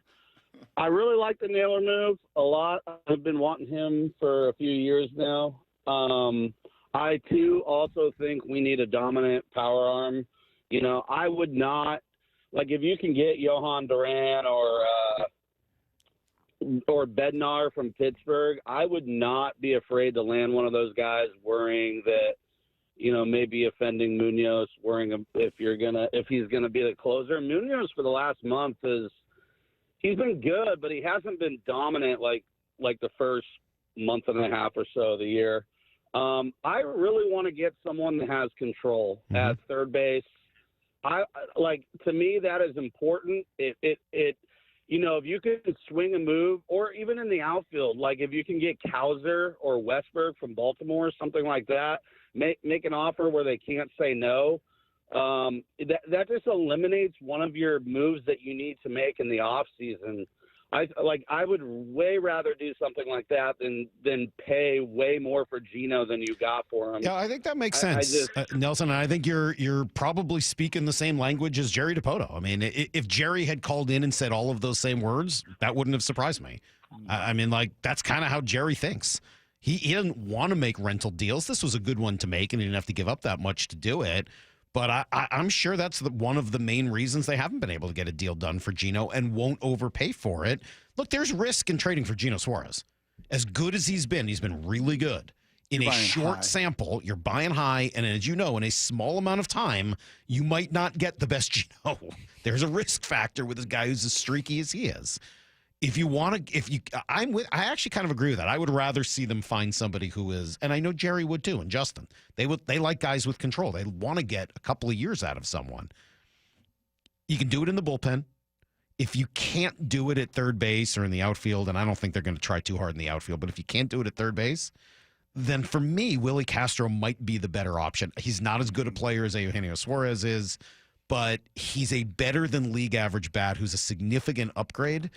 I really like the Naylor move a lot. I've been wanting him for a few years now. I, too, also think we need a dominant power arm. I would not – if you can get Johan Duran or Bednar from Pittsburgh, I would not be afraid to land one of those guys worrying that – maybe offending Munoz, worrying if he's gonna be the closer. Munoz for the last month he's been good, but he hasn't been dominant like the first month and a half or so of the year. I really want to get someone that has control at third base. To me that is important. If you can swing a move, or even in the outfield, if you can get Kauser or Westberg from Baltimore, something like that. Make an offer where they can't say no. That just eliminates one of your moves that you need to make in the off season. I would way rather do something like that than pay way more for Gino than you got for him. Yeah, I think that makes sense, Nelson. And I think you're probably speaking the same language as Jerry DiPoto. I mean, if Jerry had called in and said all of those same words, that wouldn't have surprised me. I mean, that's kind of how Jerry thinks. He didn't want to make rental deals. This was a good one to make, and he didn't have to give up that much to do it. But I'm sure that's one of the main reasons they haven't been able to get a deal done for Gino and won't overpay for it. Look, there's risk in trading for Gino Suarez. As good as he's been really good. In a short sample, you're buying high, and as you know, in a small amount of time, you might not get the best Gino. There's a risk factor with a guy who's as streaky as he is. I actually kind of agree with that. I would rather see them find somebody who is, and I know Jerry would too, and Justin. They like guys with control. They want to get a couple of years out of someone. You can do it in the bullpen. If you can't do it at third base or in the outfield, and I don't think they're going to try too hard in the outfield, but if you can't do it at third base, then for me, Willie Castro might be the better option. He's not as good a player as Eugenio Suarez is, but he's a better than league average bat who's a significant upgrade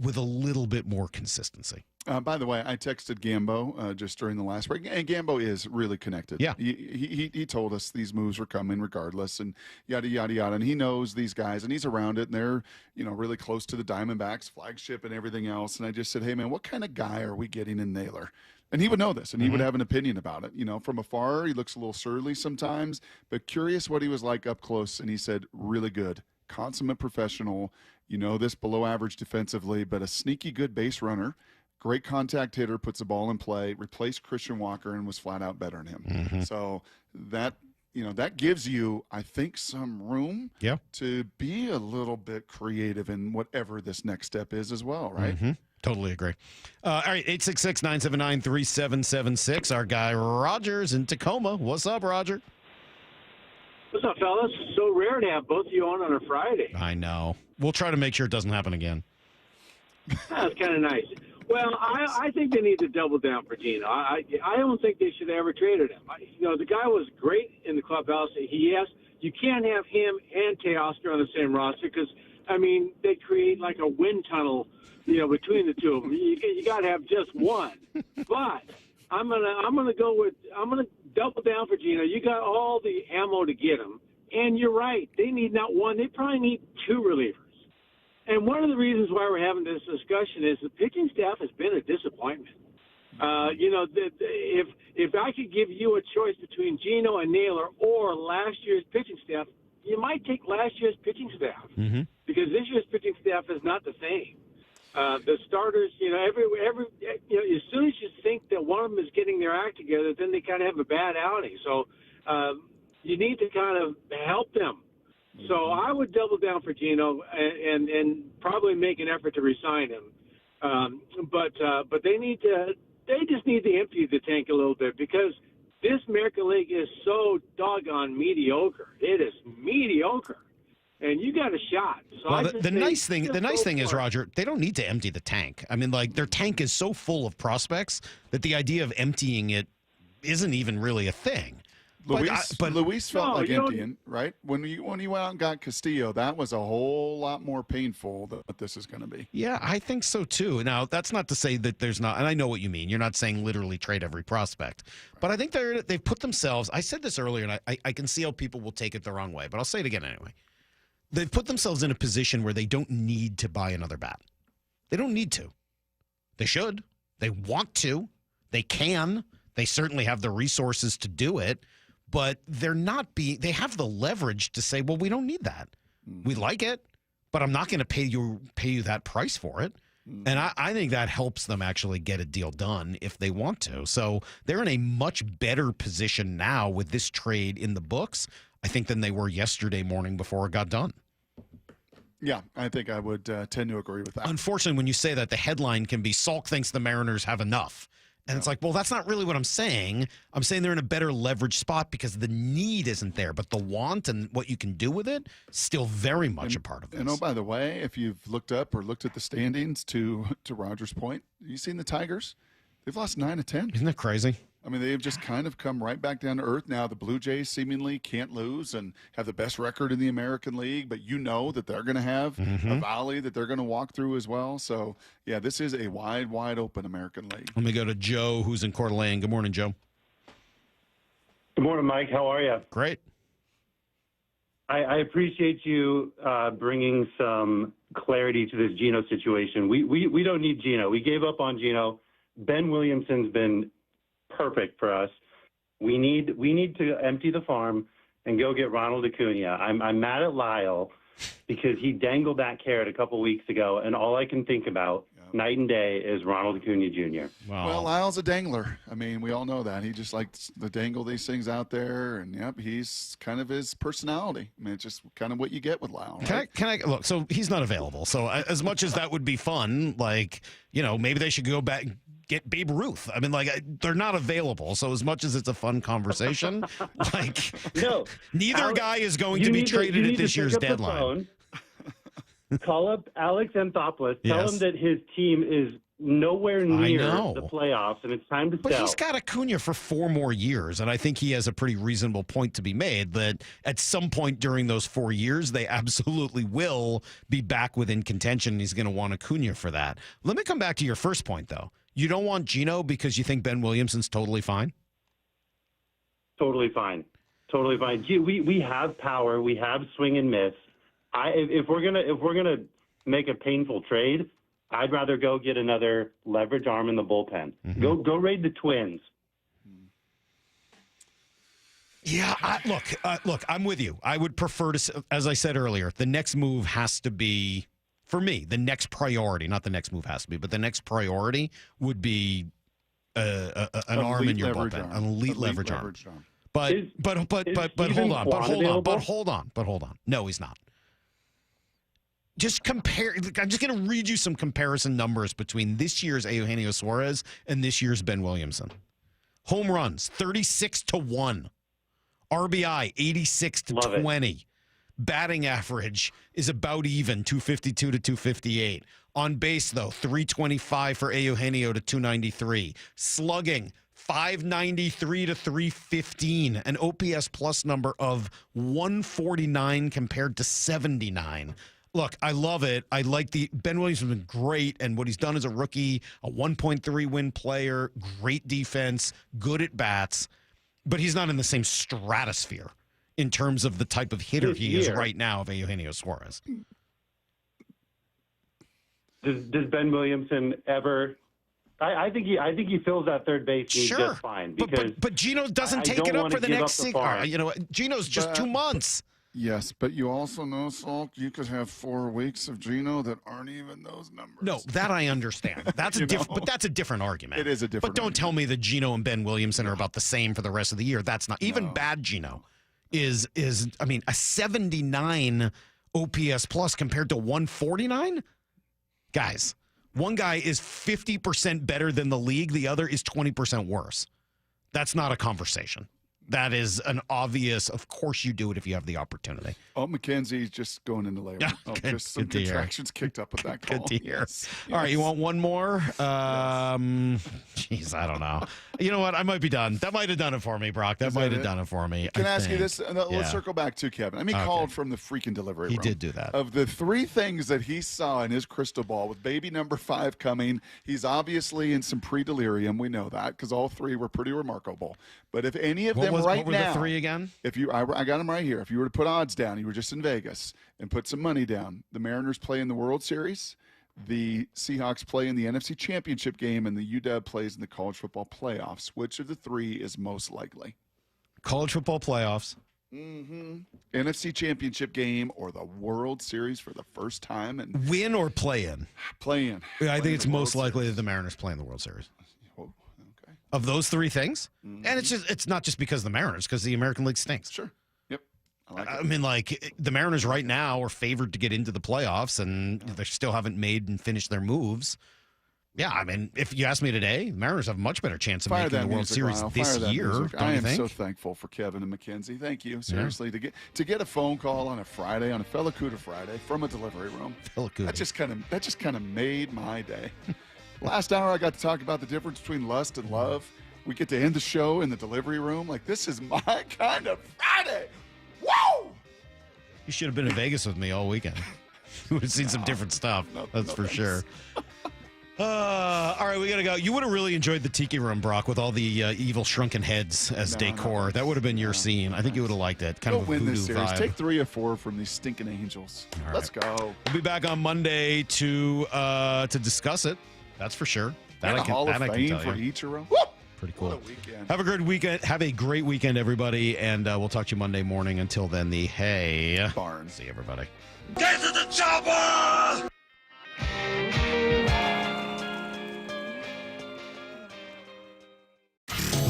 with a little bit more consistency. By the way, I texted Gambo just during the last break, and Gambo is really connected. Yeah. He told us these moves were coming regardless, and yada, yada, yada. And he knows these guys, and he's around it, and they're, really close to the Diamondbacks, flagship, and everything else. And I just said, hey, man, what kind of guy are we getting in Naylor? And he would know this, and he would have an opinion about it. From afar, he looks a little surly sometimes, but curious what he was like up close. And he said, really good, consummate professional, this below average defensively, but a sneaky good base runner. Great contact hitter, puts the ball in play, replaced Christian Walker, and was flat out better than him. So that gives you, I think, some room to be a little bit creative in whatever this next step is as well, right? Totally agree. All right, 866-979-3776. Our guy Roger's in Tacoma. What's up, Roger? What's up, fellas? So rare to have both of you on a Friday. I know. We'll try to make sure it doesn't happen again. That's kind of nice. Well, I think they need to double down for Gino. I don't think they should have ever traded him. The guy was great in the clubhouse. You can't have him and Teoscar on the same roster because, they create like a wind tunnel, between the two of them. You got to have just one. But I'm gonna double down for Gino. You got all the ammo to get him, and you're right. They need not one. They probably need two relievers. And one of the reasons why we're having this discussion is the pitching staff has been a disappointment. If I could give you a choice between Gino and Naylor or last year's pitching staff, you might take last year's pitching staff because this year's pitching staff is not the same. The starters, as soon as you think that one of them is getting their act together, then they kind of have a bad outing. So you need to kind of help them. So I would double down for Gino and probably make an effort to re-sign him. But they just need to empty the tank a little bit because this American League is so doggone mediocre. It is mediocre. And you got a shot. So Well, the nice thing is, Roger, they don't need to empty the tank. Their tank is so full of prospects that the idea of emptying it isn't even really a thing. Luis felt like emptying, right? When you went out and got Castillo, that was a whole lot more painful than what this is going to be. Yeah, I think so too. Now, that's not to say that there's not, and I know what you mean. You're not saying literally trade every prospect, but I think they've put themselves. I said this earlier, and I can see how people will take it the wrong way, but I'll say it again anyway. They've put themselves in a position where they don't need to buy another bat. They don't need to. They should. They want to. They can. They certainly have the resources to do it. But they have the leverage to say, well, we don't need that. We like it, but I'm not going to pay you that price for it. And I think that helps them actually get a deal done if they want to. So they're in a much better position now with this trade in the books, I think, than they were yesterday morning before it got done. Yeah, I think I would tend to agree with that. Unfortunately, when you say that, the headline can be Salk thinks the Mariners have enough. And it's like, well, that's not really what I'm saying. I'm saying they're in a better leverage spot because the need isn't there, but the want and what you can do with it still very much a part of this. And by the way, if you've looked up or looked at the standings, to Roger's point, you seen the Tigers? They've lost 9 of 10. Isn't that crazy? They've just kind of come right back down to earth. Now the Blue Jays seemingly can't lose and have the best record in the American League, but that they're going to have a valley that they're going to walk through as well. So, yeah, this is a wide, wide open American League. Let me go to Joe, who's in Coeur d'Alene. Good morning, Joe. Good morning, Mike. How are you? Great. I appreciate you bringing some clarity to this Gino situation. We don't need Gino. We gave up on Gino. Ben Williamson's been perfect for us. We need to empty the farm and go get Ronald Acuna. I'm mad at Lyle because he dangled that carrot a couple weeks ago, and all I can think about night and day is Ronald Acuna Jr. Wow. Well, Lyle's a dangler. We all know that. He just likes to dangle these things out there, and he's kind of his personality. It's just kind of what you get with Lyle. Right? Can I look? So he's not available. So as much as that would be fun, maybe they should go back and get Babe Ruth. They're not available. So as much as it's a fun conversation, neither guy is going to be traded at this year's deadline. Call up Alex Anthopoulos. Tell him that his team is nowhere near know. the playoffs, and it's time to But sell. he's got Acuna for 4 more years, and I think he has a pretty reasonable point to be made that at some point during those 4 years, they absolutely will be back within contention, and he's going to want Acuna for that. Let me come back to your first point, though. You don't want Gino because you think Ben Williamson's totally fine? Totally fine. Totally fine. Gee, we have power. We have swing and miss. If we're gonna make a painful trade, I'd rather go get another leverage arm in the bullpen. Mm-hmm. Go raid the Twins. Yeah, look, I'm with you. I would prefer to, as I said earlier, the next move has to be, for me, the next priority, not the next move has to be, but the next priority would be an arm in your bullpen, an elite leverage arm. But hold on. No, he's not. Just compare. I'm just going to read you some comparison numbers between this year's Eugenio Suarez and this year's Ben Williamson. Home runs, 36-1. RBI, 86-20. Batting average is about even, 252 to 258. On base, though, 325 for Eugenio to 293. Slugging, 593 to 315. An OPS plus number of 149 compared to 79. Look, I love it. I like Ben Williams has been great, and what he's done as a rookie, a 1.3 win player, great defense, good at bats, but he's not in the same stratosphere in terms of the type of hitter he is right now of Eugenio Suarez. Does Ben Williamson ever? I think he fills that third base need just fine. Because but Gino doesn't take it up for the next 6. You know, Gino's just 2 months. Yes, but you also know, Salk, you could have 4 weeks of Gino that aren't even those numbers. No, that I understand. That's a different, but that's a different argument. It is a different. But don't tell me that Gino and Ben Williamson are about the same for the rest of the year. That's not even bad. Gino is I mean a 79 OPS plus compared to 149. Guys, one guy is 50% better than the league. The other is 20% worse. That's not a conversation. That is an obvious, of course you do it if you have the opportunity. Oh, McKenzie's just going into labor. Just some contractions kicked up with that call. Good to hear. Yes. All right, you want one more? Jeez, I don't know. You know what? I might be done. That might have done it for me, Brock. That might have done it for me. Can I ask you this? Let's circle back to Kevin. I mean, called from the freaking delivery room. He did do that. Of the 3 things that he saw in his crystal ball with baby number 5 coming, he's obviously in some pre-delirium. We know that because all 3 were pretty remarkable. But if any of them what were now, the 3 again? If you, I got them right here. If you were to put odds down, you were just in Vegas and put some money down. The Mariners play in the World Series. The Seahawks play in the NFC Championship game, and the UW plays in the college football playoffs. Which of the 3 is most likely? College football playoffs. Mm-hmm. NFC Championship game or the World Series for the first time. And win or play in? Play in. Yeah, I think it's most likely that the Mariners play in the World Series. Of those 3 things, and it's not just because of the Mariners, because the American League stinks. Sure. Yep. I mean, like the Mariners right now are favored to get into the playoffs, and they still haven't made and finished their moves. Yeah, I mean, if you ask me today, the Mariners have a much better chance of making the World Series this year. I am so thankful for Kevin and Mackenzie. Thank you, seriously, to get a phone call on a Friday, on a Fella Cuda Friday from a delivery room. That just kind of made my day. Last hour, I got to talk about the difference between lust and love. We get to end the show in the delivery room. Like, this is my kind of Friday. Whoa! You should have been in Vegas with me all weekend. You would have seen some different stuff. That's for sure. All right, we got to go. You would have really enjoyed the Tiki Room, Brock, with all the evil shrunken heads as decor. That would have been your scene. I think you would have liked it. Kind of a win voodoo this series. vibe. Take 3 or 4 from these stinking Angels. All Let's go. We'll be back on Monday to discuss it. That's for sure. That I can, Hall of Fame for Ichiro. Pretty cool. What a weekend. Have a great weekend. Have a great weekend, everybody, and we'll talk to you Monday morning. Until then, the Hey Barn. See you, everybody. Get to the chopper!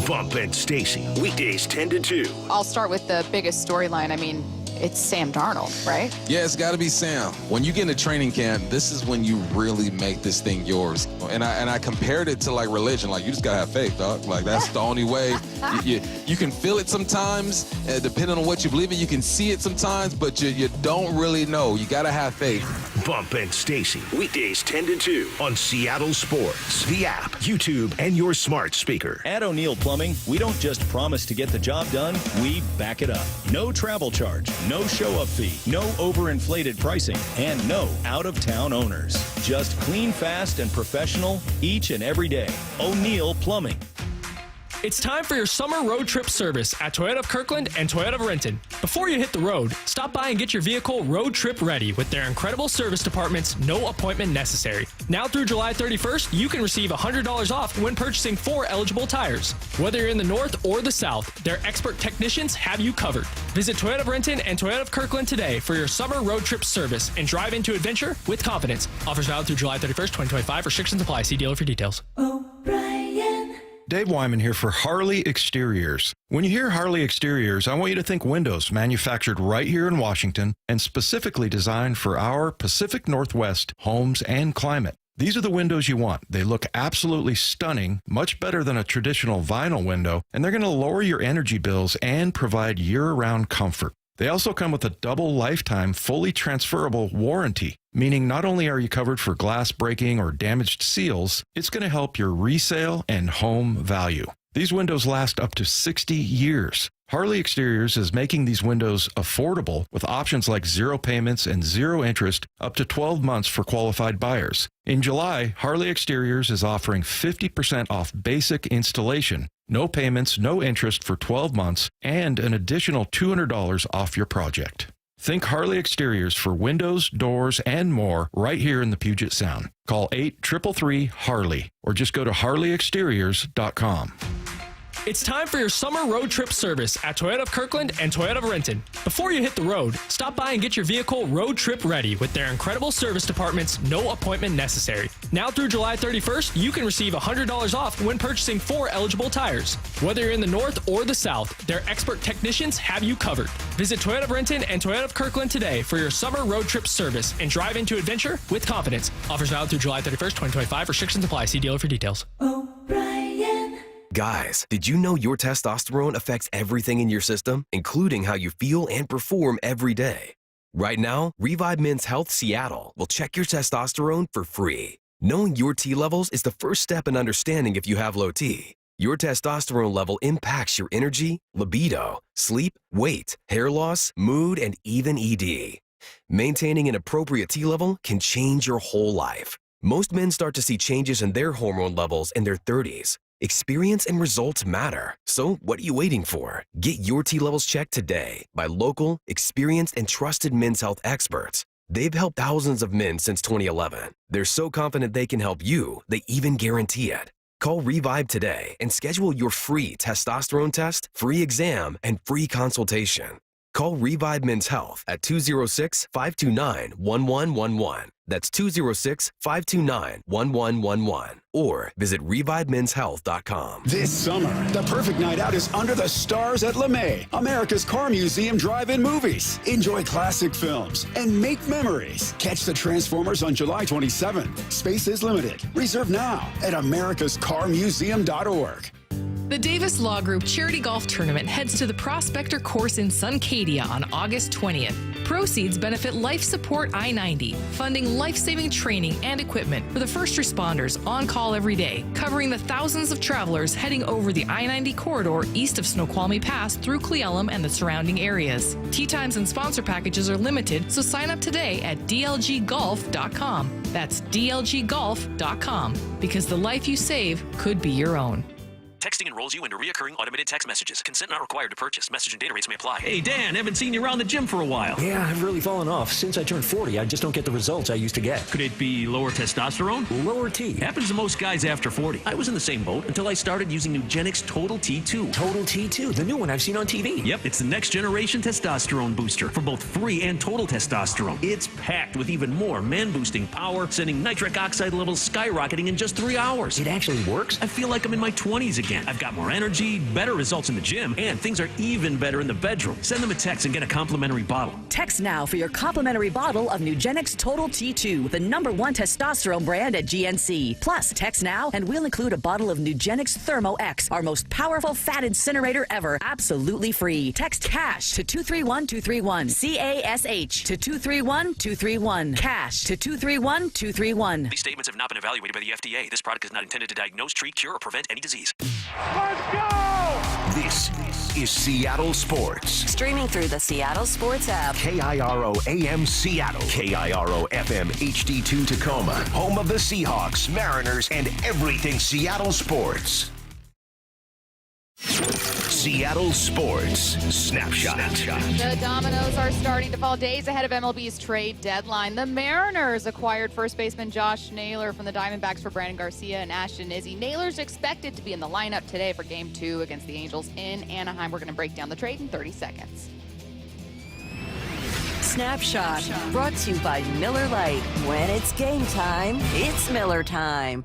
Bump and Stacy, weekdays 10 to 2. I'll start with the biggest storyline. I mean, it's Sam Darnold, right? Yeah, it's got to be Sam. When you get into training camp, this is when you really make this thing yours. And I compared it to like religion. Like, you just got to have faith, dog. Like, that's the only way. You can feel it sometimes, depending on what you believe in. You can see it sometimes, but you don't really know. You got to have faith. Bump and Stacy. Weekdays 10 to 2 on Seattle Sports, the app, YouTube, and your smart speaker. At O'Neill Plumbing, we don't just promise to get the job done, we back it up. No travel charge, no show-up fee, no overinflated pricing, and no out-of-town owners. Just clean, fast, and professional each and every day. O'Neill Plumbing. It's time for your summer road trip service at Toyota of Kirkland and Toyota of Renton. Before you hit the road, stop by and get your vehicle road trip ready with their incredible service departments, no appointment necessary. Now through July 31st, you can receive $100 off when purchasing 4 eligible tires. Whether you're in the north or the south, their expert technicians have you covered. Visit Toyota of Renton and Toyota of Kirkland today for your summer road trip service and drive into adventure with confidence. Offers valid through July 31st, 2025. Restrictions apply. See dealer for details. Dave Wyman here for Harley Exteriors. When you hear Harley Exteriors, I want you to think windows manufactured right here in Washington and specifically designed for our Pacific Northwest homes and climate. These are the windows you want. They look absolutely stunning, much better than a traditional vinyl window, and they're going to lower your energy bills and provide year-round comfort. They also come with a double lifetime, fully transferable warranty, meaning not only are you covered for glass breaking or damaged seals, it's going to help your resale and home value. These windows last up to 60 years. Harley Exteriors is making these windows affordable with options like 0 payments and 0 interest up to 12 months for qualified buyers. In July, Harley Exteriors is offering 50% off basic installation, no payments, no interest for 12 months, and an additional $200 off your project. Think Harley Exteriors for windows, doors, and more right here in the Puget Sound. Call 833-HARLEY or just go to harleyexteriors.com. It's time for your summer road trip service at Toyota of Kirkland and Toyota of Renton. Before you hit the road, stop by and get your vehicle road trip ready with their incredible service departments, no appointment necessary. Now through July 31st, you can receive $100 off when purchasing 4 eligible tires. Whether you're in the north or the south, their expert technicians have you covered. Visit Toyota of Renton and Toyota of Kirkland today for your summer road trip service and drive into adventure with confidence. Offers valid through July 31st, 2025. Restrictions apply. See dealer for details. Guys, did you know your testosterone affects everything in your system, including how you feel and perform every day? Right now, Revive Men's Health Seattle will check your testosterone for free. Knowing your T levels is the first step in understanding if you have low T. Your testosterone level impacts your energy, libido, sleep, weight, hair loss, mood, and even ED. Maintaining an appropriate T level can change your whole life. Most men start to see changes in their hormone levels in their 30s. Experience and results matter. So what are you waiting for? Get your T levels checked today by local, experienced, and trusted men's health experts. They've helped thousands of men since 2011. They're so confident they can help you, they even guarantee it. Call Revive today and schedule your free testosterone test, free exam, and free consultation. Call Revive Men's Health at 206-529-1111. That's 206-529-1111. Or visit ReviveMen'sHealth.com. This summer, the perfect night out is under the stars at LeMay, America's Car Museum Drive-In Movies. Enjoy classic films and make memories. Catch the Transformers on July 27th. Space is limited. Reserve now at americascarmuseum.org. The Davis Law Group Charity Golf Tournament heads to the Prospector Course in Suncadia on August 20th. Proceeds benefit Life Support I-90, funding life-saving training and equipment for the first responders on call every day, covering the thousands of travelers heading over the I-90 corridor east of Snoqualmie Pass through Cle Elum and the surrounding areas. Tee times and sponsor packages are limited, so sign up today at dlggolf.com. That's dlggolf.com, because the life you save could be your own. Texting enrolls you into recurring automated text messages. Consent not required to purchase. Message and data rates may apply. Hey, Dan, haven't seen you around the gym for a while. Yeah, I've really fallen off. Since I turned 40, I just don't get the results I used to get. Could it be lower testosterone? Lower T. Happens to most guys after 40. I was in the same boat until I started using Nugenix Total T2. Total T2, the new one I've seen on TV. Yep, it's the next generation testosterone booster for both free and total testosterone. It's packed with even more man-boosting power, sending nitric oxide levels skyrocketing in just 3 hours. It actually works? I feel like I'm in my 20s again. can't. I've got more energy, better results in the gym, and things are even better in the bedroom. Send them a text and get a complimentary bottle. Text now for your complimentary bottle of Nugenix Total T2, the #1 testosterone brand at GNC. Plus, text now and we'll include a bottle of Nugenix Thermo X, our most powerful fat incinerator ever, absolutely free. Text CASH to 231231. CASH to 231231. CASH to 231231. These statements have not been evaluated by the FDA. This product is not intended to diagnose, treat, cure, or prevent any disease. Let's go! This is Seattle Sports. Streaming through the Seattle Sports app. KIRO AM Seattle. KIRO FM HD2 Tacoma. Home of the Seahawks, Mariners, and everything Seattle sports. Seattle Sports Snapshot. The dominoes are starting to fall days ahead of MLB's trade deadline. The Mariners acquired first baseman Josh Naylor from the Diamondbacks for Brandon Garcia and Ashton Izzy. Naylor's expected to be in the lineup today for Game 2 against the Angels in Anaheim. We're going to break down the trade in 30 seconds. Snapshot brought to you by Miller Lite. When it's game time, it's Miller time.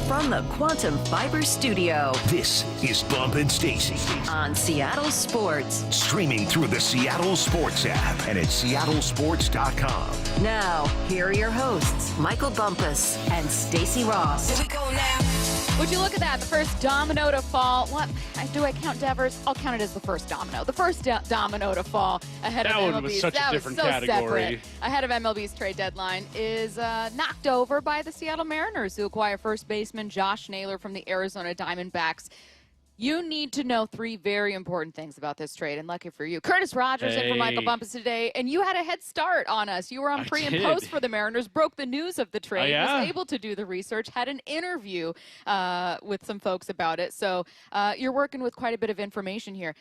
From the Quantum Fiber Studio. This is Bump and Stacy On Seattle Sports. Streaming through the Seattle Sports app and at seattlesports.com. Now, here are your hosts, Michael Bumpus and Stacy Ross. Here we go now. Would you look at that? The first domino to fall. What? Do I count Devers? I'll count it as the first domino. The first domino to fall ahead of MLB's. That one was such a different category. Separate. Ahead of MLB's trade deadline is knocked over by the Seattle Mariners, who acquire first baseman Josh Naylor from the Arizona Diamondbacks. You need to know 3 very important things about this trade, and lucky for you, Curtis Rogers in for Michael Bumpus today, and you had a head start on us. You were on pre and post for the Mariners, broke the news of the trade, was able to do the research, had an interview with some folks about it. So you're working with quite a bit of information here.